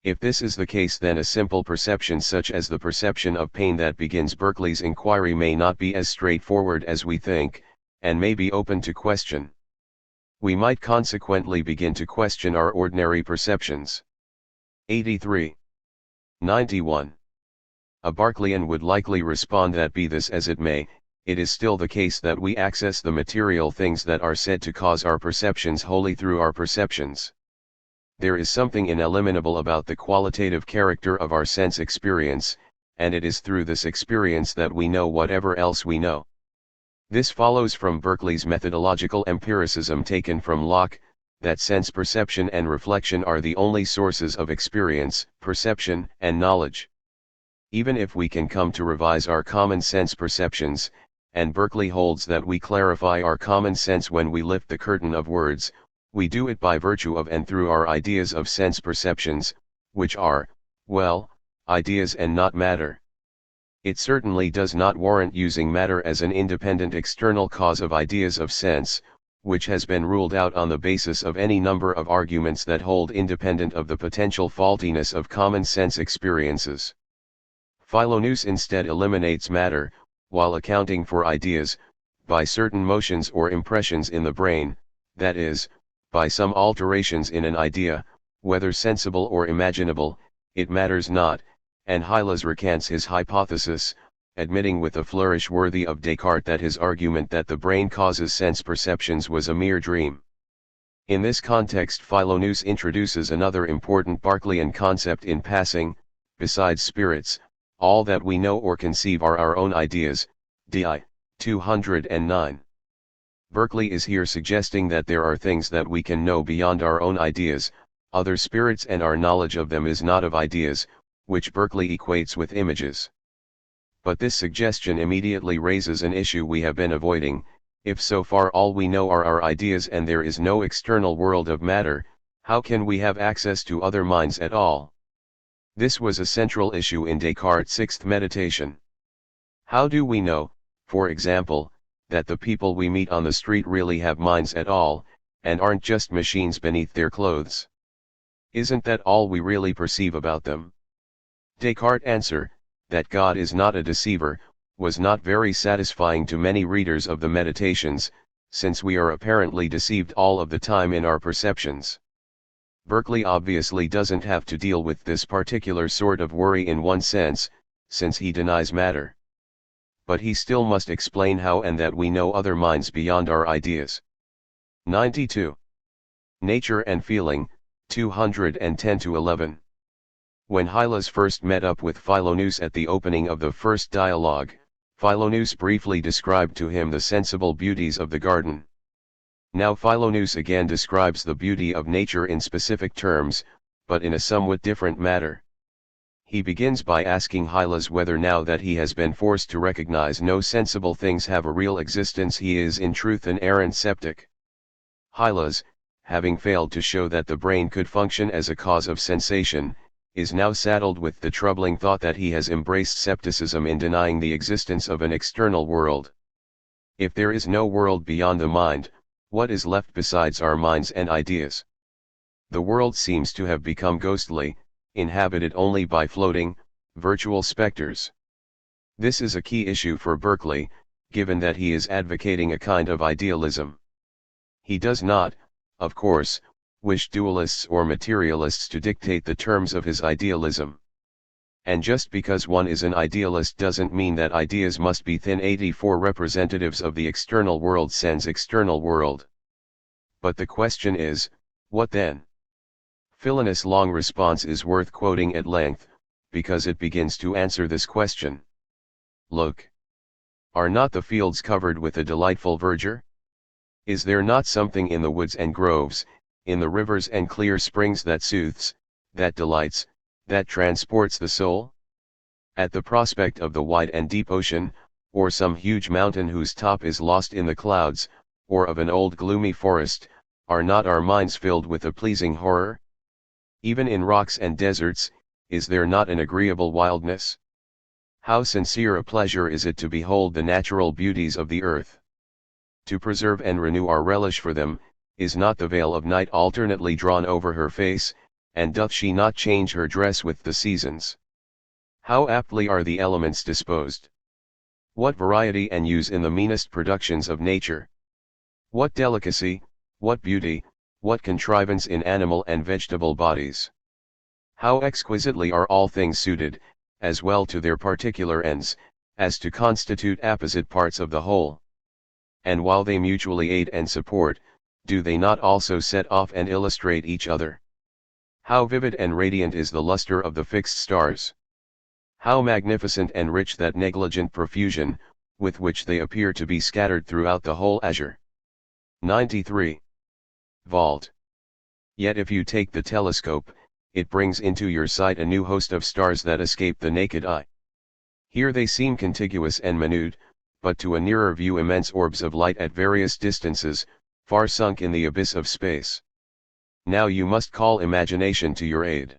If this is the case, then a simple perception such as the perception of pain that begins Berkeley's inquiry may not be as straightforward as we think, and may be open to question. We might consequently begin to question our ordinary perceptions. 83. 91. A Berkeleyan would likely respond that be this as it may, it is still the case that we access the material things that are said to cause our perceptions wholly through our perceptions. There is something ineliminable about the qualitative character of our sense experience, and it is through this experience that we know whatever else we know. This follows from Berkeley's methodological empiricism taken from Locke, that sense perception and reflection are the only sources of experience, perception, and knowledge. Even if we can come to revise our common sense perceptions, and Berkeley holds that we clarify our common sense when we lift the curtain of words, we do it by virtue of and through our ideas of sense perceptions, which are, well, ideas and not matter. It certainly does not warrant using matter as an independent external cause of ideas of sense, which has been ruled out on the basis of any number of arguments that hold independent of the potential faultiness of common sense experiences. Philoneus instead eliminates matter, while accounting for ideas, by certain motions or impressions in the brain, that is, by some alterations in an idea, whether sensible or imaginable, it matters not, and Hylas recants his hypothesis, admitting with a flourish worthy of Descartes that his argument that the brain causes sense perceptions was a mere dream. In this context, Philonous introduces another important Berkeleyan concept in passing: besides spirits, all that we know or conceive are our own ideas, di. 209. Berkeley is here suggesting that there are things that we can know beyond our own ideas, other spirits, and our knowledge of them is not of ideas, which Berkeley equates with images. But this suggestion immediately raises an issue we have been avoiding. If so far all we know are our ideas and there is no external world of matter, how can we have access to other minds at all? This was a central issue in Descartes' sixth meditation. How do we know, for example, that the people we meet on the street really have minds at all, and aren't just machines beneath their clothes? Isn't that all we really perceive about them? Descartes' answer, that God is not a deceiver, was not very satisfying to many readers of the Meditations, since we are apparently deceived all of the time in our perceptions. Berkeley obviously doesn't have to deal with this particular sort of worry in one sense, since he denies matter. But he still must explain how and that we know other minds beyond our ideas. 92. Nature and Feeling, 210-11. When Hylas first met up with Philonous at the opening of the first dialogue, Philonous briefly described to him the sensible beauties of the garden. Now Philonous again describes the beauty of nature in specific terms, but in a somewhat different matter. He begins by asking Hylas whether now that he has been forced to recognize no sensible things have a real existence he is in truth an errant sceptic. Hylas, having failed to show that the brain could function as a cause of sensation, is now saddled with the troubling thought that he has embraced skepticism in denying the existence of an external world. If there is no world beyond the mind, what is left besides our minds and ideas? The world seems to have become ghostly, inhabited only by floating, virtual specters. This is a key issue for Berkeley, given that he is advocating a kind of idealism. He does not, of course, wish dualists or materialists to dictate the terms of his idealism. And just because one is an idealist doesn't mean that ideas must be thin 84 representatives of the external world sans external world. But the question is, what then? Philonous' long response is worth quoting at length, because it begins to answer this question. Look! Are not the fields covered with a delightful verdure? Is there not something in the woods and groves, in the rivers and clear springs that soothes, that delights, that transports the soul? At the prospect of the wide and deep ocean, or some huge mountain whose top is lost in the clouds, or of an old gloomy forest, are not our minds filled with a pleasing horror? Even in rocks and deserts, is there not an agreeable wildness? How sincere a pleasure is it to behold the natural beauties of the earth! To preserve and renew our relish for them, is not the veil of night alternately drawn over her face, and doth she not change her dress with the seasons? How aptly are the elements disposed! What variety and use in the meanest productions of nature! What delicacy, what beauty, what contrivance in animal and vegetable bodies! How exquisitely are all things suited, as well to their particular ends, as to constitute apposite parts of the whole! And while they mutually aid and support, do they not also set off and illustrate each other? How vivid and radiant is the luster of the fixed stars! How magnificent and rich that negligent profusion, with which they appear to be scattered throughout the whole azure! 93. Vault. Yet if you take the telescope, it brings into your sight a new host of stars that escape the naked eye. Here they seem contiguous and minute, but to a nearer view immense orbs of light at various distances, far sunk in the abyss of space. Now you must call imagination to your aid.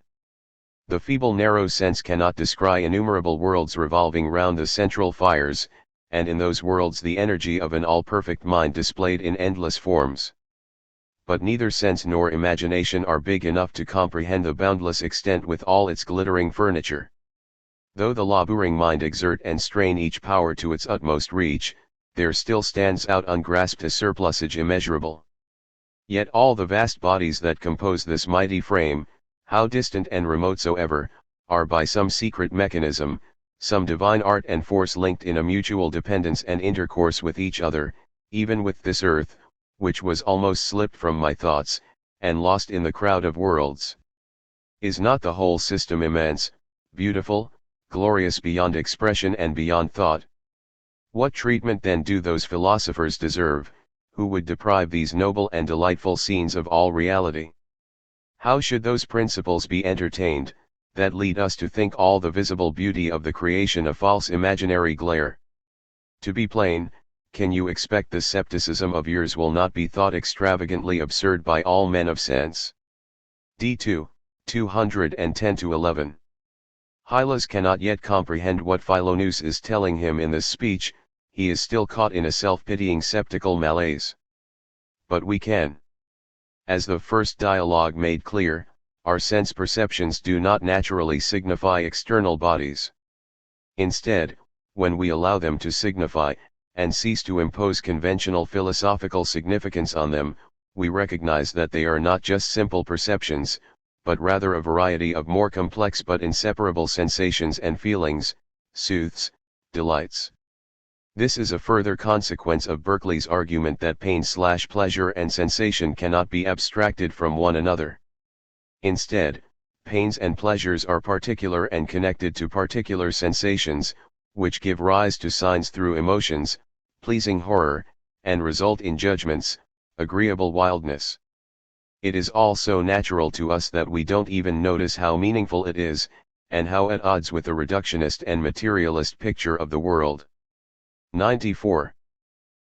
The feeble narrow sense cannot descry innumerable worlds revolving round the central fires, and in those worlds the energy of an all-perfect mind displayed in endless forms. But neither sense nor imagination are big enough to comprehend the boundless extent with all its glittering furniture. Though the laboring mind exert and strain each power to its utmost reach, there still stands out ungrasped a surplusage immeasurable. Yet all the vast bodies that compose this mighty frame, how distant and remote soever, are by some secret mechanism, some divine art and force linked in a mutual dependence and intercourse with each other, even with this earth, which was almost slipped from my thoughts, and lost in the crowd of worlds. Is not the whole system immense, beautiful, glorious beyond expression and beyond thought? What treatment then do those philosophers deserve, who would deprive these noble and delightful scenes of all reality? How should those principles be entertained, that lead us to think all the visible beauty of the creation a false imaginary glare? To be plain, can you expect the scepticism of yours will not be thought extravagantly absurd by all men of sense? D2, 210-11. Hylas cannot yet comprehend what Philonous is telling him in this speech, he is still caught in a self-pitying sceptical malaise. But we can. As the first dialogue made clear, our sense perceptions do not naturally signify external bodies. Instead, when we allow them to signify, and cease to impose conventional philosophical significance on them, we recognize that they are not just simple perceptions, but rather a variety of more complex but inseparable sensations and feelings, soothes, delights. This is a further consequence of Berkeley's argument that pain/pleasure and sensation cannot be abstracted from one another. Instead, pains and pleasures are particular and connected to particular sensations, which give rise to signs through emotions, pleasing horror, and result in judgments, agreeable wildness. It is all so natural to us that we don't even notice how meaningful it is, and how at odds with the reductionist and materialist picture of the world. 94.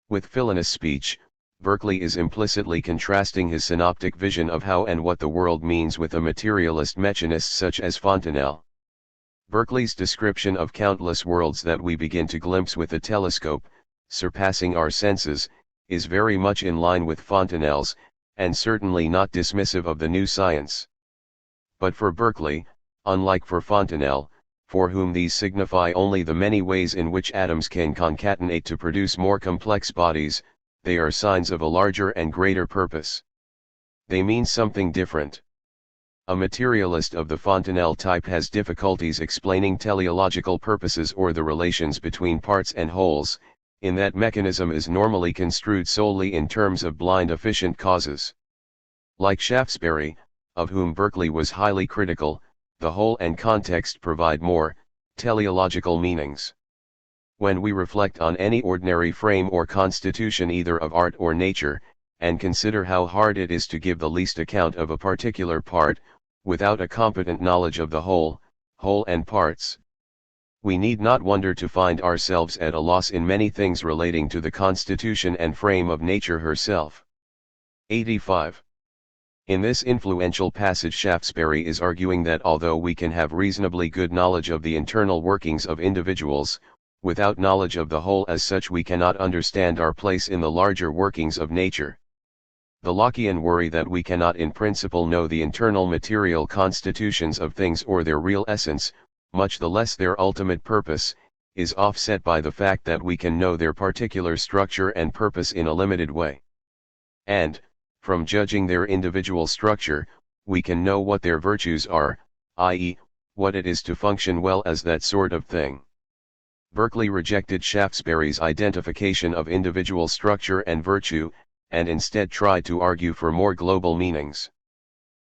With Philonous' speech, Berkeley is implicitly contrasting his synoptic vision of how and what the world means with a materialist mechanist such as Fontenelle. Berkeley's description of countless worlds that we begin to glimpse with a telescope, surpassing our senses, is very much in line with Fontenelle's, and certainly not dismissive of the new science. But for Berkeley, unlike for Fontenelle, for whom these signify only the many ways in which atoms can concatenate to produce more complex bodies, they are signs of a larger and greater purpose. They mean something different. A materialist of the Fontenelle type has difficulties explaining teleological purposes or the relations between parts and wholes, in that mechanism is normally construed solely in terms of blind efficient causes. Like Shaftesbury, of whom Berkeley was highly critical, the whole and context provide more, teleological meanings. When we reflect on any ordinary frame or constitution either of art or nature, and consider how hard it is to give the least account of a particular part, without a competent knowledge of the whole and parts, we need not wonder to find ourselves at a loss in many things relating to the constitution and frame of nature herself. 85. In this influential passage Shaftesbury is arguing that although we can have reasonably good knowledge of the internal workings of individuals, without knowledge of the whole as such we cannot understand our place in the larger workings of nature. The Lockean worry that we cannot in principle know the internal material constitutions of things or their real essence, much the less their ultimate purpose, is offset by the fact that we can know their particular structure and purpose in a limited way. And, from judging their individual structure, we can know what their virtues are, i.e., what it is to function well as that sort of thing. Berkeley rejected Shaftesbury's identification of individual structure and virtue, and instead tried to argue for more global meanings.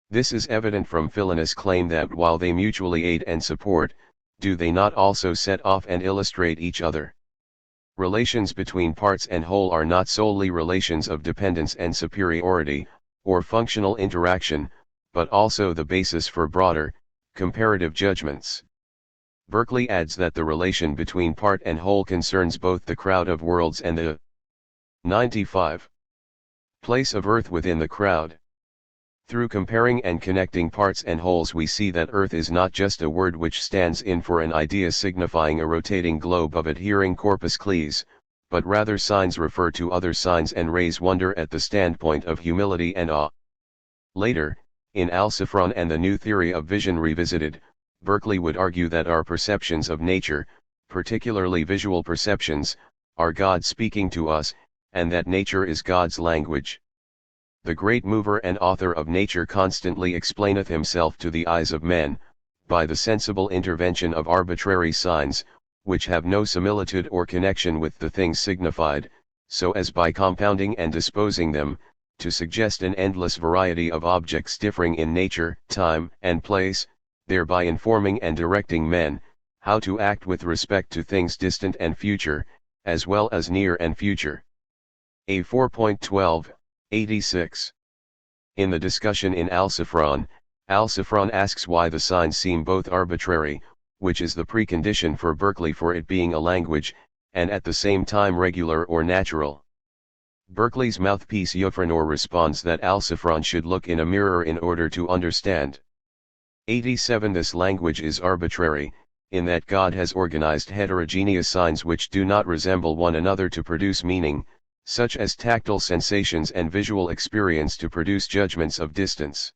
This is evident from Philonous' claim that while they mutually aid and support, do they not also set off and illustrate each other? Relations between parts and whole are not solely relations of dependence and superiority, or functional interaction, but also the basis for broader, comparative judgments. Berkeley adds that the relation between part and whole concerns both the crowd of worlds and the 95. Place of Earth within the crowd. Through comparing and connecting parts and wholes we see that Earth is not just a word which stands in for an idea signifying a rotating globe of adhering corpus cles, but rather signs refer to other signs and raise wonder at the standpoint of humility and awe. Later, in Alciphron and the New Theory of Vision Revisited, Berkeley would argue that our perceptions of nature, particularly visual perceptions, are God speaking to us, and that nature is God's language. The great mover and author of nature constantly explaineth himself to the eyes of men, by the sensible intervention of arbitrary signs, which have no similitude or connection with the things signified, so as by compounding and disposing them, to suggest an endless variety of objects differing in nature, time, and place, thereby informing and directing men, how to act with respect to things distant and future, as well as near and future. A 4.12, 86. In the discussion in Al-Safran asks why the signs seem both arbitrary, which is the precondition for Berkeley for it being a language, and at the same time regular or natural. Berkeley's mouthpiece Euphrendor responds that Al-Safran should look in a mirror in order to understand. 87. This language is arbitrary, in that God has organized heterogeneous signs which do not resemble one another to produce meaning, such as tactile sensations and visual experience to produce judgments of distance.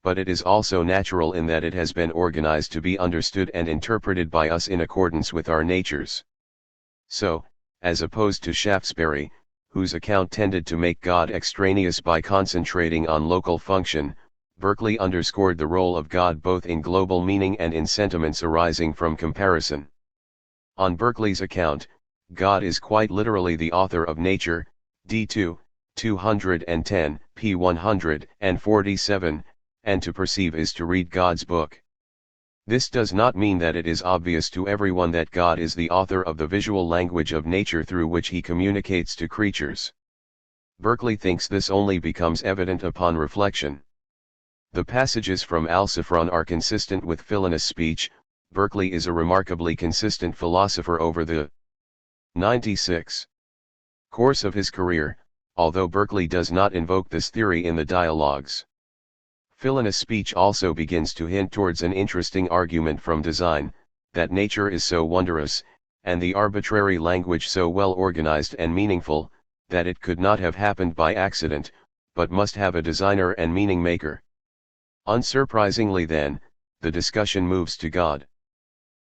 But it is also natural in that it has been organized to be understood and interpreted by us in accordance with our natures. So, as opposed to Shaftesbury, whose account tended to make God extraneous by concentrating on local function, Berkeley underscored the role of God both in global meaning and in sentiments arising from comparison. On Berkeley's account, God is quite literally the author of nature, D2, 210, p. 147, and to perceive is to read God's book. This does not mean that it is obvious to everyone that God is the author of the visual language of nature through which he communicates to creatures. Berkeley thinks this only becomes evident upon reflection. The passages from Al-Safran are consistent with Philinus' speech. Berkeley is a remarkably consistent philosopher over the 96 course of his career, although Berkeley does not invoke this theory in the dialogues. Philinus' speech also begins to hint towards an interesting argument from design, that nature is so wondrous, and the arbitrary language so well organized and meaningful, that it could not have happened by accident, but must have a designer and meaning maker. Unsurprisingly then, the discussion moves to God.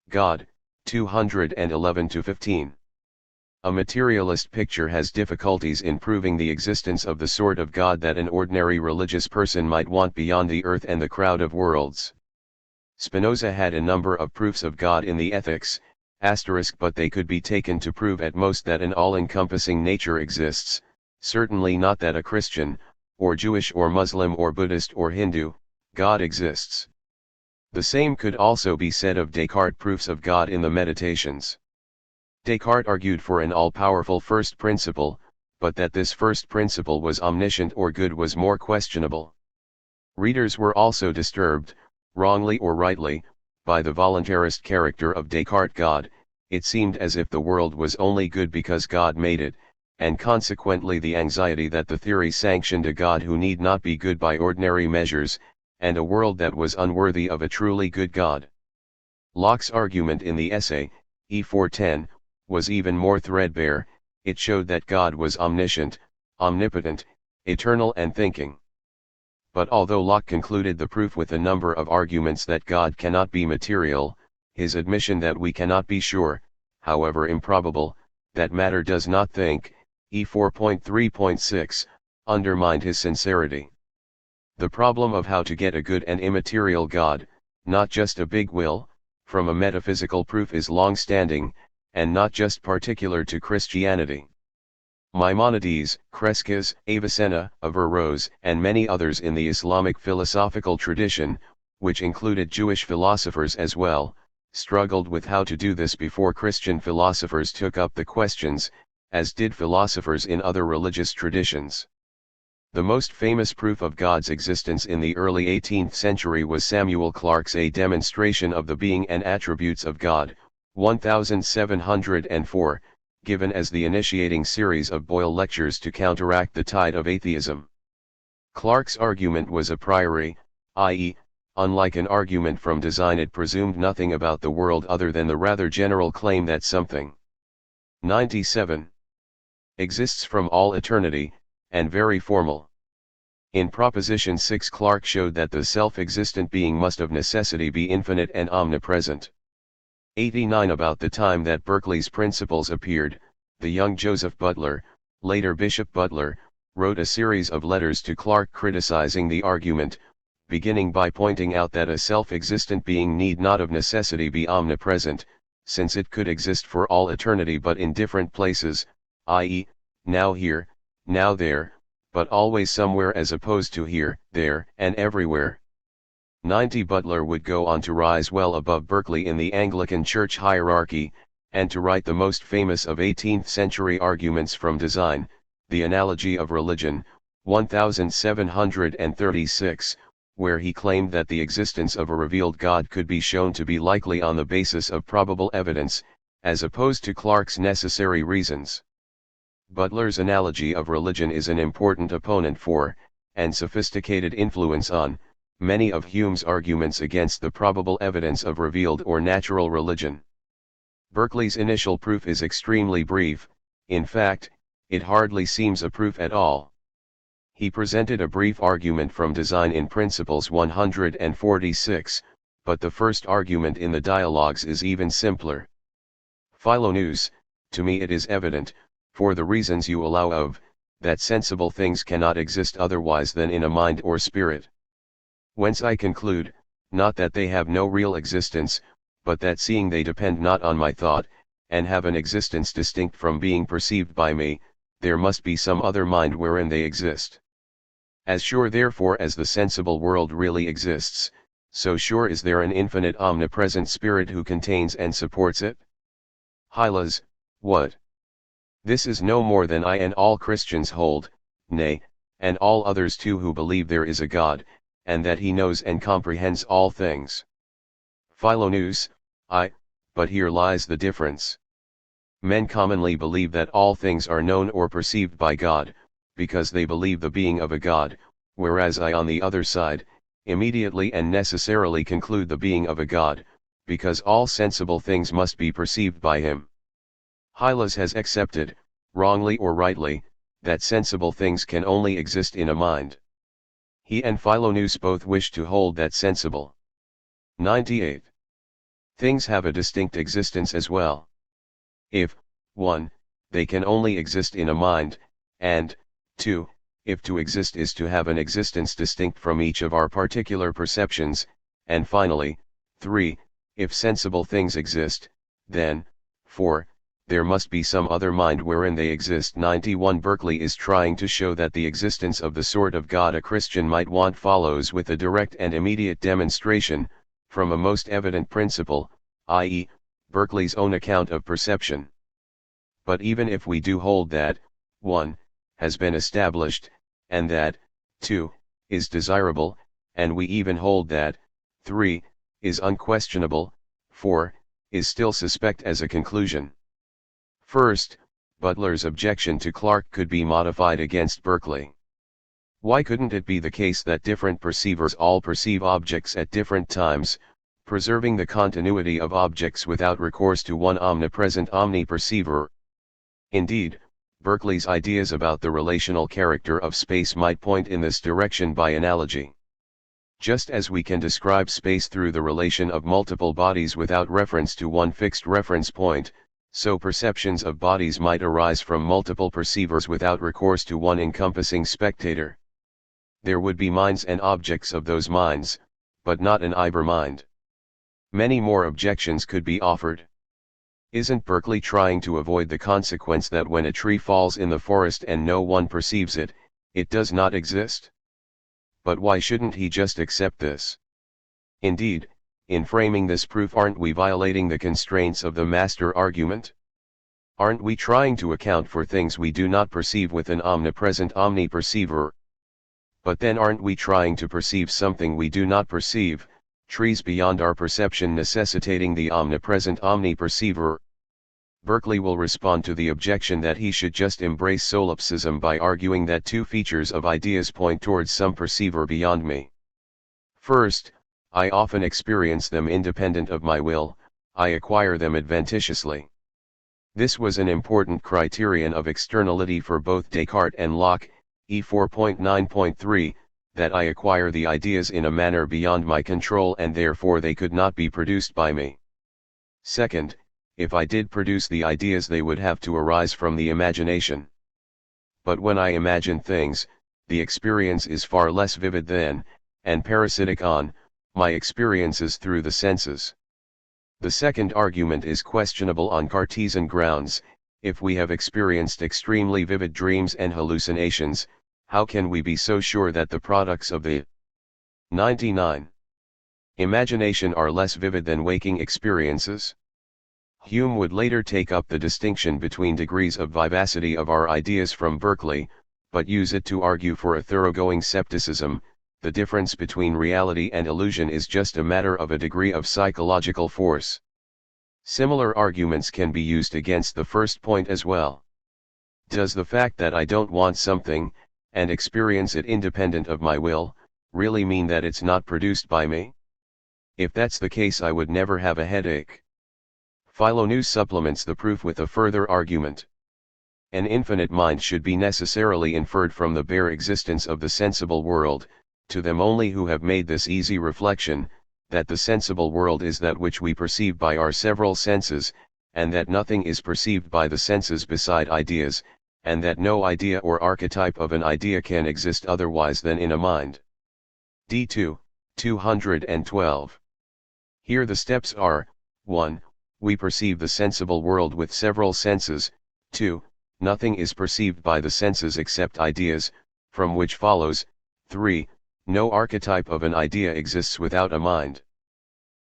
God, 211-15. A materialist picture has difficulties in proving the existence of the sort of God that an ordinary religious person might want beyond the earth and the crowd of worlds. Spinoza had a number of proofs of God in the Ethics, but they could be taken to prove at most that an all-encompassing nature exists, certainly not that a Christian, or Jewish or Muslim or Buddhist or Hindu, God exists. The same could also be said of Descartes' proofs of God in the Meditations. Descartes argued for an all-powerful first principle, but that this first principle was omniscient or good was more questionable. Readers were also disturbed, wrongly or rightly, by the voluntarist character of Descartes' God. It seemed as if the world was only good because God made it, and consequently the anxiety that the theory sanctioned a God who need not be good by ordinary measures, and a world that was unworthy of a truly good God. Locke's argument in the essay, E410, was even more threadbare. It showed that God was omniscient, omnipotent, eternal and thinking. But although Locke concluded the proof with a number of arguments that God cannot be material, his admission that we cannot be sure, however improbable, that matter does not think, E4.3.6, undermined his sincerity. The problem of how to get a good and immaterial God, not just a big will, from a metaphysical proof is long-standing, and not just particular to Christianity. Maimonides, Crescas, Avicenna, Averroes, and many others in the Islamic philosophical tradition, which included Jewish philosophers as well, struggled with how to do this before Christian philosophers took up the questions, as did philosophers in other religious traditions. The most famous proof of God's existence in the early 18th century was Samuel Clarke's A Demonstration of the Being and Attributes of God, 1704, given as the initiating series of Boyle lectures to counteract the tide of atheism. Clarke's argument was a priori, i.e., unlike an argument from design, it presumed nothing about the world other than the rather general claim that something 97 exists from all eternity, and very formal. In Proposition 6, Clarke showed that the self-existent being must of necessity be infinite and omnipresent. 89 About the time that Berkeley's principles appeared, the young Joseph Butler, later Bishop Butler, wrote a series of letters to Clarke criticizing the argument, beginning by pointing out that a self-existent being need not of necessity be omnipresent, since it could exist for all eternity but in different places, i.e., now here, now there, but always somewhere as opposed to here, there, and everywhere. 90 Butler would go on to rise well above Berkeley in the Anglican Church hierarchy, and to write the most famous of 18th-century arguments from design, The Analogy of Religion, 1736, where he claimed that the existence of a revealed God could be shown to be likely on the basis of probable evidence, as opposed to Clarke's necessary reasons. Butler's Analogy of Religion is an important opponent for, and sophisticated influence on, many of Hume's arguments against the probable evidence of revealed or natural religion. Berkeley's initial proof is extremely brief, in fact, it hardly seems a proof at all. He presented a brief argument from design in Principles 146, but the first argument in the dialogues is even simpler. Philoneus, to me it is evident, for the reasons you allow of, that sensible things cannot exist otherwise than in a mind or spirit. Whence I conclude, not that they have no real existence, but that seeing they depend not on my thought, and have an existence distinct from being perceived by me, there must be some other mind wherein they exist. As sure therefore as the sensible world really exists, so sure is there an infinite omnipresent spirit who contains and supports it. Hylas, what? This is no more than I and all Christians hold, nay, and all others too who believe there is a God, and that he knows and comprehends all things. Philoneus, but here lies the difference. Men commonly believe that all things are known or perceived by God, because they believe the being of a God, whereas I on the other side, immediately and necessarily conclude the being of a God, because all sensible things must be perceived by him. Hylas has accepted, wrongly or rightly, that sensible things can only exist in a mind. He and Philoneus both wish to hold that sensible 98 things have a distinct existence as well. If, 1, they can only exist in a mind, and, 2, if to exist is to have an existence distinct from each of our particular perceptions, and finally, 3, if sensible things exist, then, 4, there must be some other mind wherein they exist. 91 Berkeley is trying to show that the existence of the sort of God a Christian might want follows with a direct and immediate demonstration, from a most evident principle, i.e., Berkeley's own account of perception. But even if we do hold that, 1, has been established, and that, 2, is desirable, and we even hold that, 3, is unquestionable, 4, is still suspect as a conclusion. First, Butler's objection to Clarke could be modified against Berkeley. Why couldn't it be the case that different perceivers all perceive objects at different times, preserving the continuity of objects without recourse to one omnipresent omniperceiver? Indeed, Berkeley's ideas about the relational character of space might point in this direction by analogy. Just as we can describe space through the relation of multiple bodies without reference to one fixed reference point, so perceptions of bodies might arise from multiple perceivers without recourse to one encompassing spectator. There would be minds and objects of those minds, but not an Iber mind. Many more objections could be offered. Isn't Berkeley trying to avoid the consequence that when a tree falls in the forest and no one perceives it, it does not exist? But why shouldn't he just accept this? Indeed, in framing this proof, aren't we violating the constraints of the master argument? Aren't we trying to account for things we do not perceive with an omnipresent omniperceiver? But then aren't we trying to perceive something we do not perceive, trees beyond our perception necessitating the omnipresent omniperceiver? Berkeley will respond to the objection that he should just embrace solipsism by arguing that two features of ideas point towards some perceiver beyond me. First, I often experience them independent of my will, I acquire them adventitiously. This was an important criterion of externality for both Descartes and Locke, E 4.9.3, that I acquire the ideas in a manner beyond my control and therefore they could not be produced by me. Second, if I did produce the ideas they would have to arise from the imagination. But when I imagine things, the experience is far less vivid than, and parasitic on, my experiences through the senses. The second argument is questionable on Cartesian grounds, If we have experienced extremely vivid dreams and hallucinations, how can we be so sure that the products of the 99 imagination are less vivid than waking experiences? Hume would later take up the distinction between degrees of vivacity of our ideas from Berkeley, but use it to argue for a thoroughgoing skepticism. The difference between reality and illusion is just a matter of a degree of psychological force. Similar arguments can be used against the first point as well. Does the fact that I don't want something, and experience it independent of my will, really mean that it's not produced by me? If that's the case, I would never have a headache. Philonews supplements the proof with a further argument. An infinite mind should be necessarily inferred from the bare existence of the sensible world, to them only who have made this easy reflection, that the sensible world is that which we perceive by our several senses, and that nothing is perceived by the senses beside ideas, and that no idea or archetype of an idea can exist otherwise than in a mind. D2, 212. Here the steps are: 1. We perceive the sensible world with several senses. 2. Nothing is perceived by the senses except ideas, from which follows: 3. No archetype of an idea exists without a mind.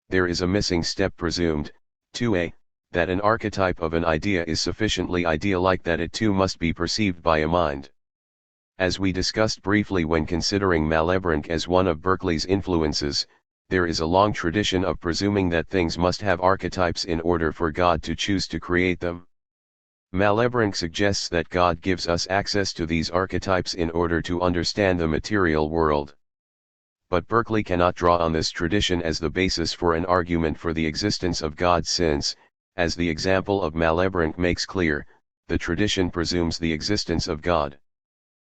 There is a missing step presumed: 2a, that an archetype of an idea is sufficiently idea-like that it too must be perceived by a mind. As we discussed briefly when considering Malebranche as one of Berkeley's influences, there is a long tradition of presuming that things must have archetypes in order for God to choose to create them. Malebranche suggests that God gives us access to these archetypes in order to understand the material world. But Berkeley cannot draw on this tradition as the basis for an argument for the existence of God since, as the example of Malebranche makes clear, the tradition presumes the existence of God.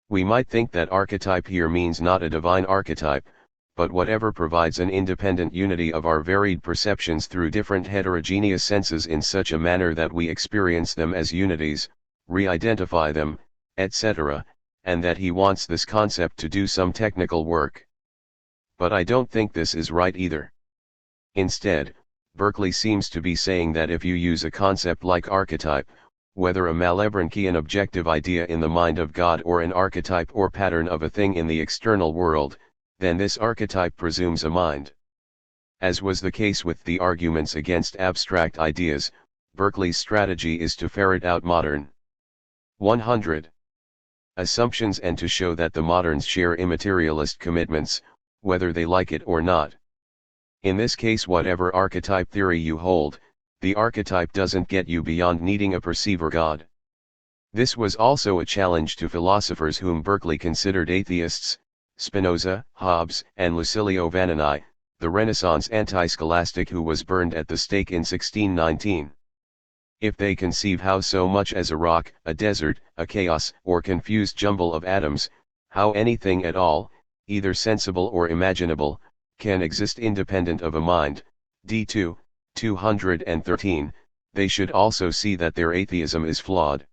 We might think that archetype here means not a divine archetype, but whatever provides an independent unity of our varied perceptions through different heterogeneous senses in such a manner that we experience them as unities, re-identify them, etc., and that he wants this concept to do some technical work. But I don't think this is right either. Instead, Berkeley seems to be saying that if you use a concept like archetype, whether a Malebranchian objective idea in the mind of God or an archetype or pattern of a thing in the external world, then this archetype presumes a mind. As was the case with the arguments against abstract ideas, Berkeley's strategy is to ferret out modern 100 assumptions and to show that the moderns share immaterialist commitments, whether they like it or not. In this case, whatever archetype theory you hold, the archetype doesn't get you beyond needing a perceiver God. This was also a challenge to philosophers whom Berkeley considered atheists: Spinoza, Hobbes, and Lucilio Vanini, the Renaissance anti-scholastic who was burned at the stake in 1619. If they conceive how so much as a rock, a desert, a chaos, or confused jumble of atoms, how anything at all, either sensible or imaginable, can exist independent of a mind, D2, 213, they should also see that their atheism is flawed.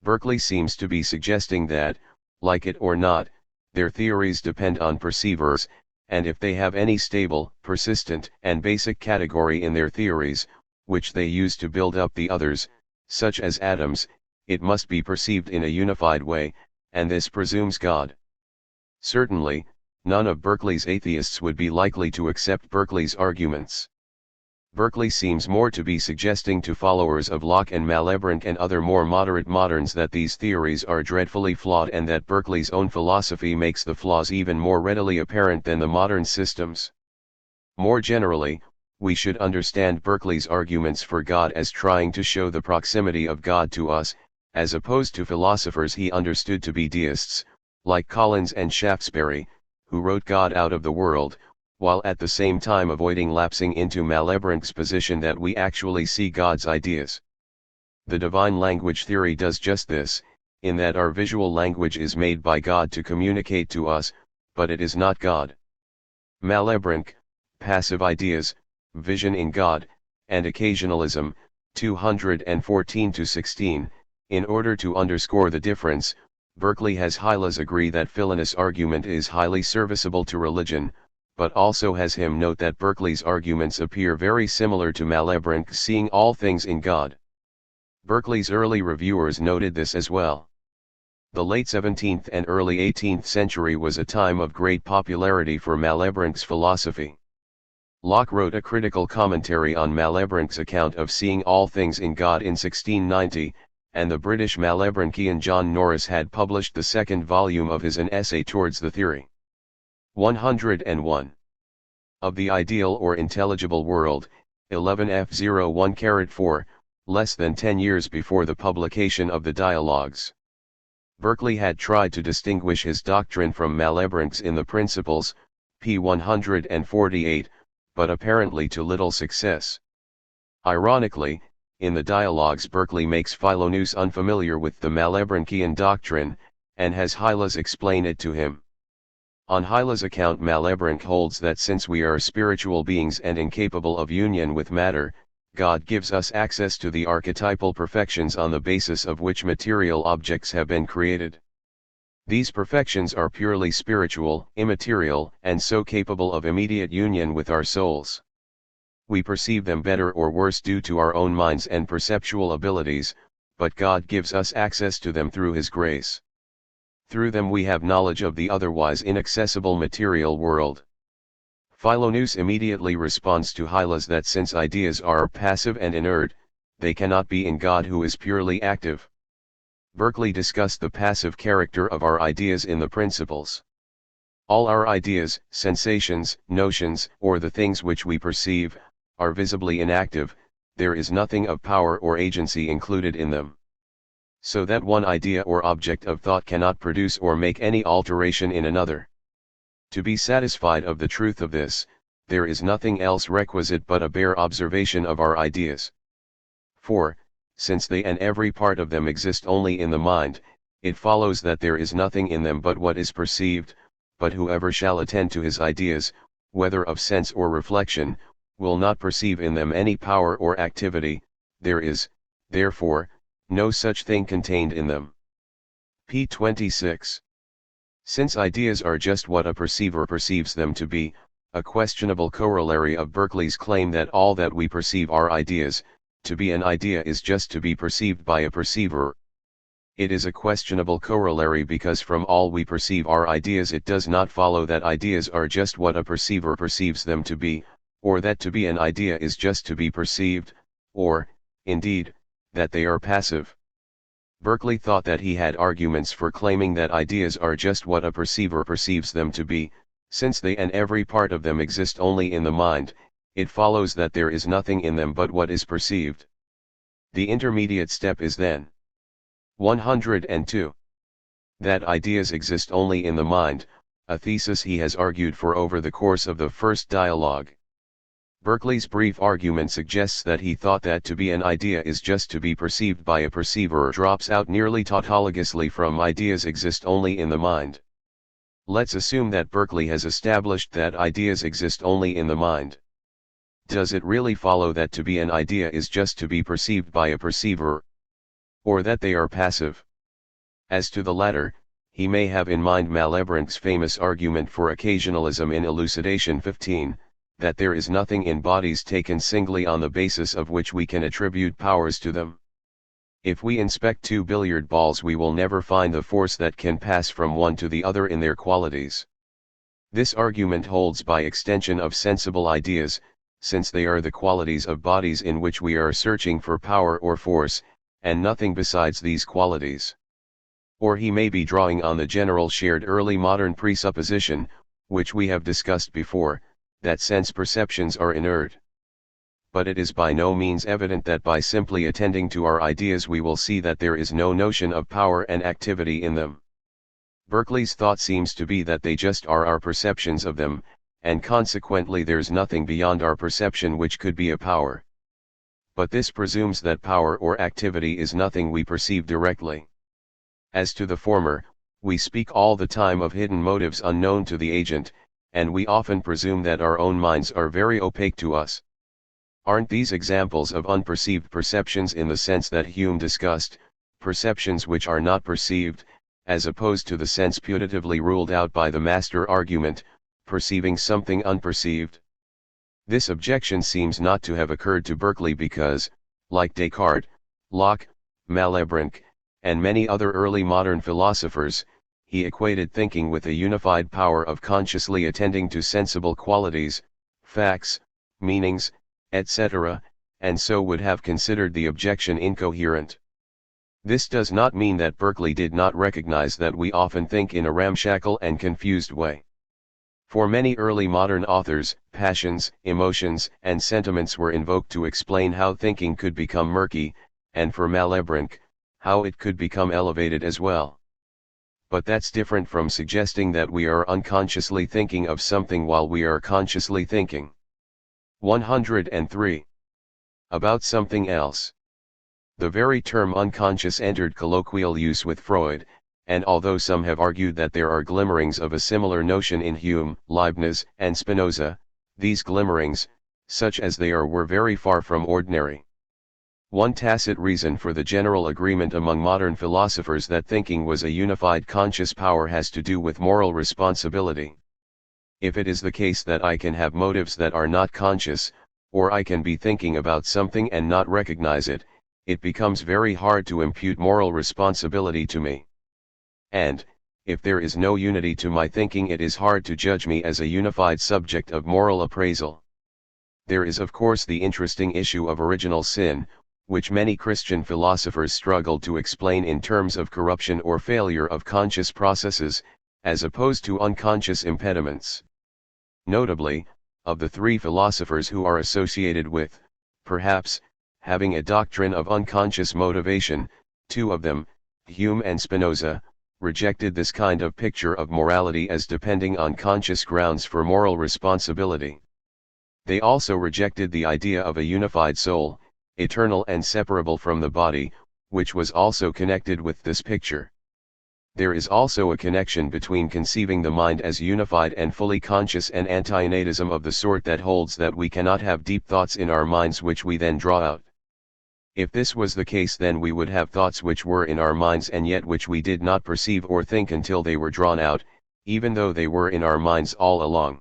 Berkeley seems to be suggesting that, like it or not, their theories depend on perceivers, and if they have any stable, persistent, and basic category in their theories, which they use to build up the others, such as atoms, it must be perceived in a unified way, and this presumes God. Certainly, none of Berkeley's atheists would be likely to accept Berkeley's arguments. Berkeley seems more to be suggesting to followers of Locke and Malebranche and other more moderate moderns that these theories are dreadfully flawed and that Berkeley's own philosophy makes the flaws even more readily apparent than the modern systems. More generally, we should understand Berkeley's arguments for God as trying to show the proximity of God to us, as opposed to philosophers he understood to be deists, like Collins and Shaftesbury, who wrote God out of the world, while at the same time avoiding lapsing into Malebranche's position that we actually see God's ideas. The divine language theory does just this, in that our visual language is made by God to communicate to us, but it is not God. Malebranche, Passive Ideas, Vision in God, and Occasionalism, 214-16, in order to underscore the difference, Berkeley has Hylas agree that Philinus' argument is highly serviceable to religion, but also has him note that Berkeley's arguments appear very similar to Malebranche's seeing all things in God. Berkeley's early reviewers noted this as well. The late 17th and early 18th century was a time of great popularity for Malebranche's philosophy. Locke wrote a critical commentary on Malebranche's account of seeing all things in God in 1690, and the British Malebranchian John Norris had published the second volume of his An Essay Towards the Theory. 101. Of the Ideal or Intelligible World, 11F01-4, less than 10 years before the publication of the Dialogues. Berkeley had tried to distinguish his doctrine from Malebranche's in the Principles, p. 148, but apparently to little success. Ironically, in the Dialogues Berkeley makes Philonous unfamiliar with the Malebranchian doctrine, and has Hylas explain it to him. On Hylas' account, Malebranche holds that since we are spiritual beings and incapable of union with matter, God gives us access to the archetypal perfections on the basis of which material objects have been created. These perfections are purely spiritual, immaterial, and so capable of immediate union with our souls. We perceive them better or worse due to our own minds and perceptual abilities, but God gives us access to them through His grace. Through them we have knowledge of the otherwise inaccessible material world. Philonous immediately responds to Hylas that since ideas are passive and inert, they cannot be in God who is purely active. Berkeley discussed the passive character of our ideas in the Principles. All our ideas, sensations, notions, or the things which we perceive, are visibly inactive, there is nothing of power or agency included in them. So that one idea or object of thought cannot produce or make any alteration in another. To be satisfied of the truth of this, there is nothing else requisite but a bare observation of our ideas. For, since they and every part of them exist only in the mind, it follows that there is nothing in them but what is perceived, but whoever shall attend to his ideas, whether of sense or reflection, will not perceive in them any power or activity, there is, therefore, no such thing contained in them. p. 26. Since ideas are just what a perceiver perceives them to be, a questionable corollary of Berkeley's claim that all that we perceive are ideas, to be an idea is just to be perceived by a perceiver. It is a questionable corollary because from all we perceive are ideas it does not follow that ideas are just what a perceiver perceives them to be, or that to be an idea is just to be perceived, or, indeed, that they are passive. Berkeley thought that he had arguments for claiming that ideas are just what a perceiver perceives them to be, since they and every part of them exist only in the mind, it follows that there is nothing in them but what is perceived. The intermediate step is then 102. That ideas exist only in the mind, a thesis he has argued for over the course of the first dialogue. Berkeley's brief argument suggests that he thought that to be an idea is just to be perceived by a perceiver drops out nearly tautologously from ideas exist only in the mind. Let's assume that Berkeley has established that ideas exist only in the mind. Does it really follow that to be an idea is just to be perceived by a perceiver? Or that they are passive? As to the latter, he may have in mind Malebranche's famous argument for occasionalism in Elucidation 15, that there is nothing in bodies taken singly on the basis of which we can attribute powers to them. If we inspect two billiard balls we will never find the force that can pass from one to the other in their qualities. This argument holds by extension of sensible ideas, since they are the qualities of bodies in which we are searching for power or force, and nothing besides these qualities. Or he may be drawing on the general shared early modern presupposition, which we have discussed before, that sense perceptions are inert. But it is by no means evident that by simply attending to our ideas we will see that there is no notion of power and activity in them. Berkeley's thought seems to be that they just are our perceptions of them, and consequently there's nothing beyond our perception which could be a power. But this presumes that power or activity is nothing we perceive directly. As to the former, we speak all the time of hidden motives unknown to the agent, and we often presume that our own minds are very opaque to us. Aren't these examples of unperceived perceptions in the sense that Hume discussed, perceptions which are not perceived, as opposed to the sense putatively ruled out by the master argument, perceiving something unperceived? This objection seems not to have occurred to Berkeley because, like Descartes, Locke, Malebranche, and many other early modern philosophers, he equated thinking with a unified power of consciously attending to sensible qualities, facts, meanings, etc., and so would have considered the objection incoherent. This does not mean that Berkeley did not recognize that we often think in a ramshackle and confused way. For many early modern authors, passions, emotions, and sentiments were invoked to explain how thinking could become murky, and for Malebranche, how it could become elevated as well. But that's different from suggesting that we are unconsciously thinking of something while we are consciously thinking. 103. About something else. The very term unconscious entered colloquial use with Freud, and although some have argued that there are glimmerings of a similar notion in Hume, Leibniz, and Spinoza, these glimmerings, such as they are, were very far from ordinary. One tacit reason for the general agreement among modern philosophers that thinking was a unified conscious power has to do with moral responsibility. If it is the case that I can have motives that are not conscious, or I can be thinking about something and not recognize it, it becomes very hard to impute moral responsibility to me. And, if there is no unity to my thinking, it is hard to judge me as a unified subject of moral appraisal. There is of course the interesting issue of original sin, which many Christian philosophers struggled to explain in terms of corruption or failure of conscious processes, as opposed to unconscious impediments. Notably, of the three philosophers who are associated with, perhaps, having a doctrine of unconscious motivation, two of them, Hume and Spinoza, rejected this kind of picture of morality as depending on conscious grounds for moral responsibility. They also rejected the idea of a unified soul, eternal and separable from the body, which was also connected with this picture. There is also a connection between conceiving the mind as unified and fully conscious and anti-innatism of the sort that holds that we cannot have deep thoughts in our minds which we then draw out. If this was the case, then we would have thoughts which were in our minds and yet which we did not perceive or think until they were drawn out, even though they were in our minds all along.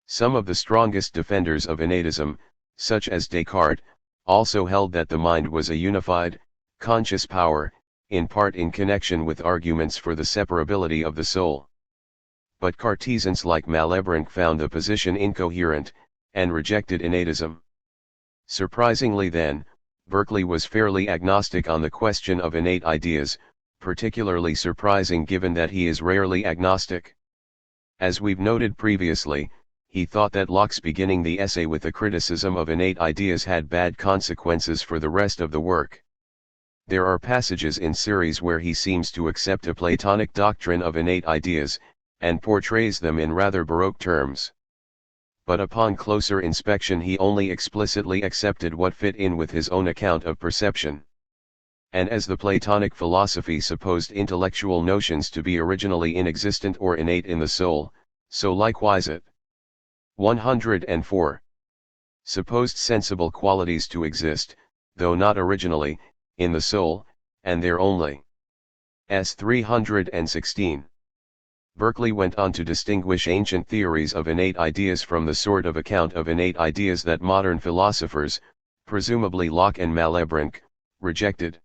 Some of the strongest defenders of innatism, such as Descartes, also held that the mind was a unified, conscious power, in part in connection with arguments for the separability of the soul. But Cartesians like Malebranche found the position incoherent, and rejected innatism. Surprisingly then, Berkeley was fairly agnostic on the question of innate ideas, particularly surprising given that he is rarely agnostic. As we've noted previously, he thought that Locke's beginning the essay with a criticism of innate ideas had bad consequences for the rest of the work. There are passages in series where he seems to accept a Platonic doctrine of innate ideas, and portrays them in rather Baroque terms. But upon closer inspection he only explicitly accepted what fit in with his own account of perception. And as the Platonic philosophy supposed intellectual notions to be originally inexistent or innate in the soul, so likewise it 104 supposed sensible qualities to exist, though not originally, in the soul, and there only. 316. Berkeley went on to distinguish ancient theories of innate ideas from the sort of account of innate ideas that modern philosophers, presumably Locke and Malebranche, rejected.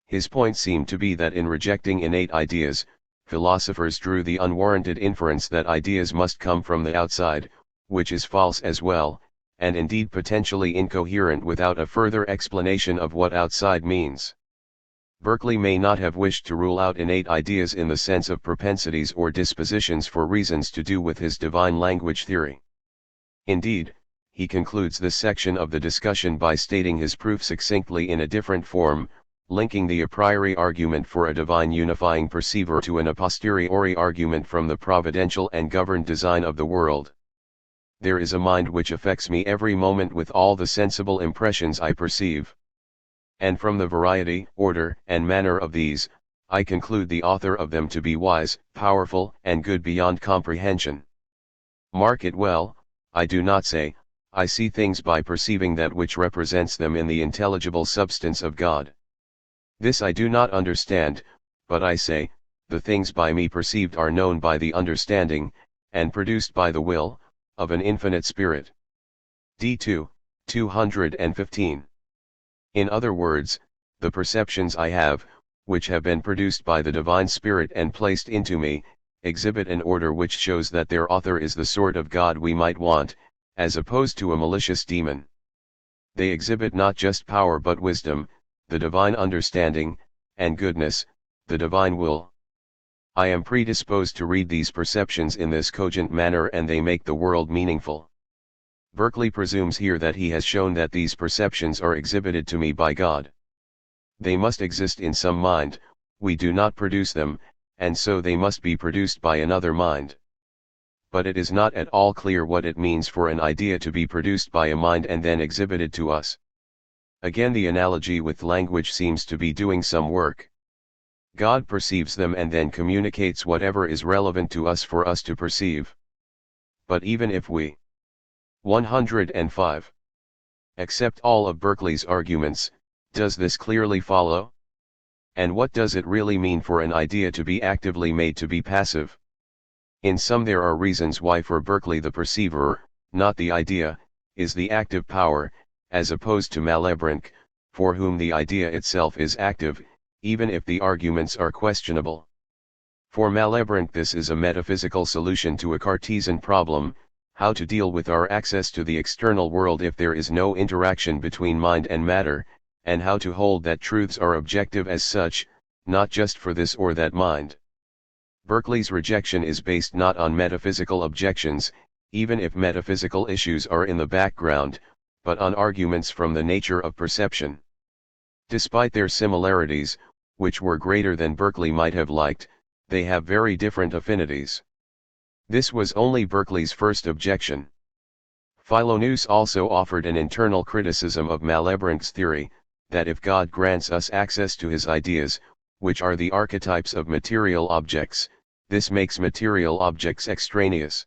His point seemed to be that in rejecting innate ideas, philosophers drew the unwarranted inference that ideas must come from the outside, which is false as well, and indeed potentially incoherent without a further explanation of what outside means. Berkeley may not have wished to rule out innate ideas in the sense of propensities or dispositions for reasons to do with his divine language theory. Indeed, he concludes this section of the discussion by stating his proof succinctly in a different form, linking the a priori argument for a divine unifying perceiver to an a posteriori argument from the providential and governed design of the world. There is a mind which affects me every moment with all the sensible impressions I perceive. And from the variety, order, and manner of these, I conclude the author of them to be wise, powerful, and good beyond comprehension. Mark it well, I do not say, I see things by perceiving that which represents them in the intelligible substance of God. This I do not understand, but I say, the things by me perceived are known by the understanding, and produced by the will, of an infinite spirit. D2, 215. In other words, The perceptions I have, which have been produced by the Divine Spirit and placed into me, exhibit an order which shows that their author is the sort of God we might want, as opposed to a malicious demon. They exhibit not just power but wisdom, the divine understanding, and goodness, the divine will. I am predisposed to read these perceptions in this cogent manner, and they make the world meaningful. Berkeley presumes here that he has shown that these perceptions are exhibited to me by God. They must exist in some mind, we do not produce them, and so they must be produced by another mind. But it is not at all clear what it means for an idea to be produced by a mind and then exhibited to us. Again, the analogy with language seems to be doing some work. God perceives them and then communicates whatever is relevant to us for us to perceive. But even if we 105 accept all of Berkeley's arguments, does this clearly follow? And what does it really mean for an idea to be actively made to be passive? In sum, there are reasons why for Berkeley the perceiver, not the idea, is the active power, as opposed to Malebranche, for whom the idea itself is active, even if the arguments are questionable. For Malebranche this is a metaphysical solution to a Cartesian problem, how to deal with our access to the external world if there is no interaction between mind and matter, and how to hold that truths are objective as such, not just for this or that mind. Berkeley's rejection is based not on metaphysical objections, even if metaphysical issues are in the background, but on arguments from the nature of perception. Despite their similarities, which were greater than Berkeley might have liked, they have very different affinities. This was only Berkeley's first objection. Philonous also offered an internal criticism of Malebranche's theory, that if God grants us access to his ideas, which are the archetypes of material objects, this makes material objects extraneous.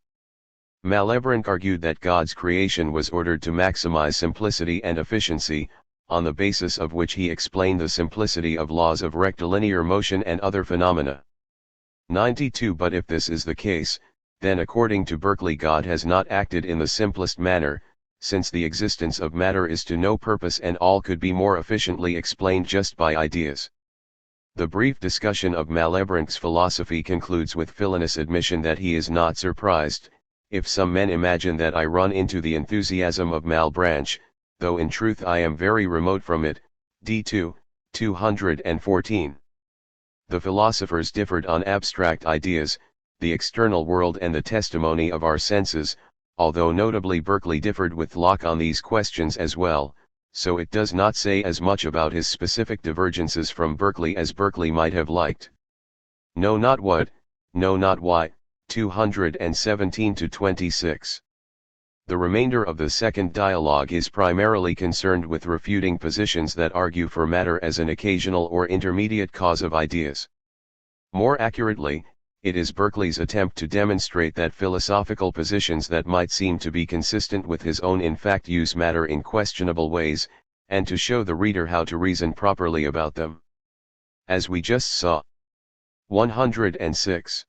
Malebranche argued that God's creation was ordered to maximize simplicity and efficiency, on the basis of which he explained the simplicity of laws of rectilinear motion and other phenomena. 92 But if this is the case, then according to Berkeley God has not acted in the simplest manner, since the existence of matter is to no purpose and all could be more efficiently explained just by ideas. The brief discussion of Malebranche's philosophy concludes with Philonous' admission that he is not surprised, if some men imagine that I run into the enthusiasm of Malebranche, though in truth I am very remote from it. D2, 214. The philosophers differed on abstract ideas, the external world and the testimony of our senses, although notably Berkeley differed with Locke on these questions as well, so it does not say as much about his specific divergences from Berkeley as Berkeley might have liked. No, not what, no, not why. 217-26. The remainder of the second dialogue is primarily concerned with refuting positions that argue for matter as an occasional or intermediate cause of ideas. More accurately, it is Berkeley's attempt to demonstrate that philosophical positions that might seem to be consistent with his own in fact use matter in questionable ways, and to show the reader how to reason properly about them. As we just saw. 106.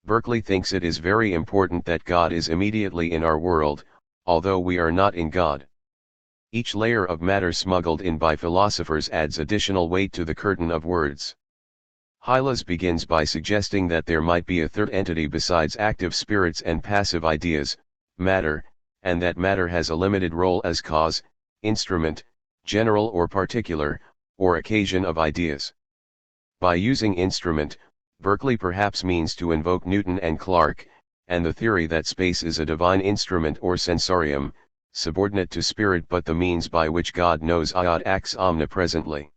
Berkeley thinks it is very important that God is immediately in our world, although we are not in God. Each layer of matter smuggled in by philosophers adds additional weight to the curtain of words. Hylas begins by suggesting that there might be a third entity besides active spirits and passive ideas, matter, and that matter has a limited role as cause, instrument, general or particular, or occasion of ideas. By using instrument, Berkeley perhaps means to invoke Newton and Clarke, and the theory that space is a divine instrument or sensorium, subordinate to spirit but the means by which God knows and acts omnipresently.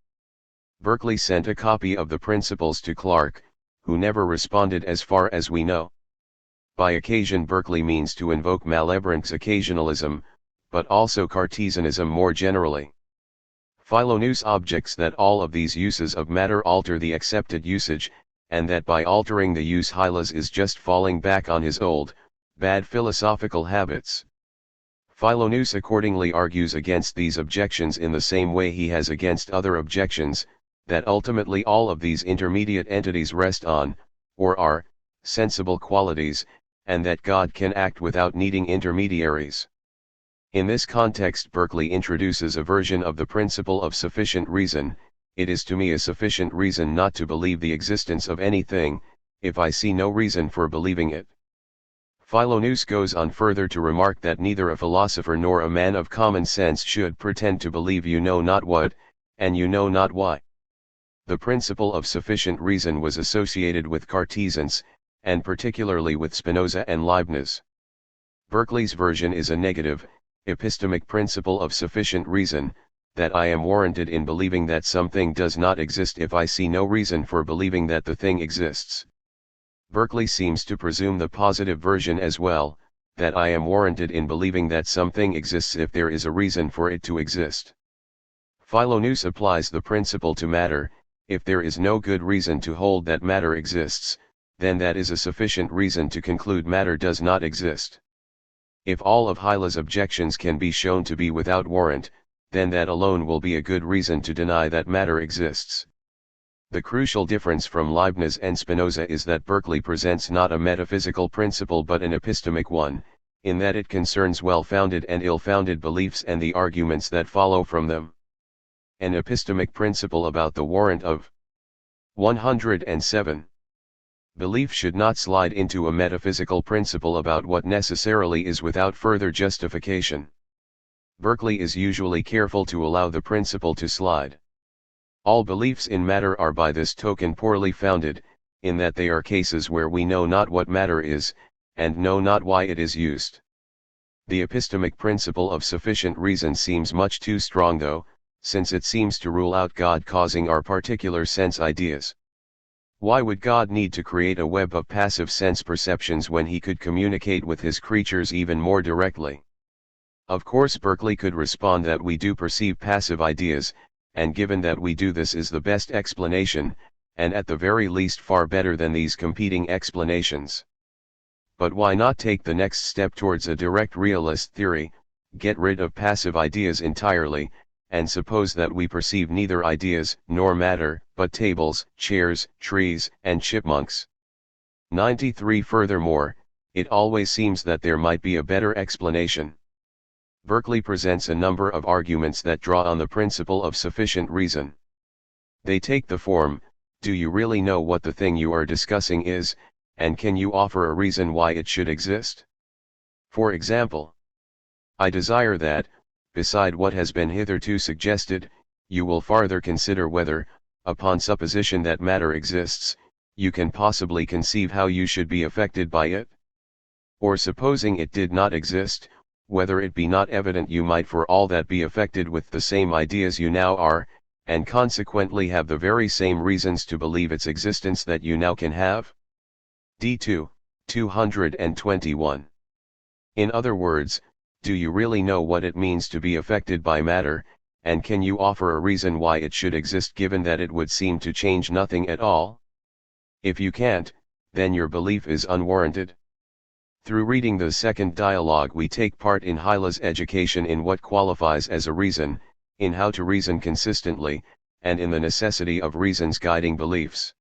Berkeley sent a copy of the Principles to Clarke, who never responded as far as we know. By occasion Berkeley means to invoke Malebranche's occasionalism, but also Cartesianism more generally. Philonous objects that all of these uses of matter alter the accepted usage, and that by altering the use Hylas is just falling back on his old, bad philosophical habits. Philonous accordingly argues against these objections in the same way he has against other objections, that ultimately all of these intermediate entities rest on, or are, sensible qualities, and that God can act without needing intermediaries. In this context Berkeley introduces a version of the principle of sufficient reason, it is to me a sufficient reason not to believe the existence of anything, if I see no reason for believing it. Philonous goes on further to remark that neither a philosopher nor a man of common sense should pretend to believe you know not what, and you know not why. The principle of sufficient reason was associated with Cartesians, and particularly with Spinoza and Leibniz. Berkeley's version is a negative, epistemic principle of sufficient reason, that I am warranted in believing that something does not exist if I see no reason for believing that the thing exists. Berkeley seems to presume the positive version as well, that I am warranted in believing that something exists if there is a reason for it to exist. Philonous applies the principle to matter: if there is no good reason to hold that matter exists, then that is a sufficient reason to conclude matter does not exist. If all of Hylas' objections can be shown to be without warrant, then that alone will be a good reason to deny that matter exists. The crucial difference from Leibniz and Spinoza is that Berkeley presents not a metaphysical principle but an epistemic one, in that it concerns well-founded and ill-founded beliefs and the arguments that follow from them. An epistemic principle about the warrant of 107. Belief should not slide into a metaphysical principle about what necessarily is without further justification. Berkeley is usually careful to allow the principle to slide. All beliefs in matter are by this token poorly founded, in that they are cases where we know not what matter is, and know not why it is used. The epistemic principle of sufficient reason seems much too strong though, since it seems to rule out God causing our particular sense ideas. Why would God need to create a web of passive sense perceptions when he could communicate with his creatures even more directly? Of course Berkeley could respond that we do perceive passive ideas, and given that we do, this is the best explanation, and at the very least far better than these competing explanations. But why not take the next step towards a direct realist theory, get rid of passive ideas entirely, and suppose that we perceive neither ideas nor matter, but tables, chairs, trees, and chipmunks? 93. Furthermore, it always seems that there might be a better explanation. Berkeley presents a number of arguments that draw on the principle of sufficient reason. They take the form: do you really know what the thing you are discussing is, and can you offer a reason why it should exist? For example, I desire that, beside what has been hitherto suggested, you will farther consider whether, upon supposition that matter exists, you can possibly conceive how you should be affected by it. Or supposing it did not exist, whether it be not evident you might for all that be affected with the same ideas you now are, and consequently have the very same reasons to believe its existence that you now can have? D2, 221. In other words, do you really know what it means to be affected by matter, and can you offer a reason why it should exist given that it would seem to change nothing at all? If you can't, then your belief is unwarranted. Through reading the second dialogue we take part in Hylas' education in what qualifies as a reason, in how to reason consistently, and in the necessity of reasons guiding beliefs.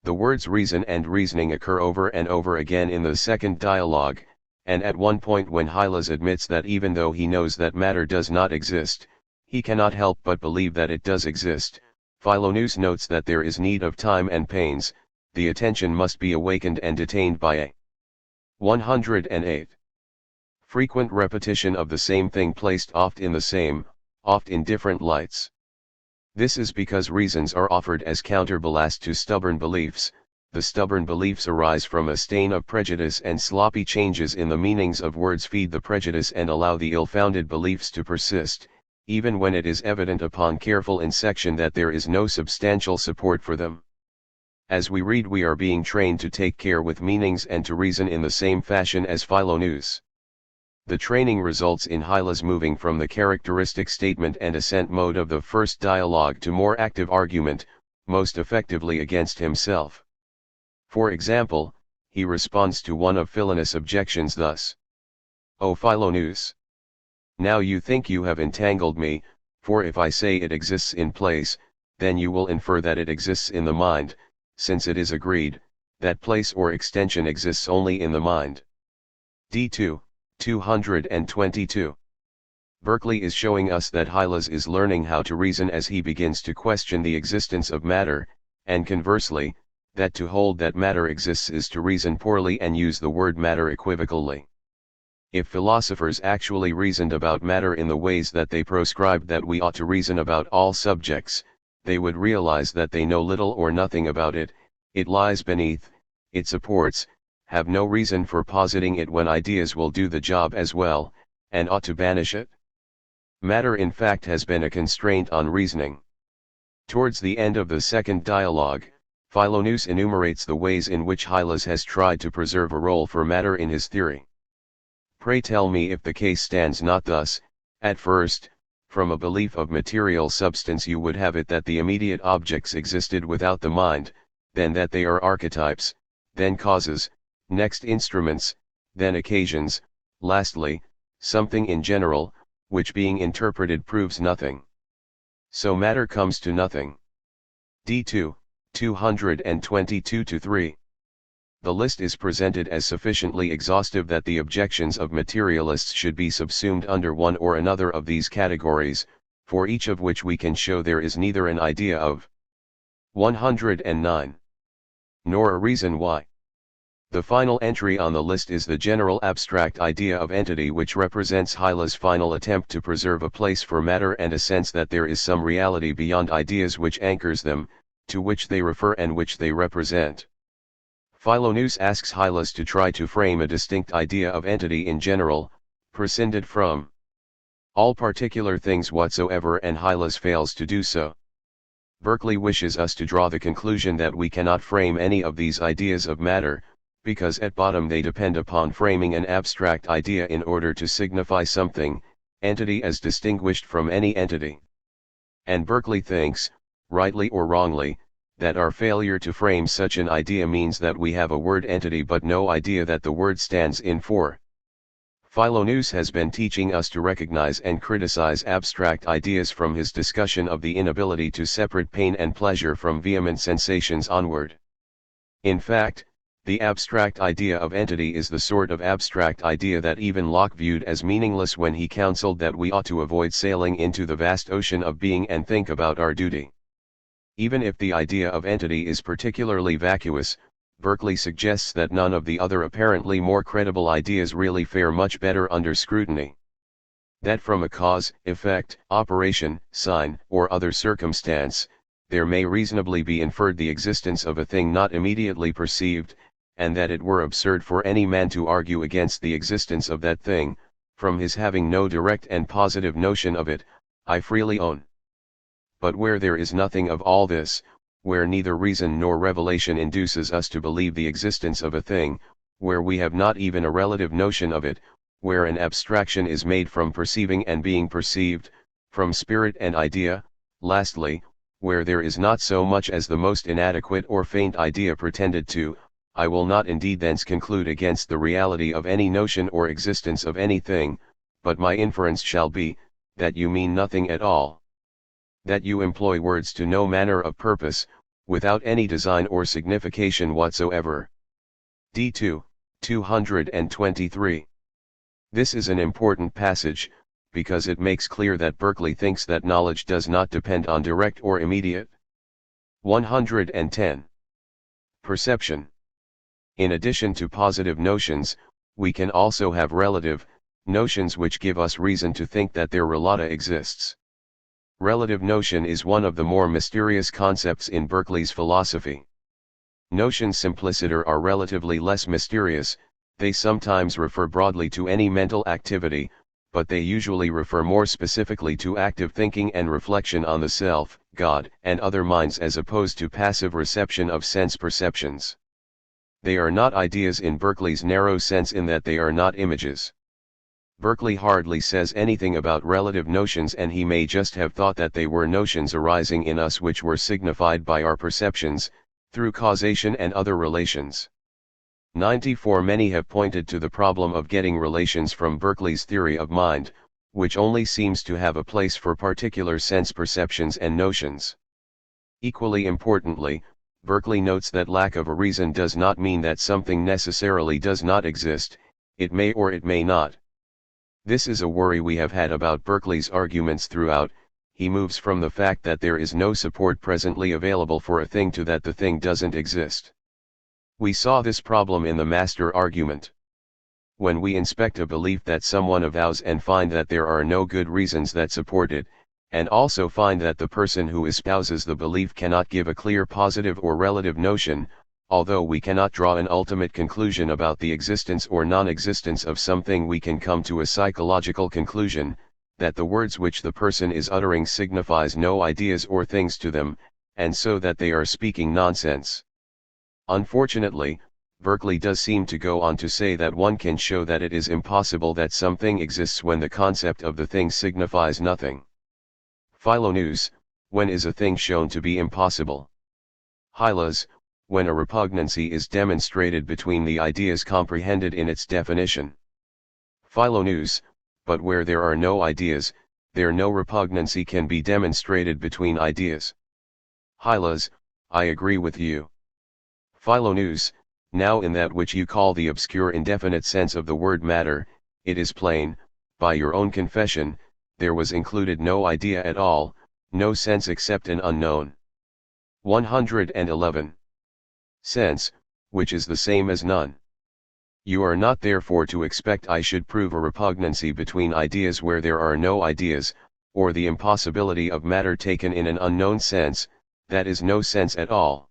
The words reason and reasoning occur over and over again in the second dialogue, and at one point when Hylas admits that even though he knows that matter does not exist, he cannot help but believe that it does exist, Philonous notes that there is need of time and pains, the attention must be awakened and detained by a 108. Frequent repetition of the same thing placed oft in the same, oft in different lights. This is because reasons are offered as counterballast to stubborn beliefs. The stubborn beliefs arise from a stain of prejudice, and sloppy changes in the meanings of words feed the prejudice and allow the ill-founded beliefs to persist, even when it is evident upon careful inspection that there is no substantial support for them. As we read, we are being trained to take care with meanings and to reason in the same fashion as Philonous. The training results in Hylas moving from the characteristic statement and assent mode of the first dialogue to more active argument, most effectively against himself. For example, he responds to one of Philonous' objections thus: O Philonous! Now you think you have entangled me, for if I say it exists in place, then you will infer that it exists in the mind, since it is agreed, that place or extension exists only in the mind. D2, 222. Berkeley is showing us that Hylas is learning how to reason as he begins to question the existence of matter, and conversely, that to hold that matter exists is to reason poorly and use the word matter equivocally. If philosophers actually reasoned about matter in the ways that they proscribed that we ought to reason about all subjects, they would realize that they know little or nothing about it, it lies beneath, it supports, have no reason for positing it when ideas will do the job as well, and ought to banish it. Matter in fact has been a constraint on reasoning. Towards the end of the second dialogue, Philonous enumerates the ways in which Hylas has tried to preserve a role for matter in his theory. Pray tell me if the case stands not thus: at first, from a belief of material substance you would have it that the immediate objects existed without the mind, then that they are archetypes, then causes, next instruments, then occasions, lastly, something in general, which being interpreted proves nothing. So matter comes to nothing. D2, 222-3. The list is presented as sufficiently exhaustive that the objections of materialists should be subsumed under one or another of these categories, for each of which we can show there is neither an idea of 109, nor a reason why. The final entry on the list is the general abstract idea of entity, which represents Hylas' final attempt to preserve a place for matter and a sense that there is some reality beyond ideas which anchors them, to which they refer and which they represent. Philonous asks Hylas to try to frame a distinct idea of entity in general, prescinded from all particular things whatsoever, and Hylas fails to do so. Berkeley wishes us to draw the conclusion that we cannot frame any of these ideas of matter, because at bottom they depend upon framing an abstract idea in order to signify something, entity as distinguished from any entity. And Berkeley thinks, rightly or wrongly, that our failure to frame such an idea means that we have a word entity but no idea that the word stands in for. Philonous has been teaching us to recognize and criticize abstract ideas from his discussion of the inability to separate pain and pleasure from vehement sensations onward. In fact, the abstract idea of entity is the sort of abstract idea that even Locke viewed as meaningless when he counseled that we ought to avoid sailing into the vast ocean of being and think about our duty. Even if the idea of entity is particularly vacuous, Berkeley suggests that none of the other apparently more credible ideas really fare much better under scrutiny. That from a cause, effect, operation, sign, or other circumstance, there may reasonably be inferred the existence of a thing not immediately perceived, and that it were absurd for any man to argue against the existence of that thing, from his having no direct and positive notion of it, I freely own. But where there is nothing of all this, where neither reason nor revelation induces us to believe the existence of a thing, where we have not even a relative notion of it, where an abstraction is made from perceiving and being perceived, from spirit and idea, lastly, where there is not so much as the most inadequate or faint idea pretended to, I will not indeed thence conclude against the reality of any notion or existence of anything, but my inference shall be, that you mean nothing at all. That you employ words to no manner of purpose, without any design or signification whatsoever. D2, 223. This is an important passage, because it makes clear that Berkeley thinks that knowledge does not depend on direct or immediate. 110. Perception. In addition to positive notions, we can also have relative notions which give us reason to think that their relata exists. Relative notion is one of the more mysterious concepts in Berkeley's philosophy. Notions simpliciter are relatively less mysterious, they sometimes refer broadly to any mental activity, but they usually refer more specifically to active thinking and reflection on the self, God, and other minds as opposed to passive reception of sense perceptions. They are not ideas in Berkeley's narrow sense in that they are not images. Berkeley hardly says anything about relative notions, and he may just have thought that they were notions arising in us which were signified by our perceptions, through causation and other relations. 94. Many have pointed to the problem of getting relations from Berkeley's theory of mind, which only seems to have a place for particular sense perceptions and notions. Equally importantly, Berkeley notes that lack of a reason does not mean that something necessarily does not exist, it may or it may not. This is a worry we have had about Berkeley's arguments throughout. He moves from the fact that there is no support presently available for a thing to that the thing doesn't exist. We saw this problem in the master argument. When we inspect a belief that someone avows and find that there are no good reasons that support it, and also find that the person who espouses the belief cannot give a clear positive or relative notion, although we cannot draw an ultimate conclusion about the existence or non-existence of something, we can come to a psychological conclusion, that the words which the person is uttering signifies no ideas or things to them, and so that they are speaking nonsense. Unfortunately, Berkeley does seem to go on to say that one can show that it is impossible that something exists when the concept of the thing signifies nothing. Philoneus, when is a thing shown to be impossible? Hylas, when a repugnancy is demonstrated between the ideas comprehended in its definition. Philoneus, but where there are no ideas, there no repugnancy can be demonstrated between ideas. Hylas, I agree with you. Philoneus, now in that which you call the obscure indefinite sense of the word matter, it is plain, by your own confession, there was included no idea at all, no sense except an unknown. 111. Sense, which is the same as none. You are not therefore to expect I should prove a repugnancy between ideas where there are no ideas, or the impossibility of matter taken in an unknown sense, that is no sense at all.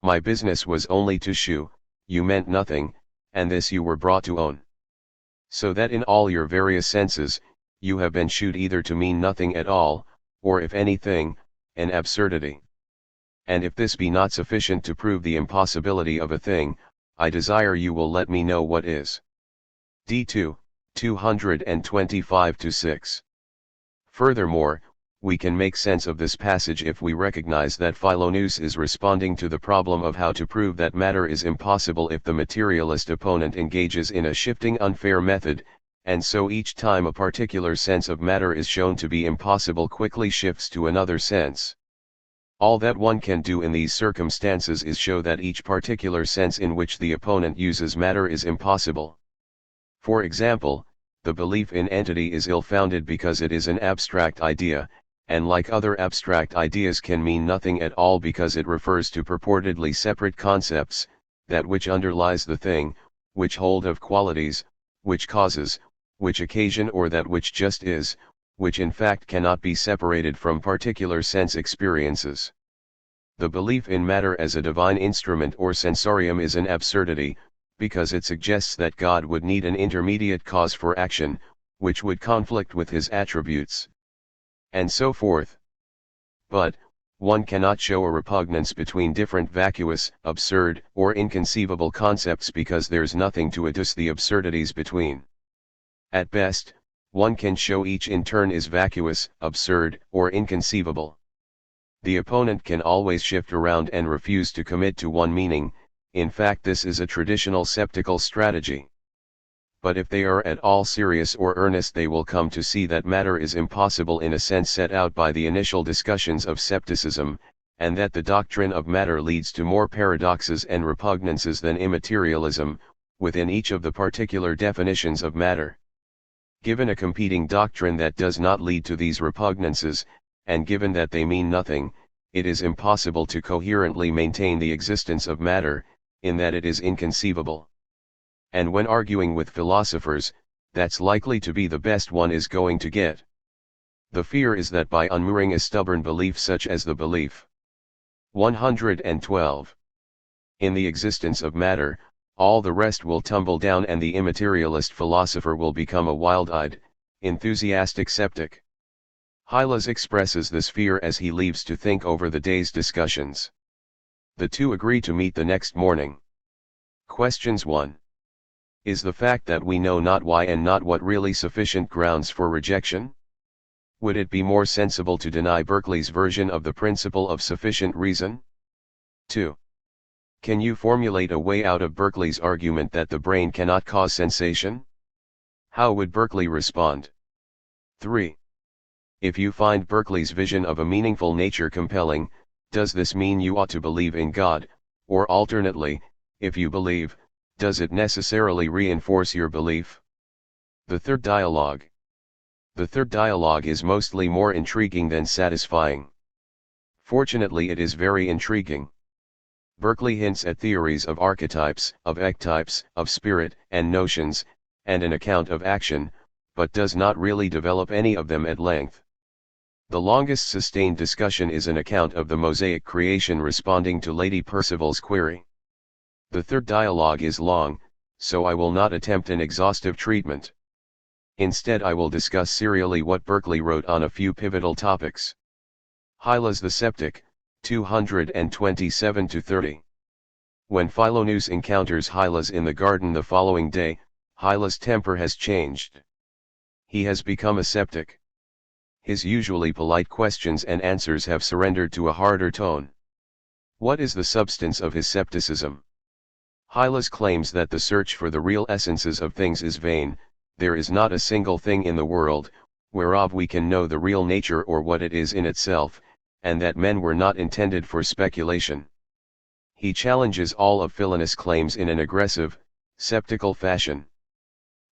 My business was only to shew, you meant nothing, and this you were brought to own. So that in all your various senses, you have been shewed either to mean nothing at all, or if anything, an absurdity. And if this be not sufficient to prove the impossibility of a thing, I desire you will let me know what is. D2, 225-6. Furthermore, we can make sense of this passage if we recognize that Philoneus is responding to the problem of how to prove that matter is impossible if the materialist opponent engages in a shifting unfair method, and so each time a particular sense of matter is shown to be impossible quickly shifts to another sense. All that one can do in these circumstances is show that each particular sense in which the opponent uses matter is impossible. For example, the belief in entity is ill-founded because it is an abstract idea, and like other abstract ideas can mean nothing at all because it refers to purportedly separate concepts, that which underlies the thing, which hold of qualities, which causes, which occasion, or that which just is, which in fact cannot be separated from particular sense experiences. The belief in matter as a divine instrument or sensorium is an absurdity, because it suggests that God would need an intermediate cause for action, which would conflict with his attributes. And so forth. But, one cannot show a repugnance between different vacuous, absurd, or inconceivable concepts because there's nothing to adduce the absurdities between. At best, one can show each in turn is vacuous, absurd, or inconceivable. The opponent can always shift around and refuse to commit to one meaning. In fact, this is a traditional sceptical strategy. But if they are at all serious or earnest, they will come to see that matter is impossible in a sense set out by the initial discussions of scepticism, and that the doctrine of matter leads to more paradoxes and repugnances than immaterialism, within each of the particular definitions of matter. Given a competing doctrine that does not lead to these repugnances, and given that they mean nothing, it is impossible to coherently maintain the existence of matter, in that it is inconceivable. And when arguing with philosophers, that's likely to be the best one is going to get. The fear is that by unmooring a stubborn belief such as the belief 112 in the existence of matter, all the rest will tumble down and the immaterialist philosopher will become a wild-eyed, enthusiastic skeptic. Hylas expresses this fear as he leaves to think over the day's discussions. The two agree to meet the next morning. Questions 1. Is the fact that we know not why and not what really sufficient grounds for rejection? Would it be more sensible to deny Berkeley's version of the principle of sufficient reason? 2. Can you formulate a way out of Berkeley's argument that the brain cannot cause sensation? How would Berkeley respond? 3. If you find Berkeley's vision of a meaningful nature compelling, does this mean you ought to believe in God, or alternately, if you believe, does it necessarily reinforce your belief? The third dialogue. The third dialogue is mostly more intriguing than satisfying. Fortunately, it is very intriguing. Berkeley hints at theories of archetypes, of ectypes, of spirit, and notions, and an account of action, but does not really develop any of them at length. The longest sustained discussion is an account of the Mosaic creation responding to Lady Percival's query. The third dialogue is long, so I will not attempt an exhaustive treatment. Instead, I will discuss serially what Berkeley wrote on a few pivotal topics. Hylas the Septic, 227-30. When Philoneus encounters Hylas in the garden the following day, Hylas' temper has changed. He has become a septic. His usually polite questions and answers have surrendered to a harder tone. What is the substance of his scepticism? Hylas claims that the search for the real essences of things is vain. There is not a single thing in the world, whereof we can know the real nature or what it is in itself, and that men were not intended for speculation. He challenges all of Philoneus' claims in an aggressive, sceptical fashion.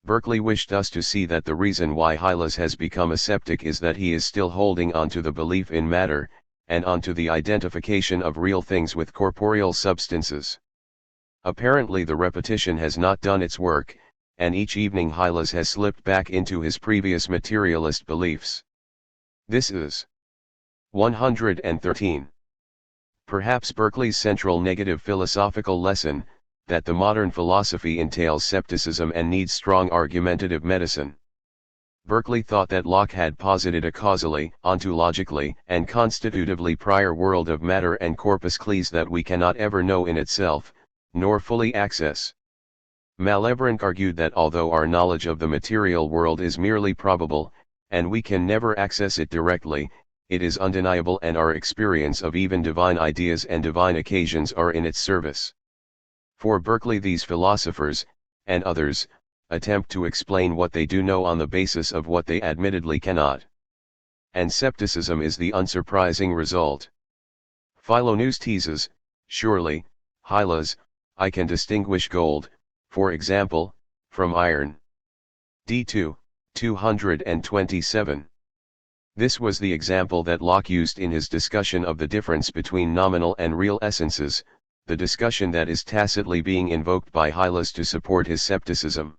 Berkeley wished us to see that the reason why Hylas has become a septic is that he is still holding on to the belief in matter, and on to the identification of real things with corporeal substances. Apparently the repetition has not done its work, and each evening Hylas has slipped back into his previous materialist beliefs. This is 113. Perhaps Berkeley's central negative philosophical lesson, that the modern philosophy entails scepticism and needs strong argumentative medicine. Berkeley thought that Locke had posited a causally, ontologically, and constitutively prior world of matter and corpus clis that we cannot ever know in itself, nor fully access. Malebranche argued that although our knowledge of the material world is merely probable, and we can never access it directly, it is undeniable, and our experience of even divine ideas and divine occasions are in its service. For Berkeley, these philosophers, and others, attempt to explain what they do know on the basis of what they admittedly cannot. And scepticism is the unsurprising result. Philoneus teases, surely, Hylas, I can distinguish gold, for example, from iron. D2, 227. This was the example that Locke used in his discussion of the difference between nominal and real essences, the discussion that is tacitly being invoked by Hylas to support his scepticism.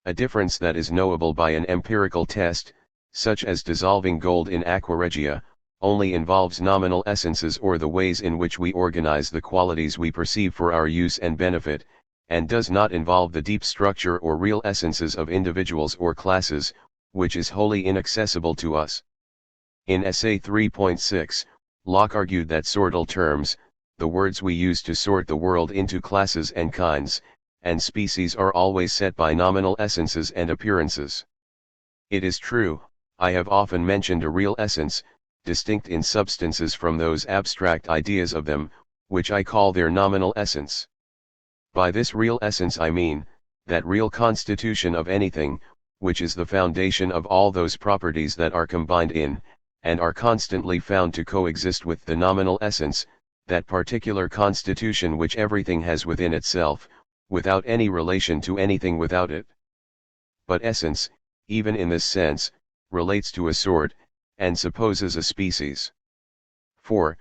A difference that is knowable by an empirical test, such as dissolving gold in aqua regia, only involves nominal essences or the ways in which we organize the qualities we perceive for our use and benefit, and does not involve the deep structure or real essences of individuals or classes, which is wholly inaccessible to us. In Essay 3.6, Locke argued that sortal terms, the words we use to sort the world into classes and kinds, and species, are always set by nominal essences and appearances. It is true, I have often mentioned a real essence, distinct in substances from those abstract ideas of them, which I call their nominal essence. By this real essence I mean, that real constitution of anything, which is the foundation of all those properties that are combined in, and are constantly found to coexist with the nominal essence, that particular constitution which everything has within itself, without any relation to anything without it. But essence, even in this sense, relates to a sort, and supposes a species. For,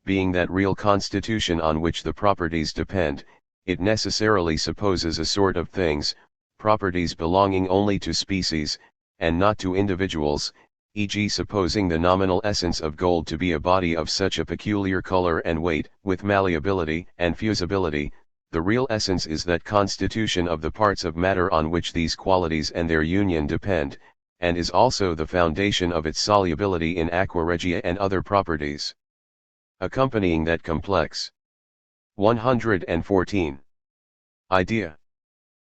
being that real constitution on which the properties depend, it necessarily supposes a sort of things, properties belonging only to species, and not to individuals, e.g. supposing the nominal essence of gold to be a body of such a peculiar color and weight, with malleability and fusibility, the real essence is that constitution of the parts of matter on which these qualities and their union depend, and is also the foundation of its solubility in aqua regia and other properties. Accompanying that complex. 114. Idea.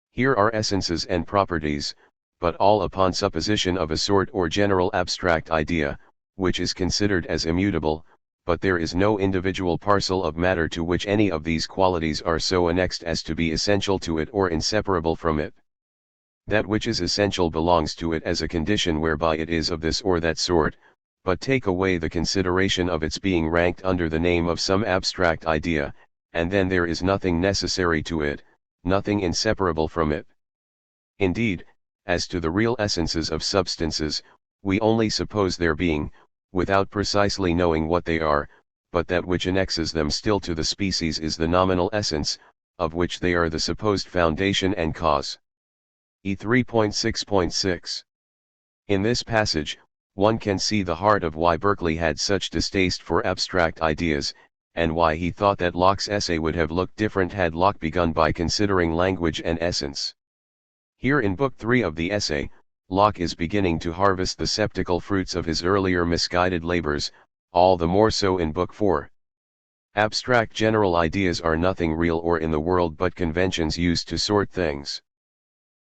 Here are essences and properties, but all upon supposition of a sort or general abstract idea, which is considered as immutable, but there is no individual parcel of matter to which any of these qualities are so annexed as to be essential to it or inseparable from it. That which is essential belongs to it as a condition whereby it is of this or that sort, but take away the consideration of its being ranked under the name of some abstract idea, and then there is nothing necessary to it, nothing inseparable from it. Indeed, As to the real essences of substances, we only suppose their being, without precisely knowing what they are, but that which annexes them still to the species is the nominal essence, of which they are the supposed foundation and cause. E 3.6.6. In this passage, one can see the heart of why Berkeley had such distaste for abstract ideas, and why he thought that Locke's essay would have looked different had Locke begun by considering language and essence. Here in Book 3 of the essay, Locke is beginning to harvest the sceptical fruits of his earlier misguided labors, all the more so in Book 4. Abstract general ideas are nothing real or in the world but conventions used to sort things.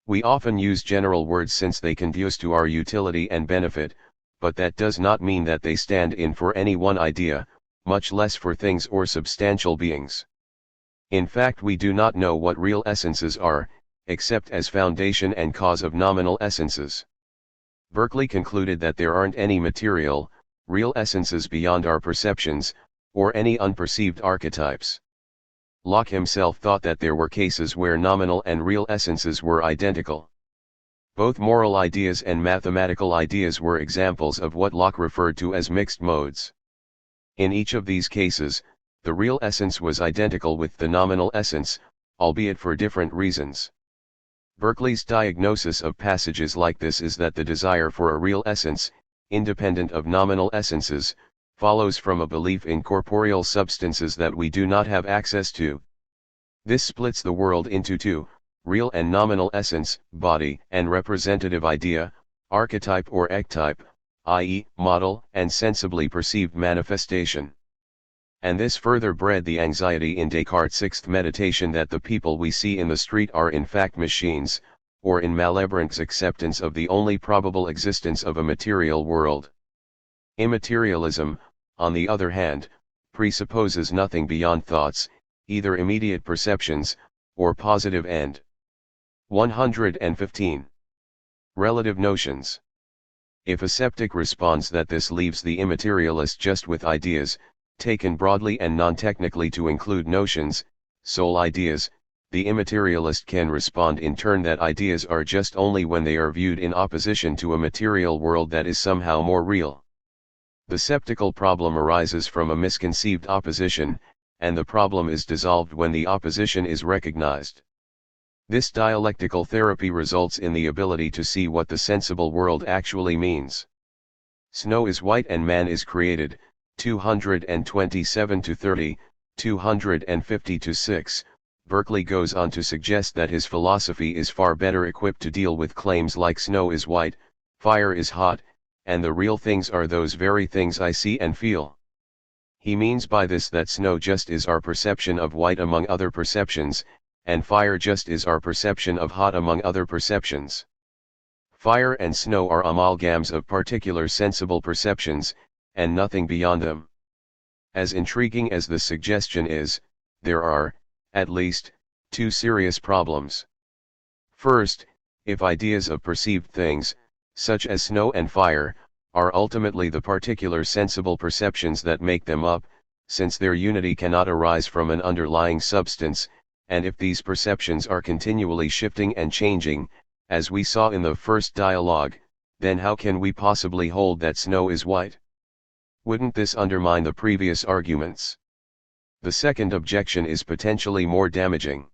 We often use general words since they conduce to our utility and benefit, but that does not mean that they stand in for any one idea, much less for things or substantial beings. In fact, we do not know what real essences are, except as foundation and cause of nominal essences. Berkeley concluded that there aren't any material, real essences beyond our perceptions, or any unperceived archetypes. Locke himself thought that there were cases where nominal and real essences were identical. Both moral ideas and mathematical ideas were examples of what Locke referred to as mixed modes. In each of these cases, the real essence was identical with the nominal essence, albeit for different reasons. Berkeley's diagnosis of passages like this is that the desire for a real essence, independent of nominal essences, follows from a belief in corporeal substances that we do not have access to. This splits the world into two, real and nominal essence, body, and representative idea, archetype or ectype, i.e., model and sensibly perceived manifestation. And this further bred the anxiety in Descartes' sixth meditation that the people we see in the street are in fact machines, or in Malebranche's acceptance of the only probable existence of a material world. Immaterialism, on the other hand, presupposes nothing beyond thoughts, either immediate perceptions, or positive end. 115. Relative notions. If a skeptic responds that this leaves the immaterialist just with ideas, taken broadly and non-technically to include notions, sole ideas, the immaterialist can respond in turn that ideas are just only when they are viewed in opposition to a material world that is somehow more real. The skeptical problem arises from a misconceived opposition, and the problem is dissolved when the opposition is recognized. This dialectical therapy results in the ability to see what the sensible world actually means. Snow is white and man is created, 227-30, 250-6. Berkeley goes on to suggest that his philosophy is far better equipped to deal with claims like snow is white, fire is hot, and the real things are those very things I see and feel. He means by this that snow just is our perception of white among other perceptions, and fire just is our perception of hot among other perceptions. Fire and snow are amalgams of particular sensible perceptions, and nothing beyond them. As intriguing as the suggestion is, there are, at least, two serious problems. First, if ideas of perceived things, such as snow and fire, are ultimately the particular sensible perceptions that make them up, since their unity cannot arise from an underlying substance, and if these perceptions are continually shifting and changing, as we saw in the first dialogue, then how can we possibly hold that snow is white? Wouldn't this undermine the previous arguments? The second objection is potentially more damaging.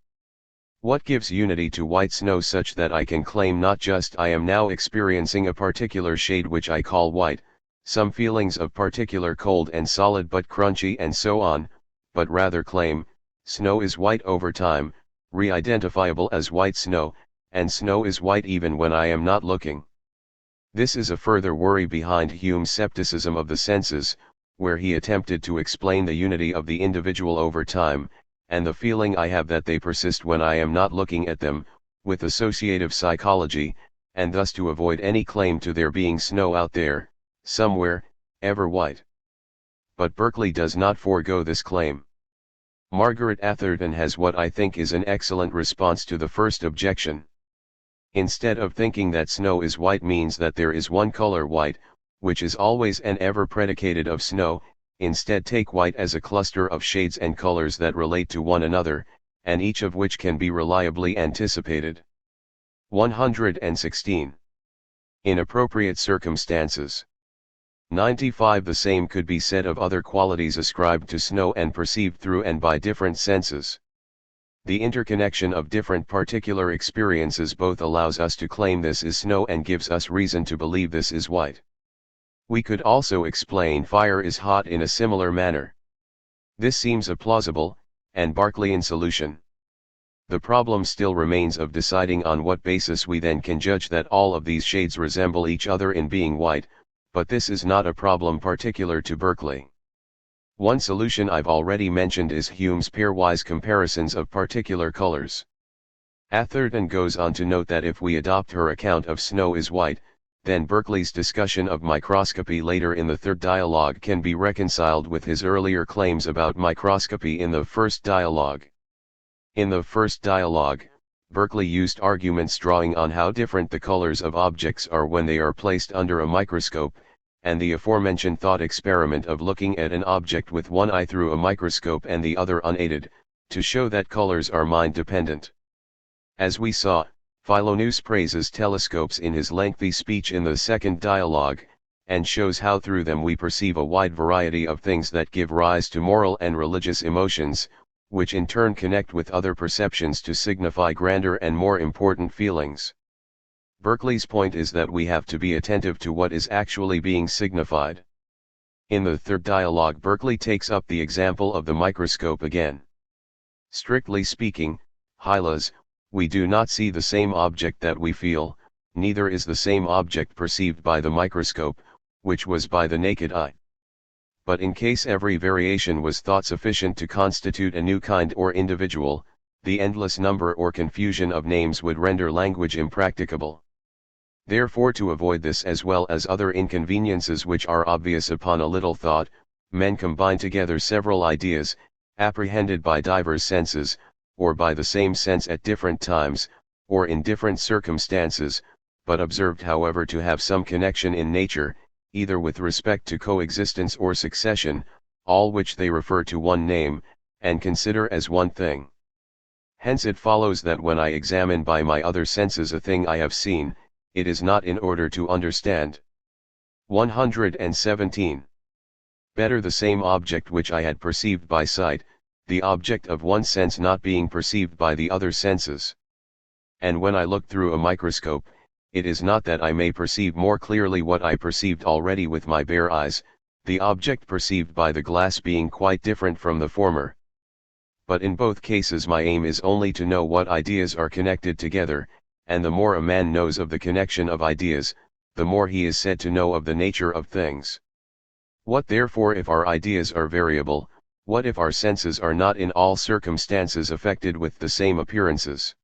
What gives unity to white snow such that I can claim not just I am now experiencing a particular shade which I call white, some feelings of particular cold and solid but crunchy and so on, but rather claim, snow is white over time, re-identifiable as white snow, and snow is white even when I am not looking. This is a further worry behind Hume's skepticism of the senses, where he attempted to explain the unity of the individual over time, and the feeling I have that they persist when I am not looking at them, with associative psychology, and thus to avoid any claim to there being snow out there, somewhere, ever white. But Berkeley does not forego this claim. Margaret Atherton has what I think is an excellent response to the first objection. Instead of thinking that snow is white means that there is one color white, which is always and ever predicated of snow, instead take white as a cluster of shades and colors that relate to one another, and each of which can be reliably anticipated. 116. In appropriate circumstances. 95. The same could be said of other qualities ascribed to snow and perceived through and by different senses. The interconnection of different particular experiences both allows us to claim this is snow and gives us reason to believe this is white. We could also explain fire is hot in a similar manner. This seems a plausible, and Berkeley solution. The problem still remains of deciding on what basis we then can judge that all of these shades resemble each other in being white, but this is not a problem particular to Berkeley. One solution I've already mentioned is Hume's pairwise comparisons of particular colors. Atherton goes on to note that if we adopt her account of snow is white, then Berkeley's discussion of microscopy later in the third dialogue can be reconciled with his earlier claims about microscopy in the first dialogue. In the first dialogue, Berkeley used arguments drawing on how different the colors of objects are when they are placed under a microscope, and the aforementioned thought experiment of looking at an object with one eye through a microscope and the other unaided, to show that colors are mind-dependent. As we saw, Philonous praises telescopes in his lengthy speech in the second dialogue, and shows how through them we perceive a wide variety of things that give rise to moral and religious emotions, which in turn connect with other perceptions to signify grander and more important feelings. Berkeley's point is that we have to be attentive to what is actually being signified. In the third dialogue, Berkeley takes up the example of the microscope again. Strictly speaking, Hylas, we do not see the same object that we feel, neither is the same object perceived by the microscope, which was by the naked eye. But in case every variation was thought sufficient to constitute a new kind or individual, the endless number or confusion of names would render language impracticable. Therefore, to avoid this as well as other inconveniences which are obvious upon a little thought, men combine together several ideas, apprehended by diverse senses, or by the same sense at different times, or in different circumstances, but observed however to have some connection in nature, either with respect to coexistence or succession, all which they refer to one name, and consider as one thing. Hence it follows that when I examine by my other senses a thing I have seen, it is not in order to understand. 117. Better the same object which I had perceived by sight, the object of one sense not being perceived by the other senses. And when I look through a microscope, it is not that I may perceive more clearly what I perceived already with my bare eyes, the object perceived by the glass being quite different from the former. But in both cases my aim is only to know what ideas are connected together, and the more a man knows of the connection of ideas, the more he is said to know of the nature of things. What therefore if our ideas are variable, what if our senses are not in all circumstances affected with the same appearances?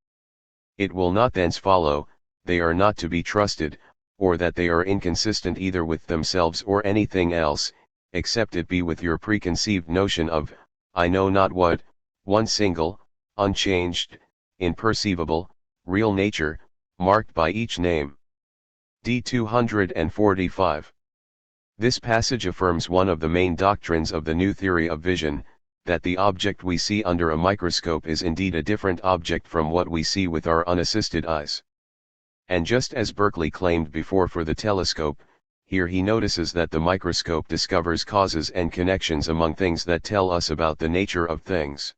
It will not thence follow, they are not to be trusted, or that they are inconsistent either with themselves or anything else, except it be with your preconceived notion of, I know not what, one single, unchanged, imperceivable, real nature, marked by each name. D. 245. This passage affirms one of the main doctrines of the new theory of vision, that the object we see under a microscope is indeed a different object from what we see with our unassisted eyes. And just as Berkeley claimed before for the telescope, here he notices that the microscope discovers causes and connections among things that tell us about the nature of things.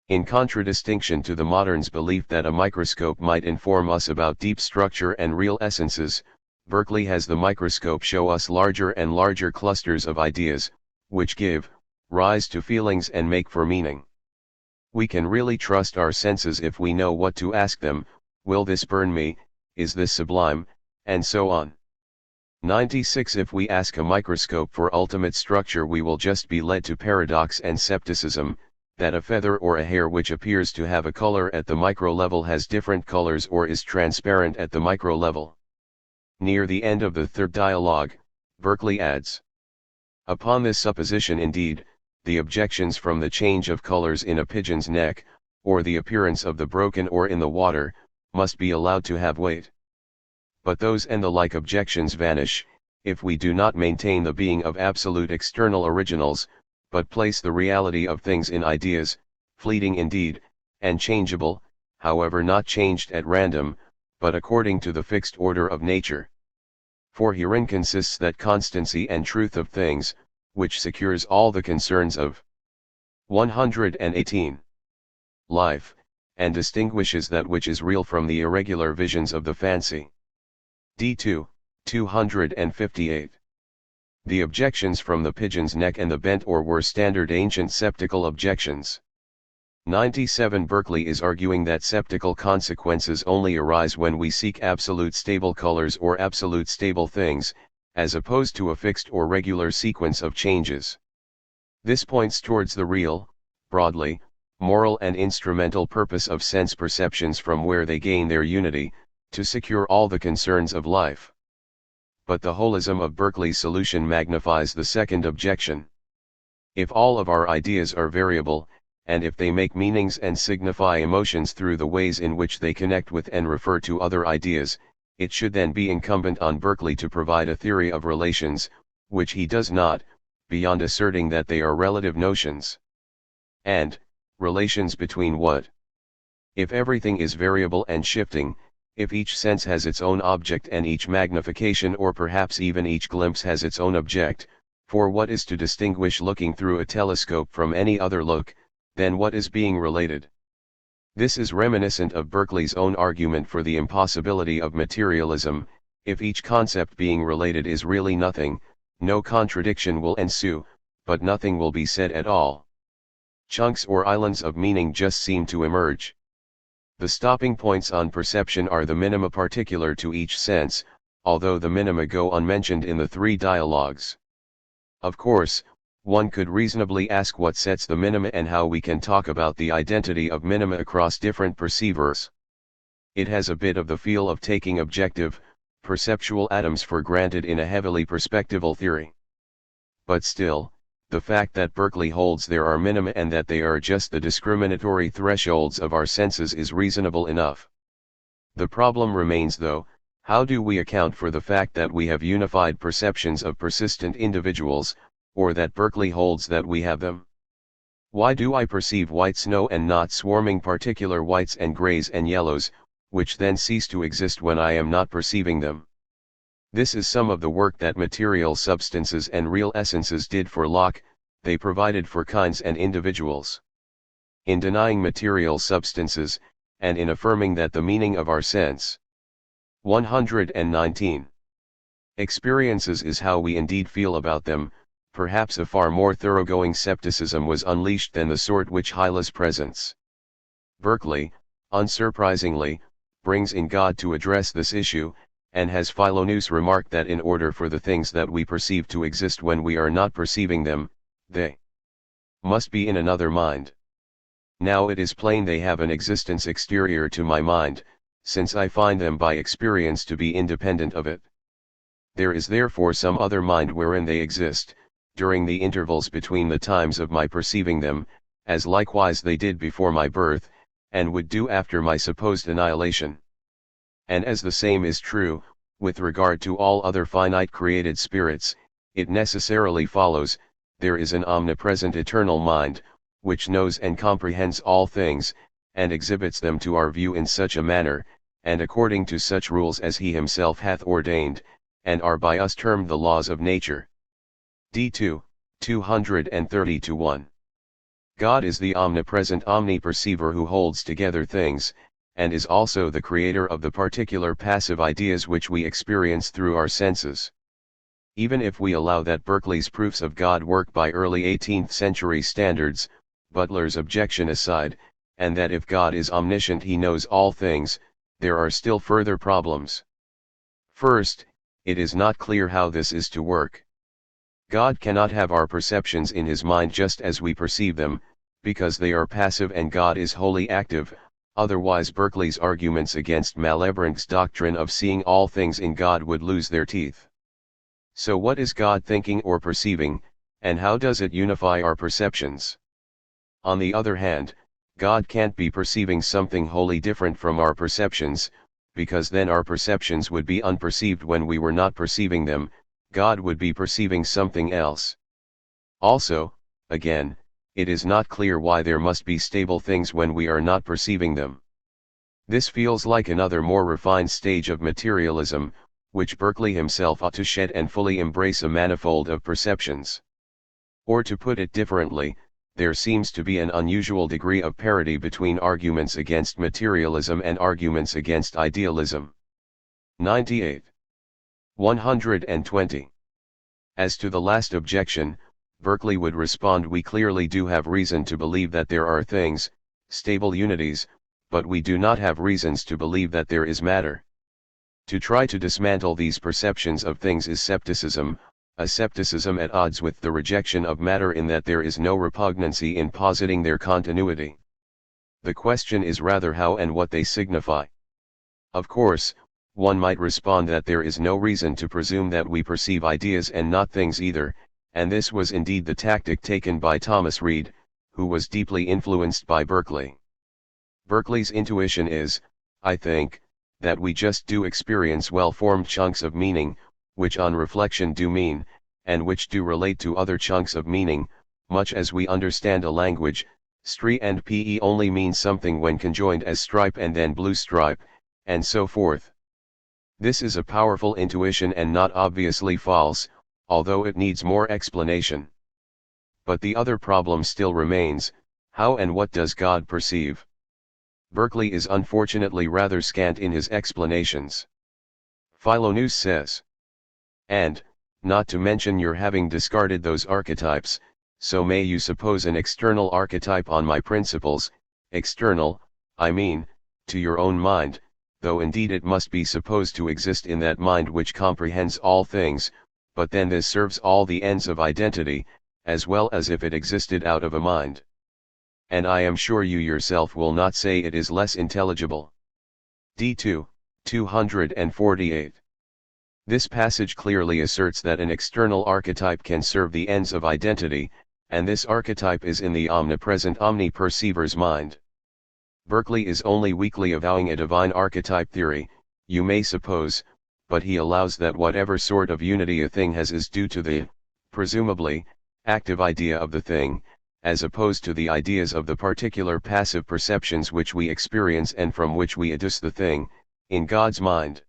In contradistinction to the modern's belief that a microscope might inform us about deep structure and real essences, Berkeley has the microscope show us larger and larger clusters of ideas, which give rise to feelings and make for meaning. We can really trust our senses if we know what to ask them: will this burn me, is this sublime, and so on. 96. If we ask a microscope for ultimate structure, we will just be led to paradox and skepticism, that a feather or a hair which appears to have a color at the micro level has different colors or is transparent at the micro level. Near the end of the third dialogue, Berkeley adds, upon this supposition indeed, the objections from the change of colors in a pigeon's neck, or the appearance of the broken oar in the water, must be allowed to have weight. But those and the like objections vanish, if we do not maintain the being of absolute external originals, but place the reality of things in ideas, fleeting indeed, and changeable, however not changed at random, but according to the fixed order of nature. For herein consists that constancy and truth of things, which secures all the concerns of 118. Life, and distinguishes that which is real from the irregular visions of the fancy. D2, 258. The objections from the pigeon's neck and the bent oar were standard ancient septical objections. 97. Berkeley is arguing that septical consequences only arise when we seek absolute stable colors or absolute stable things, as opposed to a fixed or regular sequence of changes. This points towards the real, broadly, moral and instrumental purpose of sense perceptions from where they gain their unity, to secure all the concerns of life. But the holism of Berkeley's solution magnifies the second objection. If all of our ideas are variable, and if they make meanings and signify emotions through the ways in which they connect with and refer to other ideas, it should then be incumbent on Berkeley to provide a theory of relations, which he does not, beyond asserting that they are relative notions. And, relations between what? If everything is variable and shifting, if each sense has its own object and each magnification or perhaps even each glimpse has its own object, for what is to distinguish looking through a telescope from any other look, then what is being related? This is reminiscent of Berkeley's own argument for the impossibility of materialism. If each concept being related is really nothing, no contradiction will ensue, but nothing will be said at all. Chunks or islands of meaning just seem to emerge. The stopping points on perception are the minima particular to each sense, although the minima go unmentioned in the three dialogues. Of course, one could reasonably ask what sets the minima and how we can talk about the identity of minima across different perceivers. It has a bit of the feel of taking objective, perceptual atoms for granted in a heavily perspectival theory. But still, the fact that Berkeley holds there are minima and that they are just the discriminatory thresholds of our senses is reasonable enough. The problem remains though, how do we account for the fact that we have unified perceptions of persistent individuals, or that Berkeley holds that we have them? Why do I perceive white snow and not swarming particular whites and grays and yellows, which then cease to exist when I am not perceiving them? This is some of the work that material substances and real essences did for Locke. They provided for kinds and individuals. In denying material substances, and in affirming that the meaning of our sense 119 experiences is how we indeed feel about them, perhaps a far more thoroughgoing skepticism was unleashed than the sort which Hylas presents. Berkeley, unsurprisingly, brings in God to address this issue, and has Philonous remarked that in order for the things that we perceive to exist when we are not perceiving them, they must be in another mind. Now it is plain they have an existence exterior to my mind, since I find them by experience to be independent of it. There is therefore some other mind wherein they exist, during the intervals between the times of my perceiving them, as likewise they did before my birth, and would do after my supposed annihilation. And as the same is true, with regard to all other finite created spirits, it necessarily follows, there is an omnipresent eternal mind, which knows and comprehends all things, and exhibits them to our view in such a manner, and according to such rules as he himself hath ordained, and are by us termed the laws of nature. D2, 230-1. God is the omnipresent omniperceiver who holds together things, and is also the creator of the particular passive ideas which we experience through our senses. Even if we allow that Berkeley's proofs of God work by early 18th century standards, Butler's objection aside, and that if God is omniscient he knows all things, there are still further problems. First, it is not clear how this is to work. God cannot have our perceptions in his mind just as we perceive them, because they are passive and God is wholly active. Otherwise Berkeley's arguments against Malebranche's doctrine of seeing all things in God would lose their teeth. So what is God thinking or perceiving, and how does it unify our perceptions? On the other hand, God can't be perceiving something wholly different from our perceptions, because then our perceptions would be unperceived when we were not perceiving them, God would be perceiving something else. Also, again, it is not clear why there must be stable things when we are not perceiving them. This feels like another more refined stage of materialism, which Berkeley himself ought to shed and fully embrace a manifold of perceptions. Or to put it differently, there seems to be an unusual degree of parity between arguments against materialism and arguments against idealism. 98. 120. As to the last objection, Berkeley would respond, we clearly do have reason to believe that there are things, stable unities, but we do not have reasons to believe that there is matter. To try to dismantle these perceptions of things is skepticism, a skepticism at odds with the rejection of matter in that there is no repugnancy in positing their continuity. The question is rather how and what they signify. Of course, one might respond that there is no reason to presume that we perceive ideas and not things either, and this was indeed the tactic taken by Thomas Reid, who was deeply influenced by Berkeley. Berkeley's intuition is, I think, that we just do experience well-formed chunks of meaning, which on reflection do mean, and which do relate to other chunks of meaning, much as we understand a language. Stri and pe only mean something when conjoined as stripe and then blue stripe, and so forth. This is a powerful intuition and not obviously false, although it needs more explanation. But the other problem still remains, how and what does God perceive? Berkeley is unfortunately rather scant in his explanations. Philoneus says, and, not to mention your having discarded those archetypes, so may you suppose an external archetype on my principles, external, I mean, to your own mind, though indeed it must be supposed to exist in that mind which comprehends all things, but then this serves all the ends of identity, as well as if it existed out of a mind. And I am sure you yourself will not say it is less intelligible. D2, 248. This passage clearly asserts that an external archetype can serve the ends of identity, and this archetype is in the omnipresent omniperceiver's mind. Berkeley is only weakly avowing a divine archetype theory, you may suppose, but he allows that whatever sort of unity a thing has is due to the, presumably, active idea of the thing, as opposed to the ideas of the particular passive perceptions which we experience and from which we adduce the thing, in God's mind.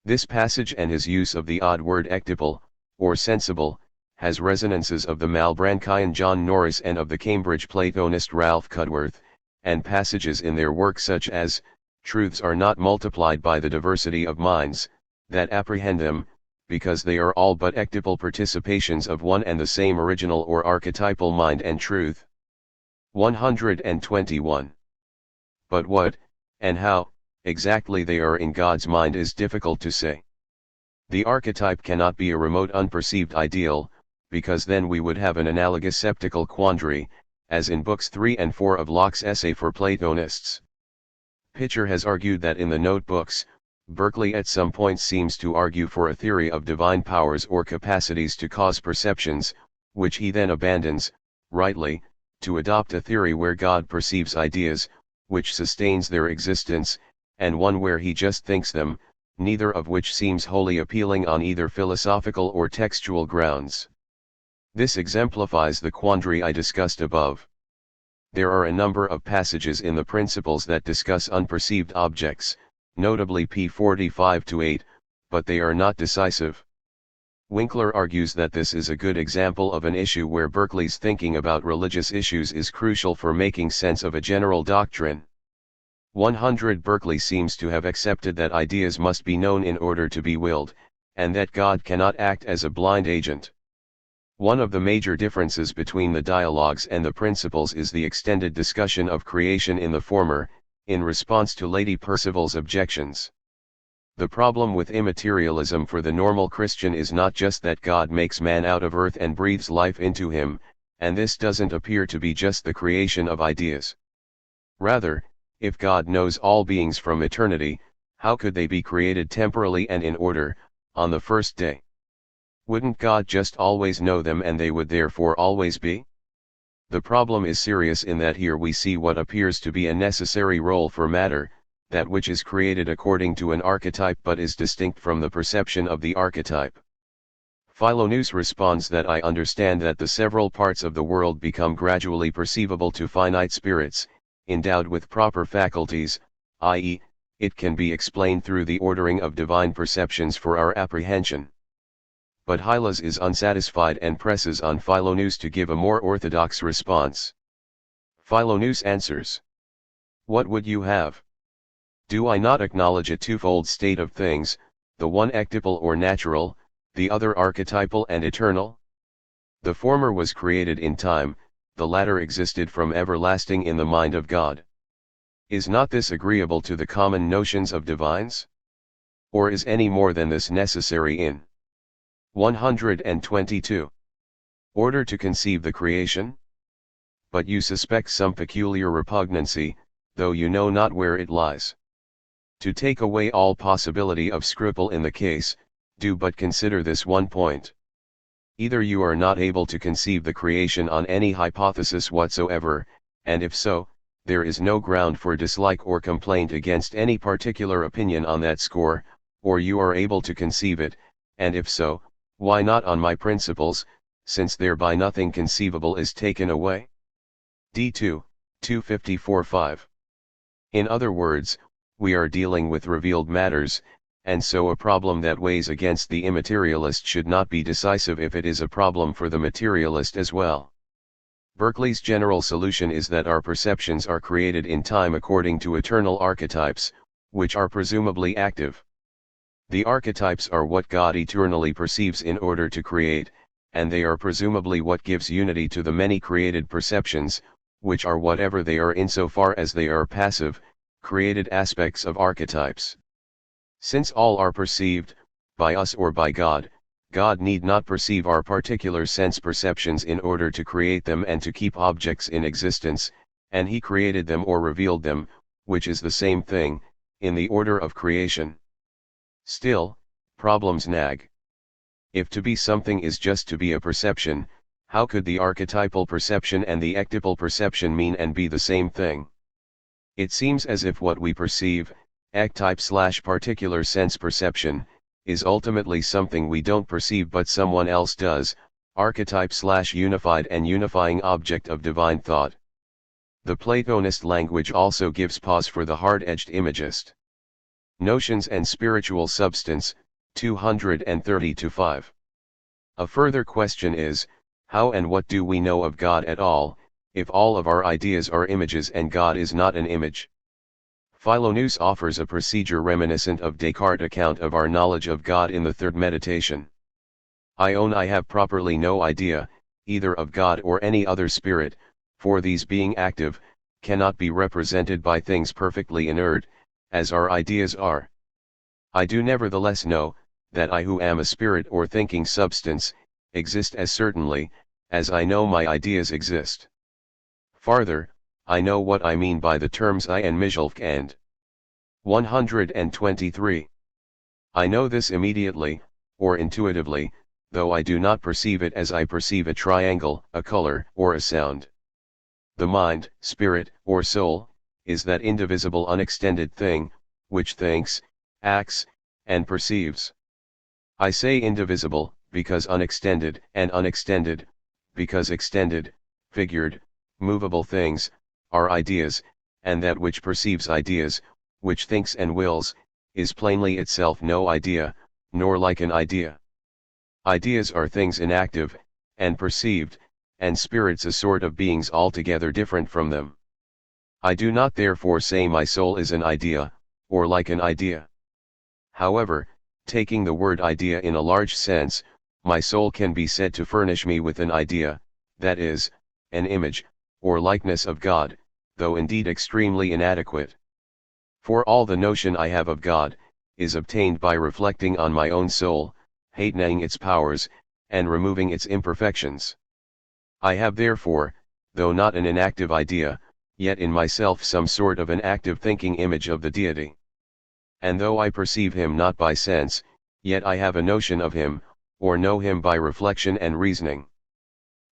This passage and his use of the odd word ectypal, or sensible, has resonances of the Malbranchian John Norris and of the Cambridge Platonist Ralph Cudworth, and passages in their work such as, truths are not multiplied by the diversity of minds, that apprehend them, because they are all but ectypal participations of one and the same original or archetypal mind and truth. 121. But what, and how, exactly they are in God's mind is difficult to say. The archetype cannot be a remote unperceived ideal, because then we would have an analogous sceptical quandary, as in books 3 and 4 of Locke's Essay for Platonists. Pitcher has argued that in the notebooks, Berkeley at some points seems to argue for a theory of divine powers or capacities to cause perceptions, which he then abandons, rightly, to adopt a theory where God perceives ideas, which sustains their existence, and one where he just thinks them, neither of which seems wholly appealing on either philosophical or textual grounds. This exemplifies the quandary I discussed above. There are a number of passages in the Principles that discuss unperceived objects, notably p. 45-8, but they are not decisive. Winkler argues that this is a good example of an issue where Berkeley's thinking about religious issues is crucial for making sense of a general doctrine. 100 Berkeley seems to have accepted that ideas must be known in order to be willed, and that God cannot act as a blind agent. One of the major differences between the dialogues and the Principles is the extended discussion of creation in the former, in response to Lady Percival's objections. The problem with immaterialism for the normal Christian is not just that God makes man out of earth and breathes life into him, and this doesn't appear to be just the creation of ideas. Rather, if God knows all beings from eternity, how could they be created temporally and in order, on the first day? Wouldn't God just always know them and they would therefore always be? The problem is serious in that here we see what appears to be a necessary role for matter, that which is created according to an archetype but is distinct from the perception of the archetype. Philoneus responds that I understand that the several parts of the world become gradually perceivable to finite spirits, endowed with proper faculties, i.e., it can be explained through the ordering of divine perceptions for our apprehension. But Hylas is unsatisfied and presses on Philonous to give a more orthodox response. Philonous answers. What would you have? Do I not acknowledge a twofold state of things, the one ectypal or natural, the other archetypal and eternal? The former was created in time, the latter existed from everlasting in the mind of God. Is not this agreeable to the common notions of divines? Or is any more than this necessary in 122. Order to conceive the creation? But you suspect some peculiar repugnancy, though you know not where it lies. To take away all possibility of scruple in the case, do but consider this one point. Either you are not able to conceive the creation on any hypothesis whatsoever, and if so, there is no ground for dislike or complaint against any particular opinion on that score, or you are able to conceive it, and if so, why not on my principles, since thereby nothing conceivable is taken away? D2, 254-5. In other words, we are dealing with revealed matters, and so a problem that weighs against the immaterialist should not be decisive if it is a problem for the materialist as well. Berkeley's general solution is that our perceptions are created in time according to eternal archetypes, which are presumably active. The archetypes are what God eternally perceives in order to create, and they are presumably what gives unity to the many created perceptions, which are whatever they are insofar as they are passive, created aspects of archetypes. Since all are perceived, by us or by God, God need not perceive our particular sense perceptions in order to create them and to keep objects in existence, and He created them or revealed them, which is the same thing, in the order of creation. Still, problems nag. If to be something is just to be a perception, how could the archetypal perception and the ectypal perception mean and be the same thing? It seems as if what we perceive, ectype/particular sense perception, is ultimately something we don't perceive but someone else does, archetype/unified and unifying object of divine thought. The Platonist language also gives pause for the hard-edged imagist. Notions and Spiritual Substance, 230-5. A further question is, how and what do we know of God at all, if all of our ideas are images and God is not an image? Philonous offers a procedure reminiscent of Descartes' account of our knowledge of God in the third meditation. I own I have properly no idea, either of God or any other spirit, for these being active, cannot be represented by things perfectly inert, as our ideas are. I do nevertheless know, that I who am a spirit or thinking substance, exist as certainly, as I know my ideas exist. Farther, I know what I mean by the terms I and Mijolf and 123. I know this immediately, or intuitively, though I do not perceive it as I perceive a triangle, a color, or a sound. The mind, spirit, or soul, is that indivisible unextended thing, which thinks, acts, and perceives. I say indivisible, because unextended, and unextended, because extended, figured, movable things, are ideas, and that which perceives ideas, which thinks and wills, is plainly itself no idea, nor like an idea. Ideas are things inactive, and perceived, and spirits a sort of beings altogether different from them. I do not therefore say my soul is an idea, or like an idea. However, taking the word idea in a large sense, my soul can be said to furnish me with an idea, that is, an image, or likeness of God, though indeed extremely inadequate. For all the notion I have of God, is obtained by reflecting on my own soul, hatening its powers, and removing its imperfections. I have therefore, though not an inactive idea, yet in myself some sort of an active thinking image of the deity. And though I perceive him not by sense, yet I have a notion of him, or know him by reflection and reasoning.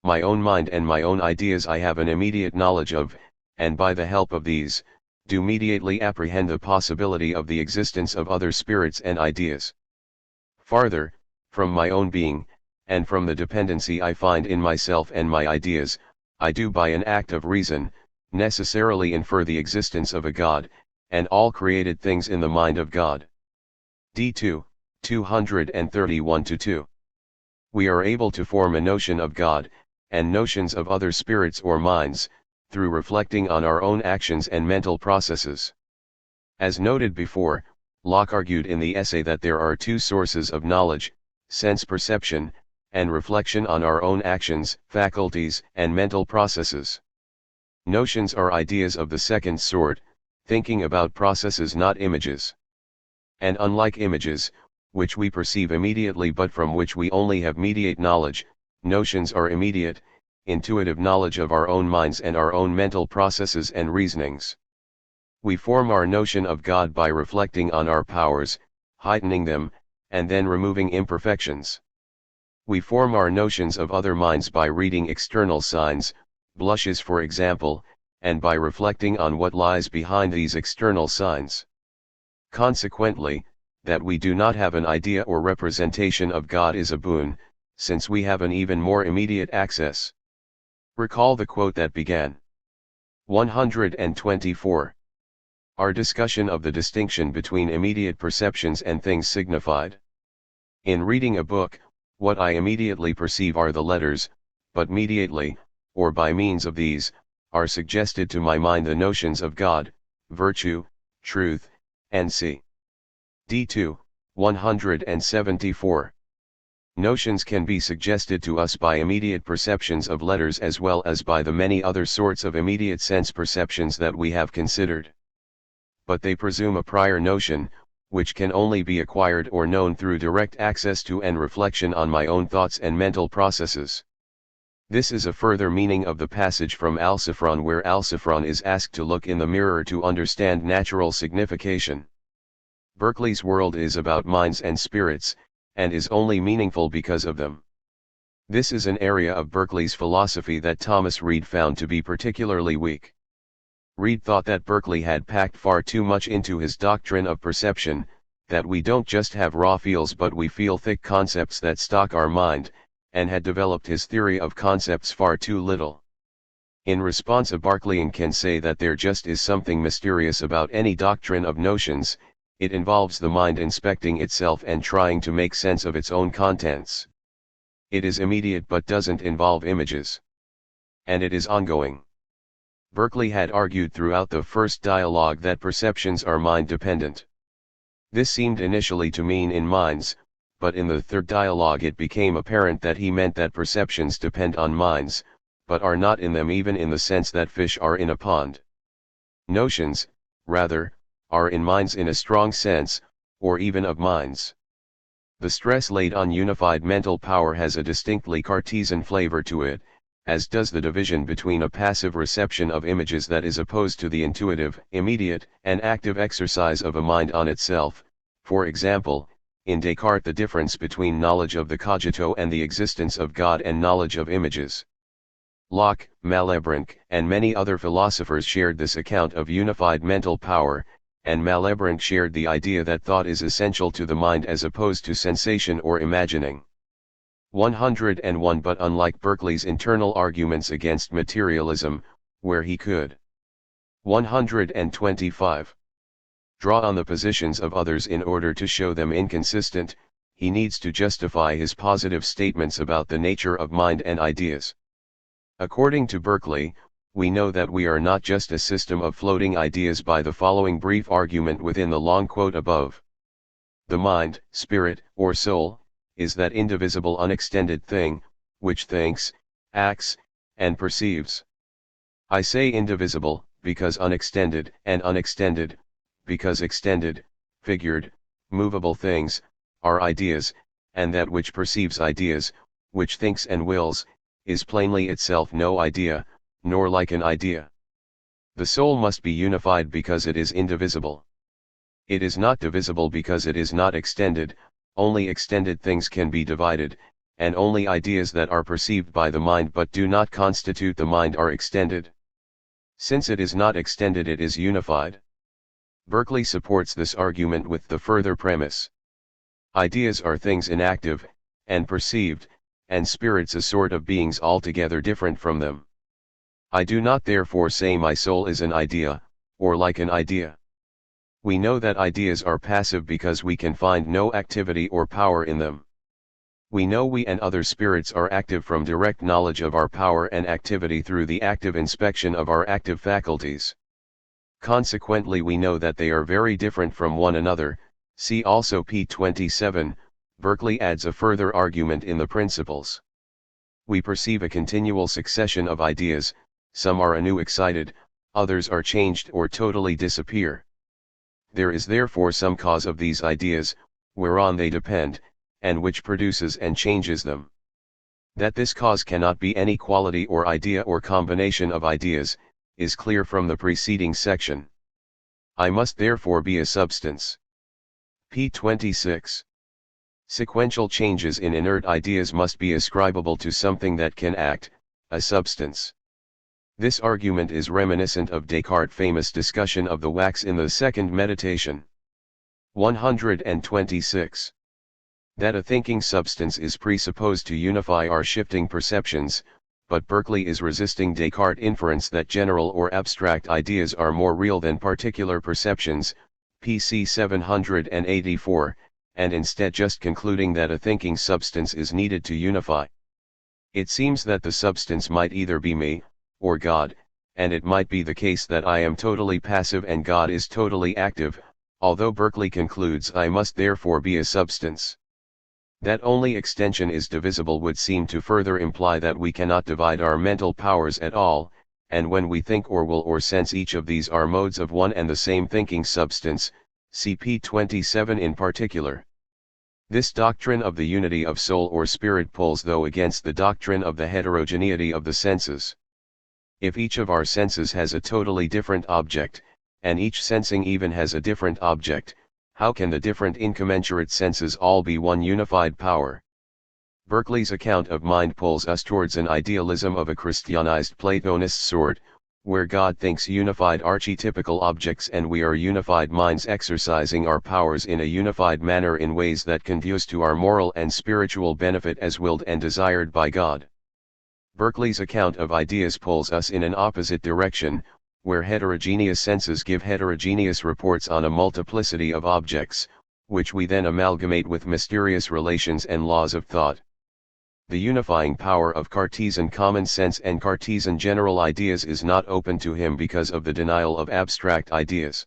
My own mind and my own ideas I have an immediate knowledge of, and by the help of these, do immediately apprehend the possibility of the existence of other spirits and ideas. Farther, from my own being, and from the dependency I find in myself and my ideas, I do by an act of reason, necessarily infer the existence of a God, and all created things in the mind of God. D2, 231-2. We are able to form a notion of God, and notions of other spirits or minds, through reflecting on our own actions and mental processes. As noted before, Locke argued in the essay that there are two sources of knowledge, sense perception, and reflection on our own actions, faculties, and mental processes. Notions are ideas of the second sort, thinking about processes, not images. And unlike images, which we perceive immediately but from which we only have mediate knowledge, notions are immediate, intuitive knowledge of our own minds and our own mental processes and reasonings. We form our notion of God by reflecting on our powers, heightening them, and then removing imperfections. We form our notions of other minds by reading external signs, blushes for example, and by reflecting on what lies behind these external signs. Consequently, that we do not have an idea or representation of God is a boon, since we have an even more immediate access. Recall the quote that began. 124. Our discussion of the distinction between immediate perceptions and things signified. In reading a book, what I immediately perceive are the letters, but mediately, or by means of these, are suggested to my mind the notions of God, virtue, truth, and c. D2, 174. Notions can be suggested to us by immediate perceptions of letters as well as by the many other sorts of immediate sense perceptions that we have considered. But they presume a prior notion, which can only be acquired or known through direct access to and reflection on my own thoughts and mental processes. This is a further meaning of the passage from Alciphron where Alciphron is asked to look in the mirror to understand natural signification. Berkeley's world is about minds and spirits, and is only meaningful because of them. This is an area of Berkeley's philosophy that Thomas Reid found to be particularly weak. Reid thought that Berkeley had packed far too much into his doctrine of perception, that we don't just have raw feels but we feel thick concepts that stock our mind, and had developed his theory of concepts far too little. In response, a Berkeleyan can say that there just is something mysterious about any doctrine of notions. It involves the mind inspecting itself and trying to make sense of its own contents. It is immediate but doesn't involve images. And it is ongoing. Berkeley had argued throughout the first dialogue that perceptions are mind-dependent. This seemed initially to mean in minds, but in the third dialogue it became apparent that he meant that perceptions depend on minds, but are not in them even in the sense that fish are in a pond. Notions, rather, are in minds in a strong sense, or even of minds. The stress laid on unified mental power has a distinctly Cartesian flavor to it, as does the division between a passive reception of images that is opposed to the intuitive, immediate, and active exercise of a mind on itself. For example, in Descartes the difference between knowledge of the cogito and the existence of God and knowledge of images. Locke, Malebranche, and many other philosophers shared this account of unified mental power, and Malebranche shared the idea that thought is essential to the mind as opposed to sensation or imagining. 101. But unlike Berkeley's internal arguments against materialism, where he could 125. Draw on the positions of others in order to show them inconsistent, he needs to justify his positive statements about the nature of mind and ideas. According to Berkeley, we know that we are not just a system of floating ideas by the following brief argument within the long quote above. The mind, spirit, or soul, is that indivisible unextended thing, which thinks, acts, and perceives. I say indivisible, because unextended, and unextended, because extended, figured, movable things, are ideas, and that which perceives ideas, which thinks and wills, is plainly itself no idea, nor like an idea. The soul must be unified because it is indivisible. It is not divisible because it is not extended, only extended things can be divided, and only ideas that are perceived by the mind but do not constitute the mind are extended. Since it is not extended, it is unified. Berkeley supports this argument with the further premise. Ideas are things inactive, and perceived, and spirits a sort of beings altogether different from them. I do not therefore say my soul is an idea, or like an idea. We know that ideas are passive because we can find no activity or power in them. We know we and other spirits are active from direct knowledge of our power and activity through the active inspection of our active faculties. Consequently, we know that they are very different from one another. See also p. 27. Berkeley adds a further argument in the Principles. We perceive a continual succession of ideas, some are anew excited, others are changed or totally disappear. There is therefore some cause of these ideas, whereon they depend, and which produces and changes them. That this cause cannot be any quality or idea or combination of ideas, is clear from the preceding section. I must therefore be a substance. p. 26. Sequential changes in inert ideas must be ascribable to something that can act, a substance. This argument is reminiscent of Descartes' famous discussion of the wax in the second meditation. 126. That a thinking substance is presupposed to unify our shifting perceptions, but Berkeley is resisting Descartes' inference that general or abstract ideas are more real than particular perceptions, pc 784, and instead just concluding that a thinking substance is needed to unify. It seems that the substance might either be me, or God, and it might be the case that I am totally passive and God is totally active, although Berkeley concludes I must therefore be a substance. That only extension is divisible would seem to further imply that we cannot divide our mental powers at all, and when we think or will or sense, each of these are modes of one and the same thinking substance, cp 27 in particular. This doctrine of the unity of soul or spirit pulls though against the doctrine of the heterogeneity of the senses. If each of our senses has a totally different object, and each sensing even has a different object, how can the different incommensurate senses all be one unified power? Berkeley's account of mind pulls us towards an idealism of a Christianized Platonist sort, where God thinks unified archetypical objects and we are unified minds exercising our powers in a unified manner in ways that conduce to our moral and spiritual benefit as willed and desired by God. Berkeley's account of ideas pulls us in an opposite direction, where heterogeneous senses give heterogeneous reports on a multiplicity of objects, which we then amalgamate with mysterious relations and laws of thought. The unifying power of Cartesian common sense and Cartesian general ideas is not open to him because of the denial of abstract ideas.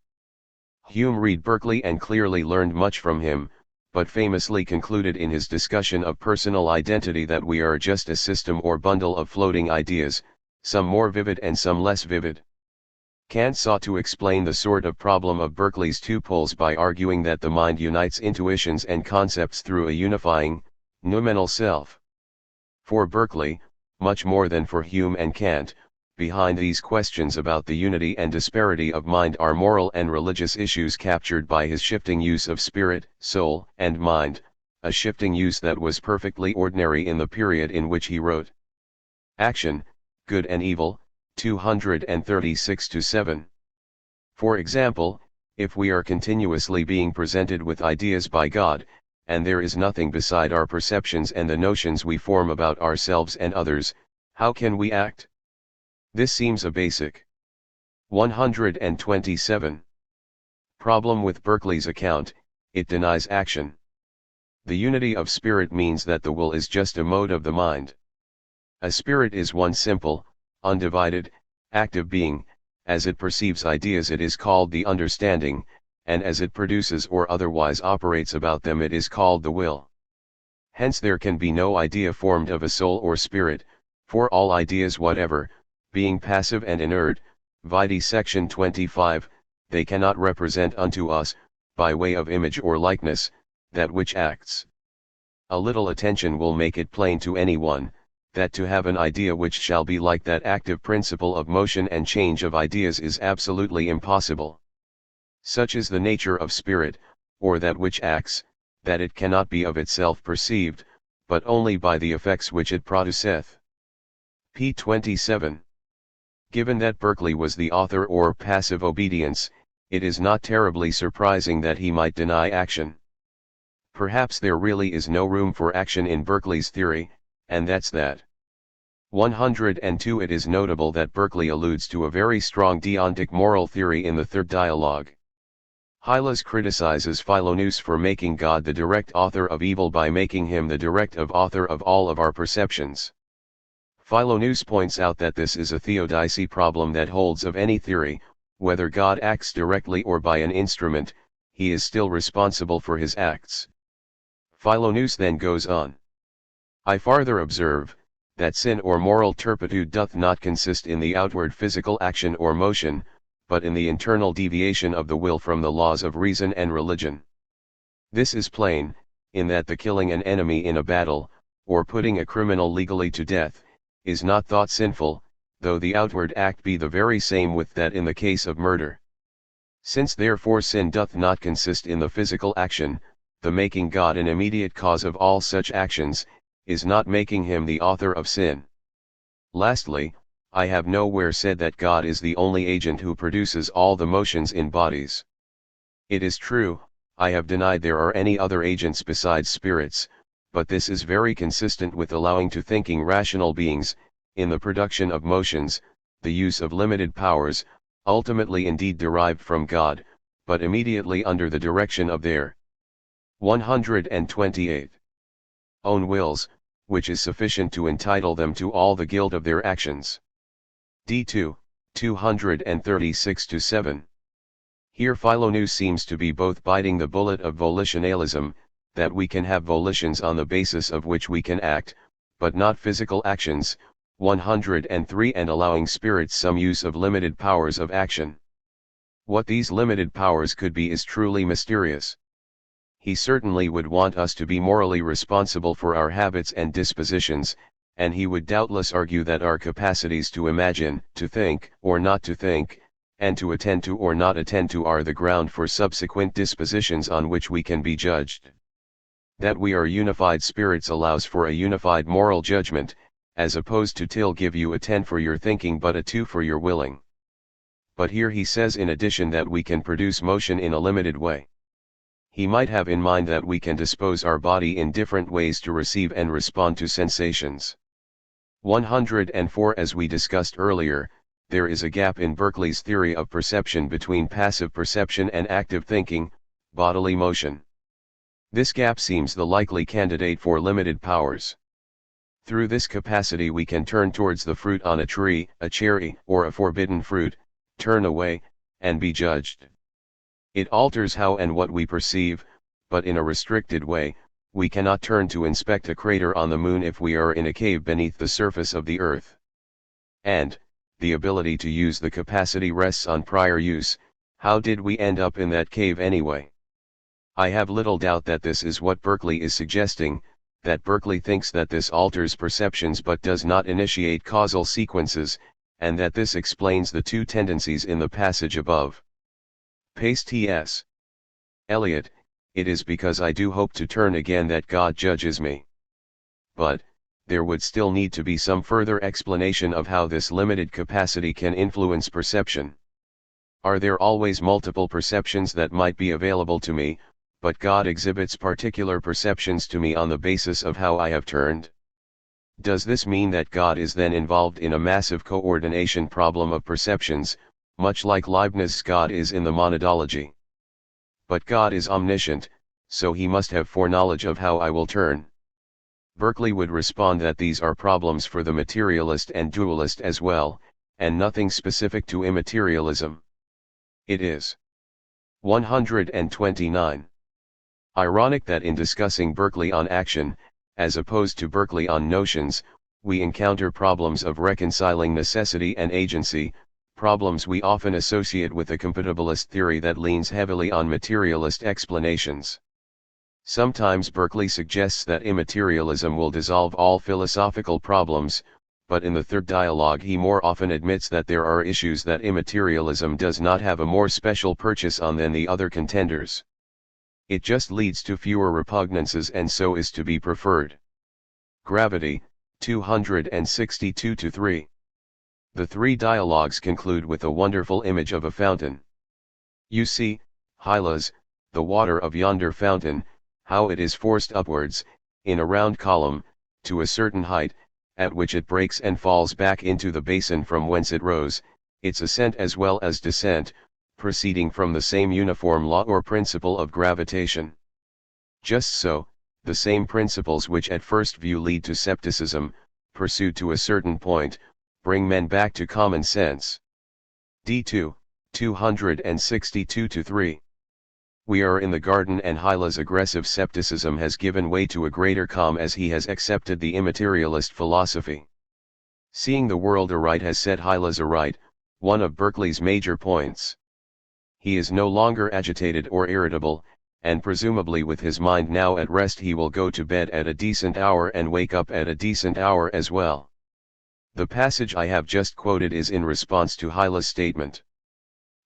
Hume read Berkeley and clearly learned much from him, but famously concluded in his discussion of personal identity that we are just a system or bundle of floating ideas, some more vivid and some less vivid. Kant sought to explain the sort of problem of Berkeley's two poles by arguing that the mind unites intuitions and concepts through a unifying, noumenal self. For Berkeley, much more than for Hume and Kant, behind these questions about the unity and disparity of mind are moral and religious issues captured by his shifting use of spirit, soul, and mind, a shifting use that was perfectly ordinary in the period in which he wrote. Action, Good and Evil, 236-7. For example, if we are continuously being presented with ideas by God, and there is nothing beside our perceptions and the notions we form about ourselves and others, how can we act? This seems a basic. 127. Problem with Berkeley's account, it denies action. The unity of spirit means that the will is just a mode of the mind. A spirit is one simple, undivided, active being. As it perceives ideas it is called the understanding, and as it produces or otherwise operates about them it is called the will. Hence there can be no idea formed of a soul or spirit, for all ideas whatever, being passive and inert, vide section 25, they cannot represent unto us, by way of image or likeness, that which acts. A little attention will make it plain to anyone, that to have an idea which shall be like that active principle of motion and change of ideas is absolutely impossible. Such is the nature of spirit, or that which acts, that it cannot be of itself perceived, but only by the effects which it produceth. p. 27. Given that Berkeley was the author or passive obedience, it is not terribly surprising that he might deny action. Perhaps there really is no room for action in Berkeley's theory, and that's that. 102. It is notable that Berkeley alludes to a very strong deontic moral theory in the third dialogue. Hylas criticizes Philonous for making God the direct author of evil by making him the direct author of all of our perceptions. Philonous points out that this is a theodicy problem that holds of any theory. Whether God acts directly or by an instrument, he is still responsible for his acts. Philonous then goes on. I farther observe, that sin or moral turpitude doth not consist in the outward physical action or motion, but in the internal deviation of the will from the laws of reason and religion. This is plain, in that the killing an enemy in a battle, or putting a criminal legally to death, is not thought sinful, though the outward act be the very same with that in the case of murder. Since therefore sin doth not consist in the physical action, the making God an immediate cause of all such actions, is not making him the author of sin. Lastly, I have nowhere said that God is the only agent who produces all the motions in bodies. It is true, I have denied there are any other agents besides spirits, but this is very consistent with allowing to thinking rational beings, in the production of motions, the use of limited powers, ultimately indeed derived from God, but immediately under the direction of their 128 own wills, which is sufficient to entitle them to all the guilt of their actions. D2, 236-7. Here Philonous seems to be both biting the bullet of volitionalism, that we can have volitions on the basis of which we can act, but not physical actions, 103, and allowing spirits some use of limited powers of action. What these limited powers could be is truly mysterious. He certainly would want us to be morally responsible for our habits and dispositions, and he would doubtless argue that our capacities to imagine, to think, or not to think, and to attend to or not attend to are the ground for subsequent dispositions on which we can be judged. That we are unified spirits allows for a unified moral judgment, as opposed to till give you a 10 for your thinking but a 2 for your willing. But here he says in addition that we can produce motion in a limited way. He might have in mind that we can dispose our body in different ways to receive and respond to sensations. 104. As we discussed earlier, there is a gap in Berkeley's theory of perception between passive perception and active thinking, bodily motion. This gap seems the likely candidate for limited powers. Through this capacity we can turn towards the fruit on a tree, a cherry, or a forbidden fruit, turn away, and be judged. It alters how and what we perceive, but in a restricted way. We cannot turn to inspect a crater on the moon if we are in a cave beneath the surface of the earth. And, the ability to use the capacity rests on prior use. How did we end up in that cave anyway? I have little doubt that this is what Berkeley is suggesting, that Berkeley thinks that this alters perceptions but does not initiate causal sequences, and that this explains the two tendencies in the passage above. Pace T.S. Eliot, it is because I do hope to turn again that God judges me. But, there would still need to be some further explanation of how this limited capacity can influence perception. Are there always multiple perceptions that might be available to me, but God exhibits particular perceptions to me on the basis of how I have turned? Does this mean that God is then involved in a massive coordination problem of perceptions, much like Leibniz's God is in the monadology? But God is omniscient, so he must have foreknowledge of how I will turn. Berkeley would respond that these are problems for the materialist and dualist as well, and nothing specific to immaterialism. It is 129. Ironic that in discussing Berkeley on action, as opposed to Berkeley on notions, we encounter problems of reconciling necessity and agency, problems we often associate with a compatibilist theory that leans heavily on materialist explanations. Sometimes Berkeley suggests that immaterialism will dissolve all philosophical problems, but in the third dialogue he more often admits that there are issues that immaterialism does not have a more special purchase on than the other contenders. It just leads to fewer repugnances and so is to be preferred. Gravity, 262-3. The three dialogues conclude with a wonderful image of a fountain. You see, Hylas, the water of yonder fountain, how it is forced upwards, in a round column, to a certain height, at which it breaks and falls back into the basin from whence it rose. Its ascent as well as descent, proceeding from the same uniform law or principle of gravitation. Just so, the same principles which at first view lead to skepticism, pursued to a certain point, bring men back to common sense. D2, 262-3. We are in the garden, and Hyla's aggressive skepticism has given way to a greater calm as he has accepted the immaterialist philosophy. Seeing the world aright has set Hylas aright, one of Berkeley's major points. He is no longer agitated or irritable, and presumably with his mind now at rest he will go to bed at a decent hour and wake up at a decent hour as well. The passage I have just quoted is in response to Hyla's statement.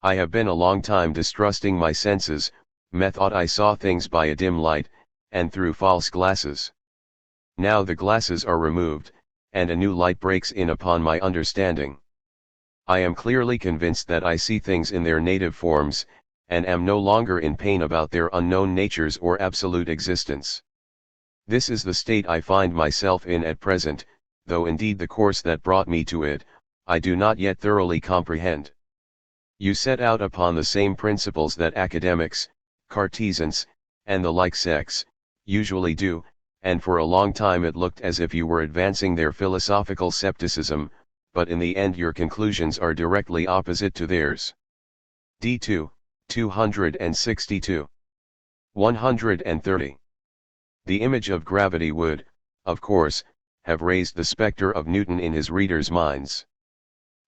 I have been a long time distrusting my senses, methought I saw things by a dim light, and through false glasses. Now the glasses are removed, and a new light breaks in upon my understanding. I am clearly convinced that I see things in their native forms, and am no longer in pain about their unknown natures or absolute existence. This is the state I find myself in at present, though indeed the course that brought me to it, I do not yet thoroughly comprehend. You set out upon the same principles that academics, Cartesians, and the like sects, usually do, and for a long time it looked as if you were advancing their philosophical skepticism, but in the end your conclusions are directly opposite to theirs. D2, 262. 130. The image of gravity would, of course, have raised the specter of Newton in his readers' minds.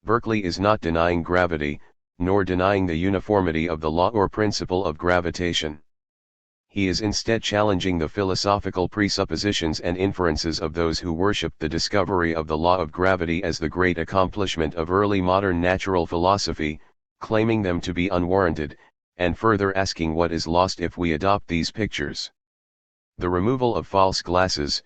Berkeley is not denying gravity, nor denying the uniformity of the law or principle of gravitation. He is instead challenging the philosophical presuppositions and inferences of those who worshipped the discovery of the law of gravity as the great accomplishment of early modern natural philosophy, claiming them to be unwarranted, and further asking what is lost if we adopt these pictures. The removal of false glasses,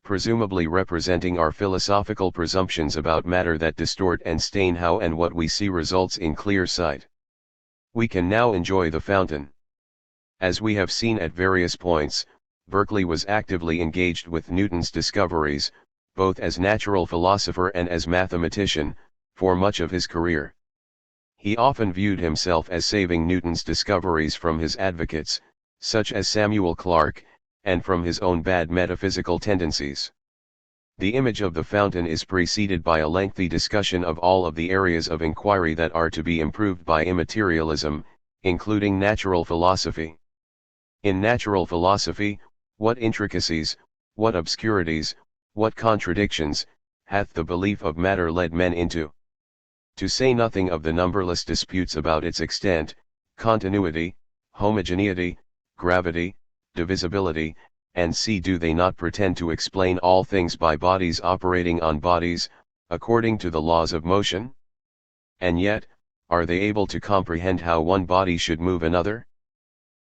presumably representing our philosophical presumptions about matter that distort and stain how and what we see, results in clear sight. We can now enjoy the fountain. As we have seen at various points, Berkeley was actively engaged with Newton's discoveries, both as natural philosopher and as mathematician, for much of his career. He often viewed himself as saving Newton's discoveries from his advocates, such as Samuel Clarke, and from his own bad metaphysical tendencies. The image of the fountain is preceded by a lengthy discussion of all of the areas of inquiry that are to be improved by immaterialism, including natural philosophy. In natural philosophy, what intricacies, what obscurities, what contradictions, hath the belief of matter led men into? To say nothing of the numberless disputes about its extent, continuity, homogeneity, gravity, divisibility, and do they not pretend to explain all things by bodies operating on bodies, according to the laws of motion? And yet, are they able to comprehend how one body should move another?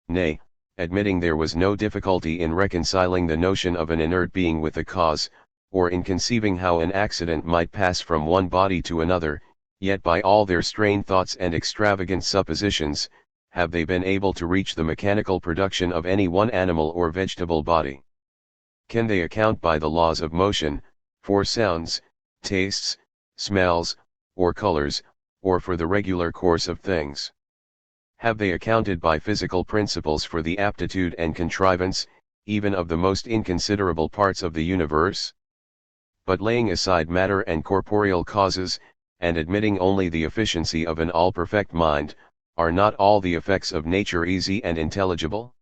Nay, admitting there was no difficulty in reconciling the notion of an inert being with a cause, or in conceiving how an accident might pass from one body to another, yet by all their strained thoughts and extravagant suppositions, have they been able to reach the mechanical production of any one animal or vegetable body? Can they account by the laws of motion, for sounds, tastes, smells, or colors, or for the regular course of things? Have they accounted by physical principles for the aptitude and contrivance, even of the most inconsiderable parts of the universe? But laying aside matter and corporeal causes, and admitting only the efficiency of an all-perfect mind, are not all the effects of nature easy and intelligible?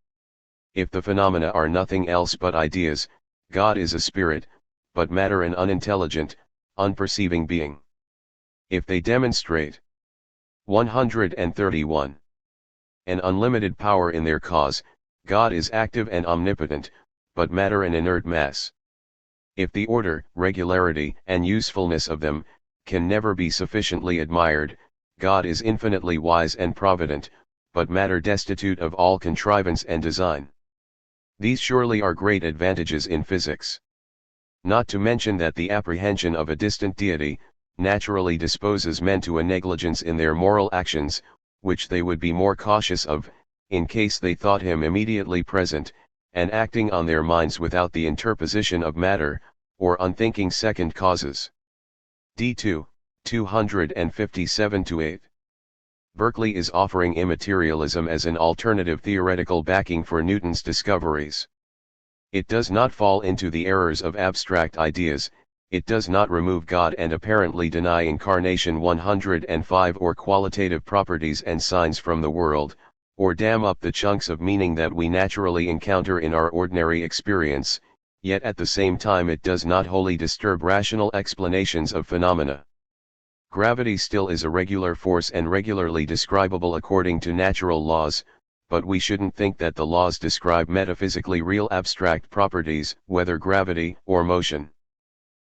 If the phenomena are nothing else but ideas, God is a spirit, but matter an unintelligent, unperceiving being. If they demonstrate 131. An unlimited power in their cause, God is active and omnipotent, but matter an inert mass. If the order, regularity, and usefulness of them can never be sufficiently admired, God is infinitely wise and provident, but matter destitute of all contrivance and design. These surely are great advantages in physics. Not to mention that the apprehension of a distant deity, naturally disposes men to a negligence in their moral actions, which they would be more cautious of, in case they thought him immediately present, and acting on their minds without the interposition of matter, or unthinking second causes. D2, 257-8. Berkeley is offering immaterialism as an alternative theoretical backing for Newton's discoveries. It does not fall into the errors of abstract ideas, it does not remove God and apparently deny incarnation 105 or qualitative properties and signs from the world, or dam up the chunks of meaning that we naturally encounter in our ordinary experience, yet at the same time it does not wholly disturb rational explanations of phenomena. Gravity still is a regular force and regularly describable according to natural laws, but we shouldn't think that the laws describe metaphysically real abstract properties, whether gravity or motion.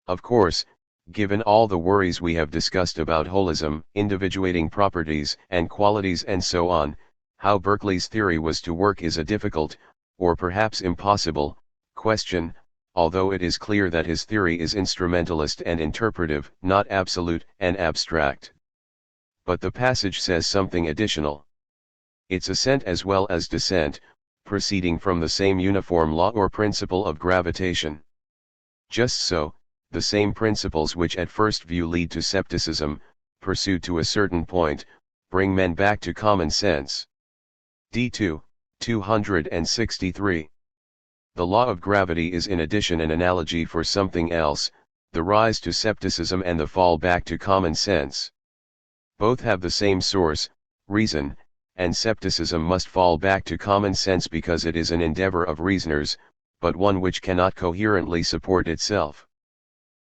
Of course, given all the worries we have discussed about holism, individuating properties and qualities and so on, how Berkeley's theory was to work is a difficult, or perhaps impossible, question, although it is clear that his theory is instrumentalist and interpretive, not absolute and abstract. But the passage says something additional. It's ascent as well as descent, proceeding from the same uniform law or principle of gravitation. Just so, the same principles which at first view lead to skepticism, pursued to a certain point, bring men back to common sense. D2, 263. The law of gravity is in addition an analogy for something else, the rise to skepticism and the fall back to common sense. Both have the same source, reason, and skepticism must fall back to common sense because it is an endeavor of reasoners, but one which cannot coherently support itself.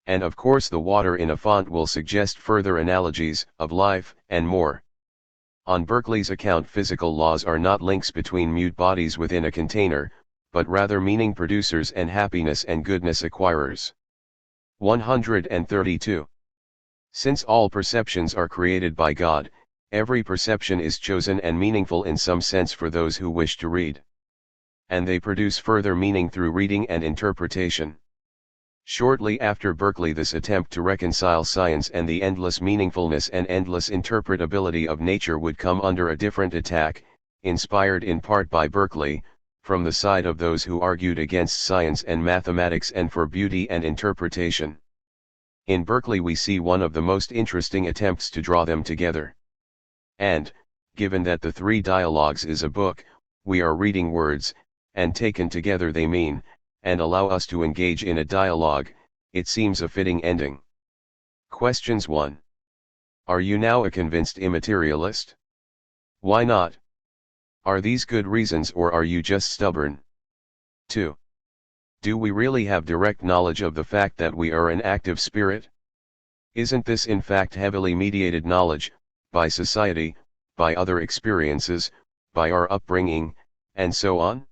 And of course the water in a font will suggest further analogies, of life, and more. On Berkeley's account, physical laws are not links between mute bodies within a container, but rather meaning producers and happiness and goodness acquirers. 132. Since all perceptions are created by God, every perception is chosen and meaningful in some sense for those who wish to read. And they produce further meaning through reading and interpretation. Shortly after Berkeley, this attempt to reconcile science and the endless meaningfulness and endless interpretability of nature would come under a different attack, inspired in part by Berkeley, from the side of those who argued against science and mathematics and for beauty and interpretation. In Berkeley we see one of the most interesting attempts to draw them together. And, given that the Three Dialogues is a book, we are reading words, and taken together they mean, and allow us to engage in a dialogue, it seems a fitting ending. Questions 1. Are you now a convinced immaterialist? Why not? Are these good reasons or are you just stubborn? 2. Do we really have direct knowledge of the fact that we are an active spirit? Isn't this in fact heavily mediated knowledge, by society, by other experiences, by our upbringing, and so on?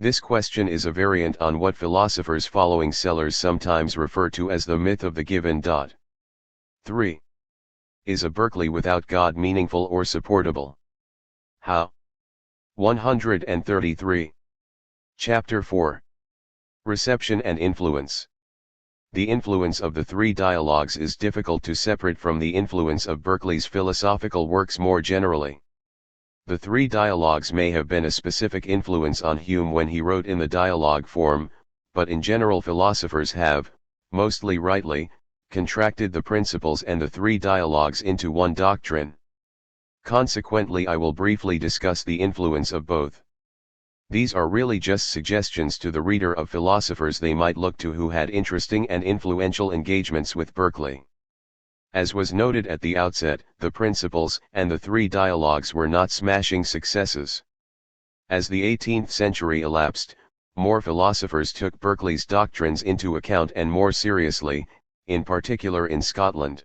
This question is a variant on what philosophers following Sellers sometimes refer to as the myth of the given. 3. Is a Berkeley without God meaningful or supportable? How? 133. Chapter 4. Reception and Influence. The influence of the Three Dialogues is difficult to separate from the influence of Berkeley's philosophical works more generally. The Three Dialogues may have been a specific influence on Hume when he wrote in the dialogue form, but in general philosophers have, mostly rightly, contracted the principles and the Three Dialogues into one doctrine. Consequently, I will briefly discuss the influence of both. These are really just suggestions to the reader of philosophers they might look to who had interesting and influential engagements with Berkeley. As was noted at the outset, the principles and the Three Dialogues were not smashing successes. As the 18th century elapsed, more philosophers took Berkeley's doctrines into account and more seriously, in particular in Scotland.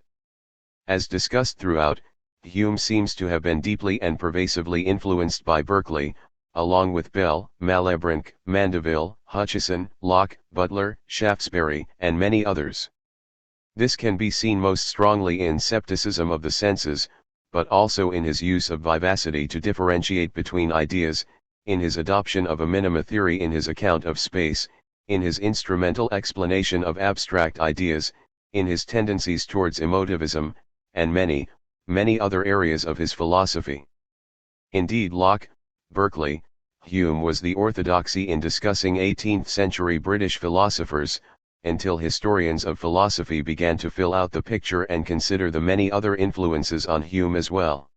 As discussed throughout, Hume seems to have been deeply and pervasively influenced by Berkeley, along with Bell, Malebranche, Mandeville, Hutcheson, Locke, Butler, Shaftesbury, and many others. This can be seen most strongly in Skepticism of the Senses, but also in his use of vivacity to differentiate between ideas, in his adoption of a minima theory in his account of space, in his instrumental explanation of abstract ideas, in his tendencies towards emotivism, and many, many other areas of his philosophy. Indeed, Locke, Berkeley, Hume was the orthodoxy in discussing 18th century British philosophers, until historians of philosophy began to fill out the picture and consider the many other influences on Hume as well.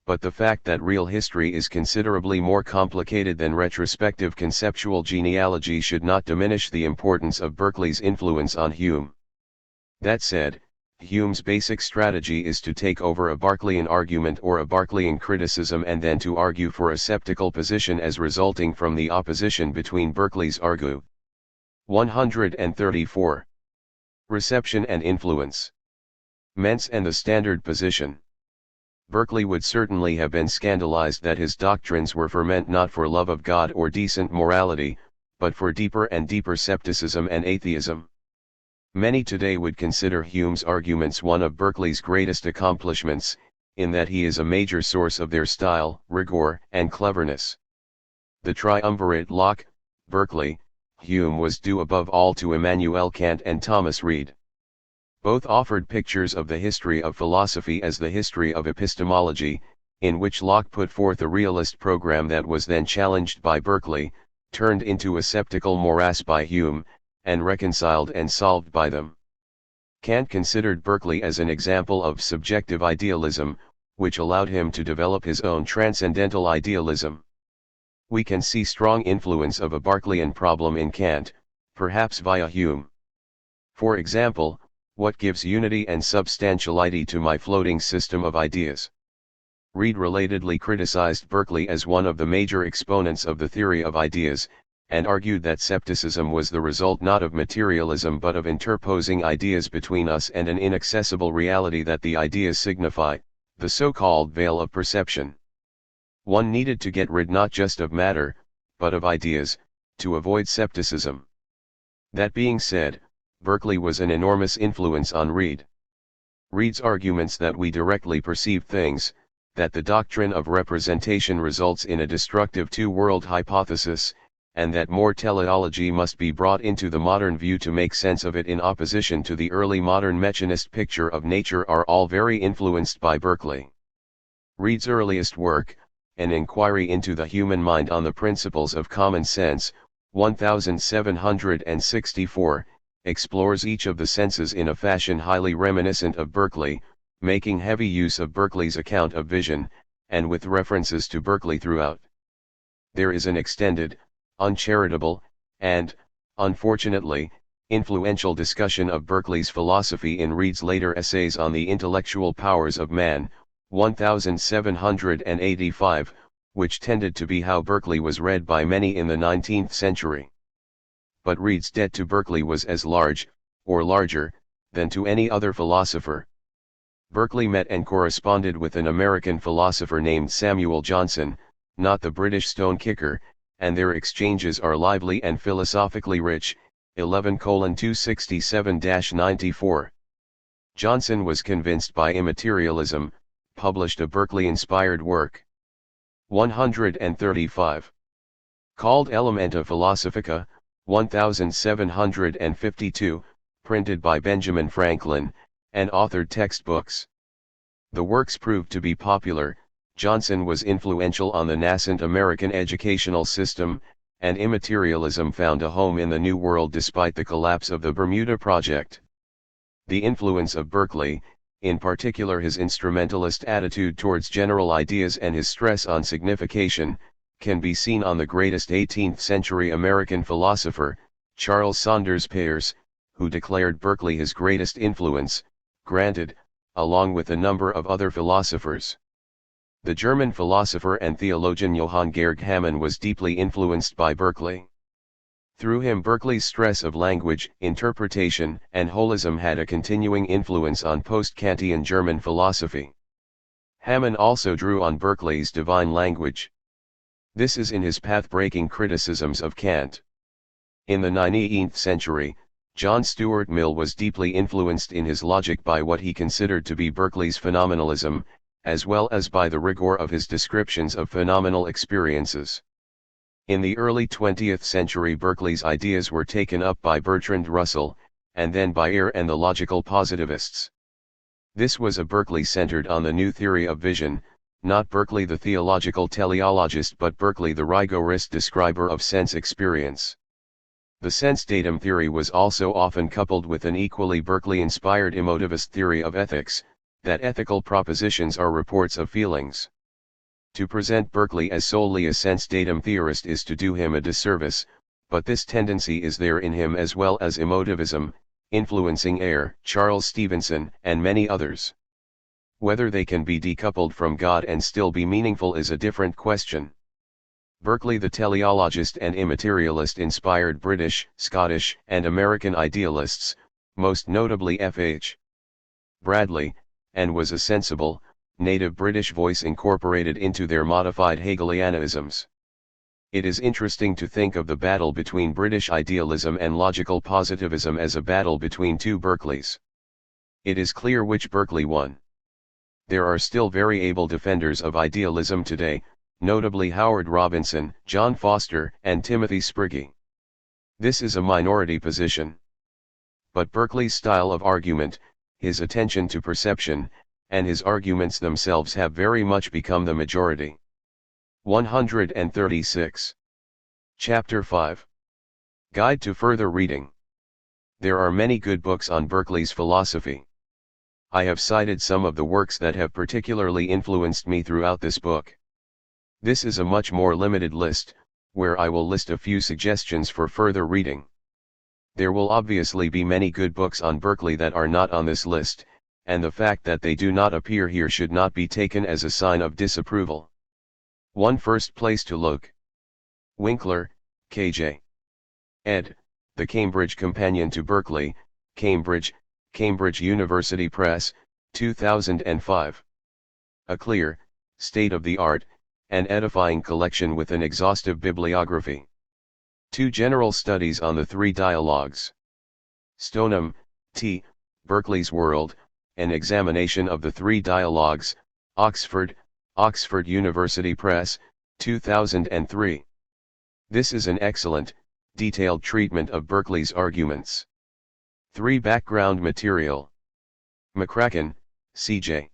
but the fact that real history is considerably more complicated than retrospective conceptual genealogy should not diminish the importance of Berkeley's influence on Hume. That said, Hume's basic strategy is to take over a Berkeleyan argument or a Berkeleyan criticism and then to argue for a sceptical position as resulting from the opposition between Berkeley's argue. 134. Reception and influence. Mentz and the standard position. Berkeley would certainly have been scandalized that his doctrines were ferment not for love of God or decent morality, but for deeper and deeper skepticism and atheism. Many today would consider Hume's arguments one of Berkeley's greatest accomplishments, in that he is a major source of their style, rigor, and cleverness. The triumvirate Locke, Berkeley, Hume was due above all to Immanuel Kant and Thomas Reid. Both offered pictures of the history of philosophy as the history of epistemology, in which Locke put forth a realist program that was then challenged by Berkeley, turned into a sceptical morass by Hume, and reconciled and solved by them. Kant considered Berkeley as an example of subjective idealism, which allowed him to develop his own transcendental idealism. We can see strong influence of a Berkeleyan problem in Kant, perhaps via Hume. For example, what gives unity and substantiality to my floating system of ideas? Reid relatedly criticized Berkeley as one of the major exponents of the theory of ideas, and argued that skepticism was the result not of materialism but of interposing ideas between us and an inaccessible reality that the ideas signify, the so-called veil of perception. One needed to get rid not just of matter, but of ideas, to avoid skepticism. That being said, Berkeley was an enormous influence on Reid. Reid's arguments that we directly perceive things, that the doctrine of representation results in a destructive two-world hypothesis, and that more teleology must be brought into the modern view to make sense of it in opposition to the early modern mechanist picture of nature are all very influenced by Berkeley. Reid's earliest work, An Inquiry into the Human Mind on the Principles of Common Sense, 1764, explores each of the senses in a fashion highly reminiscent of Berkeley, making heavy use of Berkeley's account of vision, and with references to Berkeley throughout. There is an extended, uncharitable, and, unfortunately, influential discussion of Berkeley's philosophy in Reid's later essays on the intellectual powers of man, 1785, which tended to be how Berkeley was read by many in the 19th century. But Reid's debt to Berkeley was as large, or larger, than to any other philosopher. Berkeley met and corresponded with an American philosopher named Samuel Johnson, not the British stone kicker, and their exchanges are lively and philosophically rich, 11:267-94. Johnson was convinced by immaterialism, published a Berkeley-inspired work. 135. Called Elementa Philosophica, 1752, printed by Benjamin Franklin, and authored textbooks. The works proved to be popular. Johnson was influential on the nascent American educational system, and immaterialism found a home in the New World despite the collapse of the Bermuda Project. The influence of Berkeley, in particular his instrumentalist attitude towards general ideas and his stress on signification, can be seen on the greatest 18th-century American philosopher, Charles Saunders Peirce, who declared Berkeley his greatest influence, granted, along with a number of other philosophers. The German philosopher and theologian Johann Georg Hamann was deeply influenced by Berkeley. Through him Berkeley's stress of language, interpretation, and holism had a continuing influence on post-Kantian German philosophy. Hamann also drew on Berkeley's divine language. This is in his path-breaking criticisms of Kant. In the 19th century, John Stuart Mill was deeply influenced in his logic by what he considered to be Berkeley's phenomenalism, as well as by the rigor of his descriptions of phenomenal experiences. In the early 20th century Berkeley's ideas were taken up by Bertrand Russell, and then by Eyre and the logical positivists. This was a Berkeley centered on the new theory of vision, not Berkeley the theological teleologist but Berkeley the rigorist describer of sense experience. The sense datum theory was also often coupled with an equally Berkeley-inspired emotivist theory of ethics, that ethical propositions are reports of feelings. To present Berkeley as solely a sense-datum theorist is to do him a disservice, but this tendency is there in him as well as emotivism, influencing Ayer, Charles Stevenson, and many others. Whether they can be decoupled from God and still be meaningful is a different question. Berkeley, the teleologist and immaterialist, inspired British, Scottish, and American idealists, most notably F.H. Bradley, and was a sensible, native British voice incorporated into their modified Hegelianisms. It is interesting to think of the battle between British idealism and logical positivism as a battle between two Berkeleys. It is clear which Berkeley won. There are still very able defenders of idealism today, notably Howard Robinson, John Foster, and Timothy Sprigge. This is a minority position. But Berkeley's style of argument, his attention to perception, and his arguments themselves have very much become the majority. 136. Chapter 5. Guide to Further Reading. There are many good books on Berkeley's philosophy. I have cited some of the works that have particularly influenced me throughout this book. This is a much more limited list, where I will list a few suggestions for further reading. There will obviously be many good books on Berkeley that are not on this list, and the fact that they do not appear here should not be taken as a sign of disapproval. 1. First place to look. Winkler, K.J. ed. The Cambridge Companion to Berkeley, Cambridge, Cambridge University Press, 2005. A clear, state-of-the-art, and edifying collection with an exhaustive bibliography. 2. General Studies on the Three Dialogues. Stoneham, T. Berkeley's World, An Examination of the Three Dialogues, Oxford, Oxford University Press, 2003. This is an excellent, detailed treatment of Berkeley's arguments. 3. Background material. McCracken, C.J.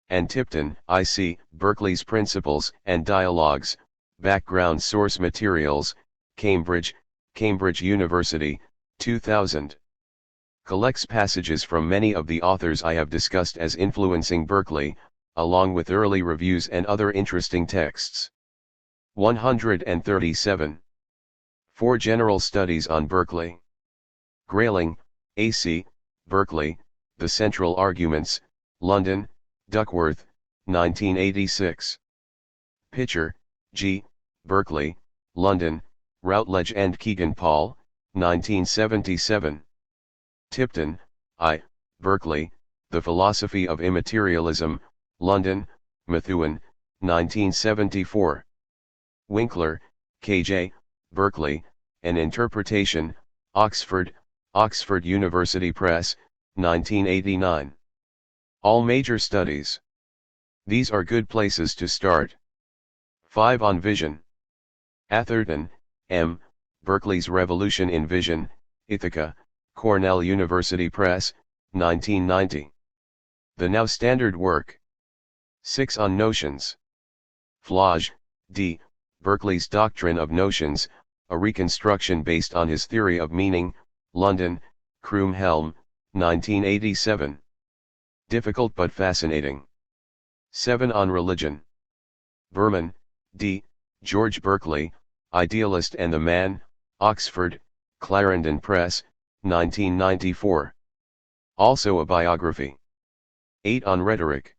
and Tipton, I.C., Berkeley's Principles and Dialogues, Background Source Materials, Cambridge, Cambridge University, 2000. Collects passages from many of the authors I have discussed as influencing Berkeley, along with early reviews and other interesting texts. 137. 4 General Studies on Berkeley. Grayling, A.C., Berkeley, The Central Arguments, London, Duckworth, 1986. Pitcher, G., Berkeley, London, Routledge and Kegan Paul, 1977. Tipton, I., Berkeley, The Philosophy of Immaterialism, London, Methuen, 1974. Winkler, K.J., Berkeley, An Interpretation, Oxford, Oxford University Press, 1989. All Major Studies. These are good places to start. 5 On Vision. Atherton, M., Berkeley's Revolution in Vision, Ithaca, Cornell University Press, 1990. The now standard work. 6 On Notions. Flage, D., Berkeley's Doctrine of Notions, a reconstruction based on his theory of meaning, London, Croom-Helm, 1987. Difficult but fascinating. 7 On Religion. Berman, D., George Berkeley, Idealist and the Man, Oxford, Clarendon Press, 1994. Also a biography. 8 On Rhetoric.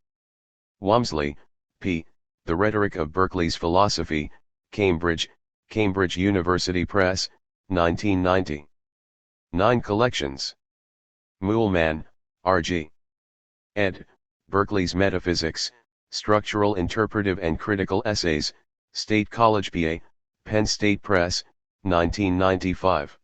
Walmsley, P., The Rhetoric of Berkeley's Philosophy, Cambridge, Cambridge University Press, 1990. 9 Collections. Muhlmann, R.G. ed., Berkeley's Metaphysics, Structural Interpretive and Critical Essays, State College PA, Penn State Press, 1995.